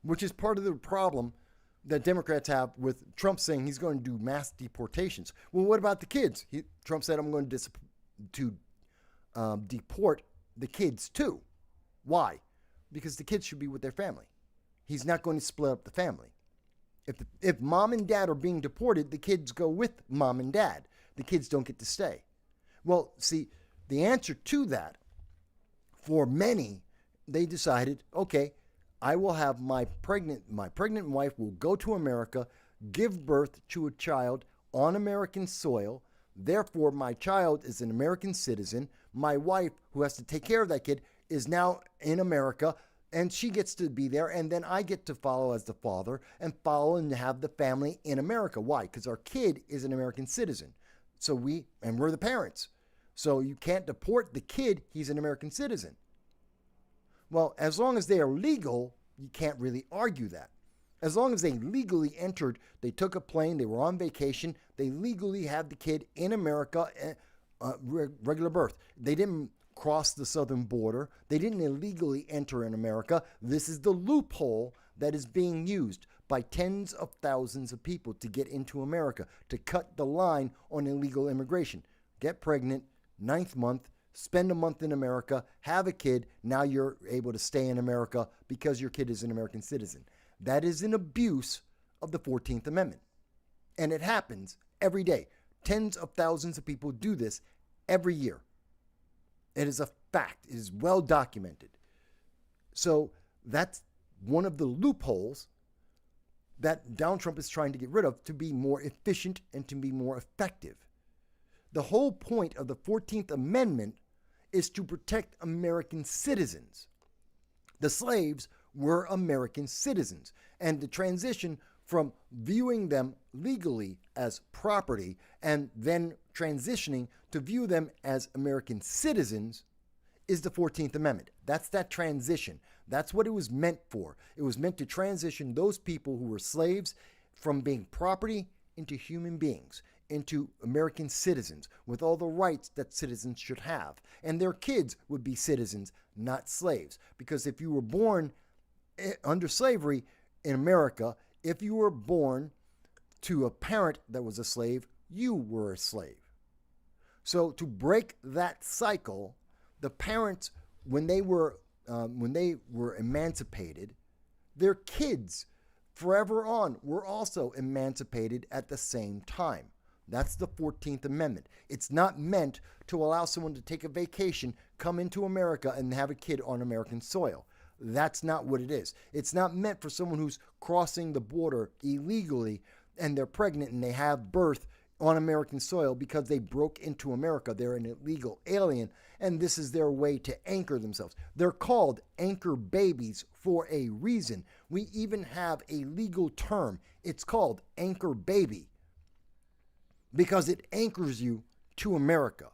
which is part of the problem that Democrats have with Trump saying he's going to do mass deportations. Well, what about the kids? Trump said, I'm going to deport the kids too. Why? Because the kids should be with their family. He's not going to split up the family. If mom and dad are being deported, the kids go with mom and dad. The kids don't get to stay. Well, see, the answer to that, for many, they decided, okay, I will have my pregnant wife will go to America, give birth to a child on American soil. Therefore, my child is an American citizen. My wife, who has to take care of that kid, is now in America, and she gets to be there, and then I get to follow as the father and follow and have the family in America. Why? Because our kid is an American citizen. So we're the parents. So you can't deport the kid. He's an American citizen. Well, as long as they are legal, you can't really argue that. As long as they legally entered, they took a plane, they were on vacation, they legally had the kid in America, regular birth. They didn't cross the southern border. They didn't illegally enter in America. This is the loophole that is being used by tens of thousands of people to get into America, to cut the line on illegal immigration. Get pregnant, 9th month, spend a month in America, have a kid, now you're able to stay in America because your kid is an American citizen. That is an abuse of the 14th Amendment. And it happens every day. Tens of thousands of people do this every year. It is a fact. It is well documented. So that's one of the loopholes that Donald Trump is trying to get rid of to be more efficient and to be more effective. The whole point of the 14th Amendment is to protect American citizens. The slaves were American citizens, and the transition from viewing them legally as property and then transitioning to view them as American citizens is the 14th Amendment. That's that transition. That's what it was meant for. It was meant to transition those people who were slaves from being property into human beings, into American citizens with all the rights that citizens should have. And their kids would be citizens, not slaves. Because if you were born under slavery in America, if you were born to a parent that was a slave, you were a slave. So to break that cycle, the parents, when they were emancipated, their kids forever on were also emancipated at the same time. That's the 14th Amendment. It's not meant to allow someone to take a vacation, come into America, and have a kid on American soil. That's not what it is. It's not meant for someone who's crossing the border illegally and they're pregnant and they have birth on American soil because they broke into America. They're an illegal alien, and this is their way to anchor themselves. They're called anchor babies for a reason. We even have a legal term. It's called anchor baby because it anchors you to America.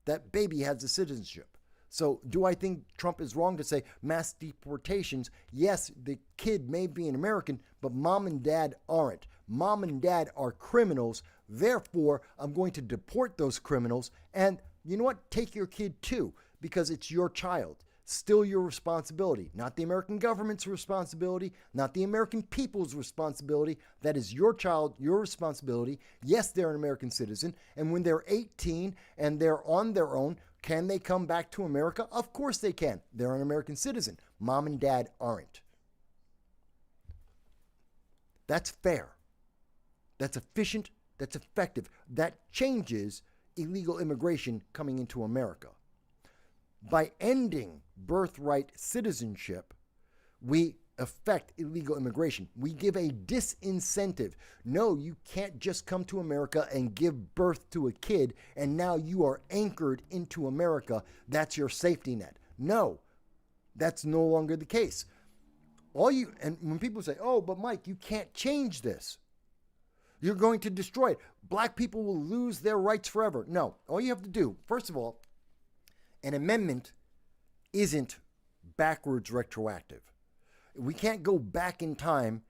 That baby has a citizenship. So do I think Trump is wrong to say mass deportations? Yes, the kid may be an American, but mom and dad aren't. Mom and dad are criminals. Therefore, I'm going to deport those criminals. And you know what? Take your kid too, because it's your child. Still your responsibility, not the American government's responsibility, not the American people's responsibility. That is your child, your responsibility. Yes, they're an American citizen. And when they're 18 and they're on their own, can they come back to America? Of course they can. They're an American citizen. Mom and dad aren't. That's fair. That's efficient. That's effective. That changes illegal immigration coming into America. By ending birthright citizenship, we affect illegal immigration. We give a disincentive. No, you can't just come to America and give birth to a kid and now you are anchored into America. That's your safety net. No, that's no longer the case. And when people say, oh, but Mike, you can't change this. You're going to destroy it. Black people will lose their rights forever. No, all you have to do, first of all, an amendment isn't backwards retroactive. We can't go back in time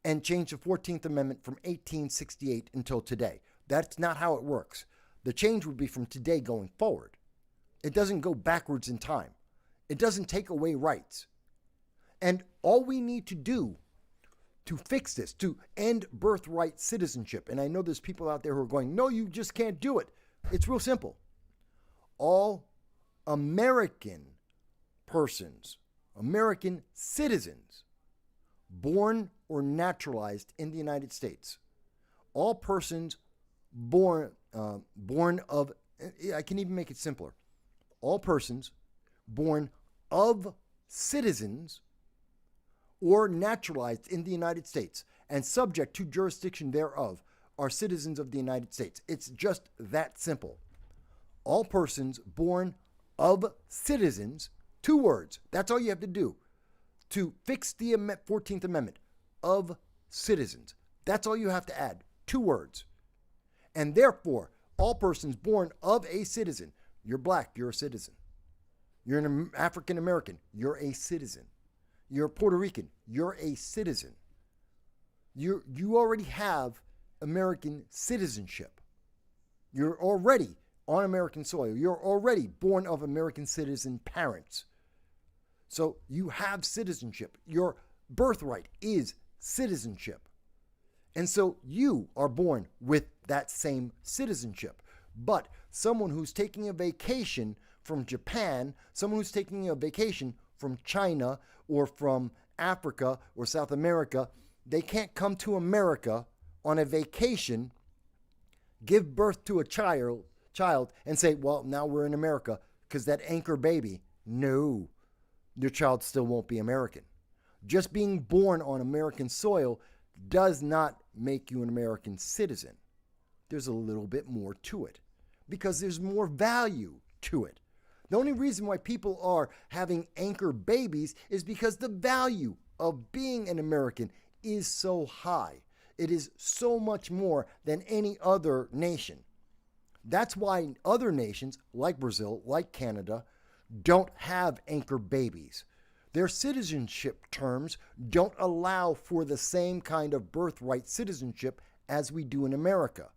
and change the 14th Amendment from 1868 until today. That's not how it works. The change would be from today going forward. It doesn't go backwards in time. It doesn't take away rights. And all we need to do to fix this, to end birthright citizenship, and I know there's people out there who are going, no, you just can't do it. It's real simple. All American persons, American citizens, born or naturalized in the United States, all persons born of, I can even make it simpler, all persons born of citizens or naturalized in the United States and subject to jurisdiction thereof are citizens of the United States. It's just that simple. All persons born of citizens, 2 words, that's all you have to do to fix the 14th Amendment, of citizens. That's all you have to add, 2 words. And therefore, all persons born of a citizen, you're black, you're a citizen. You're an African American, you're a citizen. You're Puerto Rican, you're a citizen. You already have American citizenship. You're already on American soil. You're already born of American citizen parents. So you have citizenship. Your birthright is citizenship. And so you are born with that same citizenship. But someone who's taking a vacation from Japan, someone who's taking a vacation from China or from Africa or South America, they can't come to America on a vacation, give birth to a child and say, well, now we're in America because that anchor baby. No, your child still won't be American. Just being born on American soil does not make you an American citizen. There's a little bit more to it because there's more value to it. The only reason why people are having anchor babies is because the value of being an American is so high. It is so much more than any other nation. That's why other nations like Brazil, like Canada, don't have anchor babies. Their citizenship terms don't allow for the same kind of birthright citizenship as we do in America.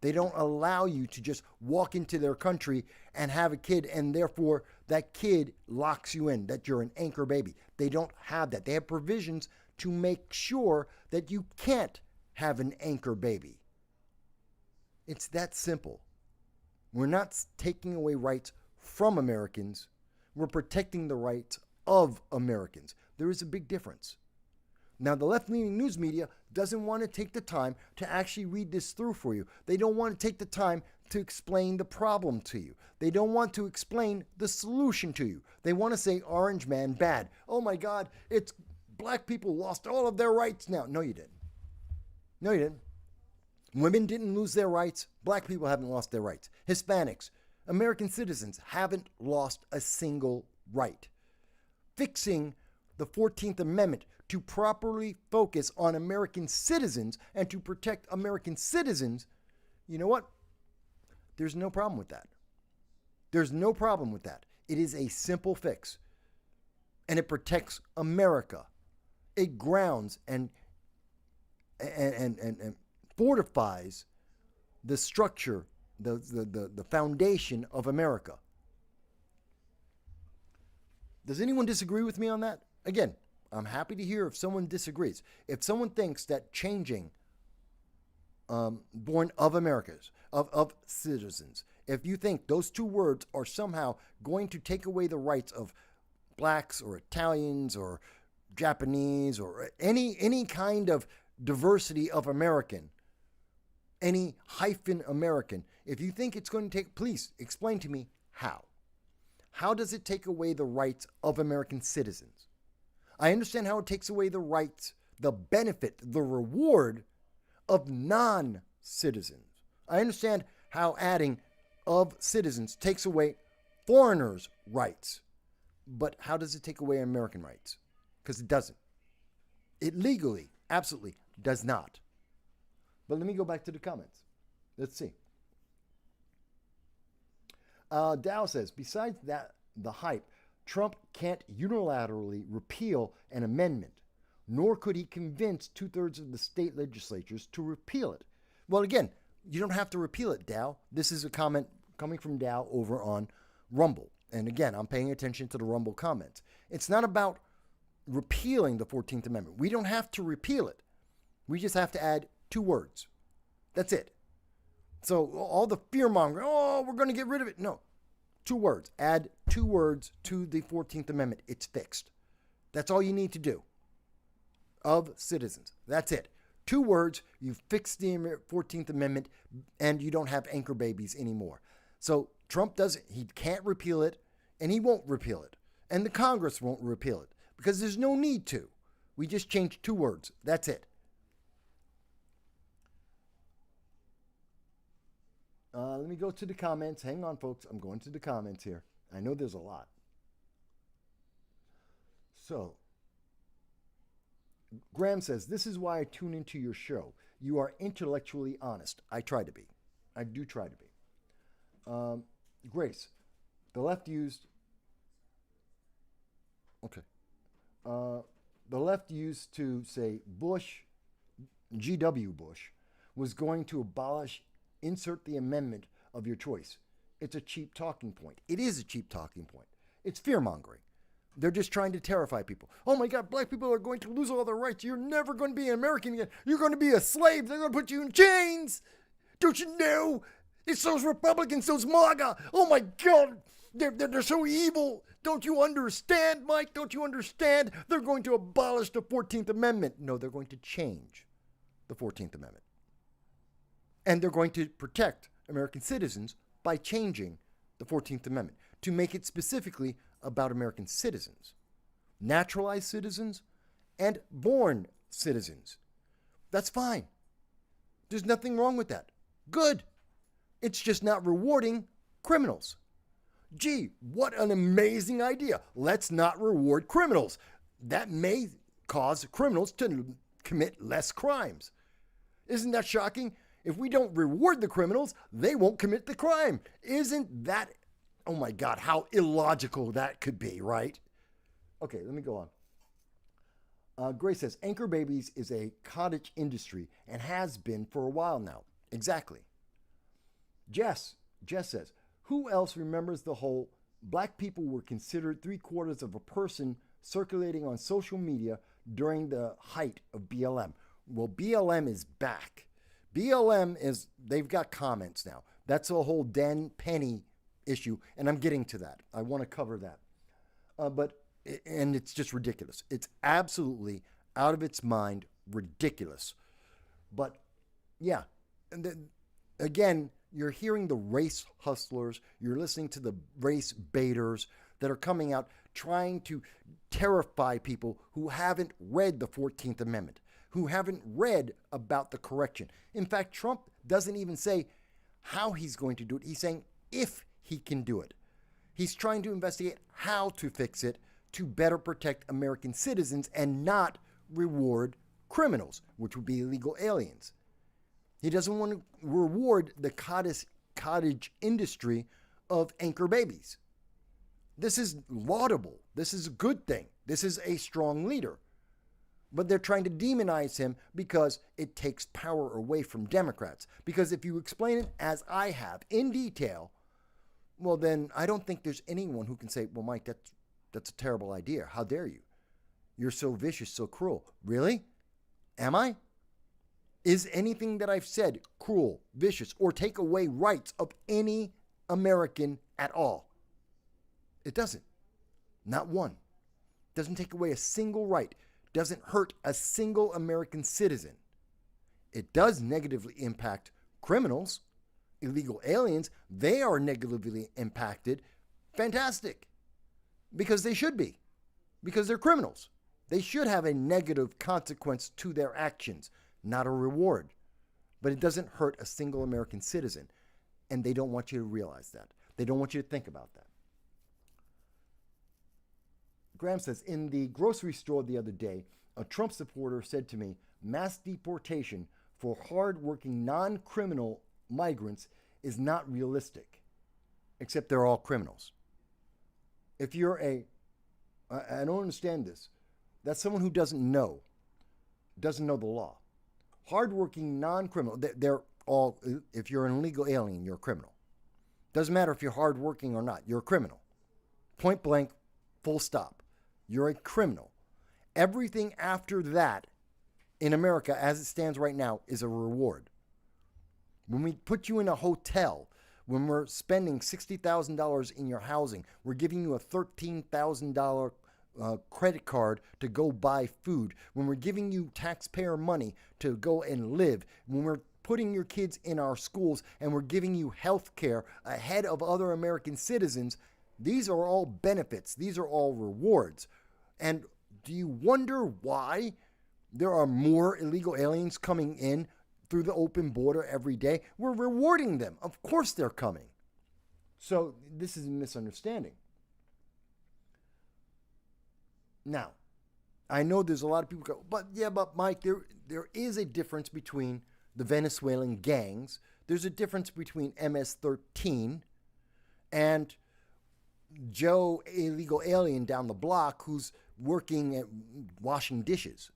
They don't allow you to just walk into their country and have a kid, and therefore that kid locks you in, that you're an anchor baby. They don't have that. They have provisions to make sure that you can't have an anchor baby. It's that simple. We're not taking away rights from Americans. We're protecting the rights of Americans. There is a big difference. Now, the left-leaning news media doesn't want to take the time to actually read this through for you. They don't want to take the time to explain the problem to you. They don't want to explain the solution to you. They want to say orange man bad. Oh my God, it's black people lost all of their rights now. No, you didn't. No, you didn't. Women didn't lose their rights. Black people haven't lost their rights. Hispanics, American citizens haven't lost a single right. Fixing the 14th Amendment to properly focus on American citizens and to protect American citizens, you know what? There's no problem with that. There's no problem with that. It is a simple fix. And it protects America. It grounds and fortifies the structure, the foundation of America. Does anyone disagree with me on that? Again, I'm happy to hear if someone disagrees. If someone thinks that changing born of Americans, of citizens, if you think those 2 words are somehow going to take away the rights of blacks or Italians or Japanese or any kind of diversity of American, any hyphen American. If you think it's going to take, please explain to me how. How does it take away the rights of American citizens? I understand how it takes away the rights, the benefit, the reward of non-citizens. I understand how adding of citizens takes away foreigners' rights. But how does it take away American rights? Because it doesn't. It legally, absolutely does not. But let me go back to the comments. Let's see. Dow says, besides that, the hype, Trump can't unilaterally repeal an amendment, nor could he convince 2/3 of the state legislatures to repeal it. Well, again, you don't have to repeal it, Dow. This is a comment coming from Dow over on Rumble. And again, I'm paying attention to the Rumble comments. It's not about repealing the 14th Amendment. We don't have to repeal it. We just have to add 2 words. That's it. So all the fear-mongering, oh, we're going to get rid of it. No. 2 words. Add 2 words to the 14th Amendment. It's fixed. That's all you need to do. Of citizens. That's it. 2 words, you fix the 14th Amendment, and you don't have anchor babies anymore. So Trump he can't repeal it, and he won't repeal it. And the Congress won't repeal it, because there's no need to. We just changed 2 words. That's it. Let me go to the comments. Hang on, folks. I'm going to the comments here. I know there's a lot. So, Graham says, this is why I tune into your show. You are intellectually honest. I try to be. I do try to be. Grace, the left used... Okay. The left used to say Bush, G.W. Bush, was going to abolish, insert the amendment of your choice. It's a cheap talking point. It is a cheap talking point. It's fear-mongering. They're just trying to terrify people. Oh my God, black people are going to lose all their rights. You're never going to be an American again. You're going to be a slave. They're going to put you in chains. Don't you know? It's those Republicans, those MAGA. Oh my God, they're so evil. Don't you understand, Mike? Don't you understand? They're going to abolish the 14th Amendment. No, they're going to change the 14th Amendment. And they're going to protect American citizens by changing the 14th Amendment to make it specifically about American citizens, naturalized citizens, and born citizens. That's fine. There's nothing wrong with that. Good. It's just not rewarding criminals. Gee, what an amazing idea. Let's not reward criminals. That may cause criminals to commit less crimes. Isn't that shocking? If we don't reward the criminals, they won't commit the crime. Isn't that, oh my God, how illogical that could be, right? Okay, let me go on. Grace says, anchor babies is a cottage industry and has been for a while now. Exactly. Jess says, who else remembers the whole black people were considered 3/4 of a person circulating on social media during the height of BLM? Well, BLM is back. BLM is, they've got comments now. That's a whole Dan Penny issue, and I'm getting to that. I want to cover that. And it's just ridiculous. It's absolutely out of its mind ridiculous. But yeah, and again, you're hearing the race hustlers, you're listening to the race baiters that are coming out trying to terrify people who haven't read the 14th Amendment, who haven't read about the correction. In fact, Trump doesn't even say how he's going to do it. He's saying if he can do it. He's trying to investigate how to fix it to better protect American citizens and not reward criminals, which would be illegal aliens. He doesn't want to reward the cottage industry of anchor babies. This is laudable. This is a good thing. This is a strong leader. But they're trying to demonize him because it takes power away from Democrats. Because if you explain it as I have in detail, well, then I don't think there's anyone who can say, well, Mike, that's a terrible idea. How dare you? You're so vicious, so cruel. Really? Am I? Is anything that I've said cruel, vicious, or take away rights of any American at all? It doesn't. Not one. Doesn't take away a single right. Doesn't hurt a single American citizen. it does negatively impact criminals, illegal aliens. They are negatively impacted. Fantastic. Because they should be. Because they're criminals. They should have a negative consequence to their actions, not a reward. But it doesn't hurt a single American citizen. And they don't want you to realize that. They don't want you to think about that. Graham says, in the grocery store the other day, a Trump supporter said to me, mass deportation for hardworking non-criminal migrants is not realistic, except they're all criminals. If you're I don't understand this. That's someone who doesn't know the law. Hardworking non-criminal, they're all, if you're an illegal alien, you're a criminal. Doesn't matter if you're hardworking or not, you're a criminal. Point blank, full stop. You're a criminal. Everything after that in America, as it stands right now, is a reward. When we put you in a hotel, when we're spending $60,000 in your housing, we're giving you a $13,000 credit card to go buy food. When we're giving you taxpayer money to go and live, when we're putting your kids in our schools and we're giving you health care ahead of other American citizens, these are all benefits. These are all rewards. And do you wonder why there are more illegal aliens coming in through the open border every day? We're rewarding them. Of course they're coming. So this is a misunderstanding. Now, I know there's a lot of people go, but Mike, there is a difference between the Venezuelan gangs. There's a difference between MS-13 and Joe, illegal alien down the block who's working at washing dishes.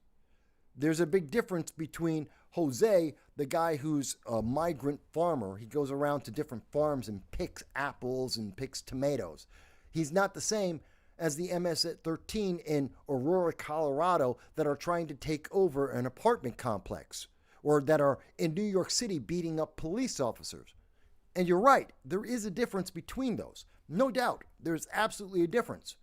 There's a big difference between Jose, the guy who's a migrant farmer. He goes around to different farms and picks apples and picks tomatoes. He's not the same as the MS-13 in Aurora, Colorado that are trying to take over an apartment complex or that are in New York City beating up police officers. And you're right, there is a difference between those. No doubt, there's absolutely a difference.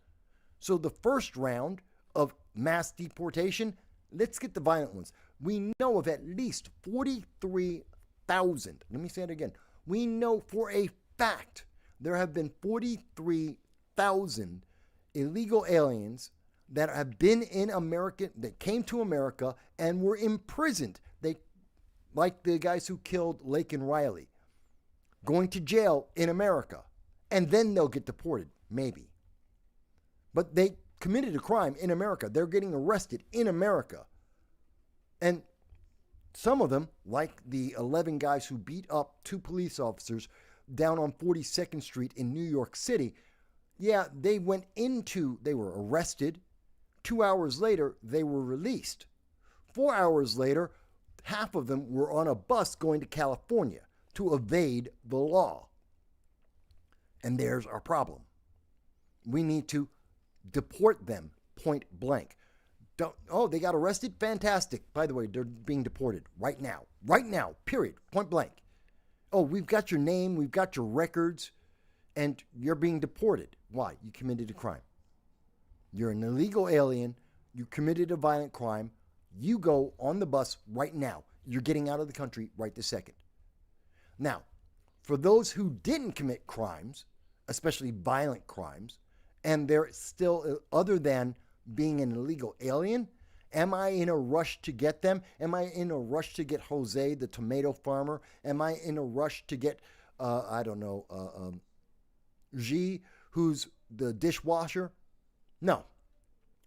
So the first round of mass deportation, let's get the violent ones. We know of at least 43,000. Let me say it again. We know for a fact there have been 43,000 illegal aliens that have been in America, that came to America and were imprisoned. They, like the guys who killed Lake and Riley, going to jail in America, and then they'll get deported, maybe. But they committed a crime in America. They're getting arrested in America. And some of them, like the 11 guys who beat up 2 police officers down on 42nd Street in New York City, yeah, they were arrested. 2 hours later, they were released. 4 hours later, half of them were on a bus going to California to evade the law. And there's our problem. We need to deport them point blank. They got arrested? Fantastic. By the way, they're being deported right now. Right now, period. Point blank. Oh, we've got your name, we've got your records, and you're being deported. Why? You committed a crime. You're an illegal alien. You committed a violent crime. You go on the bus right now. You're getting out of the country right this second. Now, for those who didn't commit crimes, especially violent crimes, and they're still, other than being an illegal alien, am I in a rush to get them? Am I in a rush to get Jose, the tomato farmer? Am I in a rush to get, G, who's the dishwasher? No,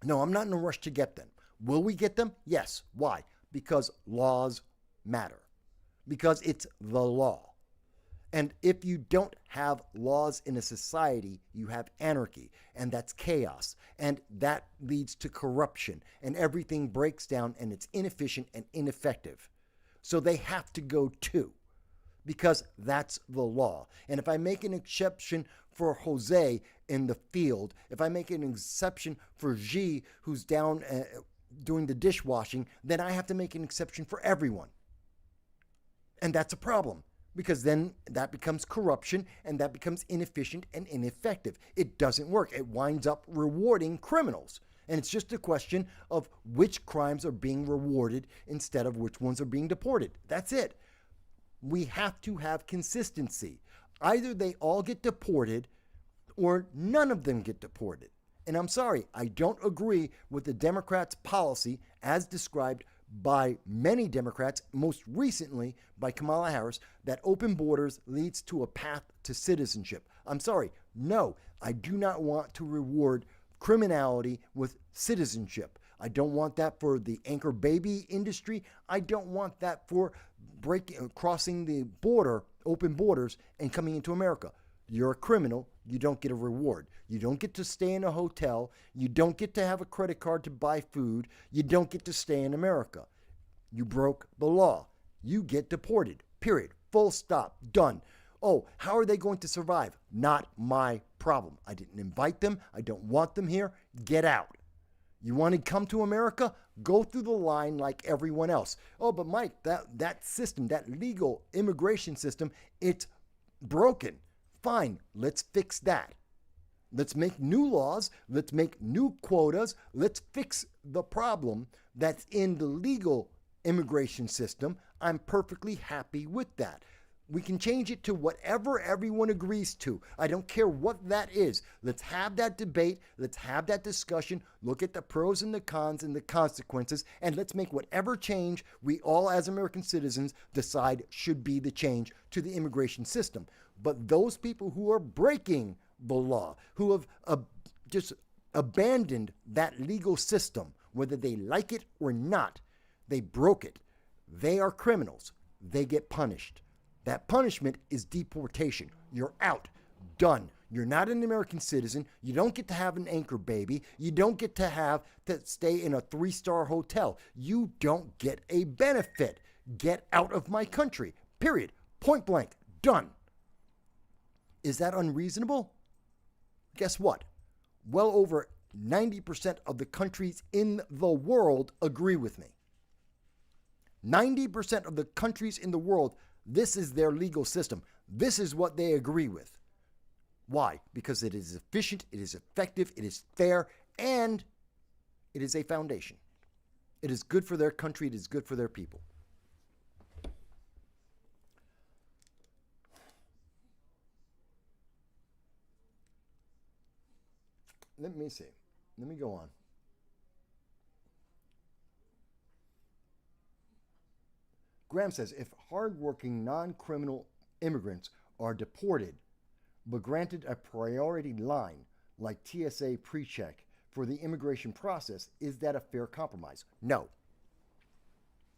I'm not in a rush to get them. Will we get them? Yes. Why? Because laws matter. Because it's the law. And if you don't have laws in a society, you have anarchy, and that's chaos, and that leads to corruption, and everything breaks down, and it's inefficient and ineffective. So they have to go too, because that's the law. And if I make an exception for Jose in the field, if I make an exception for G, who's down doing the dishwashing, then I have to make an exception for everyone. And that's a problem. Because then that becomes corruption and that becomes inefficient and ineffective. It doesn't work. It winds up rewarding criminals. And it's just a question of which crimes are being rewarded instead of which ones are being deported. That's it. We have to have consistency. Either they all get deported or none of them get deported. And I'm sorry, I don't agree with the Democrats' policy as described by many Democrats, most recently by Kamala Harris, that open borders leads to a path to citizenship. I'm sorry, no, I do not want to reward criminality with citizenship. I don't want that for the anchor baby industry. I don't want that for crossing the border, open borders, and coming into America. You're a criminal. You don't get a reward. You don't get to stay in a hotel. You don't get to have a credit card to buy food. You don't get to stay in America. You broke the law. You get deported. Period. Full stop. Done. Oh, how are they going to survive? Not my problem. I didn't invite them. I don't want them here. Get out. You want to come to America? Go through the line like everyone else. Oh, but Mike, that system, that legal immigration system, it's broken. Fine, let's fix that. Let's make new laws. Let's make new quotas. Let's fix the problem that's in the legal immigration system. I'm perfectly happy with that. We can change it to whatever everyone agrees to. I don't care what that is. Let's have that debate. Let's have that discussion. Look at the pros and the cons and the consequences, and let's make whatever change we all as American citizens decide should be the change to the immigration system. But those people who are breaking the law, who have just abandoned that legal system, whether they like it or not, they broke it. They are criminals. They get punished. That punishment is deportation. You're out. Done. You're not an American citizen. You don't get to have an anchor baby. You don't get to have to stay in a 3-star hotel. You don't get a benefit. Get out of my country. Period. Point blank. Done. Is that unreasonable? Guess what? Well over 90% of the countries in the world agree with me. 90% of the countries in the world, this is their legal system. This is what they agree with. Why? Because it is efficient, it is effective, it is fair, and it is a foundation. It is good for their country, it is good for their people. Let me see. Let me go on. Graham says, if hardworking, non-criminal immigrants are deported but granted a priority line like TSA pre-check for the immigration process, is that a fair compromise? No.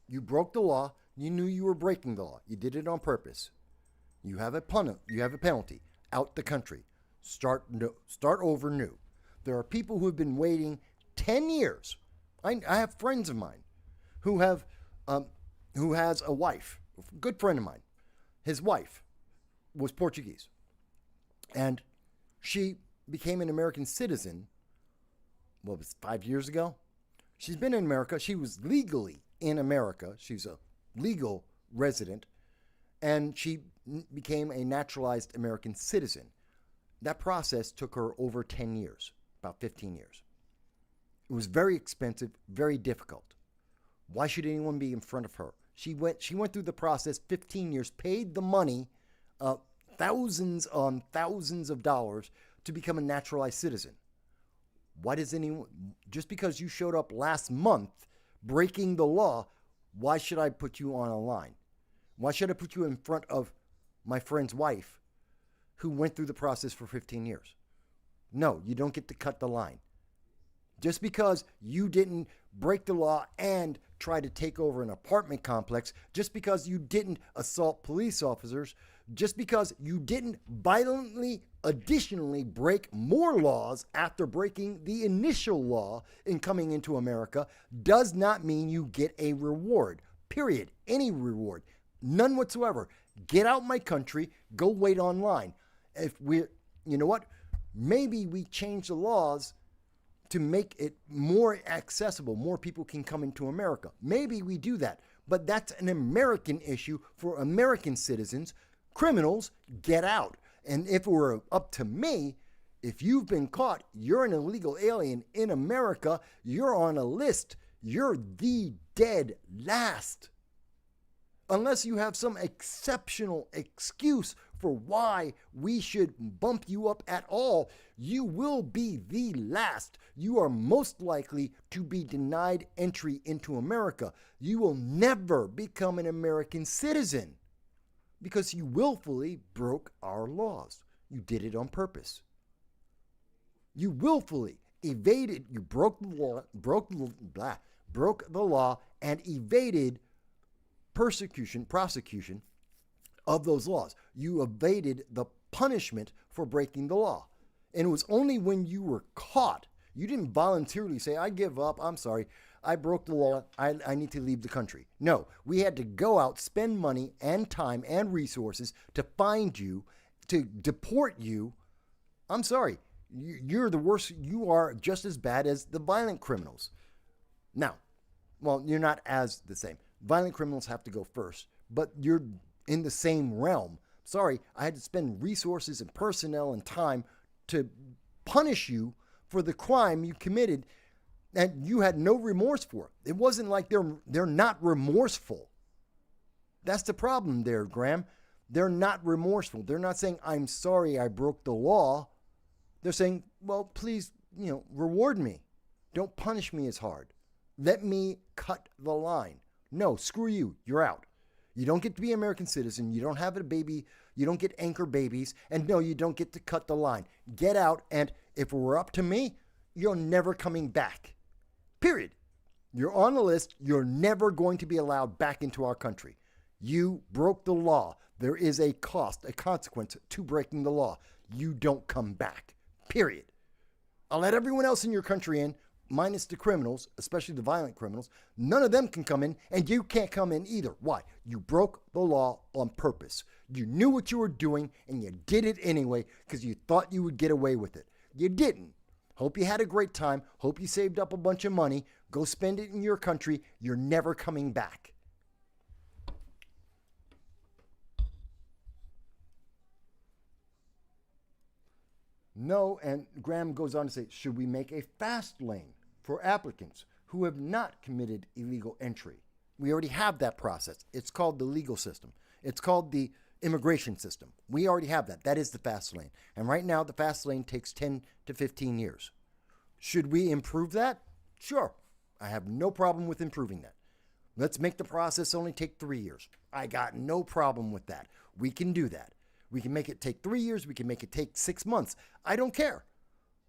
You broke the law. You knew you were breaking the law. You did it on purpose. You have a penalty. Out the country. Start over new. There are people who have been waiting 10 years. I have friends of mine who has a wife, a good friend of mine. His wife was Portuguese, and she became an American citizen, 5 years ago? She's been in America. She was legally in America. She's a legal resident, and she became a naturalized American citizen. That process took her over 10 years, about 15 years. It was very expensive, very difficult. Why should anyone be in front of her? She went through the process, 15 years, paid the money, thousands on thousands of dollars to become a naturalized citizen. Why does anyone, just because you showed up last month breaking the law, why should I put you on a line? Why should I put you in front of my friend's wife who went through the process for 15 years? No, you don't get to cut the line. Just because you didn't break the law and try to take over an apartment complex, just because you didn't assault police officers, just because you didn't violently additionally break more laws after breaking the initial law in coming into America, does not mean you get a reward. Period. Any reward. None whatsoever. Get out my country. Go wait online. You know what? Maybe we change the laws to make it more accessible. More people can come into America. Maybe we do that. But that's an American issue for American citizens. Criminals, get out. And if it were up to me, If you've been caught, you're an illegal alien in America, you're on a list. You're the dead last. Unless you have some exceptional excuse for why we should bump you up at all, you will be the last. You are most likely to be denied entry into America. You will never become an American citizen because you willfully broke our laws. You did it on purpose. You willfully evaded, you broke the law and evaded prosecution of those laws. You evaded the punishment for breaking the law. And it was only when you were caught, you didn't voluntarily say, I give up, I'm sorry, I broke the law, I need to leave the country. No, we had to go out, spend money and time and resources to find you, to deport you. I'm sorry, you're the worst, you are just as bad as the violent criminals. Now, well, you're not as the same. Violent criminals have to go first, but you're in the same realm. Sorry, I had to spend resources and personnel and time to punish you for the crime you committed and you had no remorse for it. It wasn't like they're not remorseful. That's the problem there, Graham. They're not remorseful. They're not saying, I'm sorry I broke the law. They're saying, well, please, reward me. Don't punish me as hard. Let me cut the line. No, screw you. You're out. You don't get to be an American citizen. You don't have a baby. You don't get anchor babies. And no, you don't get to cut the line. Get out. And if it were up to me, you're never coming back. Period. You're on the list. You're never going to be allowed back into our country. You broke the law. There is a cost, a consequence to breaking the law. You don't come back. Period. I'll let everyone else in your country in, minus the criminals, especially the violent criminals. None of them can come in, and you can't come in either. Why? You broke the law on purpose. You knew what you were doing, and you did it anyway because you thought you would get away with it. You didn't. Hope you had a great time. Hope you saved up a bunch of money. Go spend it in your country. You're never coming back. No, and Graham goes on to say, should we make a fast lane for applicants who have not committed illegal entry? We already have that process. It's called the legal system. It's called the immigration system. We already have that. That is the fast lane. And right now, the fast lane takes 10 to 15 years. Should we improve that? Sure. I have no problem with improving that. Let's make the process only take 3 years. I got no problem with that. We can do that. We can make it take 3 years. We can make it take 6 months. I don't care.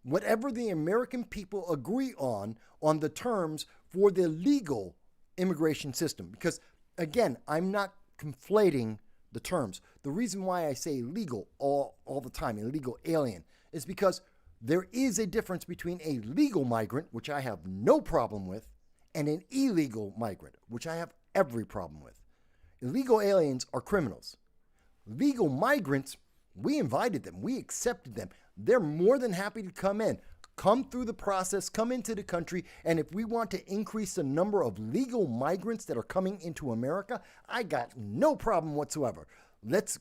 Whatever the American people agree on the terms for the legal immigration system. Because, again, I'm not conflating the terms. The reason why I say legal all the time, illegal alien, is because there is a difference between a legal migrant, which I have no problem with, and an illegal migrant, which I have every problem with. Illegal aliens are criminals. Legal migrants, we invited them. We accepted them. They're more than happy to come in, come through the process, come into the country. And if we want to increase the number of legal migrants that are coming into America, I got no problem whatsoever. Let's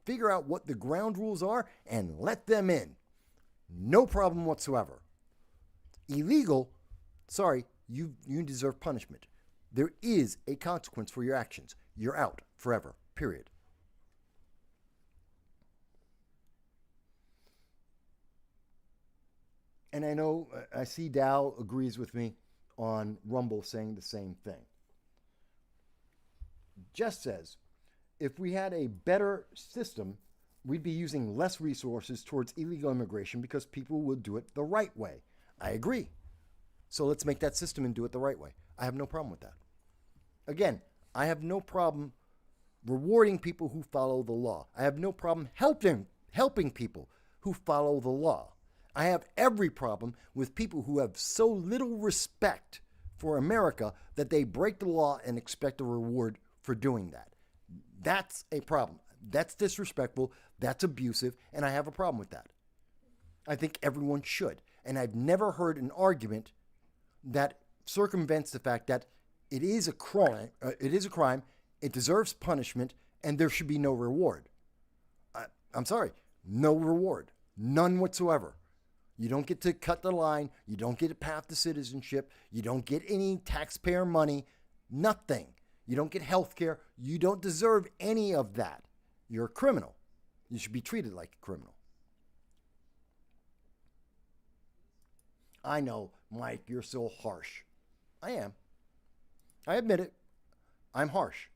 figure out what the ground rules are and let them in. No problem whatsoever. Illegal, sorry, you deserve punishment. There is a consequence for your actions. You're out forever, period. And I know, I see Dow agrees with me on Rumble saying the same thing. Just says, if we had a better system, we'd be using less resources towards illegal immigration because people will do it the right way. I agree. So let's make that system and do it the right way. I have no problem with that. Again, I have no problem rewarding people who follow the law. I have no problem helping people who follow the law. I have every problem with people who have so little respect for America that they break the law and expect a reward for doing that. That's a problem. That's disrespectful. That's abusive. And I have a problem with that. I think everyone should. And I've never heard an argument that circumvents the fact that it is a crime. It deserves punishment, and there should be no reward. I'm sorry, no reward, none whatsoever. You don't get to cut the line. You don't get a path to citizenship. You don't get any taxpayer money. Nothing. You don't get health care. You don't deserve any of that. You're a criminal. You should be treated like a criminal. I know, Mike, you're so harsh. I am. I admit it. I'm harsh.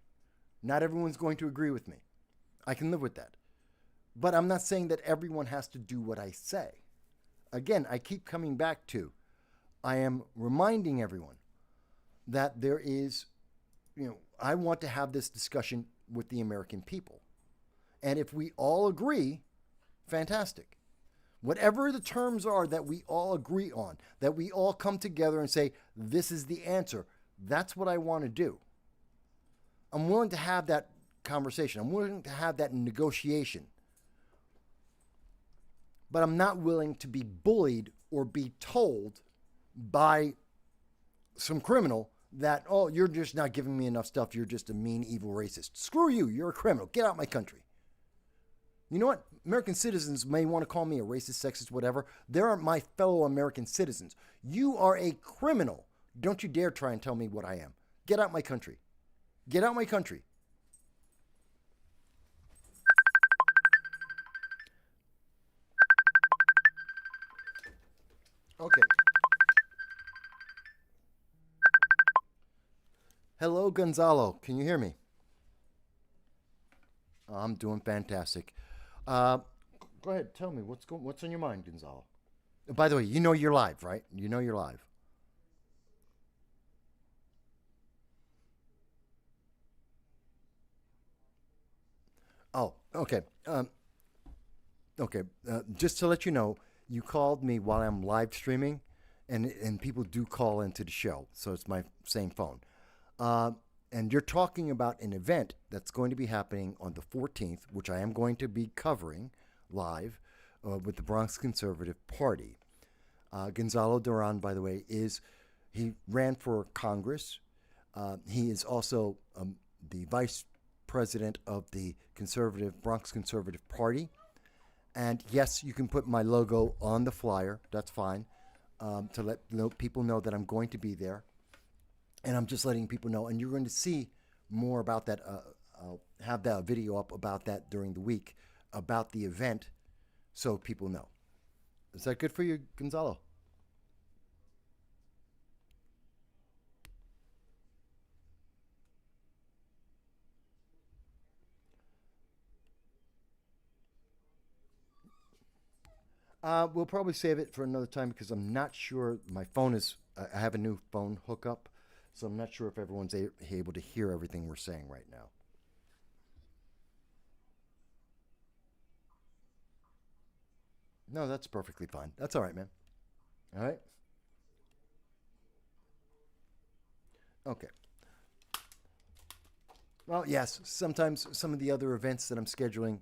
Not everyone's going to agree with me. I can live with that. But I'm not saying that everyone has to do what I say. Again, I keep coming back to, I am reminding everyone that there is, I want to have this discussion with the American people. And if we all agree, fantastic. Whatever the terms are that we all agree on, that we all come together and say, this is the answer, that's what I want to do. I'm willing to have that conversation. I'm willing to have that negotiation. But I'm not willing to be bullied or be told by some criminal that, oh, you're just not giving me enough stuff. You're just a mean, evil racist. Screw you. You're a criminal. Get out of my country. You know what? American citizens may want to call me a racist, sexist, whatever. They're my fellow American citizens. You are a criminal. Don't you dare try and tell me what I am. Get out my country. Get out my country. Okay. Hello, Gonzalo. Can you hear me? I'm doing fantastic. Go ahead. Tell me what's on your mind, Gonzalo. By the way, you know you're live, right? You know you're live. Oh, okay. Okay. Just to let you know, you called me while I'm live streaming, and people do call into the show, so it's my same phone. And you're talking about an event that's going to be happening on the 14th, which I am going to be covering live with the Bronx Conservative Party. Gonzalo Duran, by the way, he ran for Congress. He is also the vice president of the Bronx Conservative Party. And yes, you can put my logo on the flyer. That's fine. To let people know that I'm going to be there. And I'm just letting people know. And you're going to see more about that. I'll have that video up about that during the week, about the event, so people know. Is that good for you, Gonzalo? We'll probably save it for another time because I'm not sure. My phone is, I have a new phone hookup, so I'm not sure if everyone's able to hear everything we're saying right now. No, that's perfectly fine. That's all right, man. All right? Okay. Well, yes, sometimes some of the other events that I'm scheduling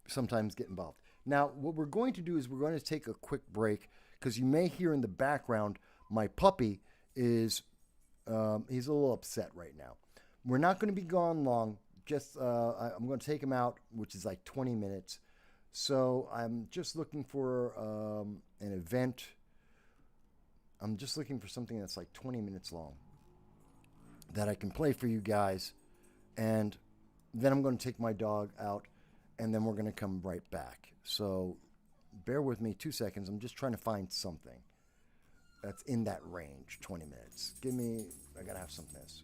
sometimes get involved. Now, what we're going to do is we're going to take a quick break because you may hear in the background my puppy is, he's a little upset right now. We're not going to be gone long. Just, I'm going to take him out, which is like 20 minutes. So I'm just looking for an event. I'm just looking for something that's like 20 minutes long that I can play for you guys. And then I'm going to take my dog out, and then we're going to come right back. So bear with me 2 seconds. I'm just trying to find something that's in that range, 20 minutes. I got to have some of this.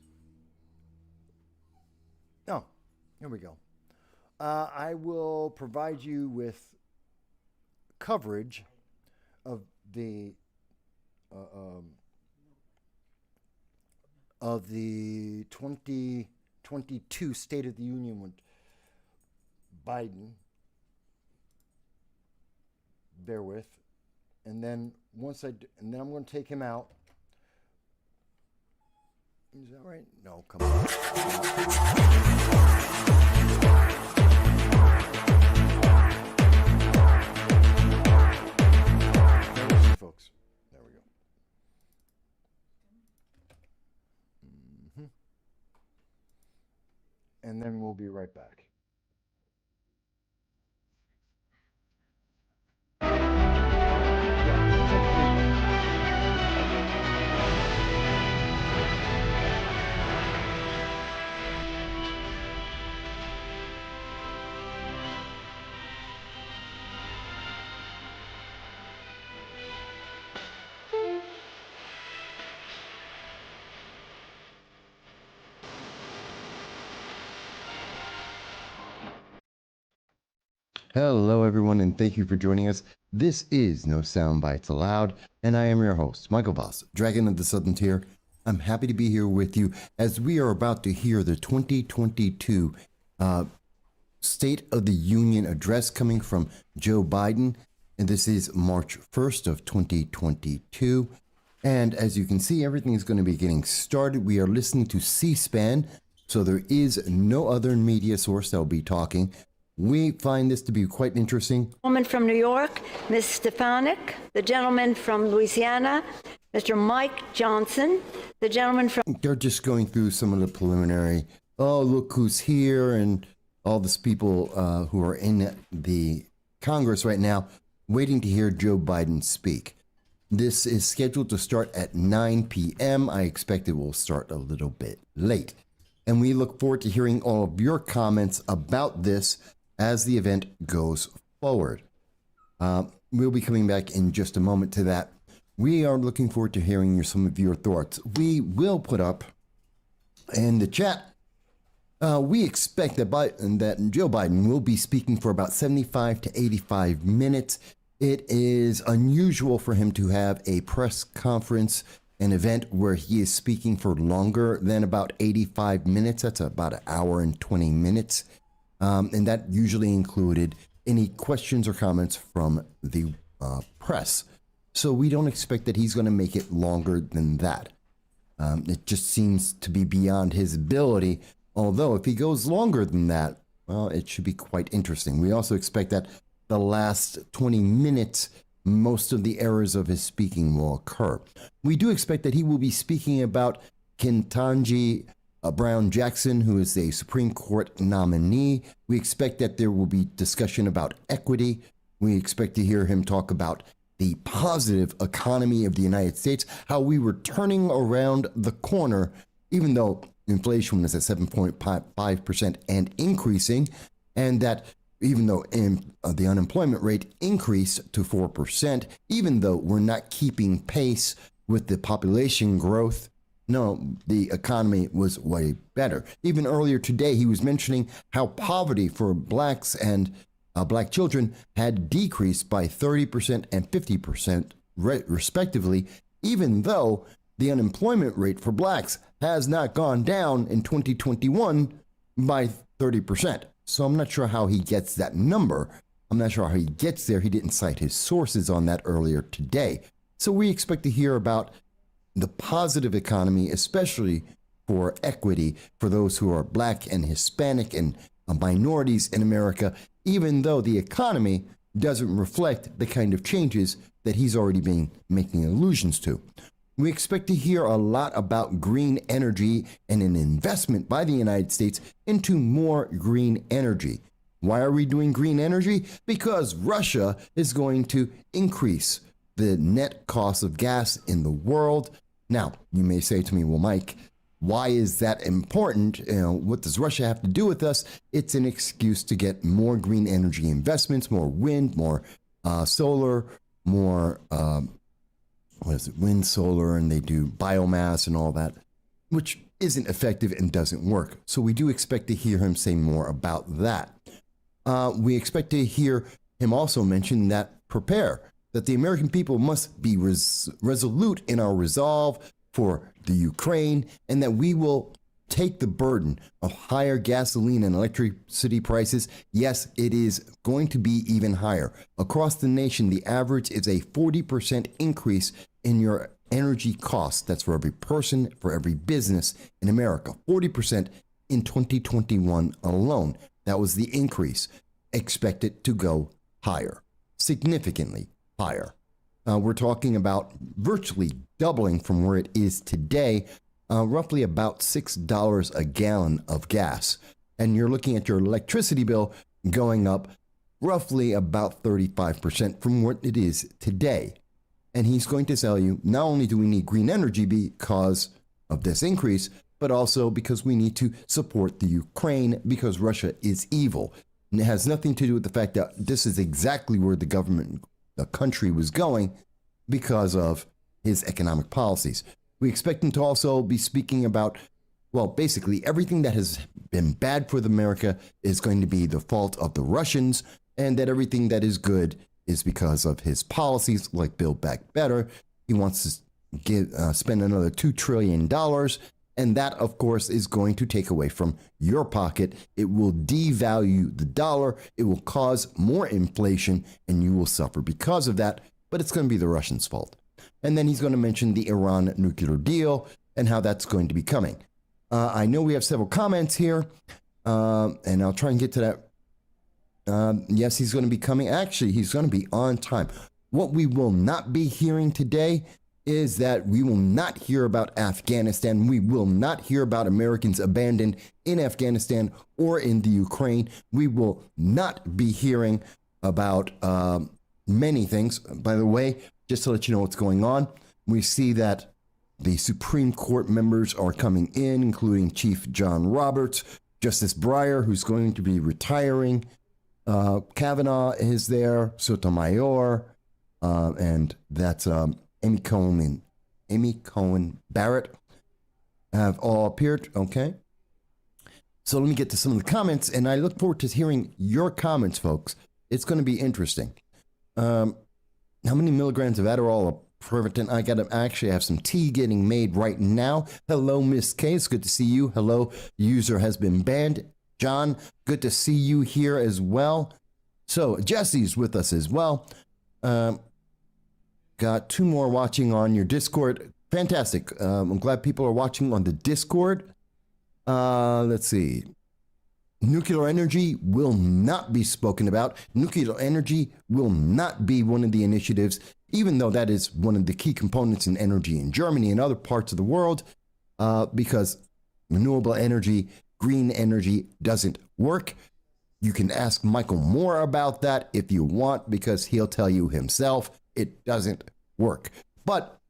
Oh, here we go. I will provide you with coverage of the 2022 State of the Union with Biden. Bear with, and then I'm going to take him out. Is that right? No, come on. Folks, there we go. And then we'll be right back. Hello, everyone, and thank you for joining us. This is No Soundbites Allowed, and I am your host, Michael Voss, Dragon of the Southern Tier. I'm happy to be here with you as we are about to hear the 2022 State of the Union address coming from Joe Biden, and this is March 1st of 2022. And as you can see, everything is going to be getting started. We are listening to C-SPAN, so there is no other media source that will be talking. We find this to be quite interesting. Woman from New York, Ms. Stefanik, the gentleman from Louisiana, Mr. Mike Johnson, the gentleman from... They're just going through some of the preliminary, oh, look who's here, and all these people who are in the Congress right now waiting to hear Joe Biden speak. This is scheduled to start at 9 p.m. I expect it will start a little bit late. And we look forward to hearing all of your comments about this as the event goes forward. We'll be coming back in just a moment to that. We are looking forward to hearing some of your thoughts. We will put up in the chat. We expect that Joe Biden will be speaking for about 75 to 85 minutes. It is unusual for him to have a press conference, an event where he is speaking for longer than about 85 minutes. That's about an hour and 20 minutes. And that usually included any questions or comments from the press. So we don't expect that he's going to make it longer than that. It just seems to be beyond his ability. Although if he goes longer than that, well, it should be quite interesting. We also expect that the last 20 minutes, most of the errors of his speaking will occur. We do expect that he will be speaking about Ketanji Brown Jackson, who is a Supreme Court nominee. We expect that there will be discussion about equity. We expect to hear him talk about the positive economy of the United States, how we were turning around the corner, even though inflation was at 7.5% and increasing, and that even though the unemployment rate increased to 4%, even though we're not keeping pace with the population growth, no, the economy was way better. Even earlier today, he was mentioning how poverty for blacks and black children had decreased by 30% and 50% respectively, even though the unemployment rate for blacks has not gone down in 2021 by 30%. So I'm not sure how he gets that number. I'm not sure how he gets there. He didn't cite his sources on that earlier today. So we expect to hear about the positive economy, especially for equity for those who are black and Hispanic and minorities in America, even though the economy doesn't reflect the kind of changes that he's already been making allusions to. We expect to hear a lot about green energy and an investment by the United States into more green energy. Why are we doing green energy? Because Russia is going to increase the net cost of gas in the world. Now, you may say to me, well, Mike, why is that important? What does Russia have to do with us? It's an excuse to get more green energy investments, more wind, more solar, more, wind, solar, and they do biomass and all that, which isn't effective and doesn't work. So we do expect to hear him say more about that. We expect to hear him also mention that that the American people must be resolute in our resolve for the Ukraine, and that we will take the burden of higher gasoline and electricity prices. Yes, it is going to be even higher. Across the nation, the average is a 40% increase in your energy costs. That's for every person, for every business in America. 40% in 2021 alone. That was the increase. Expect it to go higher, significantly higher. We're talking about virtually doubling from where it is today, roughly about $6 a gallon of gas. And you're looking at your electricity bill going up roughly about 35% from what it is today. And he's going to tell you, not only do we need green energy because of this increase, but also because we need to support the Ukraine because Russia is evil. And it has nothing to do with the fact that this is exactly where the country was going because of his economic policies. We expect him to also be speaking about, well, basically everything that has been bad for America is going to be the fault of the Russians. and that everything that is good is because of his policies like Build Back Better. He wants to spend another $2 trillion. And that, of course, is going to take away from your pocket. It will devalue the dollar. It will cause more inflation, and you will suffer because of that. But it's going to be the Russians' fault. And then he's going to mention the Iran nuclear deal and how that's going to be coming. I know we have several comments here, and I'll try and get to that. Yes, he's going to be coming. Actually, he's going to be on time. What we will not be hearing today is that we will not hear about Afghanistan. We will not hear about Americans abandoned in Afghanistan or in the Ukraine. We will not be hearing about many things. By the way, just to let you know what's going on, we see that the Supreme Court members are coming in, including Chief John Roberts, Justice Breyer, who's going to be retiring. Kavanaugh is there, Sotomayor, and that's Amy Cohen Barrett have all appeared. Okay. So let me get to some of the comments, and I look forward to hearing your comments, folks. It's going to be interesting. How many milligrams of Adderall are preventing? I actually have some tea getting made right now. Hello, Miss K. It's good to see you. Hello, user has been banned. John, good to see you here as well. So Jesse's with us as well. Got two more watching on your Discord. Fantastic. I'm glad people are watching on the Discord. Let's see. Nuclear energy will not be spoken about. Nuclear energy will not be one of the initiatives, even though that is one of the key components in energy in Germany and other parts of the world, because renewable energy, green energy doesn't work. You can ask Michael Moore about that if you want, because he'll tell you himself it doesn't work. But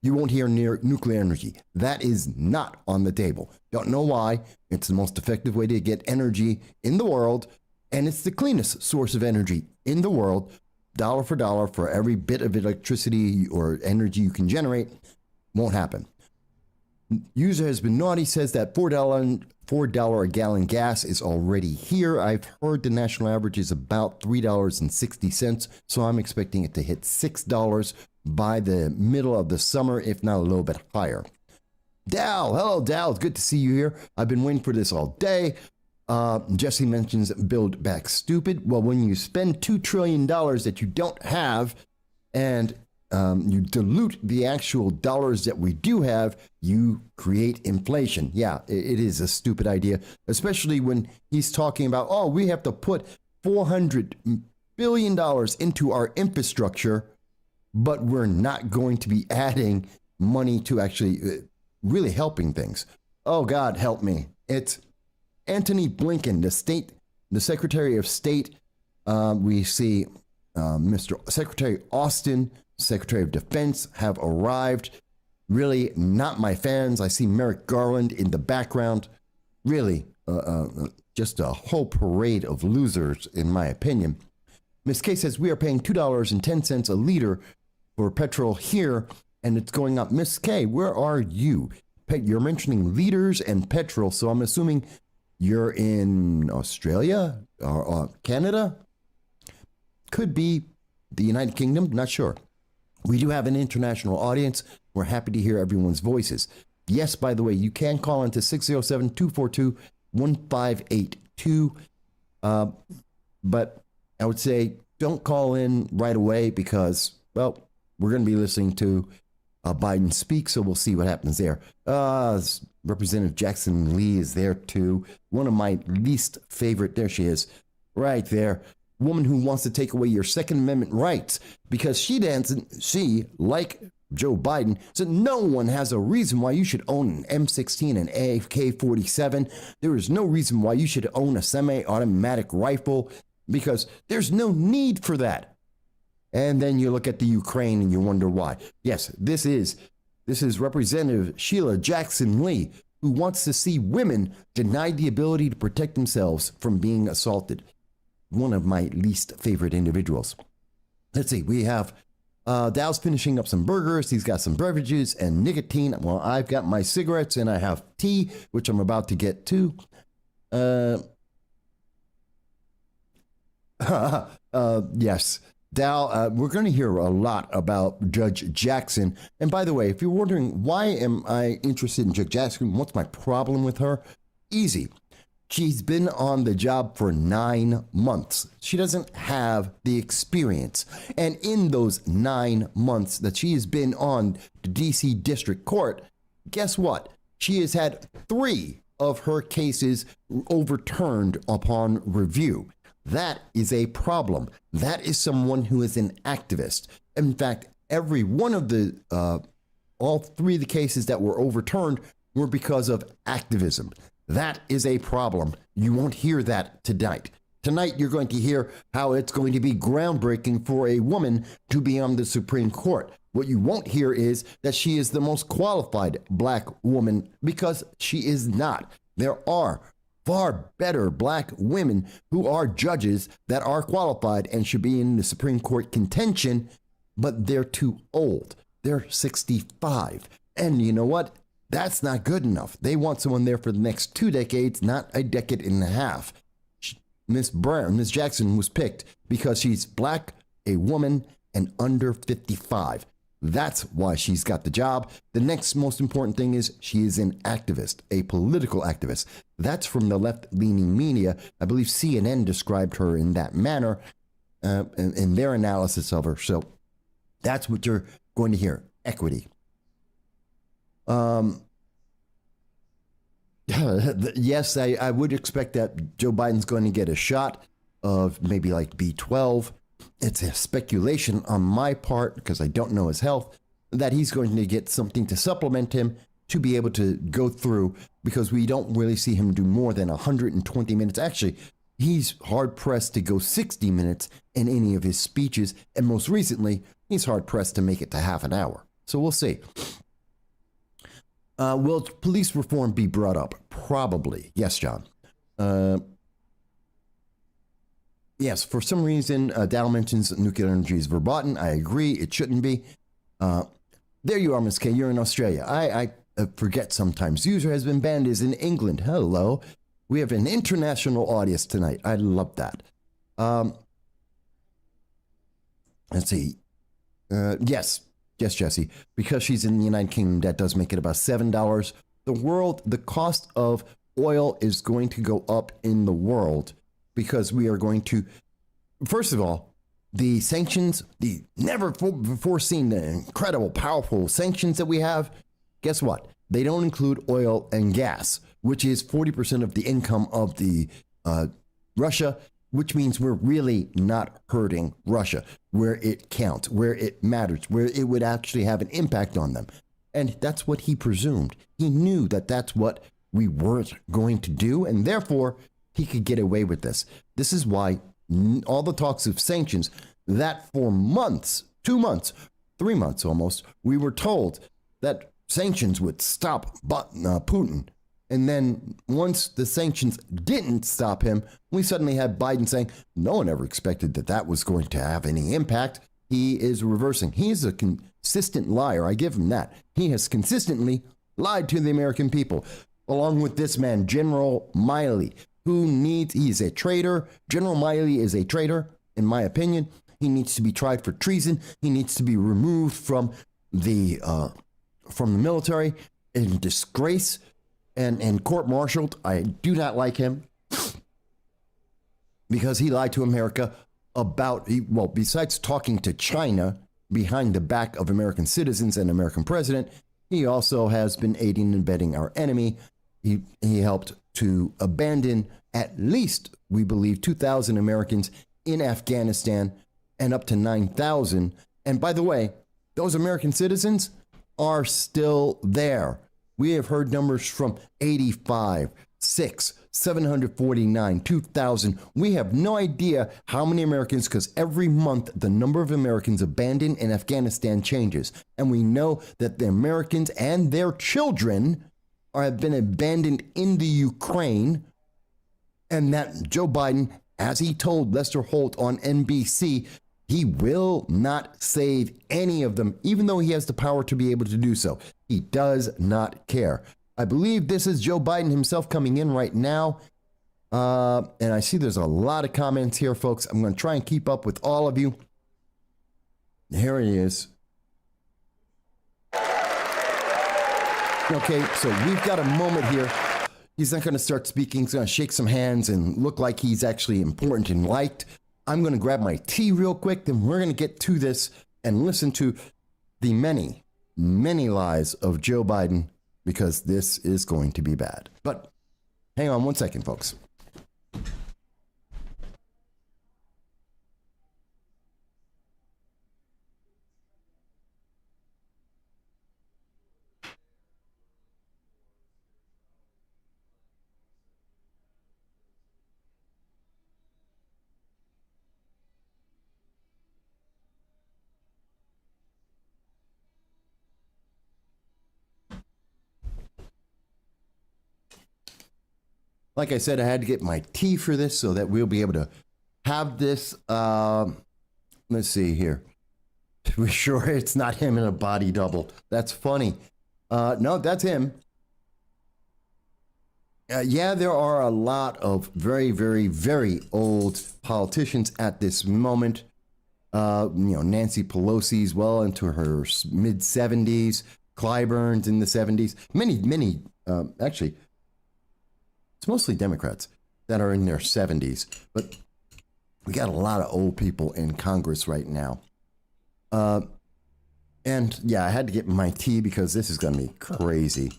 you won't hear near nuclear energy. That is not on the table. Don't know why. It's the most effective way to get energy in the world, and it's the cleanest source of energy in the world. Dollar for every bit of electricity or energy you can generate. Won't happen. User has been naughty, says that $4 a gallon gas is already here. I've heard the national average is about $3.60, so I'm expecting it to hit $6 by the middle of the summer, if not a little bit higher. Dal, hello Dal, it's good to see you here. I've been waiting for this all day. Jesse mentions Build Back Stupid. Well, when you spend $2 trillion that you don't have and you dilute the actual dollars that we do have, you create inflation. Yeah, it is a stupid idea, especially when he's talking about, oh, we have to put $400 billion into our infrastructure, but we're not going to be adding money to actually really helping things. Oh, God, help me. It's Antony Blinken, the Secretary of State. We see Mr. Secretary Austin, Secretary of Defense have arrived. Really not my fans. I see Merrick Garland in the background. Really, just a whole parade of losers, in my opinion. Ms. K says we are paying $2.10 a liter for petrol here, and it's going up. Ms. K, where are you? You're mentioning liters and petrol, so I'm assuming you're in Australia or Canada? Could be the United Kingdom, not sure. We do have an international audience. We're happy to hear everyone's voices. Yes, by the way, you can call into 607-242-1582. But I would say don't call in right away because, well, we're going to be listening to Biden speak, so we'll see what happens there. Representative Jackson Lee is there too. One of my least favorite, there she is, right there. Woman who wants to take away your Second Amendment rights because she, like Joe Biden, said no one has a reason why you should own an M16 and AK-47. There is no reason why you should own a semi-automatic rifle because there's no need for that. And then you look at the Ukraine and you wonder why. Yes, this is Representative Sheila Jackson Lee, who wants to see women denied the ability to protect themselves from being assaulted. One of my least favorite individuals. Let's see, we have Dow's finishing up some burgers. He's got some beverages and nicotine. Well, I've got my cigarettes and I have tea, which I'm about to get to. Yes. Dal, we're going to hear a lot about Judge Jackson. And by the way, if you're wondering why am I interested in Judge Jackson, what's my problem with her? Easy. She's been on the job for 9 months. She doesn't have the experience. And in those 9 months that she has been on the DC District Court, guess what? She has had 3 of her cases overturned upon review. That is a problem. That is someone who is an activist. In fact, every one of the, all 3 of the cases that were overturned were because of activism. That is a problem. You won't hear that tonight. Tonight, you're going to hear how it's going to be groundbreaking for a woman to be on the Supreme Court. What you won't hear is that she is the most qualified black woman, because she is not. There are far better black women who are judges that are qualified and should be in the Supreme Court contention, but they're too old. They're 65. And you know what? That's not good enough. They want someone there for the next 2 decades, not a decade and a half. Miss Jackson was picked because she's black, a woman, and under 55. That's why she's got the job. The next most important thing is she is an activist, a political activist. That's from the left-leaning media. I believe CNN described her in that manner in their analysis of her. So that's what you're going to hear, equity. Yes, I would expect that Joe Biden's going to get a shot of maybe like B12. It's a speculation on my part, because I don't know his health, that he's going to get something to supplement him to be able to go through, because we don't really see him do more than 120 minutes. Actually, he's hard-pressed to go 60 minutes in any of his speeches, and most recently, he's hard-pressed to make it to half an hour. So we'll see. Will police reform be brought up? Probably. Yes, John. Yes, for some reason, Dow mentions nuclear energy is verboten. I agree. It shouldn't be. There you are, Miss K. You're in Australia. I forget sometimes. User has been banned is in England. Hello. We have an international audience tonight. I love that. Let's see. Yes, Jesse. Because she's in the United Kingdom, that does make it about $7. The cost of oil is going to go up in the world, because we are going to, first of all, the sanctions, the never before seen, the incredible, powerful sanctions that we have, guess what? They don't include oil and gas, which is 40% of the income of the Russia, which means we're really not hurting Russia where it counts, where it matters, where it would actually have an impact on them. And that's what he presumed. He knew that that's what we weren't going to do, and therefore he could get away with this. This is why all the talks of sanctions, that for months, 2 months, 3 months almost, we were told that sanctions would stop Putin. And then once the sanctions didn't stop him, we suddenly had Biden saying, no one ever expected that that was going to have any impact. He is reversing. He's a consistent liar. I give him that. He has consistently lied to the American people, along with this man, General Milley, he's a traitor. General Milley is a traitor, in my opinion. He needs to be tried for treason. He needs to be removed from the military in disgrace and court-martialed. I do not like him because he lied to America besides talking to China behind the back of American citizens and American president, he also has been aiding and abetting our enemy. He helped to abandon at least, we believe, 2,000 Americans in Afghanistan and up to 9,000. And by the way, those American citizens are still there. We have heard numbers from 85, 6, 749, 2,000. We have no idea how many Americans, because every month the number of Americans abandoned in Afghanistan changes. And we know that the Americans and their children have been abandoned in the Ukraine, and that Joe Biden, as he told Lester Holt on NBC, he will not save any of them, even though he has the power to be able to do so. He does not care. I believe this is Joe Biden himself coming in right now. And I see there's a lot of comments here, folks. I'm going to try and keep up with all of you. Here he is. Okay, so we've got a moment here. He's not going to start speaking. He's going to shake some hands and look like he's actually important and liked. I'm going to grab my tea real quick, then we're going to get to this and listen to the many, many lies of Joe Biden, because this is going to be bad. But hang on one second, folks. Like I said, I had to get my tea for this so that we'll be able to have this. Let's see here. We're sure it's not him in a body double. That's funny. No, that's him. Yeah, there are a lot of very, very, very old politicians at this moment. Nancy Pelosi's well into her mid 70s. Clyburn's in the 70s. Many, actually. It's mostly Democrats that are in their 70s, but we got a lot of old people in Congress right now. And yeah, I had to get my tea because this is going to be crazy.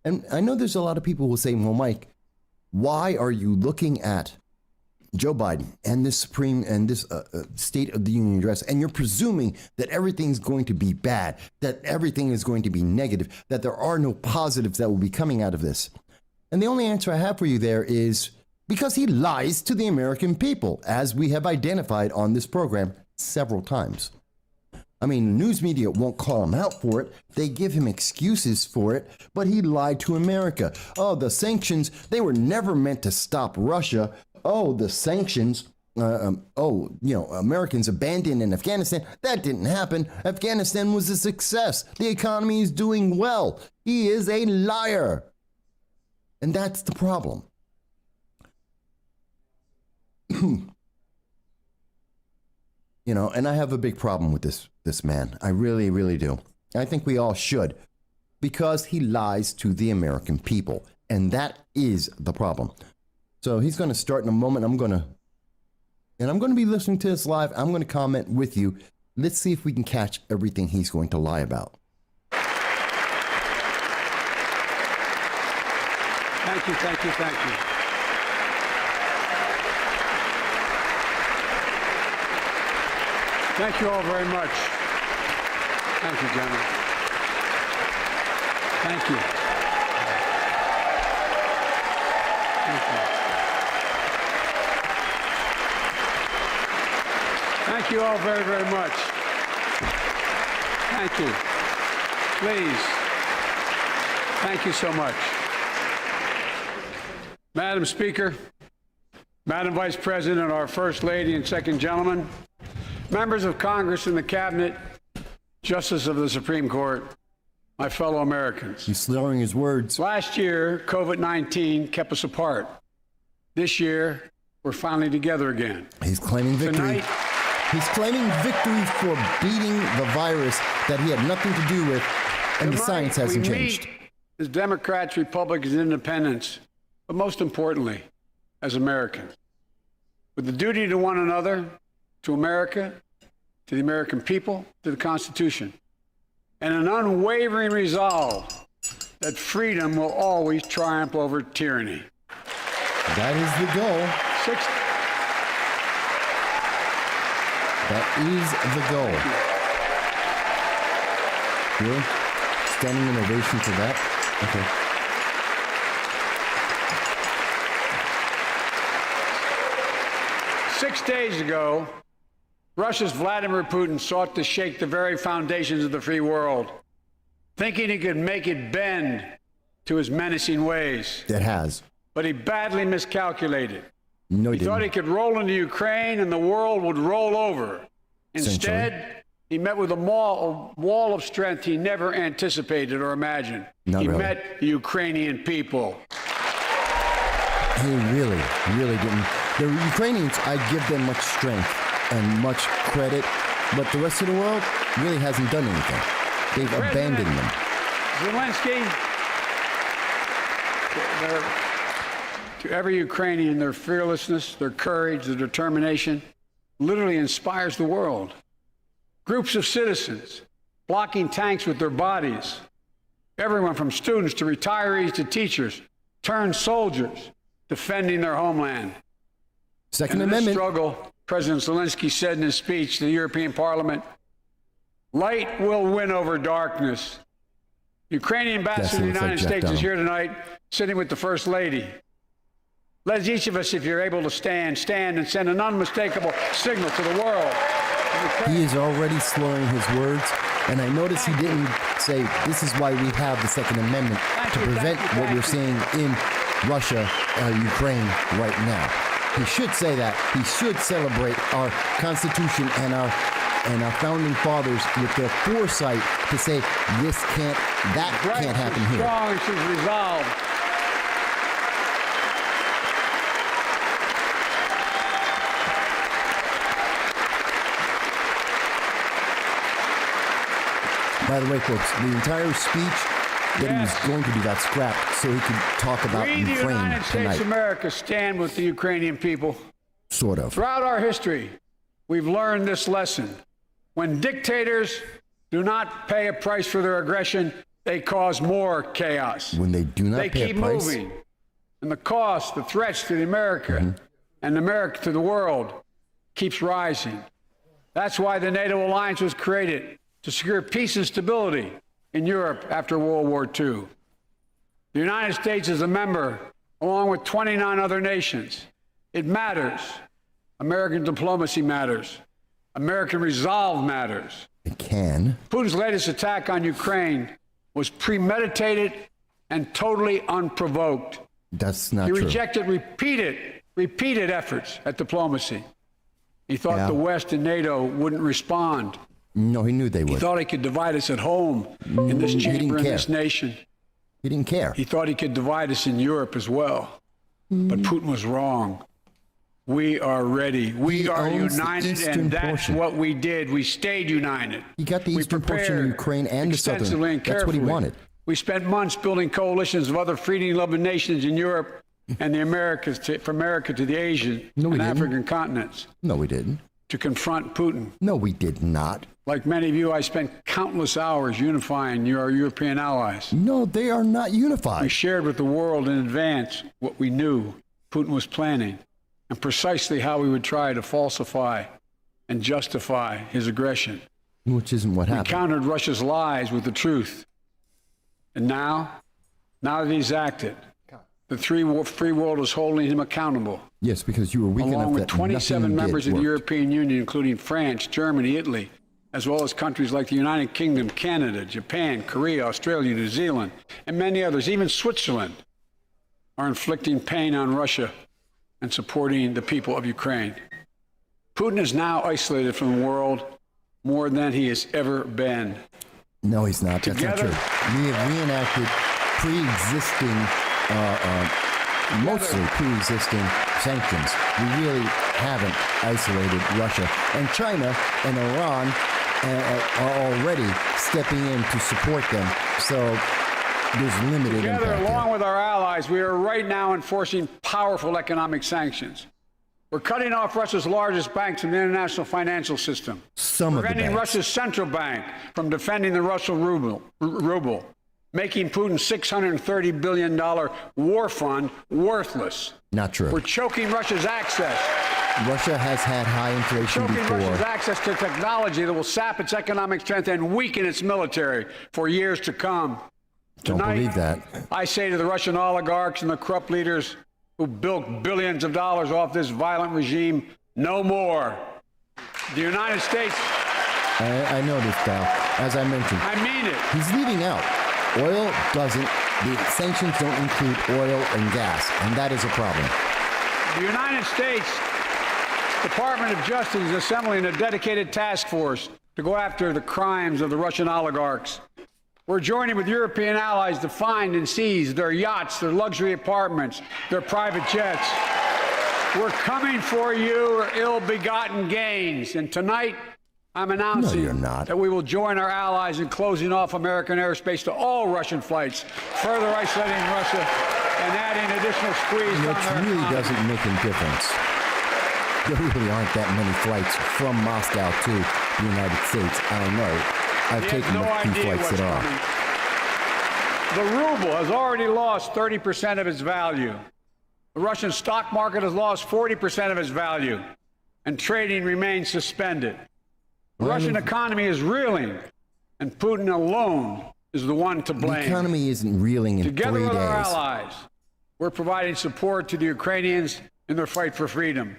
And I know there's a lot of people who will say, well, Mike, why are you looking at Joe Biden and this State of the Union address, and you're presuming that everything's going to be bad, that everything is going to be negative, that there are no positives that will be coming out of this? And the only answer I have for you there is because he lies to the American people, as we have identified on this program several times. I mean, news media won't call him out for it. They give him excuses for it, but he lied to America. Oh, the sanctions, they were never meant to stop Russia. Oh, the sanctions, Americans abandoned in Afghanistan. That didn't happen. Afghanistan was a success. The economy is doing well. He is a liar. And that's the problem. And I have a big problem with this man. I really, really do. I think we all should, because he lies to the American people. And that is the problem. So he's going to start in a moment. I'm going to be listening to this live. I'm going to comment with you. Let's see if we can catch everything he's going to lie about. Thank you. Thank you all very much. Thank you, gentlemen. Thank you. Thank you all very, very much. Thank you. Please. Thank you so much. Madam Speaker, Madam Vice President, our First Lady and Second Gentleman, members of Congress and the Cabinet, Justice of the Supreme Court, my fellow Americans. He's slurring his words. Last year, COVID-19 kept us apart. This year, we're finally together again. He's claiming victory. He's claiming victory for beating the virus that he had nothing to do with, and the science hasn't changed. As Democrats, Republicans, and Independents, but most importantly, as Americans, with the duty to one another, to America, to the American people, to the Constitution, and an unwavering resolve that freedom will always triumph over tyranny. That is the goal. That is the goal. Really? Standing ovation for that? Okay. 6 days ago, Russia's Vladimir Putin sought to shake the very foundations of the free world, thinking he could make it bend to his menacing ways. It has. But he badly miscalculated. No, he thought he could roll into Ukraine and the world would roll over. Instead, he met with a wall of strength he never anticipated or imagined. He met the Ukrainian people. He really, really didn't. The Ukrainians, I give them much strength and much credit, but the rest of the world really hasn't done anything. They've abandoned them. Zelensky, to every Ukrainian, their fearlessness, their courage, their determination literally inspires the world. Groups of citizens blocking tanks with their bodies. Everyone from students to retirees to teachers turned soldiers defending their homeland. Second in Amendment. This struggle, President Zelensky said in his speech to the European Parliament, light will win over darkness. Ukrainian ambassador to the United States is here tonight, sitting with the First Lady. Let each of us, if you're able to stand and send an unmistakable signal to the world. He is already slurring his words, and I notice he didn't say this is why we have the Second Amendment to prevent what we're seeing in Russia, Ukraine right now. He should say that. He should celebrate our Constitution and our founding fathers with their foresight to say that can't happen here. Strong, she's resolved. By the way, folks, the entire speech that he was going to do got scrapped so he could talk about We, the Ukraine United States tonight. of America, stand with the Ukrainian people. Sort of. Throughout our history, we've learned this lesson. When dictators do not pay a price for their aggression, they cause more chaos. When they do not They pay keep a price, moving. And the cost, the threats to America and America to the world keeps rising. That's why the NATO alliance was created, to secure peace and stability in Europe after World War II. The United States is a member, along with 29 other nations. It matters. American diplomacy matters. American resolve matters. it can. Putin's latest attack on Ukraine was premeditated and totally unprovoked. That's not He true. rejected repeated efforts at diplomacy. He thought the West and NATO wouldn't respond. No, he knew they would. He thought he could divide us at home, in this He didn't chamber, in care. this nation. He didn't care. He thought he could divide us in Europe as well. But Putin was wrong. We are ready. We He are owns the united, eastern and that's portion. what we did. We stayed united. He got the We eastern portion of prepared Ukraine and the southern. extensively and That's what he carefully. wanted. We spent months building coalitions of other freedom-loving nations in Europe and the Americas, from America to the Asian No, we and didn't. African continents, No, we didn't. to confront Putin. No, we did not. Like many of you, I spent countless hours unifying our European allies. No, they are not We unified. shared with the world in advance what we knew Putin was planning and precisely how we would try to falsify and justify his aggression. Which isn't what We happened. countered Russia's lies with the truth. And now that he's acted, the free world is holding him accountable, Yes, because you were weak enough along with that 27 nothing members did of the work. European Union, including France, Germany, Italy, as well as countries like the United Kingdom, Canada, Japan, Korea, Australia, New Zealand, and many others, even Switzerland, are inflicting pain on Russia and supporting the people of Ukraine. Putin is now isolated from the world more than he has ever been. No, he's not. That's not Together- true. We have reenacted pre-existing, mostly pre-existing sanctions. We really haven't isolated Russia. And China and Iran are already stepping in to support them. So there's limited Together, impact along here. with our allies, we are right now enforcing powerful economic sanctions. We're cutting off Russia's largest banks from the international financial system, Some of the preventing banks. Russia's central bank from defending the Russian ruble, making Putin's $630 billion war fund worthless. Not true. We're choking Russia's access. Russia has had high inflation Choking before. Russia's access to technology that will sap its economic strength and weaken its military for years to come. Don't Tonight, believe that. I say to the Russian oligarchs and the corrupt leaders who built billions of dollars off this violent regime, no more. The United States, I know this, Cal. As I mentioned, I mean it. he's leaving out. Oil doesn't. The sanctions don't include oil and gas, and that is a problem. The United States Department of Justice is assembling a dedicated task force to go after the crimes of the Russian oligarchs. We're joining with European allies to find and seize their yachts, their luxury apartments, their private jets. We're coming for your ill-begotten gains. And tonight, I'm announcing that we will join our allies in closing off American airspace to all Russian flights, further isolating Russia and adding additional squeeze on Which their really economy. doesn't make any difference. There really aren't that many flights from Moscow to the United States. I don't know. I've taken no a few idea flights what's that are. coming. The ruble has already lost 30% of its value. The Russian stock market has lost 40% of its value, and trading remains suspended. The Russian economy is reeling, and Putin alone is the one to blame. The economy isn't reeling in 3 days. Together with our allies, we're providing support to the Ukrainians in their fight for freedom.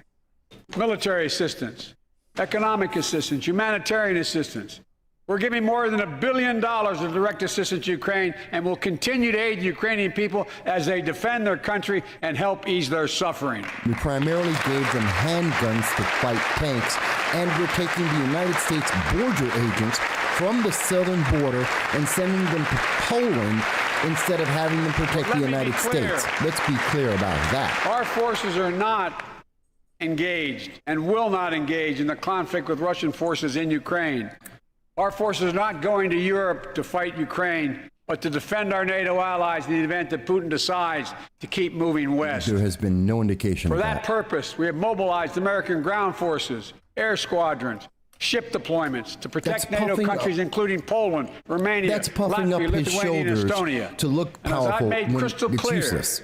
Military assistance, economic assistance, humanitarian assistance. We're giving more than $1 billion of direct assistance to Ukraine, and will continue to aid the Ukrainian people as they defend their country and help ease their suffering. We primarily gave them handguns to fight tanks, and we're taking the United States border agents from the southern border and sending them to Poland instead of having them protect the United States. Let's be clear about that. Our forces are not engaged and will not engage in the conflict with Russian forces in Ukraine. Our forces are not going to Europe to fight Ukraine, but to defend our NATO allies in the event that Putin decides to keep moving west. There has been no indication For of that purpose, we have mobilized American ground forces, air squadrons, ship deployments to protect NATO countries, including Poland, Romania, That's puffing Latvia, up his Lithuania, and shoulders Estonia. to look And as I've powerful made when crystal it's clear, useless.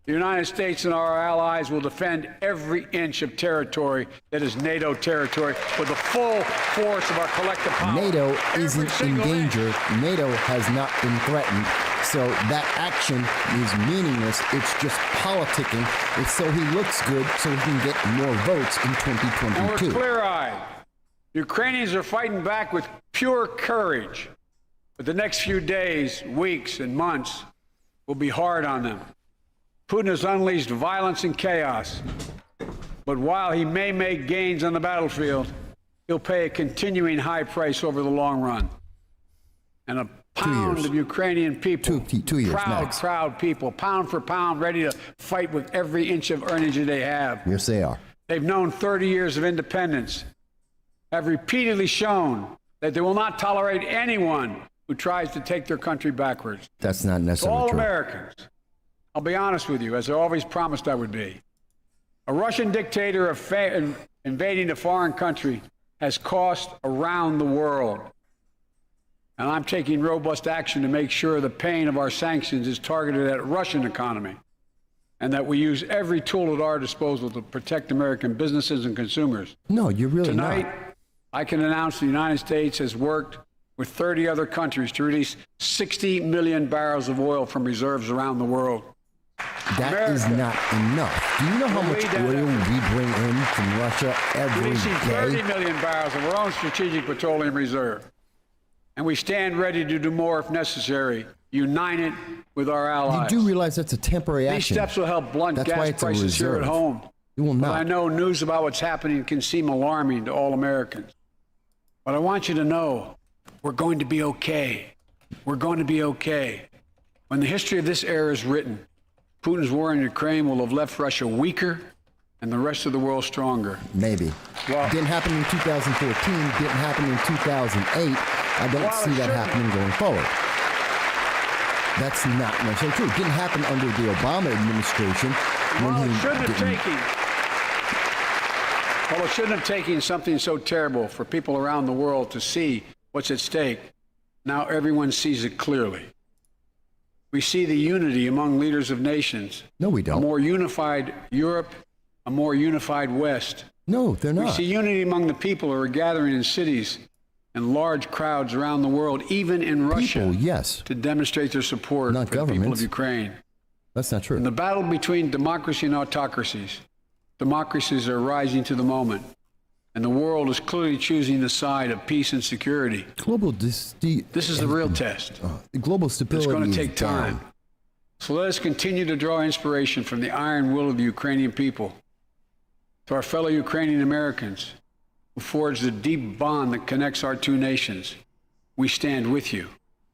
the United States and our allies will defend every inch of territory that is NATO territory with the full force of our collective power. NATO Every isn't in single danger. NATO has not been threatened. So that action is meaningless. It's just politicking. It's so he looks good so he can get more votes in And we're 2022. clear-eyed. Ukrainians are fighting back with pure courage. But the next few days, weeks, and months will be hard on them. Putin has unleashed violence and chaos. But while he may make gains on the battlefield, he'll pay a continuing high price over the long run. And a pound of Ukrainian people, two years max. proud people, pound for pound, ready to fight with every inch of energy they have. Yes, they are. They've known 30 years of independence, have repeatedly shown that they will not tolerate anyone who tries to take their country backwards. That's not To necessarily all true. Americans, I'll be honest with you, as I always promised I would be. A Russian dictator invading a foreign country has cost around the world. And I'm taking robust action to make sure the pain of our sanctions is targeted at the Russian economy, and that we use every tool at our disposal to protect American businesses and consumers. No, you're really Tonight, not. I can announce the United States has worked with 30 other countries to release 60 million barrels of oil from reserves around the world. That is not enough. Do you know how much oil we bring in from Russia every Releasing 30 day? million barrels of our own strategic petroleum reserve. And we stand ready to do more if necessary, united with our You allies. do realize that's a temporary These action. steps will help blunt That's why gas it's a prices here at reserve. home. It will But not. I know news about what's happening can seem alarming to all Americans. But I want you to know we're going to be okay. We're going to be okay. When the history of this era is written, Putin's war in Ukraine will have left Russia weaker and the rest of the world stronger. Maybe. Well, Didn't happen in 2014. Didn't happen in 2008. I don't Well, see it that shouldn't. happening going forward. That's not necessarily true. It didn't happen under the Obama administration when Well, he it shouldn't have didn't. taken. Well, it shouldn't have taken something so terrible for people around the world to see what's at stake. Now everyone sees it clearly. We see the unity among leaders of nations. No, we A don't. more unified Europe, a more unified West. No, they're We not. see unity among the people who are gathering in cities and large crowds around the world, even in Russia, People, yes. to demonstrate their support Not for the people of governments. Ukraine. That's not true. In the battle between democracy and autocracies, democracies are rising to the moment, and the world is clearly choosing the side of peace and security. This is the real test. Global It's stability going to is take time. down. So let us continue to draw inspiration from the iron will of the Ukrainian people. To our fellow Ukrainian Americans who forged the deep bond that connects our two nations, we stand with you.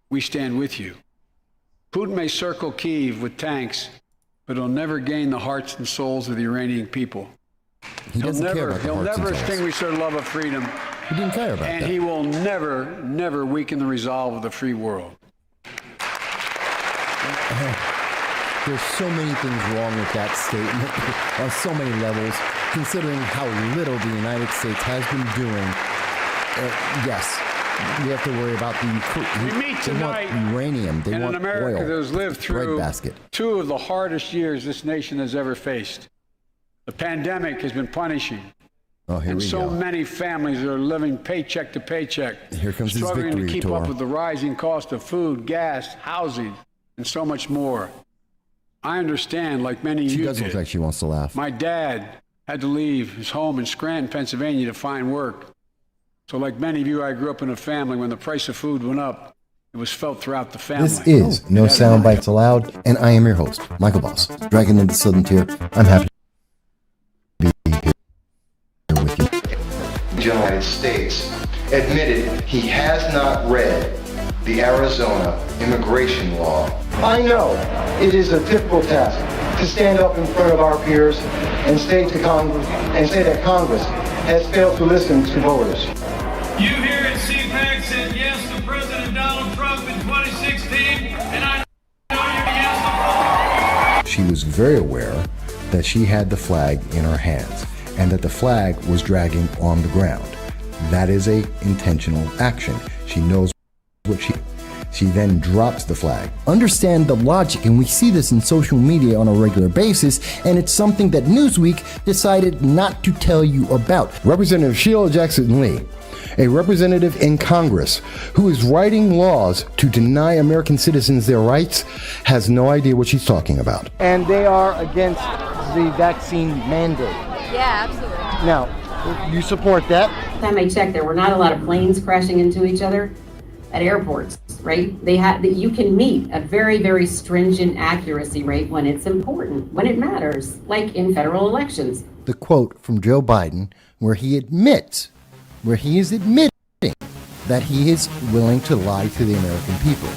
we stand with you. Putin may circle Kyiv with tanks, but he'll never gain the hearts and souls of the Iranian people. He'll never extinguish their love of freedom. He didn't care about and that. he will never weaken the resolve of the free world. There's so many things wrong with that statement on so many levels, considering how little the United States has been doing. Yes, we have to worry about We meet tonight they want uranium. They in want an America oil. that has lived through breadbasket. two of the hardest years this nation has ever faced. The pandemic has been punishing. Oh, here and we so go. many families are living paycheck to paycheck, Here comes his struggling to victory keep tour. up with the rising cost of food, gas, housing, and so much more. I understand, like many of She you does look did. like she wants to laugh. My dad had to leave his home in Scranton, Pennsylvania to find work. So like many of you, I grew up in a family when the price of food went up, it was felt throughout the family. This is No Soundbites Allowed, and I am your host, Michael Boss. Dragging into Southern Tier, I'm happy to be here with you. The United States admitted he has not read the Arizona immigration law. I know it is a difficult task to stand up in front of our peers and say to Congress and say that Congress has failed to listen to voters. You here at CPAC said yes to President Donald Trump in 2016, and I know you yes to She was very aware that she had the flag in her hands and that the flag was dragging on the ground. That is a intentional action. She knows what she then drops the flag. Understand the logic, and we see this in social media on a regular basis, and it's something that Newsweek decided not to tell you about. Representative Sheila Jackson Lee, a representative in Congress who is writing laws to deny American citizens their rights, has no idea what she's talking about. And they are against the vaccine mandate. Yeah, absolutely. Now, you support that? Last time I checked, there were not a lot of planes crashing into each other at airports, right? You can meet a very, very stringent accuracy rate when it's important, when it matters, like in federal elections. The quote from Joe Biden where he is admitting that he is willing to lie to the American people.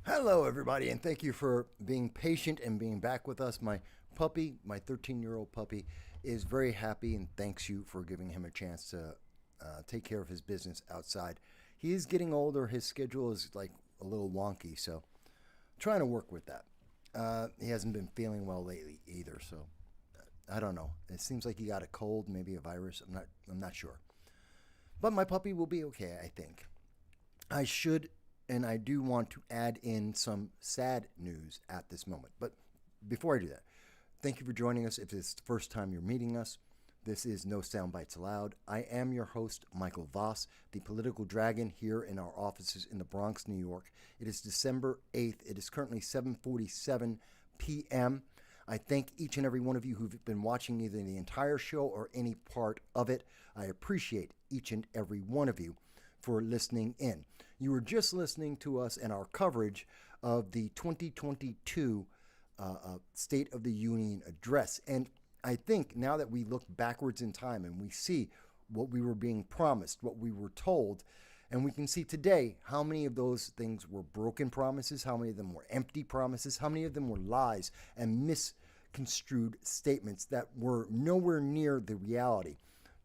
Hello, everybody, and thank you for being patient and being back with us. My puppy, my 13-year-old puppy, is very happy and thanks you for giving him a chance to take care of his business outside. He is getting older. His schedule is like a little wonky, so I'm trying to work with that. He hasn't been feeling well lately either, so I don't know. It seems like he got a cold, maybe a virus. I'm not sure. But my puppy will be okay, I think. And I do want to add in some sad news at this moment. But before I do that, thank you for joining us. If it's the first time you're meeting us, this is No Soundbites Allowed. I am your host, Michael Voss, the political dragon here in our offices in the Bronx, New York. It is December 8th. It is currently 7:47 p.m. I thank each and every one of you who've been watching either the entire show or any part of it. I appreciate each and every one of you for listening in. You were just listening to us and our coverage of the 2022 State of the Union address. And I think now that we look backwards in time and we see what we were being promised, what we were told, and we can see today how many of those things were broken promises, how many of them were empty promises, how many of them were lies and misconstrued statements that were nowhere near the reality.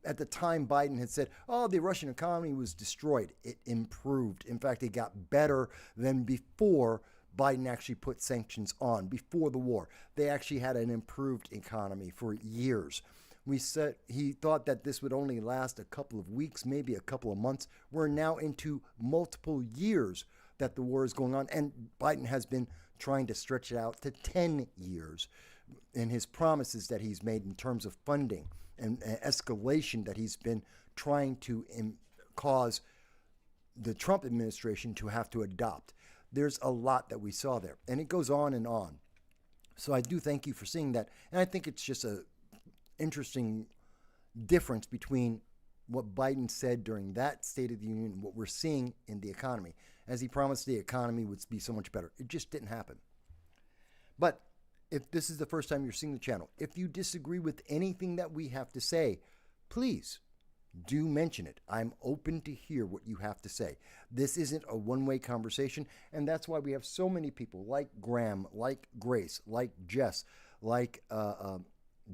At the time, Biden had said, the Russian economy was destroyed. It improved. In fact, it got better than before Biden actually put sanctions on, before the war. They actually had an improved economy for years. We said he thought that this would only last a couple of weeks, maybe a couple of months. We're now into multiple years that the war is going on, and Biden has been trying to stretch it out to 10 years in his promises that he's made in terms of funding and escalation that he's been trying to cause the Trump administration to have to adopt. There's a lot that we saw there, and it goes on and on. So I do thank you for seeing that. And I think it's just a interesting difference between what Biden said during that State of the Union and what we're seeing in the economy. As he promised the economy would be so much better. It just didn't happen. But if this is the first time you're seeing the channel, if you disagree with anything that we have to say, please do mention it. I'm open to hear what you have to say. This isn't a one-way conversation, and that's why we have so many people like Graham, like Grace, like Jess, like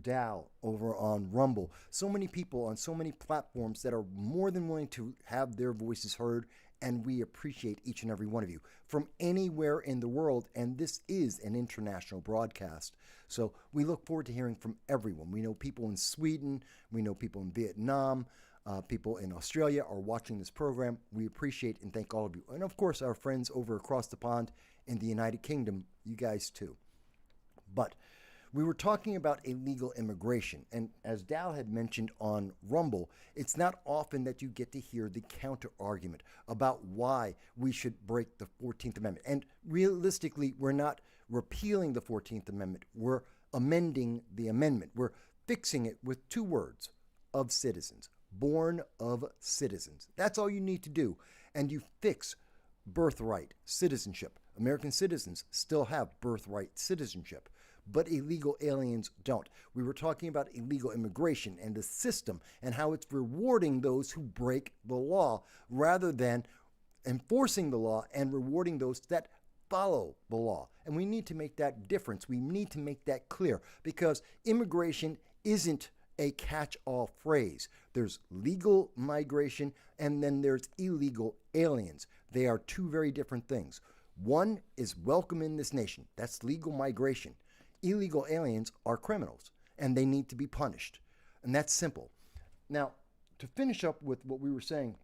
Dal over on Rumble. So many people on so many platforms that are more than willing to have their voices heard, and we appreciate each and every one of you from anywhere in the world, and this is an international broadcast. So we look forward to hearing from everyone. We know people in Sweden, we know people in Vietnam, people in Australia are watching this program. We appreciate and thank all of you. And of course, our friends over across the pond in the United Kingdom, you guys too. But we were talking about illegal immigration, and as Dal had mentioned on Rumble, it's not often that you get to hear the counter argument about why we should break the 14th Amendment. And realistically, we're not repealing the 14th Amendment. We're amending the amendment. We're fixing it with two words: of citizens, born of citizens. That's all you need to do. And you fix birthright citizenship. American citizens still have birthright citizenship, but illegal aliens don't. We were talking about illegal immigration and the system and how it's rewarding those who break the law rather than enforcing the law and rewarding those that follow the law. And we need to make that difference. We need to make that clear, because immigration isn't a catch-all phrase. There's legal migration and then there's illegal aliens. They are two very different things. One is welcome in this nation. That's legal migration. Illegal aliens are criminals and they need to be punished. And that's simple. Now, to finish up with what we were saying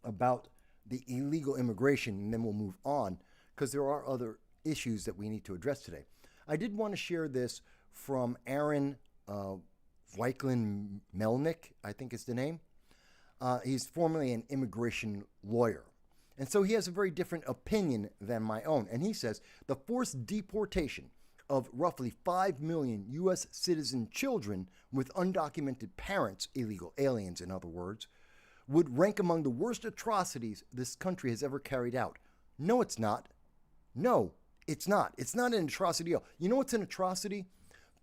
about the illegal immigration, and then we'll move on, because there are other issues that we need to address today. I did want to share this from Aaron Weiklin Melnick, I think is the name. He's formerly an immigration lawyer. And so he has a very different opinion than my own. And he says the forced deportation of roughly 5 million U.S. citizen children with undocumented parents, illegal aliens in other words, would rank among the worst atrocities this country has ever carried out. No, it's not. No, it's not. It's not an atrocity. You know what's an atrocity?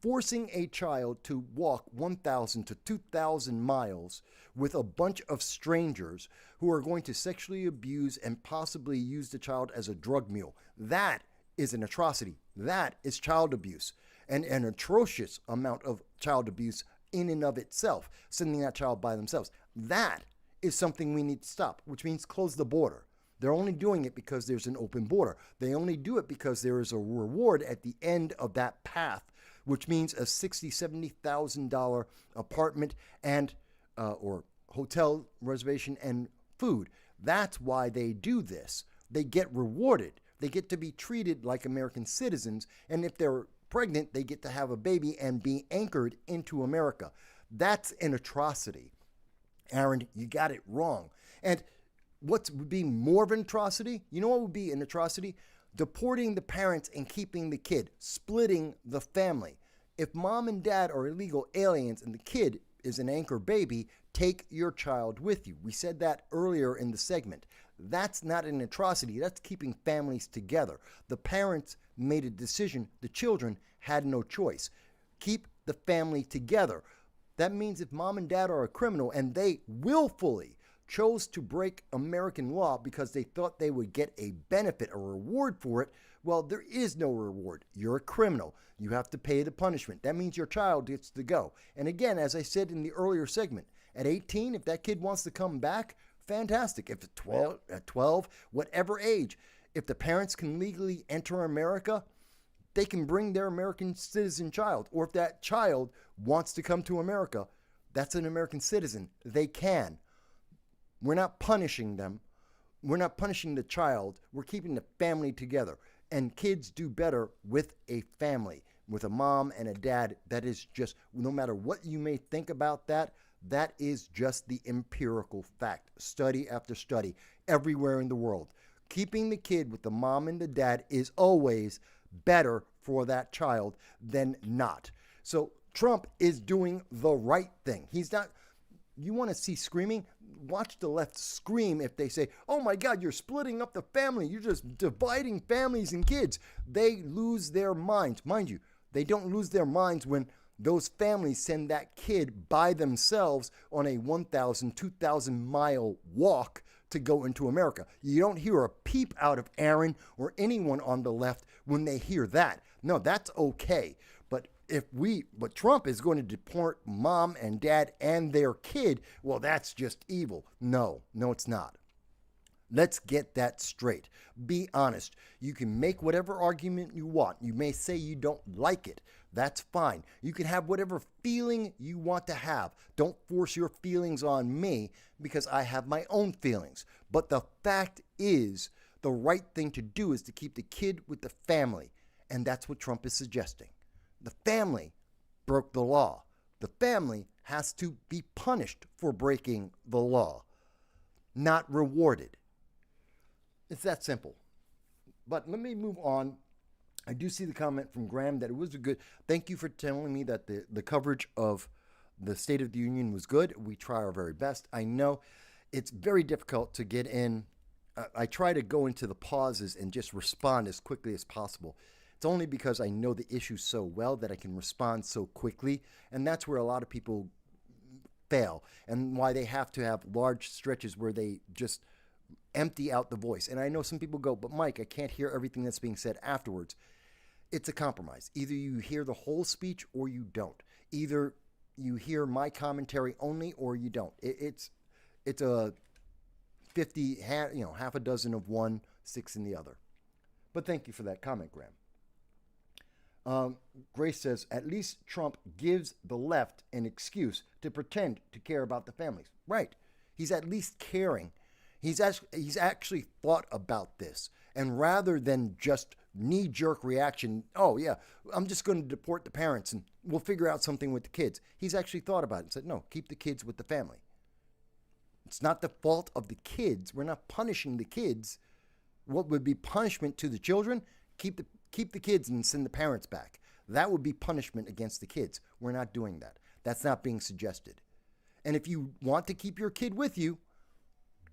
Forcing a child to walk 1,000 to 2,000 miles with a bunch of strangers who are going to sexually abuse and possibly use the child as a drug mule. That is an atrocity. That is child abuse, and an atrocious amount of child abuse in and of itself, sending that child by themselves. That is something we need to stop, which means close the border. They're only doing it because there's an open border. They only do it because there is a reward at the end of that path, which means a $60,000, $70,000 apartment and or hotel reservation and food. That's why they do this. They get rewarded. They get to be treated like American citizens, and if they're pregnant, they get to have a baby and be anchored into America. That's an atrocity. Aaron, you got it wrong. And what would be more of an atrocity? You know what would be an atrocity? Deporting the parents and keeping the kid, splitting the family. If mom and dad are illegal aliens and the kid is an anchor baby, take your child with you. We said that earlier in the segment. That's not an atrocity. That's keeping families together. The parents made a decision. The children had no choice. Keep the family together. That means if mom and dad are a criminal and they willfully chose to break American law because they thought they would get a benefit, a reward for it, well, there is no reward. You're a criminal. You have to pay the punishment. That means your child gets to go. And again, as I said in the earlier segment, at 18, if that kid wants to come back, fantastic. If at 12, whatever age, if the parents can legally enter America, they can bring their American citizen child. Or if that child wants to come to America, that's an American citizen. They can. We're not punishing them. We're not punishing the child. We're keeping the family together. And kids do better with a family, with a mom and a dad. That is just, no matter what you may think about that, that is just the empirical fact. Study after study, everywhere in the world. Keeping the kid with the mom and the dad is always better for that child than not. So Trump is doing the right thing. He's not, you want to see screaming? Watch the left scream if they say, oh my God, you're splitting up the family. You're just dividing families and kids. They lose their minds. Mind you, they don't lose their minds when those families send that kid by themselves on a 1,000, 2,000 mile walk to go into America. You don't hear a peep out of Aaron or anyone on the left when they hear that. No, that's okay. But Trump is going to deport mom and dad and their kid, well, that's just evil. No, it's not. Let's get that straight. Be honest. You can make whatever argument you want. You may say you don't like it. That's fine. You can have whatever feeling you want to have. Don't force your feelings on me because I have my own feelings. But the fact is, the right thing to do is to keep the kid with the family. And that's what Trump is suggesting. The family broke the law. The family has to be punished for breaking the law, not rewarded. It's that simple. But let me move on. I do see the comment from Graham that it was a good. Thank you for telling me that the coverage of the State of the Union was good. We try our very best. I know it's very difficult to get in. I try to go into the pauses and just respond as quickly as possible. It's only because I know the issue so well that I can respond so quickly. And that's where a lot of people fail and why they have to have large stretches where they just empty out the voice. And I know some people go, but Mike, I can't hear everything that's being said afterwards. It's a compromise. Either you hear the whole speech or you don't. Either you hear my commentary only or you don't. It's a 50, half a dozen of one, 6 in the other. But thank you for that comment, Graham. Grace says, at least Trump gives the left an excuse to pretend to care about the families. Right. He's at least caring. He's actually thought about this. And rather than just knee-jerk reaction, oh, yeah, I'm just going to deport the parents and we'll figure out something with the kids. He's actually thought about it and said, no, keep the kids with the family. It's not the fault of the kids. We're not punishing the kids. What would be punishment to the children? Keep the kids and send the parents back. That would be punishment against the kids. We're not doing that. That's not being suggested. And if you want to keep your kid with you,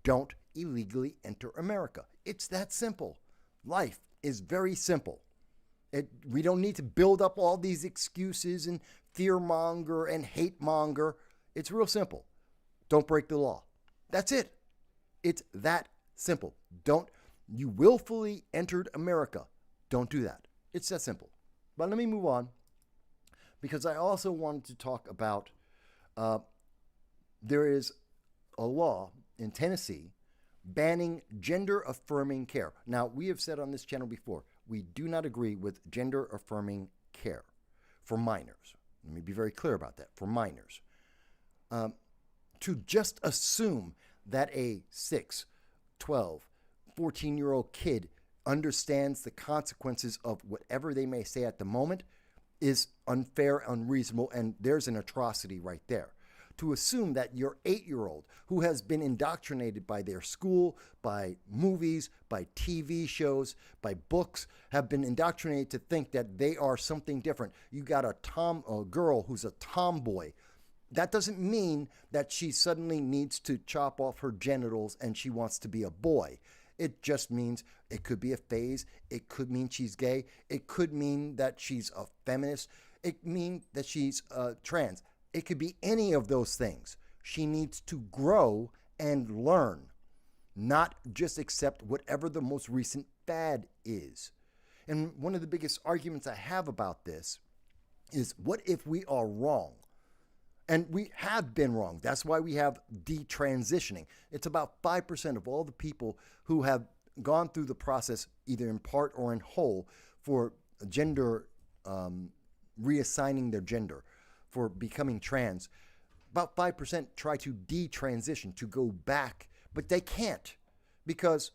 don't illegally enter America. It's that simple. Life is very simple. We don't need to build up all these excuses and fear-monger and hate-monger. It's real simple. Don't break the law. That's it. It's that simple. You willfully entered America. Don't do that. It's that simple. But let me move on because I also wanted to talk about there is a law in Tennessee banning gender-affirming care. Now, we have said on this channel before, we do not agree with gender-affirming care for minors. Let me be very clear about that, for minors. To just assume that a 6, 12, 14-year-old kid understands the consequences of whatever they may say at the moment is unfair, unreasonable, and there's an atrocity right there. To assume that your 8-year-old who has been indoctrinated by their school, by movies, by TV shows, by books, have been indoctrinated to think that they are something different. You got a girl who's a tomboy. That doesn't mean that she suddenly needs to chop off her genitals and she wants to be a boy. It just means it could be a phase. It could mean she's gay. It could mean that she's a feminist. It means that she's trans. It could be any of those things. She needs to grow and learn, not just accept whatever the most recent fad is. And one of the biggest arguments I have about this is, what if we are wrong? And we have been wrong. That's why we have detransitioning. It's about 5% of all the people who have gone through the process, either in part or in whole, for gender, reassigning their gender, for becoming trans. About 5% try to detransition, to go back, but they can't because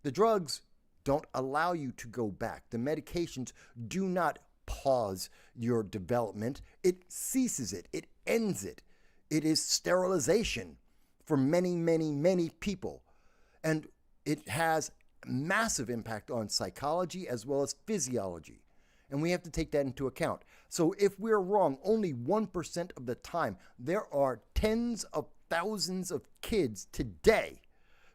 the drugs don't allow you to go back. The medications do not pause your development. It ceases it. It ends it. It is sterilization for many, many, many people. And it has massive impact on psychology as well as physiology. And we have to take that into account. So if we're wrong only 1% of the time, there are tens of thousands of kids today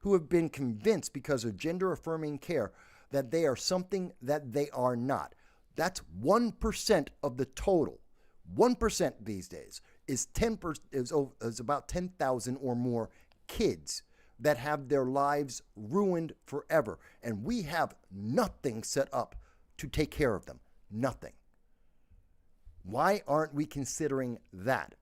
who have been convinced because of gender affirming care that they are something that they are not. That's 1% of the total. 1% these days is about 10,000 or more kids that have their lives ruined forever. And we have nothing set up to take care of them. Nothing. Why aren't we considering that?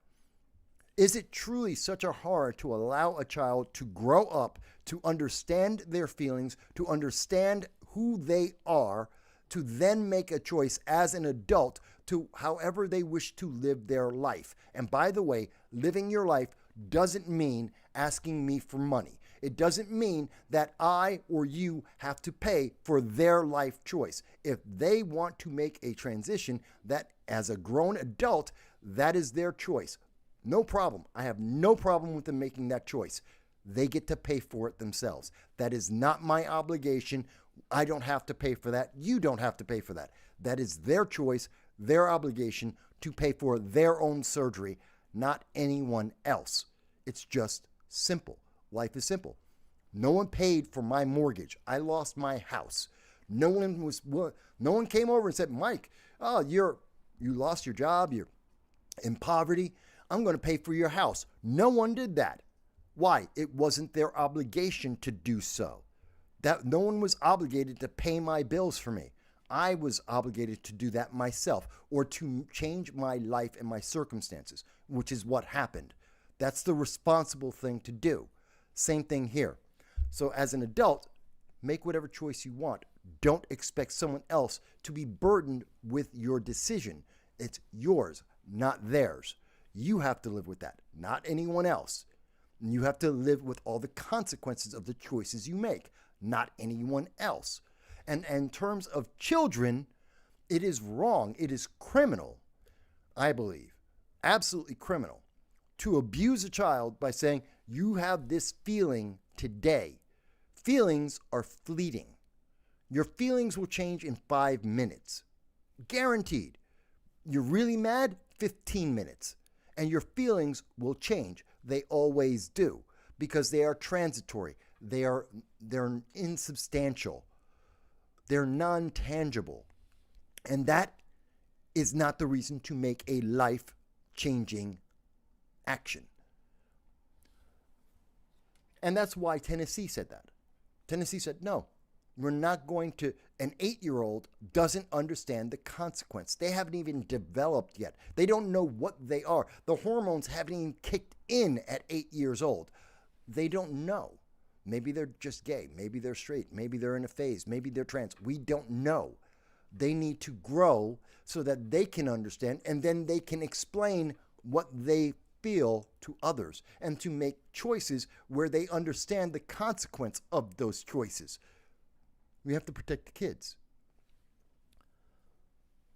Is it truly such a horror to allow a child to grow up, to understand their feelings, to understand who they are, to then make a choice as an adult to however they wish to live their life? And by the way, living your life doesn't mean asking me for money. It doesn't mean that I or you have to pay for their life choice. If they want to make a transition, that as a grown adult, that is their choice. No problem. I have no problem with them making that choice. They get to pay for it themselves. That is not my obligation. I don't have to pay for that. You don't have to pay for that. That is their choice, their obligation to pay for their own surgery, not anyone else. It's just simple. Life is simple. No one paid for my mortgage. I lost my house. No one came over and said, Mike, oh, you lost your job. You're in poverty. I'm going to pay for your house. No one did that. Why? It wasn't their obligation to do so. That no one was obligated to pay my bills for me. I was obligated to do that myself, or to change my life and my circumstances, which is what happened. That's the responsible thing to do. Same thing here. So as an adult, make whatever choice you want. Don't expect someone else to be burdened with your decision. It's yours, not theirs. You have to live with that, not anyone else. And you have to live with all the consequences of the choices you make, not anyone else. And in terms of children, it is wrong. It is criminal, I believe, absolutely criminal, to abuse a child by saying, you have this feeling today. Feelings are fleeting. Your feelings will change in 5 minutes. Guaranteed. You're really mad? 15 minutes. And your feelings will change. They always do, because they are transitory. They're insubstantial. They're non-tangible. And that is not the reason to make a life-changing action. And that's why Tennessee said that. Tennessee said, no, we're not going to. An 8-year-old doesn't understand the consequence. They haven't even developed yet. They don't know what they are. The hormones haven't even kicked in at 8 years old. They don't know. Maybe they're just gay. Maybe they're straight. Maybe they're in a phase. Maybe they're trans. We don't know. They need to grow so that they can understand, and then they can explain what they feel to others, and to make choices where they understand the consequence of those choices. We have to protect the kids.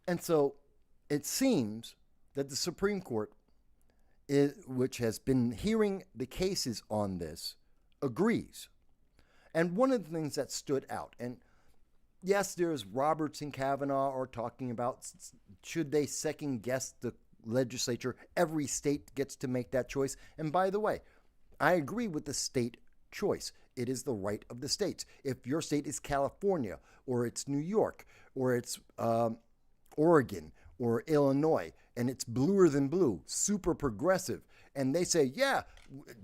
And so it seems that the Supreme Court, which has been hearing the cases on this, agrees. And one of the things that stood out, and yes, there's Roberts and Kavanaugh are talking about, should they second guess the legislature? Every state gets to make that choice. And by the way, I agree with the state choice. It is the right of the states. If your state is California, or it's New York, or it's Oregon, or Illinois, and it's bluer than blue, super progressive, and they say, yeah,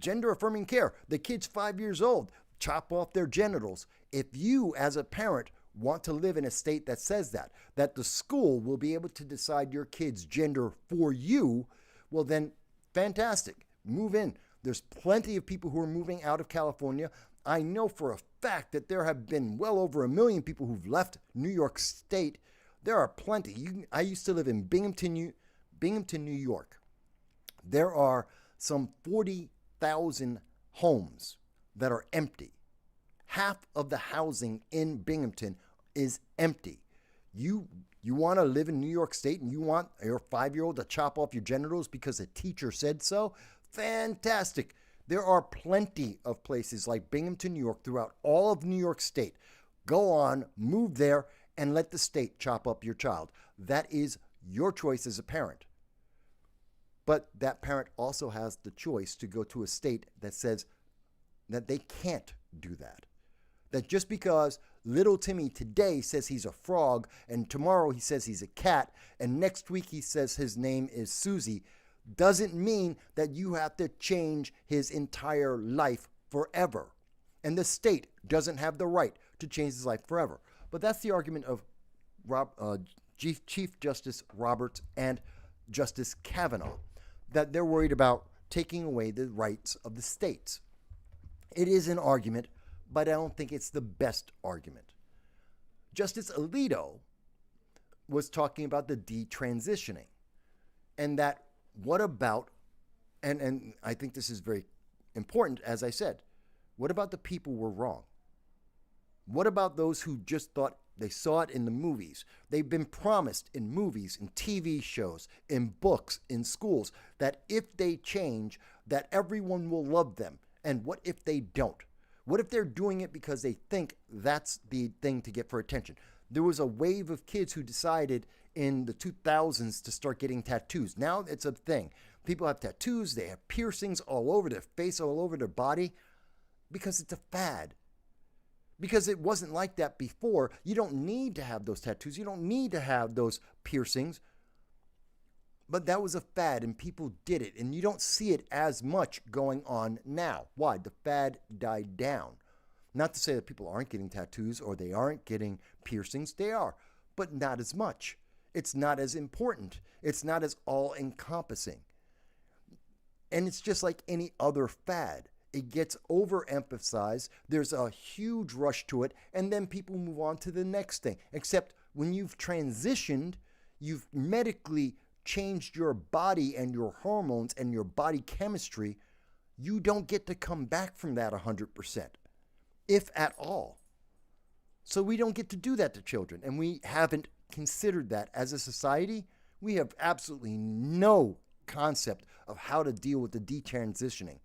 gender affirming care, the kid's 5 years old, chop off their genitals. If you, as a parent, want to live in a state that says that the school will be able to decide your kid's gender for you, well then, fantastic. Move in. There's plenty of people who are moving out of California. I know for a fact that there have been well over 1 million people who've left New York State. There are plenty. I used to live in Binghamton, New York. There are some 40,000 homes that are empty. Half of the housing in Binghamton is empty. You want to live in New York State and you want your 5-year-old to chop off your genitals because a teacher said so? Fantastic. There are plenty of places like Binghamton, New York, throughout all of New York State. Go on, move there, and let the state chop up your child. That is your choice as a parent. But that parent also has the choice to go to a state that says that they can't do that. That just because little Timmy today says he's a frog, and tomorrow he says he's a cat, and next week he says his name is Susie, doesn't mean that you have to change his entire life forever. And the state doesn't have the right to change his life forever. But that's the argument of Chief Justice Roberts and Justice Kavanaugh, that they're worried about taking away the rights of the states. It is an argument, but I don't think it's the best argument. Justice Alito was talking about the detransitioning, and that what about, and I think this is very important, as I said, what about the people who were wrong? What about those who just thought they saw it in the movies? They've been promised in movies, in TV shows, in books, in schools, that if they change, that everyone will love them. And what if they don't? What if they're doing it because they think that's the thing to get for attention? There was a wave of kids who decided in the 2000s to start getting tattoos. Now it's a thing. People have tattoos, they have piercings all over their face, all over their body, because it's a fad. Because it wasn't like that before. You don't need to have those tattoos. You don't need to have those piercings. But that was a fad, and people did it. And you don't see it as much going on now. Why? The fad died down. Not to say that people aren't getting tattoos or they aren't getting piercings. They are, but not as much. It's not as important. It's not as all-encompassing. And it's just like any other fad. It gets overemphasized. There's a huge rush to it, and then people move on to the next thing. Except when you've transitioned, you've medically changed your body and your hormones and your body chemistry, you don't get to come back from that 100%, if at all. So we don't get to do that to children, and we haven't considered that as a society. We have absolutely no concept of how to deal with the detransitioning,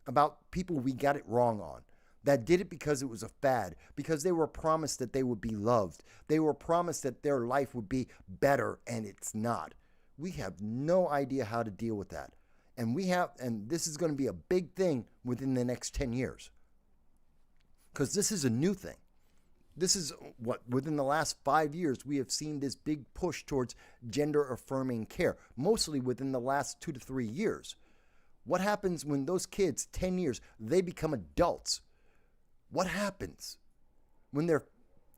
about people we got it wrong on, that did it because it was a fad, because they were promised that they would be loved. They were promised that their life would be better, and it's not. We have no idea how to deal with that. And this is going to be a big thing within the next 10 years. Because this is a new thing. This is within the last 5 years, we have seen this big push towards gender affirming care, mostly within the last 2 to 3 years. What happens when those kids, 10 years, they become adults? What happens when they're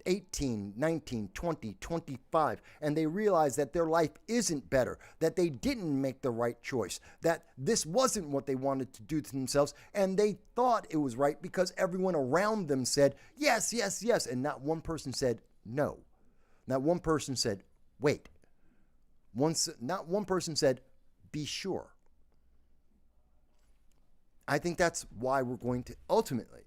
18, 19, 20, 25, and they realize that their life isn't better, that they didn't make the right choice, that this wasn't what they wanted to do to themselves, and they thought it was right because everyone around them said, yes, yes, yes, and not one person said no. Not one person said, wait. Not one person said, be sure. I think that's why we're going to ultimately,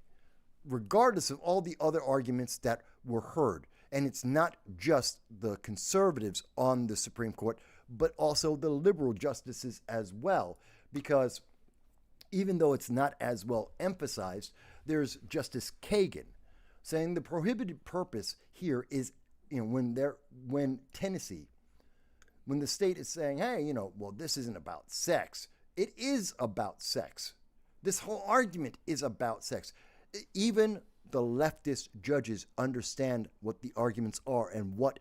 regardless of all the other arguments that were heard, and it's not just the conservatives on the Supreme Court, but also the liberal justices as well, because even though it's not as well emphasized, there's Justice Kagan saying the prohibited purpose here is, when Tennessee, when the state is saying, hey, well, this isn't about sex. It is about sex. This whole argument is about sex. Even the leftist judges understand what the arguments are and what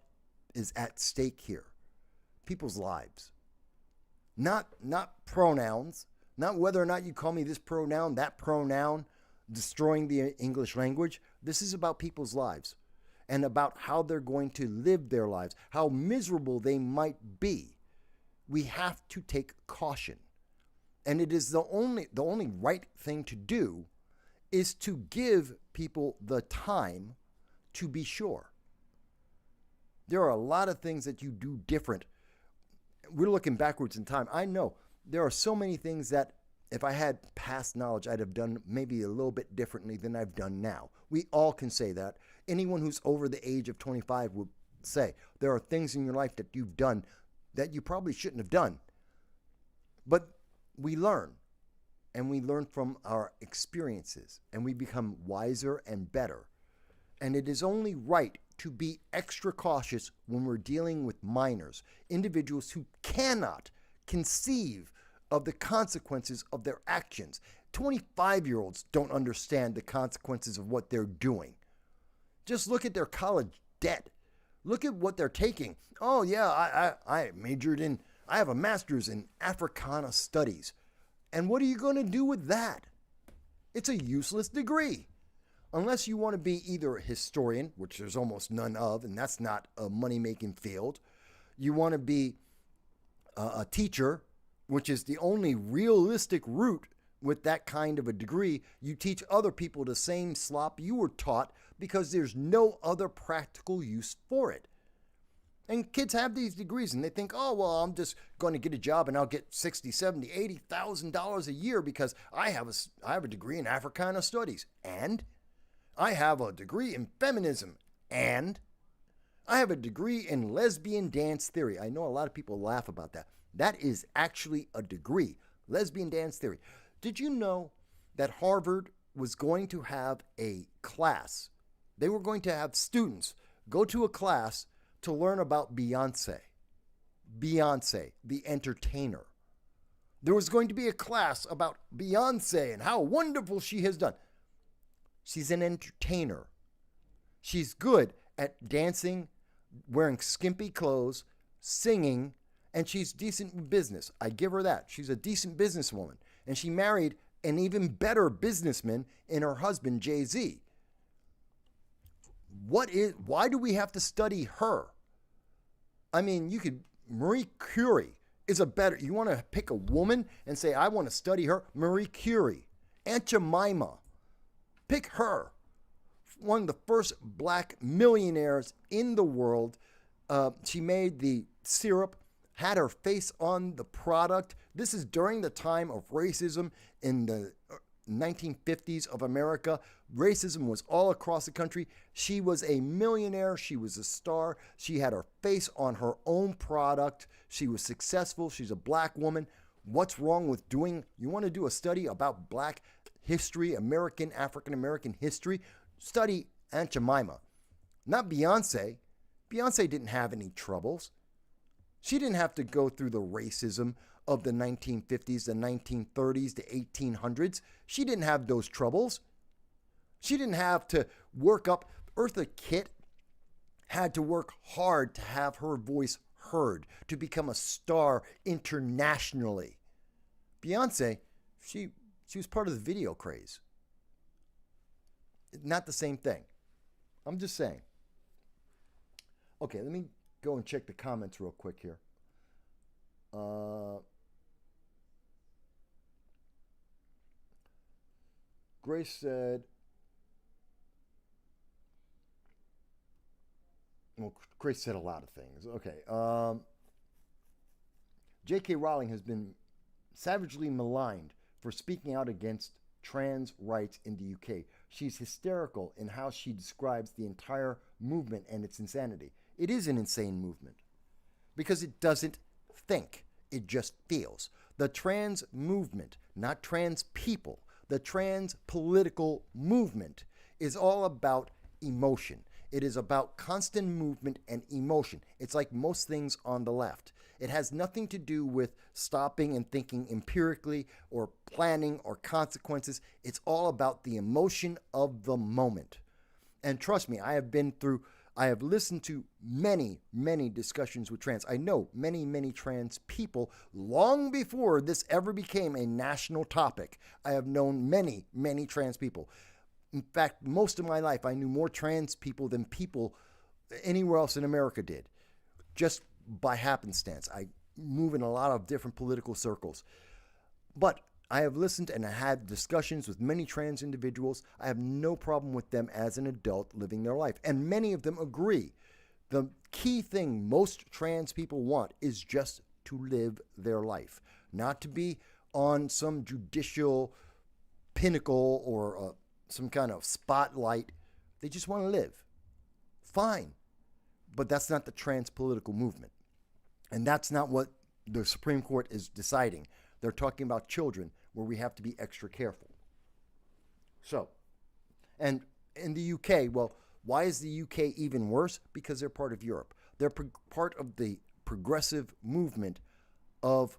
is at stake here. People's lives. Not pronouns, not whether or not you call me this pronoun, that pronoun, destroying the English language. This is about people's lives and about how they're going to live their lives, how miserable they might be. We have to take caution. And it is the only right thing to do is to give people the time to be sure. There are a lot of things that you do different. We're looking backwards in time. I know there are so many things that if I had past knowledge, I'd have done maybe a little bit differently than I've done now. We all can say that. Anyone who's over the age of 25 would say there are things in your life that you've done that you probably shouldn't have done. But we learn. And we learn from our experiences, and we become wiser and better. And it is only right to be extra cautious when we're dealing with minors, individuals who cannot conceive of the consequences of their actions. 25-year-olds don't understand the consequences of what they're doing. Just look at their college debt. Look at what they're taking. Oh, yeah, I majored in, I have a master's in Africana studies. And what are you going to do with that? It's a useless degree. Unless you want to be either a historian, which there's almost none of, and that's not a money-making field. You want to be a teacher, which is the only realistic route with that kind of a degree. You teach other people the same slop you were taught because there's no other practical use for it. And kids have these degrees and they think, oh, well, I'm just going to get a job and I'll get $60,000, $70,000, $80,000 a year because I have a degree in Africana studies. And I have a degree in feminism. And I have a degree in lesbian dance theory. I know a lot of people laugh about that. That is actually a degree, lesbian dance theory. Did you know that Harvard was going to have a class? They were going to have students go to a class to learn about Beyonce, the entertainer. There was going to be a class about Beyonce and how wonderful she has done. She's an entertainer. She's good at dancing, wearing skimpy clothes, singing, and she's decent in business. I give her that. She's a decent businesswoman. And she married an even better businessman in her husband, Jay-Z. Why do we have to study her? I mean, Marie Curie is you want to pick a woman and say, I want to study her? Marie Curie, Aunt Jemima, pick her. One of the first black millionaires in the world. She made the syrup, had her face on the product. This is during the time of racism in the 1950s of America. Racism was all across the country. She was a millionaire. She was a star. She had her face on her own product. She was successful. She's a black woman. What's wrong with you want to do a study about black history, African American history? Study Aunt Jemima, not Beyonce. Beyonce didn't have any troubles. She didn't have to go through the racism of the 1950s, the 1930s, the 1800s. She didn't have those troubles. She didn't have to work up. Eartha Kitt had to work hard to have her voice heard, to become a star internationally. Beyonce, she was part of the video craze. Not the same thing. I'm just saying. Okay, let me go and check the comments real quick here. Grace said, well, Grace said a lot of things. Okay. J.K. Rowling has been savagely maligned for speaking out against trans rights in the UK. She's hysterical in how she describes the entire movement and its insanity. It is an insane movement because it doesn't think, it just feels. The trans movement, not trans people, the trans political movement is all about emotion. It is about constant movement and emotion. It's like most things on the left. It has nothing to do with stopping and thinking empirically or planning or consequences. It's all about the emotion of the moment. And trust me, I have listened to many, many discussions with trans. I know many, many trans people long before this ever became a national topic. I have known many, many trans people. In fact, most of my life, I knew more trans people than people anywhere else in America did, just by happenstance. I move in a lot of different political circles. But I have listened and I had discussions with many trans individuals. I have no problem with them as an adult living their life. And many of them agree. The key thing most trans people want is just to live their life, not to be on some judicial pinnacle or some kind of spotlight. They just want to live. Fine. But that's not the trans political movement. And that's not what the Supreme Court is deciding. They're talking about children where we have to be extra careful. So, and in the UK, well, Why is the UK even worse? Because they're part of Europe. They're part of the progressive movement of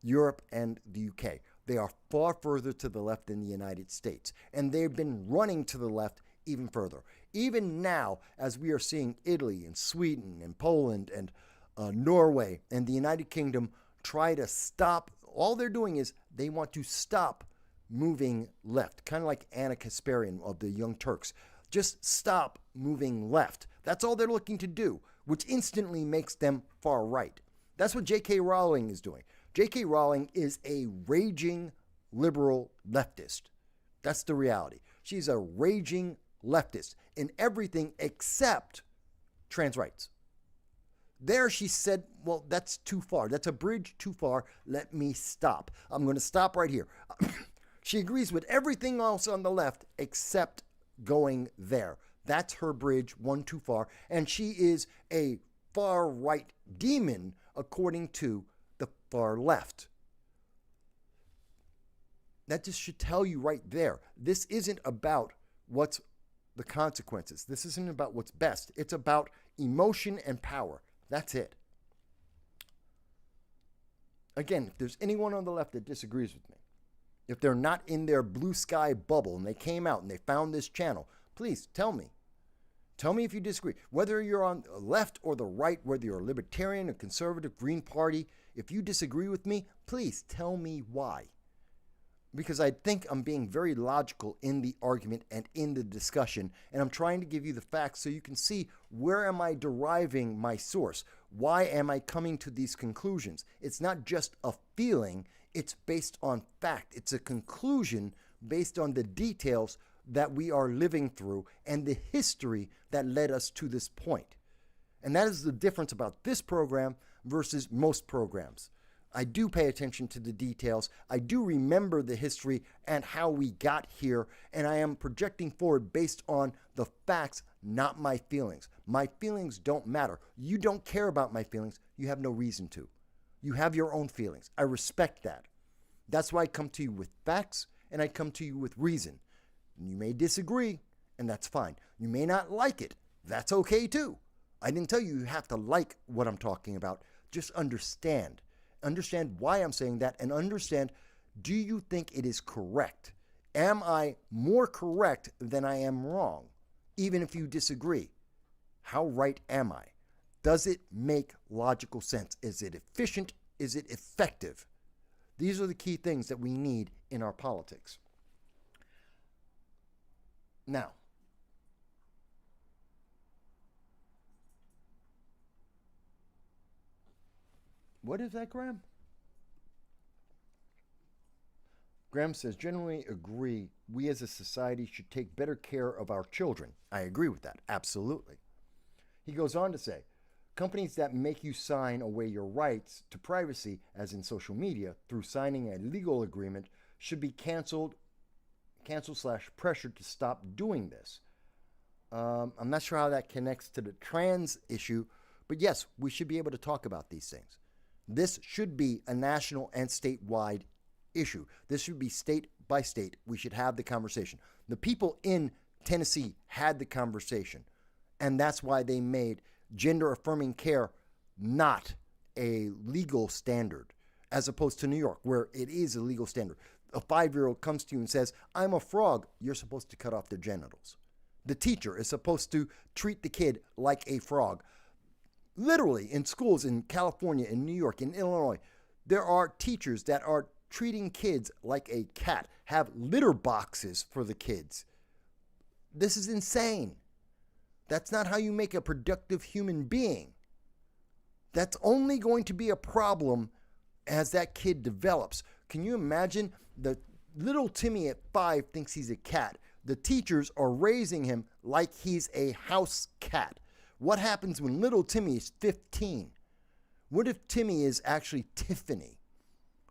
Europe and the UK. They are far further to the left than the United States, and they've been running to the left even further. Even now, as we are seeing Italy and Sweden and Poland and Norway and the United Kingdom try to stop, all they're doing is they want to stop moving left, kind of like Anna Kasparian of the Young Turks. Just stop moving left. That's all they're looking to do, which instantly makes them far right. That's what J.K. Rowling is doing. J.K. Rowling is a raging liberal leftist. That's the reality. She's a raging leftist in everything except trans rights. There she said, well, that's too far. That's a bridge too far. Let me stop. I'm going to stop right here. She agrees with everything else on the left except going there. That's her bridge, one too far. And she is a far right demon according to the far left. That just should tell you right there. This isn't about what's the consequences. This isn't about what's best. It's about emotion and power. That's it. Again, if there's anyone on the left that disagrees with me, if they're not in their blue sky bubble and they came out and they found this channel, please tell me. Tell me if you disagree. Whether you're on the left or the right, whether you're a libertarian, a conservative, Green Party, if you disagree with me, please tell me why. Because I think I'm being very logical in the argument and in the discussion, and I'm trying to give you the facts so you can see where am I deriving my source? Why am I coming to these conclusions? It's not just a feeling, it's based on fact. It's a conclusion based on the details that we are living through and the history that led us to this point. And that is the difference about this program versus most programs. I do pay attention to the details. I do remember the history and how we got here, and I am projecting forward based on the facts, not my feelings. My feelings don't matter. You don't care about my feelings. You have no reason to. You have your own feelings. I respect that. That's why I come to you with facts, and I come to you with reason. You may disagree, and that's fine. You may not like it. That's okay too. I didn't tell you you have to like what I'm talking about. Just understand. Understand why I'm saying that, and understand, do you think it is correct? Am I more correct than I am wrong? Even if you disagree, how right am I? Does it make logical sense? Is it efficient? Is it effective? These are the key things that we need in our politics. Now, what is that, Graham? Graham says, generally agree we as a society should take better care of our children. I agree with that, absolutely. He goes on to say, companies that make you sign away your rights to privacy, as in social media, through signing a legal agreement, should be canceled / pressured to stop doing this. I'm not sure how that connects to the trans issue, but yes, we should be able to talk about these things. This should be a national and statewide issue. This should be state by state. We should have the conversation. The people in Tennessee had the conversation, and that's why they made gender affirming care not a legal standard, as opposed to New York, where it is a legal standard. A 5-year-old comes to you and says, I'm a frog. You're supposed to cut off their genitals. The teacher is supposed to treat the kid like a frog. Literally, in schools in California, in New York, in Illinois, there are teachers that are treating kids like a cat, have litter boxes for the kids. This is insane. That's not how you make a productive human being. That's only going to be a problem as that kid develops. Can you imagine the little Timmy at 5 thinks he's a cat? The teachers are raising him like he's a house cat. What happens when little Timmy is 15? What if Timmy is actually Tiffany?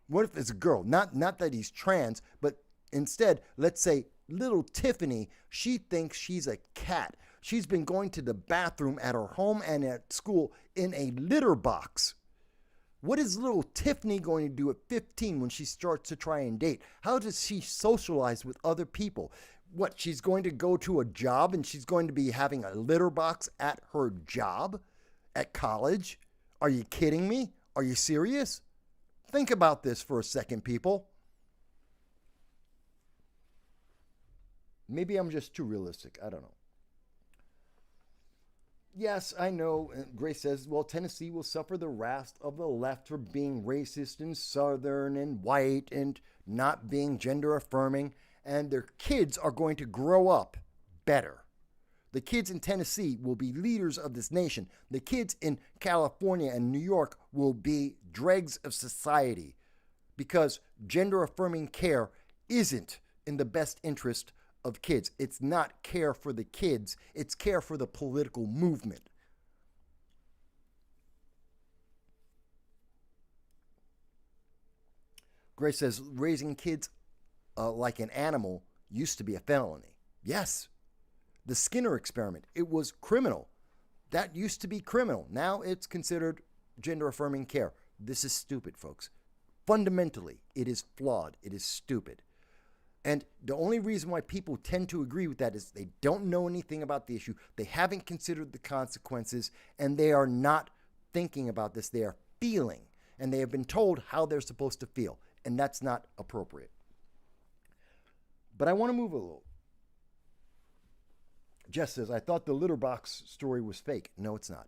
What if it's a girl? Not that he's trans, but instead, let's say little Tiffany, she thinks she's a cat. She's been going to the bathroom at her home and at school in a litter box. What is little Tiffany going to do at 15 when she starts to try and date? How does she socialize with other people? What, she's going to go to a job and she's going to be having a litter box at her job at college? Are you kidding me? Are you serious? Think about this for a second, people. Maybe I'm just too realistic. I don't know. Yes, I know. Grace says, well, Tennessee will suffer the wrath of the left for being racist and southern and white and not being gender affirming. And their kids are going to grow up better. The kids in Tennessee will be leaders of this nation. The kids in California and New York will be dregs of society because gender affirming care isn't in the best interest of kids. It's not care for the kids, it's care for the political movement. Grace says raising kids like an animal used to be a felony. Yes. The Skinner experiment, it was criminal. That used to be criminal. Now it's considered gender affirming care. This is stupid, folks. Fundamentally, it is flawed. It is stupid. And the only reason why people tend to agree with that is they don't know anything about the issue. They haven't considered the consequences, and they are not thinking about this. They are feeling, and they have been told how they're supposed to feel, and that's not appropriate. But I want to move a little. Jess says, I thought the litter box story was fake. No, it's not.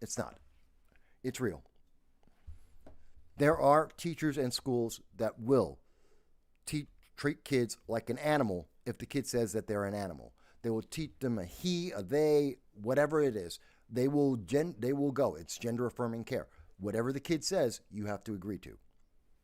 It's not. It's real. There are teachers and schools that will treat kids like an animal if the kid says that they're an animal. They will teach them a he, a they, whatever it is. They will go. It's gender affirming care. Whatever the kid says, you have to agree to.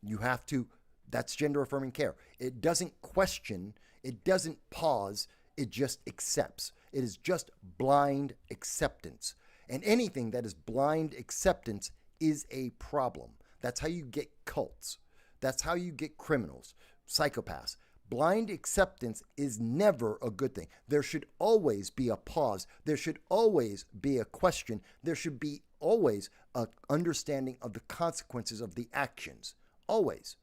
You have to. That's gender affirming care. It doesn't question. It doesn't pause. It just accepts. It is just blind acceptance. And anything that is blind acceptance is a problem. That's how you get cults. That's how you get criminals, psychopaths. Blind acceptance is never a good thing. There should always be a pause. There should always be a question. There should be always an understanding of the consequences of the actions. Always.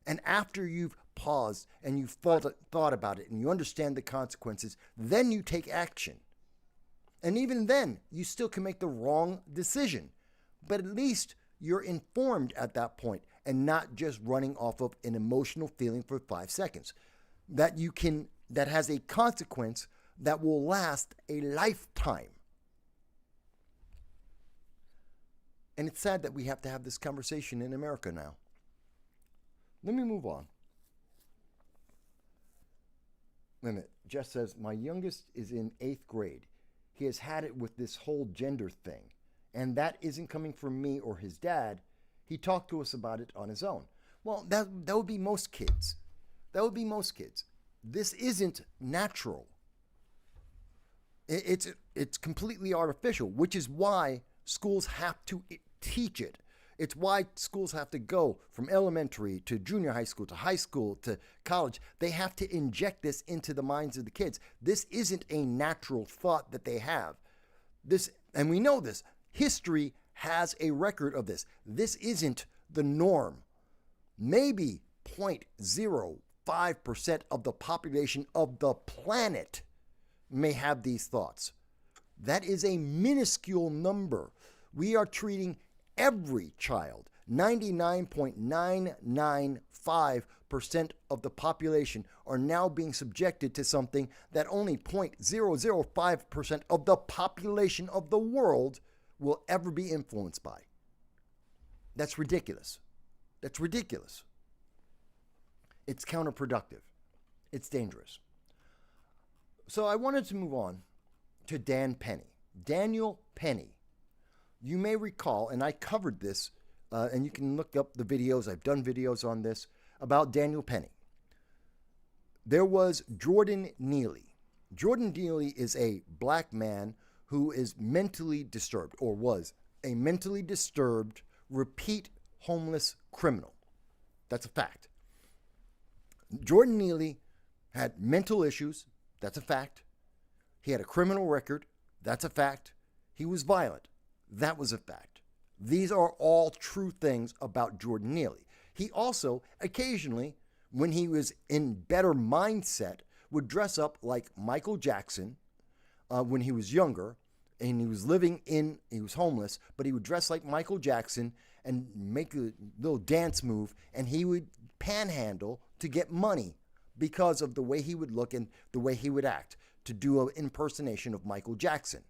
And after you've paused and you've thought about it and you understand the consequences, then you take action. And even then, you still can make the wrong decision. But at least you're informed at that point and not just running off of an emotional feeling for 5 seconds. That has a consequence that will last a lifetime. And it's sad that we have to have this conversation in America now. Let me move on. Wait a minute. Jess says, my youngest is in 8th grade. He has had it with this whole gender thing. And that isn't coming from me or his dad. He talked to us about it on his own. Well, that would be most kids. That would be most kids. This isn't natural. It's completely artificial, which is why schools have to teach it. It's why schools have to go from elementary to junior high school to high school to college. They have to inject this into the minds of the kids. This isn't a natural thought that they have. And we know this. History has a record of this. This isn't the norm. Maybe 0.05% of the population of the planet may have these thoughts. That is a minuscule number. We are treating every child, 99.995% of the population are now being subjected to something that only 0.005% of the population of the world will ever be influenced by. That's ridiculous. That's ridiculous. It's counterproductive. It's dangerous. So I wanted to move on to Dan Penny. Daniel Penny. You may recall, and I covered this, and you can look up the videos. I've done videos on this about Daniel Penny. There was Jordan Neely. Jordan Neely is a black man who is mentally disturbed, or was a mentally disturbed, repeat homeless criminal. That's a fact. Jordan Neely had mental issues. That's a fact. He had a criminal record. That's a fact. He was violent. That was a fact. These are all true things about Jordan Neely. He also, occasionally, when he was in better mindset, would dress up like Michael Jackson when he was younger, and he was homeless, but he would dress like Michael Jackson and make a little dance move, and he would panhandle to get money because of the way he would look and the way he would act, to do an impersonation of Michael Jackson.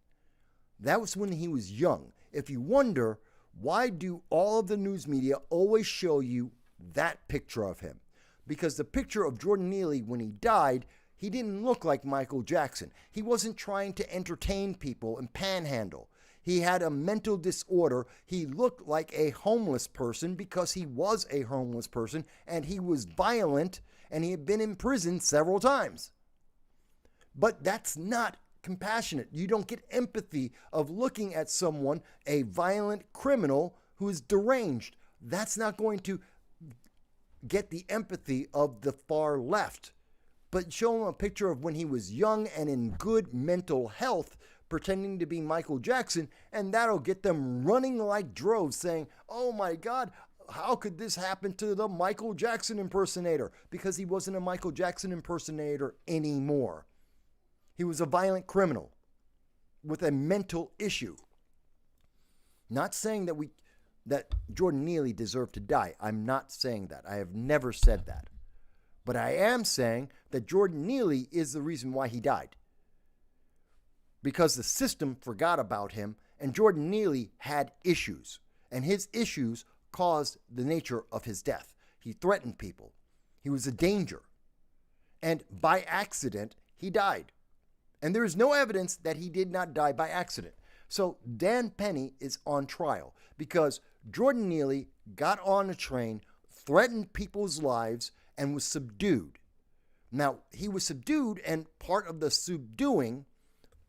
That was when he was young. If you wonder, why do all of the news media always show you that picture of him? Because the picture of Jordan Neely when he died, he didn't look like Michael Jackson. He wasn't trying to entertain people and panhandle. He had a mental disorder. He looked like a homeless person because he was a homeless person, and he was violent, and he had been in prison several times. But that's not compassionate. You don't get empathy of looking at someone, a violent criminal who is deranged. That's not going to get the empathy of the far left. But show him a picture of when he was young and in good mental health, pretending to be Michael Jackson, and that'll get them running like droves saying, oh my God, how could this happen to the Michael Jackson impersonator? Because he wasn't a Michael Jackson impersonator anymore. He was a violent criminal with a mental issue. Not saying that Jordan Neely deserved to die. I'm not saying that. I have never said that. But I am saying that Jordan Neely is the reason why he died. Because the system forgot about him, and Jordan Neely had issues. And his issues caused the nature of his death. He threatened people. He was a danger. And by accident, he died. And there is no evidence that he did not die by accident. So Dan Penny is on trial because Jordan Neely got on a train, threatened people's lives, and was subdued. Now, he was subdued, and part of the subduing,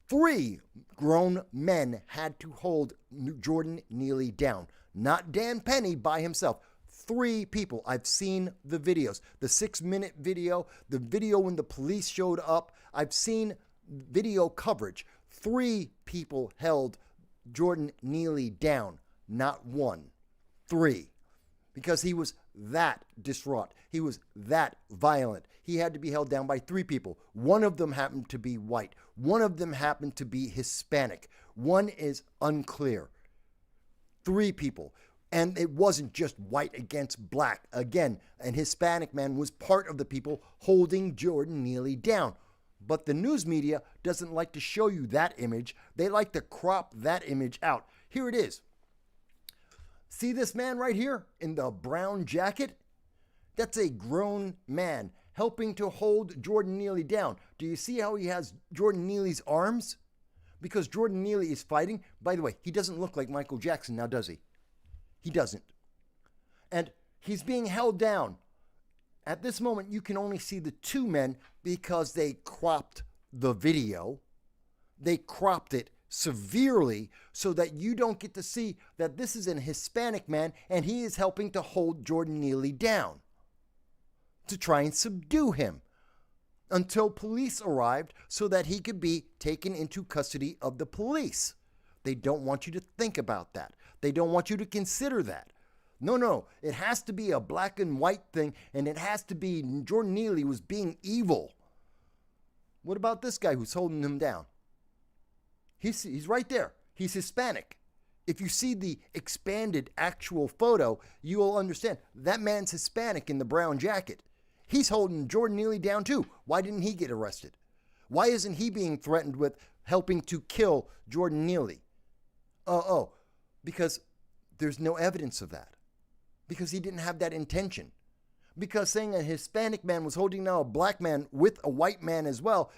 3 grown men had to hold Jordan Neely down. Not Dan Penny by himself. 3 people. I've seen the videos. The 6-minute video, the video when the police showed up. I've seen video coverage. 3 people held Jordan Neely down, not 1. 3. Because he was that distraught. He was that violent. He had to be held down by 3 people. One of them happened to be white. One of them happened to be Hispanic. One is unclear. 3 people. And it wasn't just white against black. Again, an Hispanic man was part of the people holding Jordan Neely down. But the news media doesn't like to show you that image. They like to crop that image out. Here it is. See this man right here in the brown jacket? That's a grown man helping to hold Jordan Neely down. Do you see how he has Jordan Neely's arms? Because Jordan Neely is fighting. By the way, he doesn't look like Michael Jackson now, does he? He doesn't. And he's being held down. At this moment, you can only see the 2 men because they cropped the video. They cropped it severely so that you don't get to see that this is an Hispanic man and he is helping to hold Jordan Neely down to try and subdue him until police arrived so that he could be taken into custody of the police. They don't want you to think about that. They don't want you to consider that. No, it has to be a black and white thing, and it has to be Jordan Neely was being evil. What about this guy who's holding him down? He's right there. He's Hispanic. If you see the expanded actual photo, you will understand that man's Hispanic in the brown jacket. He's holding Jordan Neely down too. Why didn't he get arrested? Why isn't he being threatened with helping to kill Jordan Neely? Because there's no evidence of that. Because he didn't have that intention. Because saying a Hispanic man was holding down a black man with a white man as well,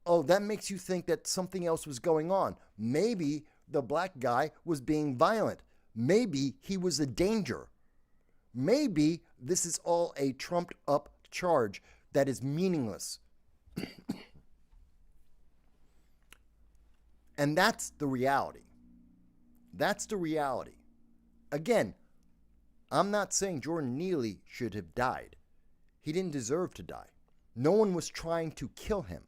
that makes you think that something else was going on. Maybe the black guy was being violent. Maybe he was a danger. Maybe this is all a trumped up charge that is meaningless. And that's the reality. That's the reality. Again, I'm not saying Jordan Neely should have died. He didn't deserve to die. No one was trying to kill him.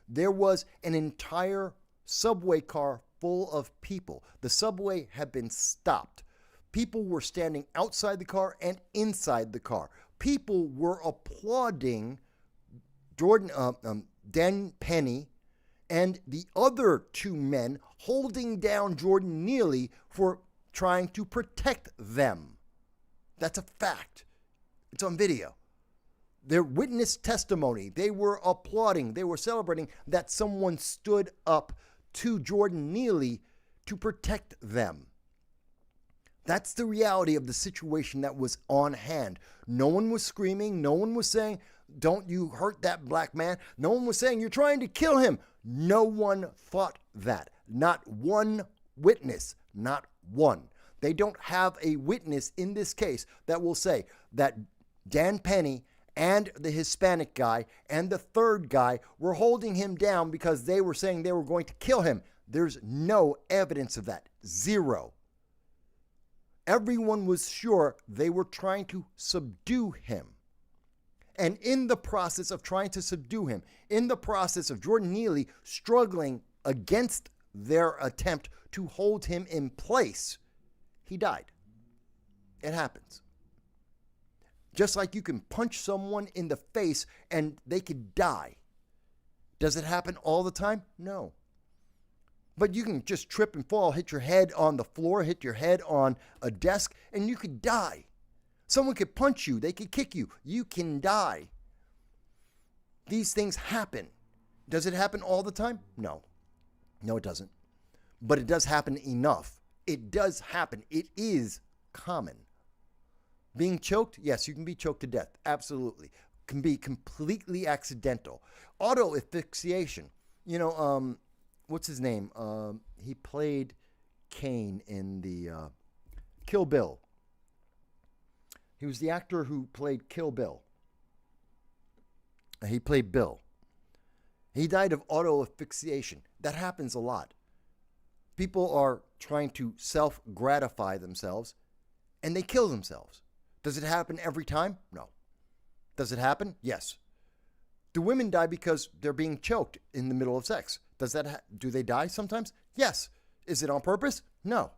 There was an entire subway car full of people. The subway had been stopped. People were standing outside the car and inside the car. People were applauding Dan Penny, and the other two men holding down Jordan Neely for trying to protect them. That's a fact. It's on video. Their witness testimony, they were applauding, they were celebrating that someone stood up to Jordan Neely to protect them. That's the reality of the situation that was on hand. No one was screaming. No one was saying, don't you hurt that black man. No one was saying, you're trying to kill him. No one thought that. Not one witness. Not one. They don't have a witness in this case that will say that Dan Penny and the Hispanic guy and the third guy were holding him down because they were saying they were going to kill him. There's no evidence of that. Zero. Everyone was sure they were trying to subdue him. And in the process of trying to subdue him, in the process of Jordan Neely struggling against their attempt to hold him in place, he died. It happens. Just like you can punch someone in the face and they could die. Does it happen all the time? No. But you can just trip and fall, hit your head on the floor, hit your head on a desk, and you could die. Someone could punch you. They could kick you. You can die. These things happen. Does it happen all the time? No. No, it doesn't. But it does happen enough. It does happen. It is common. Being choked? Yes, you can be choked to death. Absolutely. Can be completely accidental. Auto asphyxiation. You know, what's his name? He played Kane in the Kill Bill. He was the actor who played Kill Bill. He played Bill. He died of auto asphyxiation. That happens a lot. People are trying to self-gratify themselves, and they kill themselves. Does it happen every time? No. Does it happen? Yes. Do women die because they're being choked in the middle of sex? Do they die sometimes? Yes. Is it on purpose? No.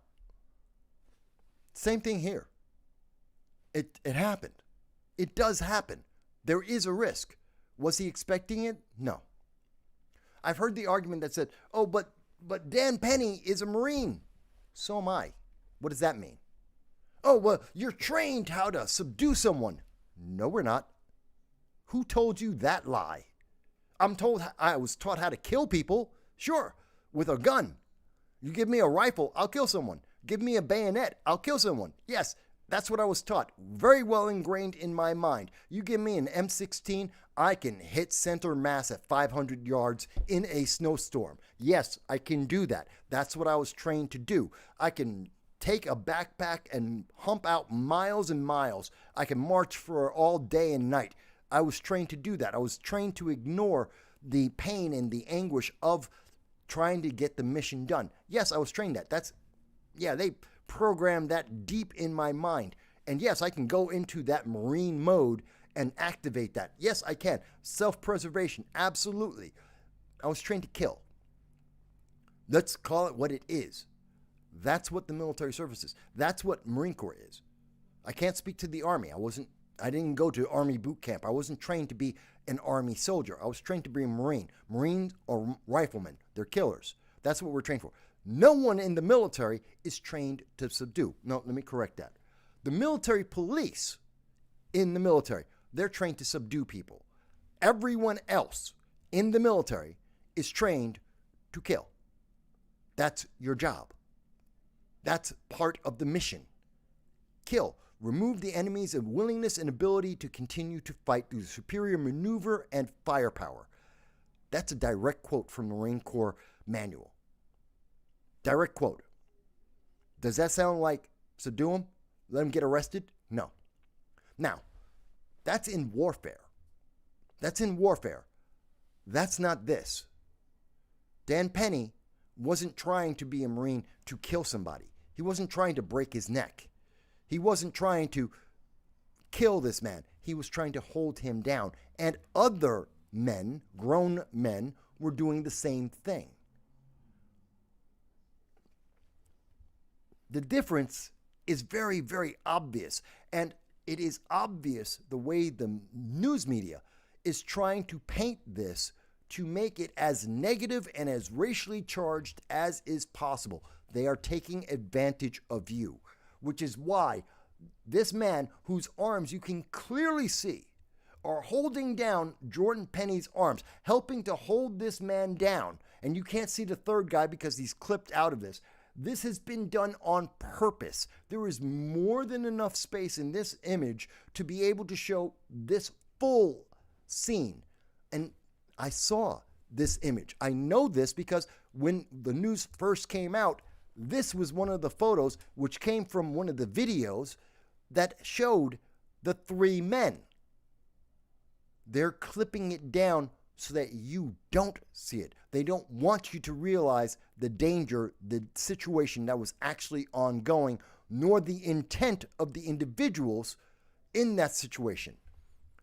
Same thing here. It happened. It does happen. There is a risk. Was he expecting it? No. I've heard the argument that said, oh, but Dan Penny is a Marine. So am I. What does that mean? Oh, well, you're trained how to subdue someone. No, we're not. Who told you that lie? I was taught how to kill people. Sure, with a gun. You give me a rifle, I'll kill someone. Give me a bayonet, I'll kill someone. Yes, that's what I was taught. Very well ingrained in my mind. You give me an M16, I can hit center mass at 500 yards in a snowstorm. Yes, I can do that. That's what I was trained to do. I can take a backpack and hump out miles and miles. I can march for all day and night. I was trained to do that. I was trained to ignore the pain and the anguish of trying to get the mission done. Yes, I was trained that. They programmed that deep in my mind. And yes, I can go into that Marine mode and activate that. Yes, I can. Self-preservation, absolutely. I was trained to kill. Let's call it what it is. That's what the military service is. That's what Marine Corps is. I can't speak to the Army. I didn't go to Army boot camp. I wasn't trained to be an Army soldier. I was trained to be a Marine. Marines or riflemen. They're killers. That's what we're trained for. No one in the military is trained to subdue. No, let me correct that. The military police in the military, they're trained to subdue people. Everyone else in the military is trained to kill. That's your job. That's part of the mission. Kill. Remove the enemy's willingness and ability to continue to fight through superior maneuver and firepower. That's a direct quote from the Marine Corps manual. Direct quote. Does that sound like subdue them? Let them get arrested? No. Now, that's in warfare. That's in warfare. That's not this. Dan Penny wasn't trying to be a Marine to kill somebody. He wasn't trying to break his neck. He wasn't trying to kill this man. He was trying to hold him down. And other men, grown men, were doing the same thing. The difference is very, very obvious. And it is obvious the way the news media is trying to paint this to make it as negative and as racially charged as is possible. They are taking advantage of you, which is why this man, whose arms you can clearly see are holding down Jordan Penny's arms, helping to hold this man down, and you can't see the third guy because he's clipped out of this. This has been done on purpose. There is more than enough space in this image to be able to show this full scene. And I saw this image. I know this because when the news first came out, this was one of the photos which came from one of the videos that showed the three men. They're clipping it down so that you don't see it. They don't want you to realize the danger, the situation that was actually ongoing, nor the intent of the individuals in that situation.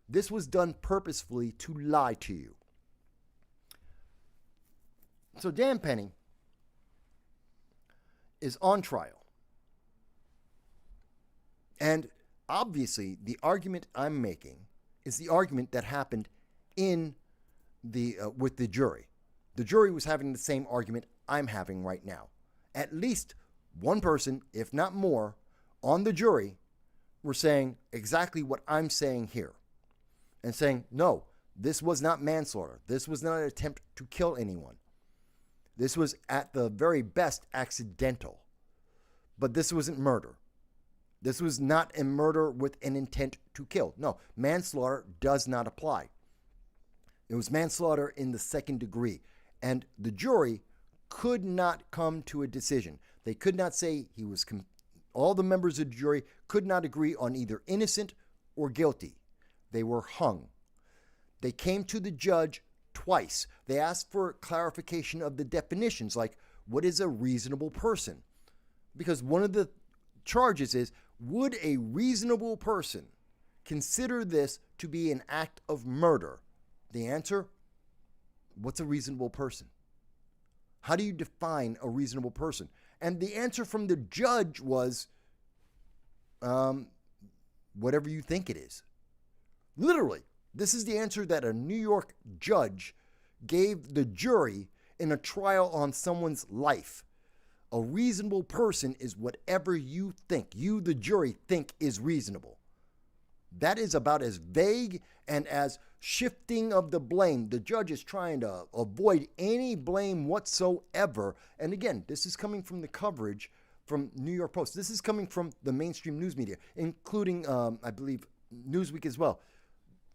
This was done purposefully to lie to you. So Dan Penny is on trial. And obviously, the argument I'm making is the argument that happened in the with the jury. The jury was having the same argument I'm having right now. At least one person, if not more, on the jury were saying exactly what I'm saying here. And saying, no, this was not manslaughter. This was not an attempt to kill anyone. This was at the very best accidental. But this wasn't murder. This was not a murder with an intent to kill. No, manslaughter does not apply. It was manslaughter in the second degree. And the jury could not come to a decision. They could not say he was, all the members of the jury could not agree on either innocent or guilty. They were hung. They came to the judge twice. They asked for clarification of the definitions, like what is a reasonable person? Because one of the charges is, would a reasonable person consider this to be an act of murder? The answer, what's a reasonable person? How do you define a reasonable person? And the answer from the judge was, whatever you think it is. Literally, this is the answer that a New York judge gave the jury in a trial on someone's life. A reasonable person is whatever you think, you, the jury, think is reasonable. That is about as vague and as shifting of the blame. The judge is trying to avoid any blame whatsoever. And again, this is coming from the coverage from New York Post. This is coming from the mainstream news media, including, I believe, Newsweek as well.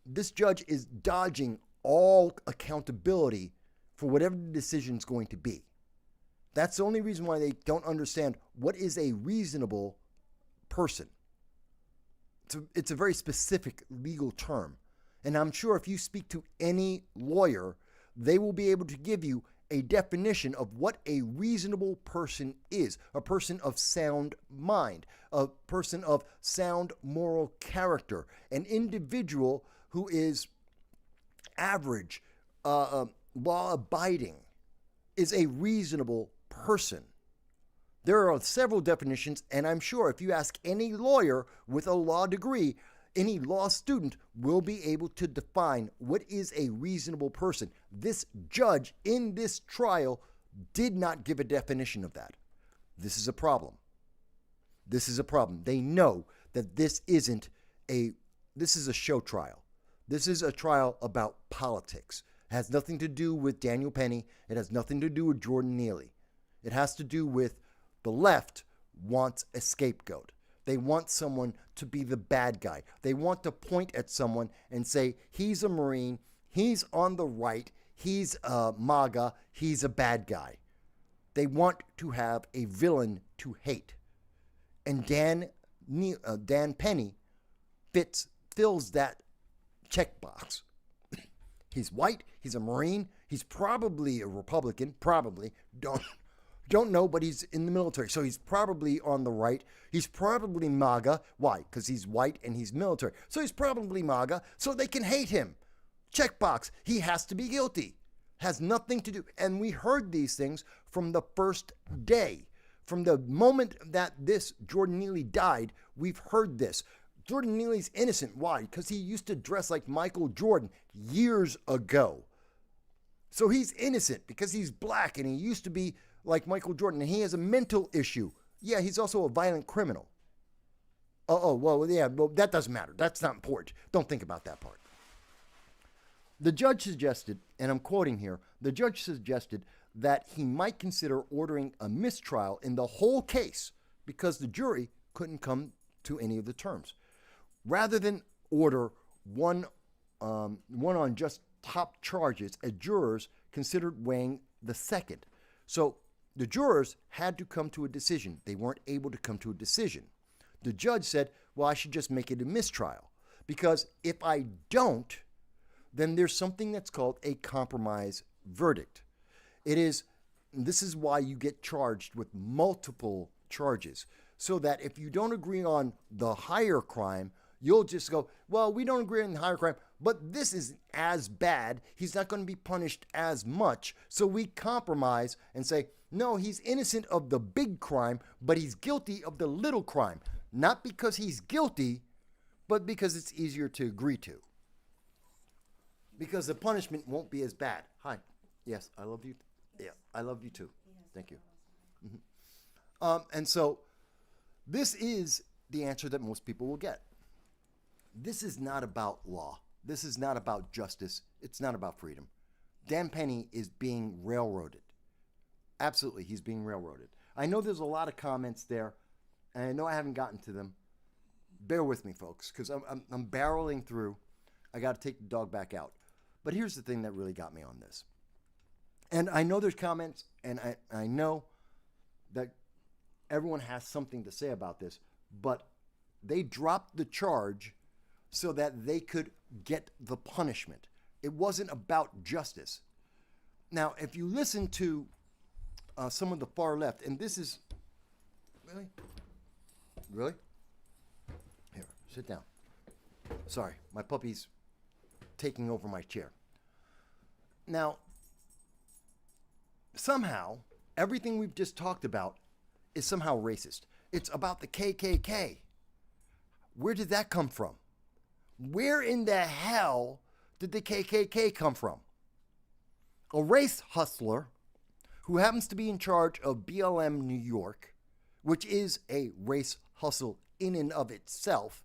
This judge is dodging all accountability for whatever the decision is going to be. That's the only reason why they don't understand what is a reasonable person. It's a very specific legal term. And I'm sure if you speak to any lawyer, they will be able to give you a definition of what a reasonable person is. A person of sound mind, a person of sound moral character, an individual who is average, law-abiding, is a reasonable person. There are several definitions, and I'm sure if you ask any lawyer with a law degree, any law student will be able to define what is a reasonable person. This judge in this trial did not give a definition of that. This is a problem. This is a problem. They know that this is a show trial. This is a trial about politics. It has nothing to do with Daniel Penny. It has nothing to do with Jordan Neely. It has to do with the left wants a scapegoat. They want someone to be the bad guy. They want to point at someone and say, he's a Marine, he's on the right, he's a MAGA, he's a bad guy. They want to have a villain to hate. And Dan Penny fills that checkbox. He's white, he's a Marine, he's probably a Republican, probably, don't know, but he's in the military. So he's probably on the right. He's probably MAGA. Why? Because he's white and he's military. So he's probably MAGA, so they can hate him. Checkbox. He has to be guilty. Has nothing to do. And we heard these things from the first day. From the moment that this Jordan Neely died, we've heard this. Jordan Neely's innocent. Why? Because he used to dress like Michael Jordan years ago. So he's innocent because he's black and he used to be like Michael Jordan and he has a mental issue. Yeah, he's also a violent criminal. Well, that doesn't matter. That's not important. Don't think about that part. The judge suggested, and I'm quoting here, the judge suggested that he might consider ordering a mistrial in the whole case because the jury couldn't come to any of the terms. Rather than order one on just top charges, as jurors considered weighing the second. So the jurors had to come to a decision. They weren't able to come to a decision. The judge said, well, I should just make it a mistrial because if I don't, then there's something that's called a compromise verdict. This is why you get charged with multiple charges, so that if you don't agree on the higher crime, you'll just go, well, we don't agree on the higher crime, but this is as bad. He's not going to be punished as much. So we compromise and say, no, he's innocent of the big crime, but he's guilty of the little crime. Not because he's guilty, but because it's easier to agree to. Because the punishment won't be as bad. Hi. Yes, I love you. Yeah, I love you too. Thank you. And so this is the answer that most people will get. This is not about law. This is not about justice. It's not about freedom. Dan Penny is being railroaded. Absolutely, he's being railroaded. I know there's a lot of comments there, and I know I haven't gotten to them. Bear with me, folks, because I'm barreling through. I got to take the dog back out. But here's the thing that really got me on this. And I know there's comments, and I know that everyone has something to say about this, but they dropped the charge so that they could get the punishment. It wasn't about justice. Now, if you listen to some of the far left, and this is... Really? Here, sit down. Sorry, my puppy's taking over my chair. Now, somehow, everything we've just talked about is somehow racist. It's about the KKK. Where did that come from? Where in the hell did the KKK come from? A race hustler who happens to be in charge of BLM New York, which is a race hustle in and of itself,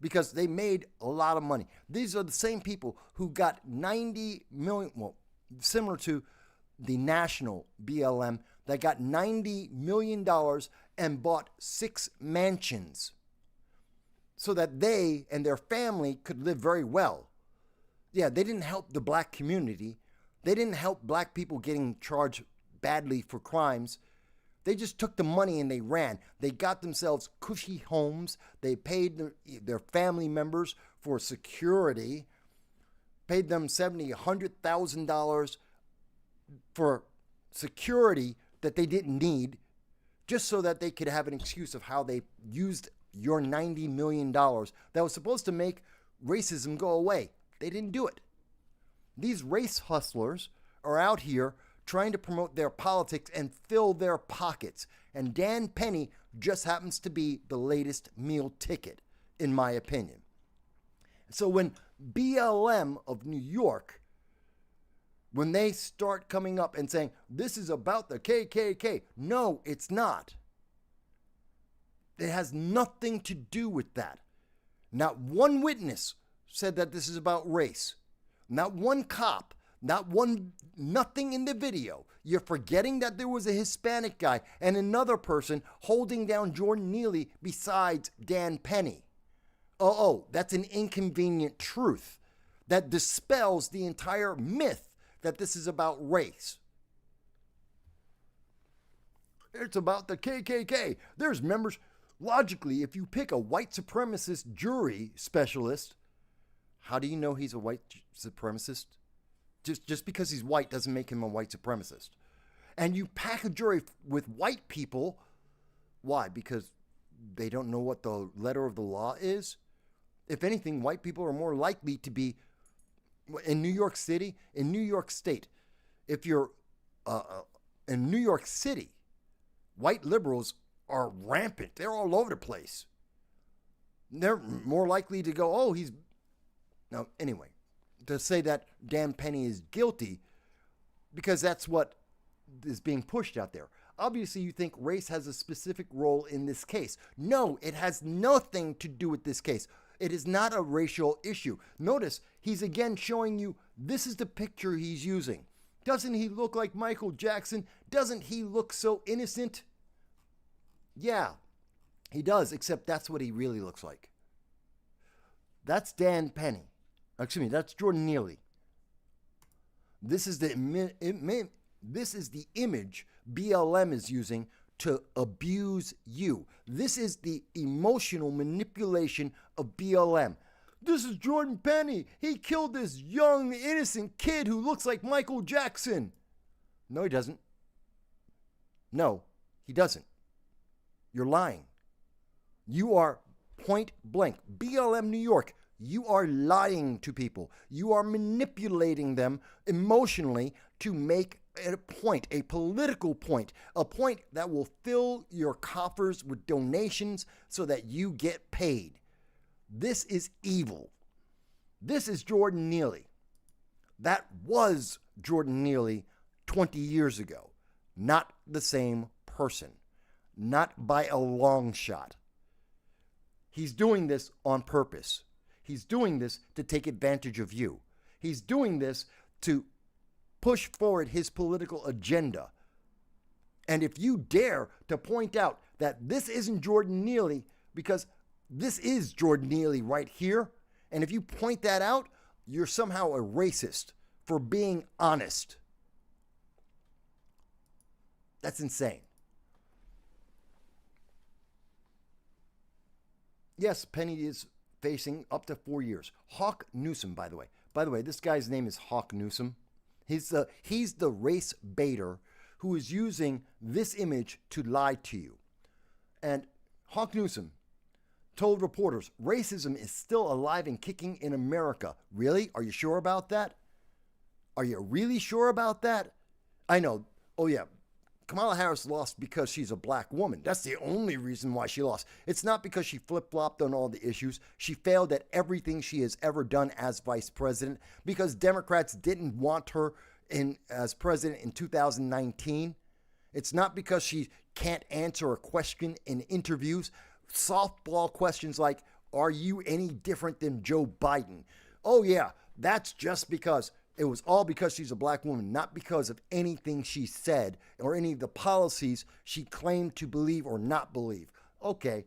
because they made a lot of money. These are the same people who got 90 million, well, similar to the national BLM, that got $90 million and bought 6 mansions so that they and their family could live very well. Yeah, they didn't help the black community. They didn't help black people getting charged badly for crimes. They just took the money and they ran. They got themselves cushy homes. They paid their family members for security, paid them $70,000, $100,000 for security that they didn't need, just so that they could have an excuse of how they used your $90 million that was supposed to make racism go away. They didn't do it. These race hustlers are out here trying to promote their politics and fill their pockets. And Dan Penny just happens to be the latest meal ticket, in my opinion. So when BLM of New York, when they start coming up and saying, this is about the KKK, no, it's not. It has nothing to do with that. Not one witness said that this is about race. Not one cop. Nothing in the video. You're forgetting that there was a Hispanic guy and another person holding down Jordan Neely besides Dan Penny. That's an inconvenient truth that dispels the entire myth that this is about race. It's about the KKK. There's members. Logically, if you pick a white supremacist jury specialist, how do you know he's a white supremacist? Just because he's white doesn't make him a white supremacist. And you pack a jury with white people. Why? Because they don't know what the letter of the law is? If anything, white people are more likely to be in New York City, in New York State. If you're in New York City, white liberals are rampant. They're all over the place. They're more likely to go, oh, he's... Now, anyway, to say that Dan Penny is guilty, because that's what is being pushed out there. Obviously, you think race has a specific role in this case. No, it has nothing to do with this case. It is not a racial issue. Notice, he's again showing you this is the picture he's using. Doesn't he look like Michael Jackson? Doesn't he look so innocent? Yeah, he does, except that's what he really looks like. That's Dan Penny. Excuse me, that's Jordan Neely. This is the image BLM is using to abuse you. This is the emotional manipulation of BLM. This is Jordan Penny. He killed this young, innocent kid who looks like Michael Jackson. No, he doesn't. No, he doesn't. You're lying. You are point blank. BLM New York, you are lying to people. You are manipulating them emotionally to make a point, a political point, a point that will fill your coffers with donations so that you get paid. This is evil. This is Jordan Neely. That was Jordan Neely 20 years ago. Not the same person. Not by a long shot. He's doing this on purpose. He's doing this to take advantage of you. He's doing this to push forward his political agenda. And if you dare to point out that this isn't Jordan Neely, because this is Jordan Neely right here, and if you point that out, you're somehow a racist for being honest. That's insane. Yes, Penny is facing up to 4 years. Hawk Newsom, by the way. By the way, this guy's name is Hawk Newsom. He's the race baiter who is using this image to lie to you. And Hawk Newsom told reporters, racism is still alive and kicking in America. Really? Are you sure about that? Are you really sure about that? I know. Oh, yeah. Kamala Harris lost because she's a black woman. That's the only reason why she lost. It's not because she flip-flopped on all the issues. She failed at everything she has ever done as vice president because Democrats didn't want her as president in 2019. It's not because she can't answer a question in interviews. Softball questions like, are you any different than Joe Biden? Oh, yeah, that's just because. It was all because she's a black woman, not because of anything she said or any of the policies she claimed to believe or not believe. Okay,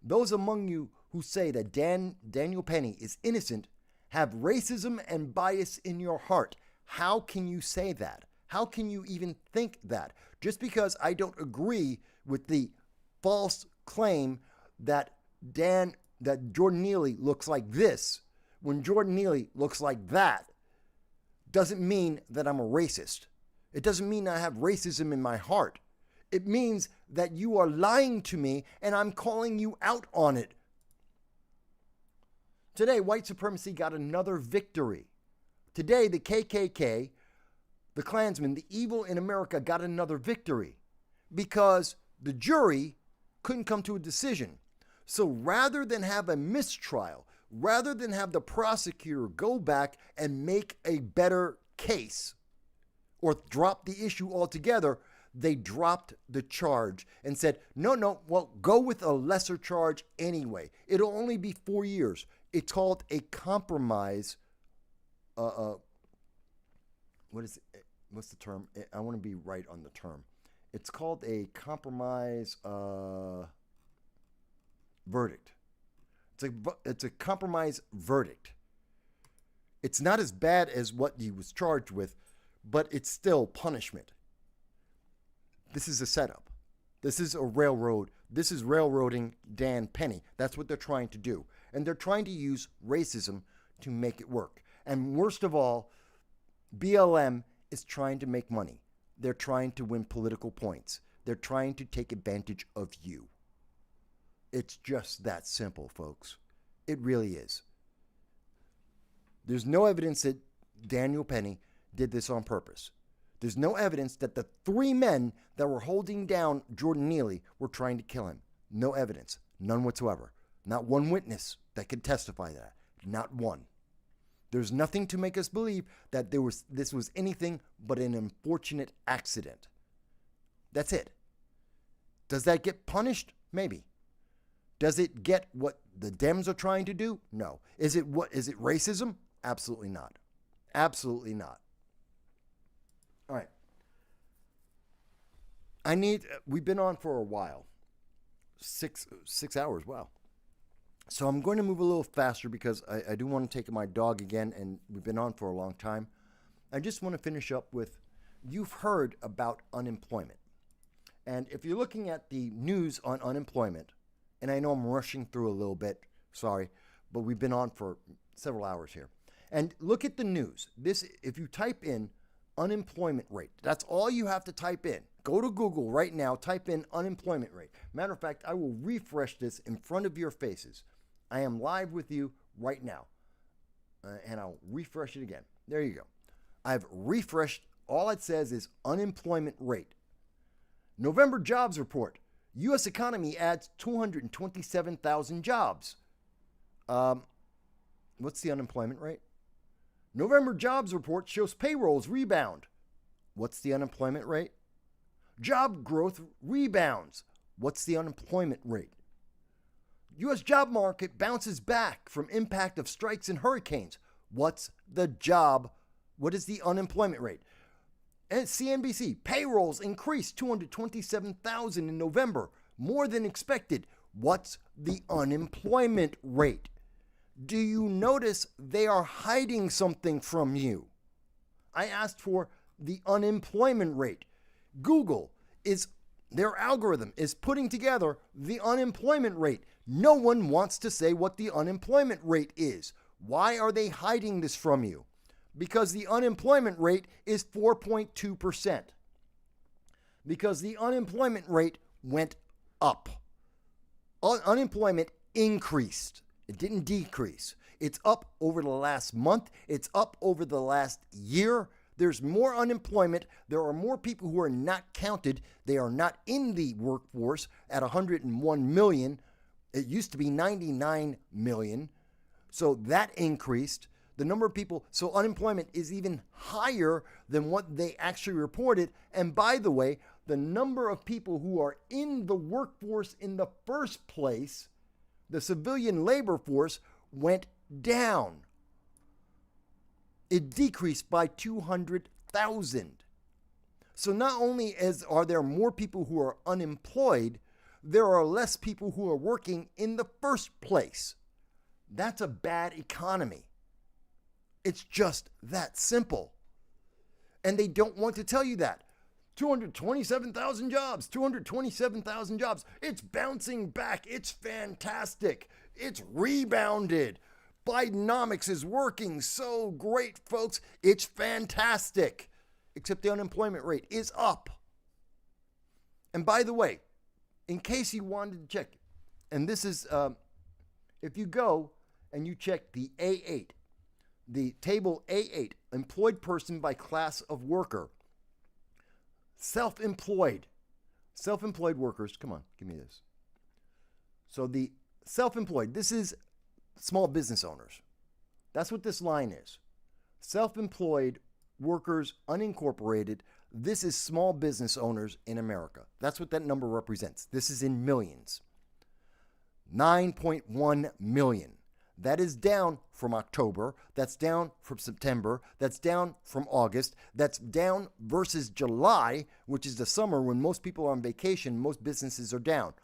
those among you who say that Daniel Penny is innocent have racism and bias in your heart. How can you say that? How can you even think that? Just because I don't agree with the false claim that Jordan Neely looks like this when Jordan Neely looks like that, doesn't mean that I'm a racist. It doesn't mean I have racism in my heart. It means that you are lying to me and I'm calling you out on it. Today, white supremacy got another victory. Today, the KKK, the Klansmen, the evil in America got another victory because the jury couldn't come to a decision. So rather than have a mistrial, rather than have the prosecutor go back and make a better case or drop the issue altogether, they dropped the charge and said, no, well, go with a lesser charge anyway. It'll only be 4 years. It's called a compromise. What is it? What's the term? I want to be right on the term. It's called a compromise verdict. It's a compromise verdict. It's not as bad as what he was charged with, but it's still punishment. This is a setup. This is a railroad. This is railroading Dan Penny. That's what they're trying to do. And they're trying to use racism to make it work. And worst of all, BLM is trying to make money. They're trying to win political points. They're trying to take advantage of you. It's just that simple, folks. It really is. There's no evidence that Daniel Penny did this on purpose. There's no evidence that the 3 men that were holding down Jordan Neely were trying to kill him. No evidence. None whatsoever. Not one witness that could testify that. Not one. There's nothing to make us believe that this was anything but an unfortunate accident. That's it. Does that get punished? Maybe. Does it get what the Dems are trying to do? No. Is it racism? Absolutely not. Absolutely not. All right. We've been on for a while. 6 hours. Wow. So I'm going to move a little faster because I do want to take my dog again, and we've been on for a long time. I just want to finish up with, you've heard about unemployment. And if you're looking at the news on unemployment, and I know I'm rushing through a little bit, sorry, but we've been on for several hours here. And look at the news. If you type in unemployment rate, that's all you have to type in. Go to Google right now, type in unemployment rate. Matter of fact, I will refresh this in front of your faces. I am live with you right now. And I'll refresh it again. There you go. I've refreshed. All it says is unemployment rate. November jobs report. U.S. economy adds 227,000 jobs. What's the unemployment rate? November jobs report shows payrolls rebound. What's the unemployment rate? Job growth rebounds. What's the unemployment rate? U.S. job market bounces back from impact of strikes and hurricanes. What is the unemployment rate? And CNBC, payrolls increased 227,000 in November, more than expected. What's the unemployment rate? Do you notice they are hiding something from you? I asked for the unemployment rate. Google their algorithm is putting together the unemployment rate. No one wants to say what the unemployment rate is. Why are they hiding this from you? Because the unemployment rate is 4.2%. Because the unemployment rate went up. Unemployment increased. It didn't decrease. It's up over the last month. It's up over the last year. There's more unemployment. There are more people who are not counted. They are not in the workforce at 101 million. It used to be 99 million. So that increased. The number of people, so unemployment is even higher than what they actually reported. And by the way, the number of people who are in the workforce in the first place, the civilian labor force, went down. It decreased by 200,000. So not only are there more people who are unemployed, there are less people who are working in the first place. That's a bad economy. It's just that simple. And they don't want to tell you that. 227,000 jobs, 227,000 jobs. It's bouncing back. It's fantastic. It's rebounded. Bidenomics is working so great, folks. It's fantastic. Except the unemployment rate is up. And by the way, in case you wanted to check, and this is, if you go and you check the A8, the table A8, employed person by class of worker, self-employed workers, come on, give me this. So the self-employed, this is small business owners. That's what this line is. Self-employed workers, unincorporated, this is small business owners in America. That's what that number represents. This is in millions. 9.1 million. That is down from October. That's down from September. That's down from August. That's down versus July, which is the summer when most people are on vacation. Most businesses are down.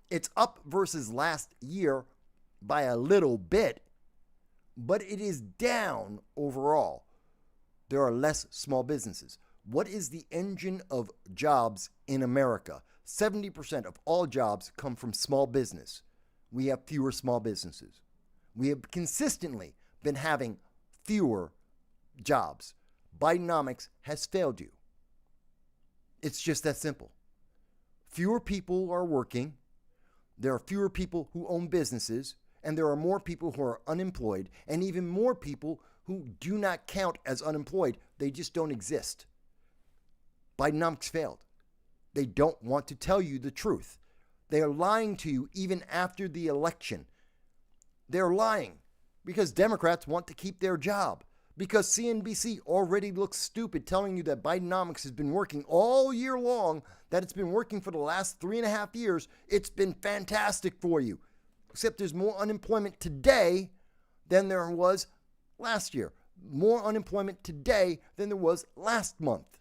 It's up versus last year by a little bit, but it is down overall. There are less small businesses. What is the engine of jobs in America? 70% of all jobs come from small business. We have fewer small businesses. We have consistently been having fewer jobs. Bidenomics has failed you. It's just that simple. Fewer people are working. There are fewer people who own businesses, and there are more people who are unemployed, and even more people who do not count as unemployed. They just don't exist. Bidenomics failed. They don't want to tell you the truth. They are lying to you even after the election. They're lying because Democrats want to keep their job. Because CNBC already looks stupid telling you that Bidenomics has been working all year long, that it's been working for the last 3.5 years. It's been fantastic for you. Except there's more unemployment today than there was last year. More unemployment today than there was last month.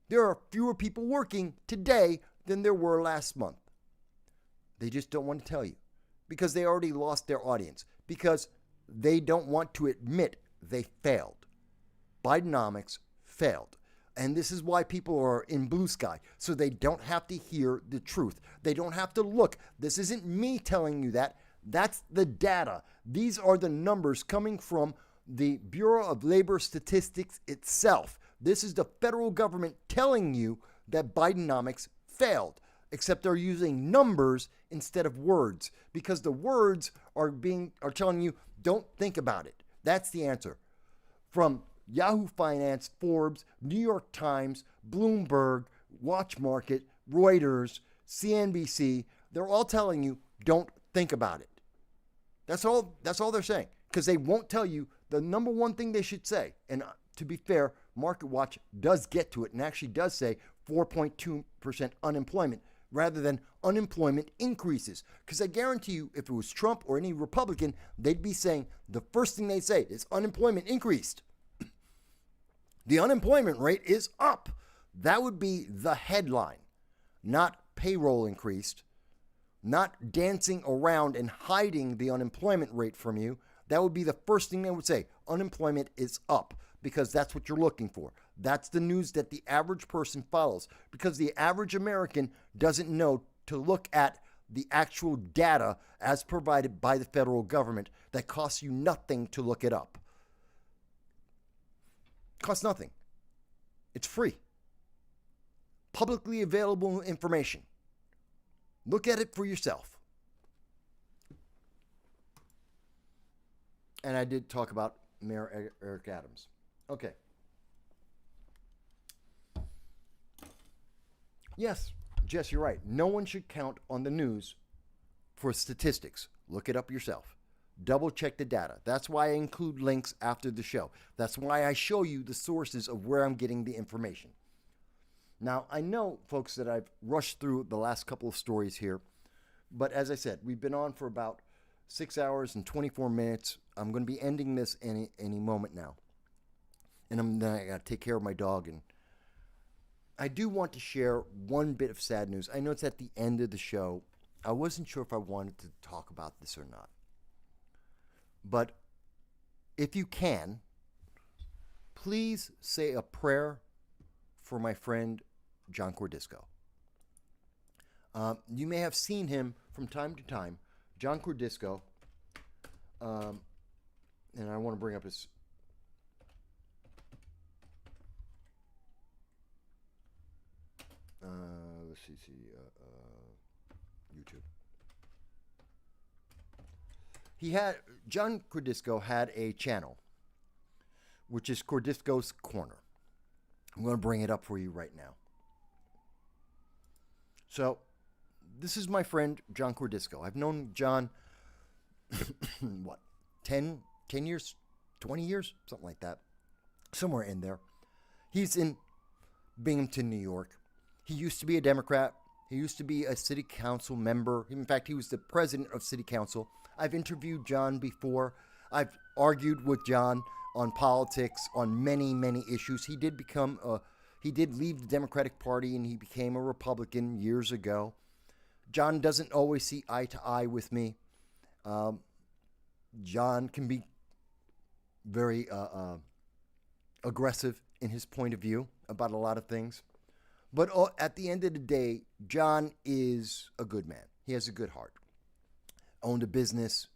There are fewer people working today than there were last month. They just don't want to tell you because they already lost their audience, because they don't want to admit they failed. Bidenomics failed. And this is why people are in blue sky, so they don't have to hear the truth. They don't have to look. This isn't me telling you that. That's the data. These are the numbers coming from the Bureau of Labor Statistics itself. This is the federal government telling you that Bidenomics failed, except they're using numbers instead of words, because the words are telling you, don't think about it. That's the answer. From Yahoo Finance, Forbes, New York Times, Bloomberg, Watch Market, Reuters, CNBC, they're all telling you, don't think about it. That's all they're saying, because they won't tell you the number one thing they should say. And to be fair, MarketWatch does get to it and actually does say 4.2% unemployment rather than unemployment increases. Because I guarantee you, if it was Trump or any Republican, they'd be saying the first thing they'd say is unemployment increased. The unemployment rate is up. That would be the headline, not payroll increased, not dancing around and hiding the unemployment rate from you. That would be the first thing they would say. Unemployment is up, because that's what you're looking for. That's the news that the average person follows, because the average American doesn't know to look at the actual data as provided by the federal government that costs you nothing to look it up. Costs nothing. It's free. Publicly available information. Look at it for yourself. And I did talk about Mayor Eric Adams. Okay. Yes, Jess, you're right. No one should count on the news for statistics. Look it up yourself. Double check the data. That's why I include links after the show. That's why I show you the sources of where I'm getting the information. Now, I know, folks, that I've rushed through the last couple of stories here, but as I said, we've been on for about 6 hours and 24 minutes. I'm going to be ending this any moment now. And I got to take care of my dog. And I do want to share one bit of sad news. I know it's at the end of the show. I wasn't sure if I wanted to talk about this or not. But if you can, please say a prayer for my friend John Cordisco. You may have seen him from time to time. John Cordisco, and I want to bring up his... let's see, YouTube. John Cordisco had a channel, which is Cordisco's Corner. I'm going to bring it up for you right now. So, this is my friend, John Cordisco. I've known John, 10 years, 20 years, something like that. Somewhere in there. He's in Binghamton, New York. He used to be a Democrat. He used to be a city council member. In fact, he was the president of city council. I've interviewed John before. I've argued with John on politics, on many, many issues. He did leave the Democratic Party and he became a Republican years ago. John doesn't always see eye to eye with me. John can be very aggressive in his point of view about a lot of things. But at the end of the day, John is a good man. He has a good heart. Owned a business,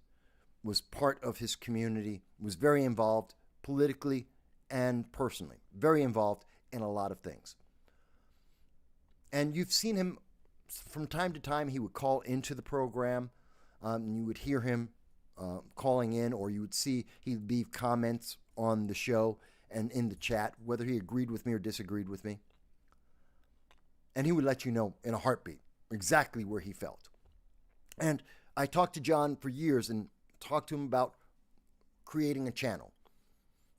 was part of his community, was very involved politically and personally. Very involved in a lot of things. And you've seen him from time to time. He would call into the program. And you would hear him calling in, or you would see he'd leave comments on the show and in the chat, whether he agreed with me or disagreed with me. And he would let you know in a heartbeat exactly where he felt. And I talked to John for years, and talked to him about creating a channel,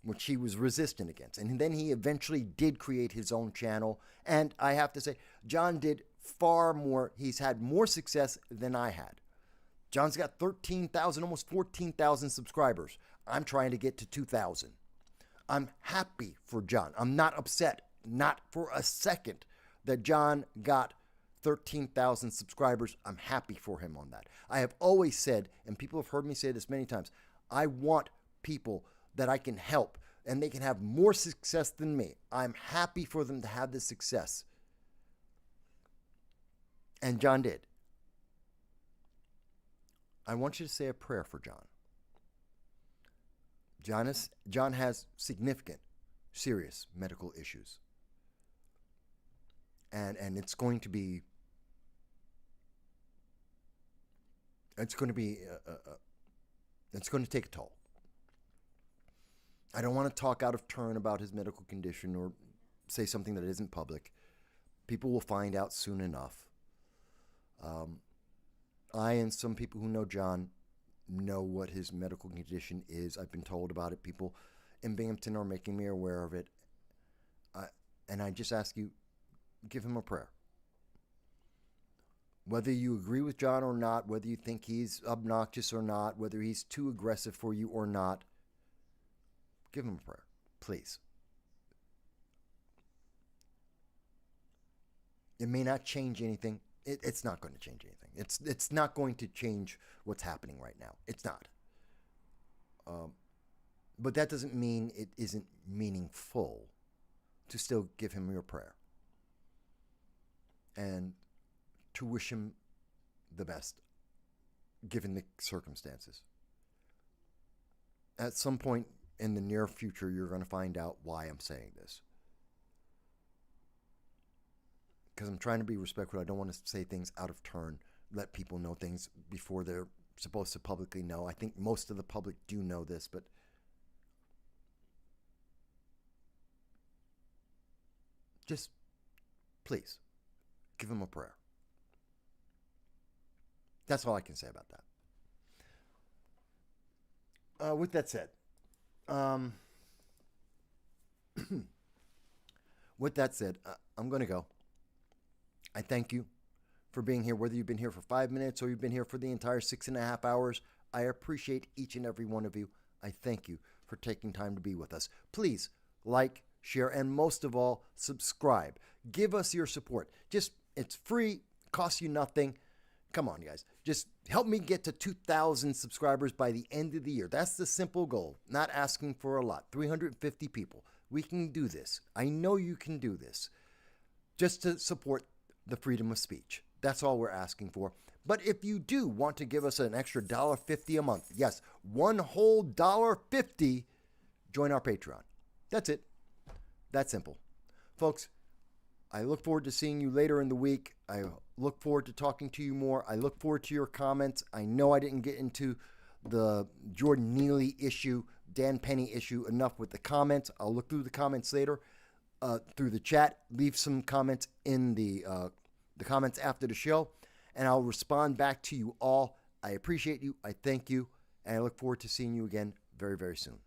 which he was resistant against. And then he eventually did create his own channel. And I have to say, John did far more. He's had more success than I had. John's got 13,000, almost 14,000 subscribers. I'm trying to get to 2,000. I'm happy for John. I'm not upset, not for a second, that John got 13,000 subscribers. I'm happy for him on that. I have always said, and people have heard me say this many times, I want people that I can help and they can have more success than me. I'm happy for them to have this success. And John did. I want you to say a prayer for John. John has significant, serious medical issues. And it's going to be it's going to take a toll. I don't want to talk out of turn about his medical condition or say something that isn't public. People will find out soon enough. I and some people who know John know what his medical condition is. I've been told about it. People in Binghamton are making me aware of it. And I just ask you, give him a prayer. Whether you agree with John or not, whether you think he's obnoxious or not, whether he's too aggressive for you or not, give him a prayer, please. It may not change anything. It's not going to change anything. It's not going to change what's happening right now. It's not. But that doesn't mean it isn't meaningful to still give him your prayer and to wish him the best, given the circumstances. At some point in the near future, you're going to find out why I'm saying this. Because I'm trying to be respectful. I don't want to say things out of turn, let people know things before they're supposed to publicly know. I think most of the public do know this, but just please give him a prayer. That's all I can say about that. With that said, I'm going to go. I thank you for being here, whether you've been here for 5 minutes or you've been here for the entire 6.5 hours. I appreciate each and every one of you. I thank you for taking time to be with us. Please like, share, and most of all, subscribe. Give us your support. It's free, costs you nothing. Come on, guys. Just help me get to 2,000 subscribers by the end of the year. That's the simple goal. Not asking for a lot. 350 people. We can do this. I know you can do this. Just to support the freedom of speech. That's all we're asking for. But if you do want to give us an extra $1.50 a month, yes, one whole $1.50, join our Patreon. That's it. That simple. Folks, I look forward to seeing you later in the week. I look forward to talking to you more. I look forward to your comments. I know I didn't get into the Jordan Neely issue, Dan Penny issue enough with the comments. I'll look through the comments later, through the chat. Leave some comments in the comments after the show, and I'll respond back to you all. I appreciate you. I thank you, and I look forward to seeing you again very, very soon.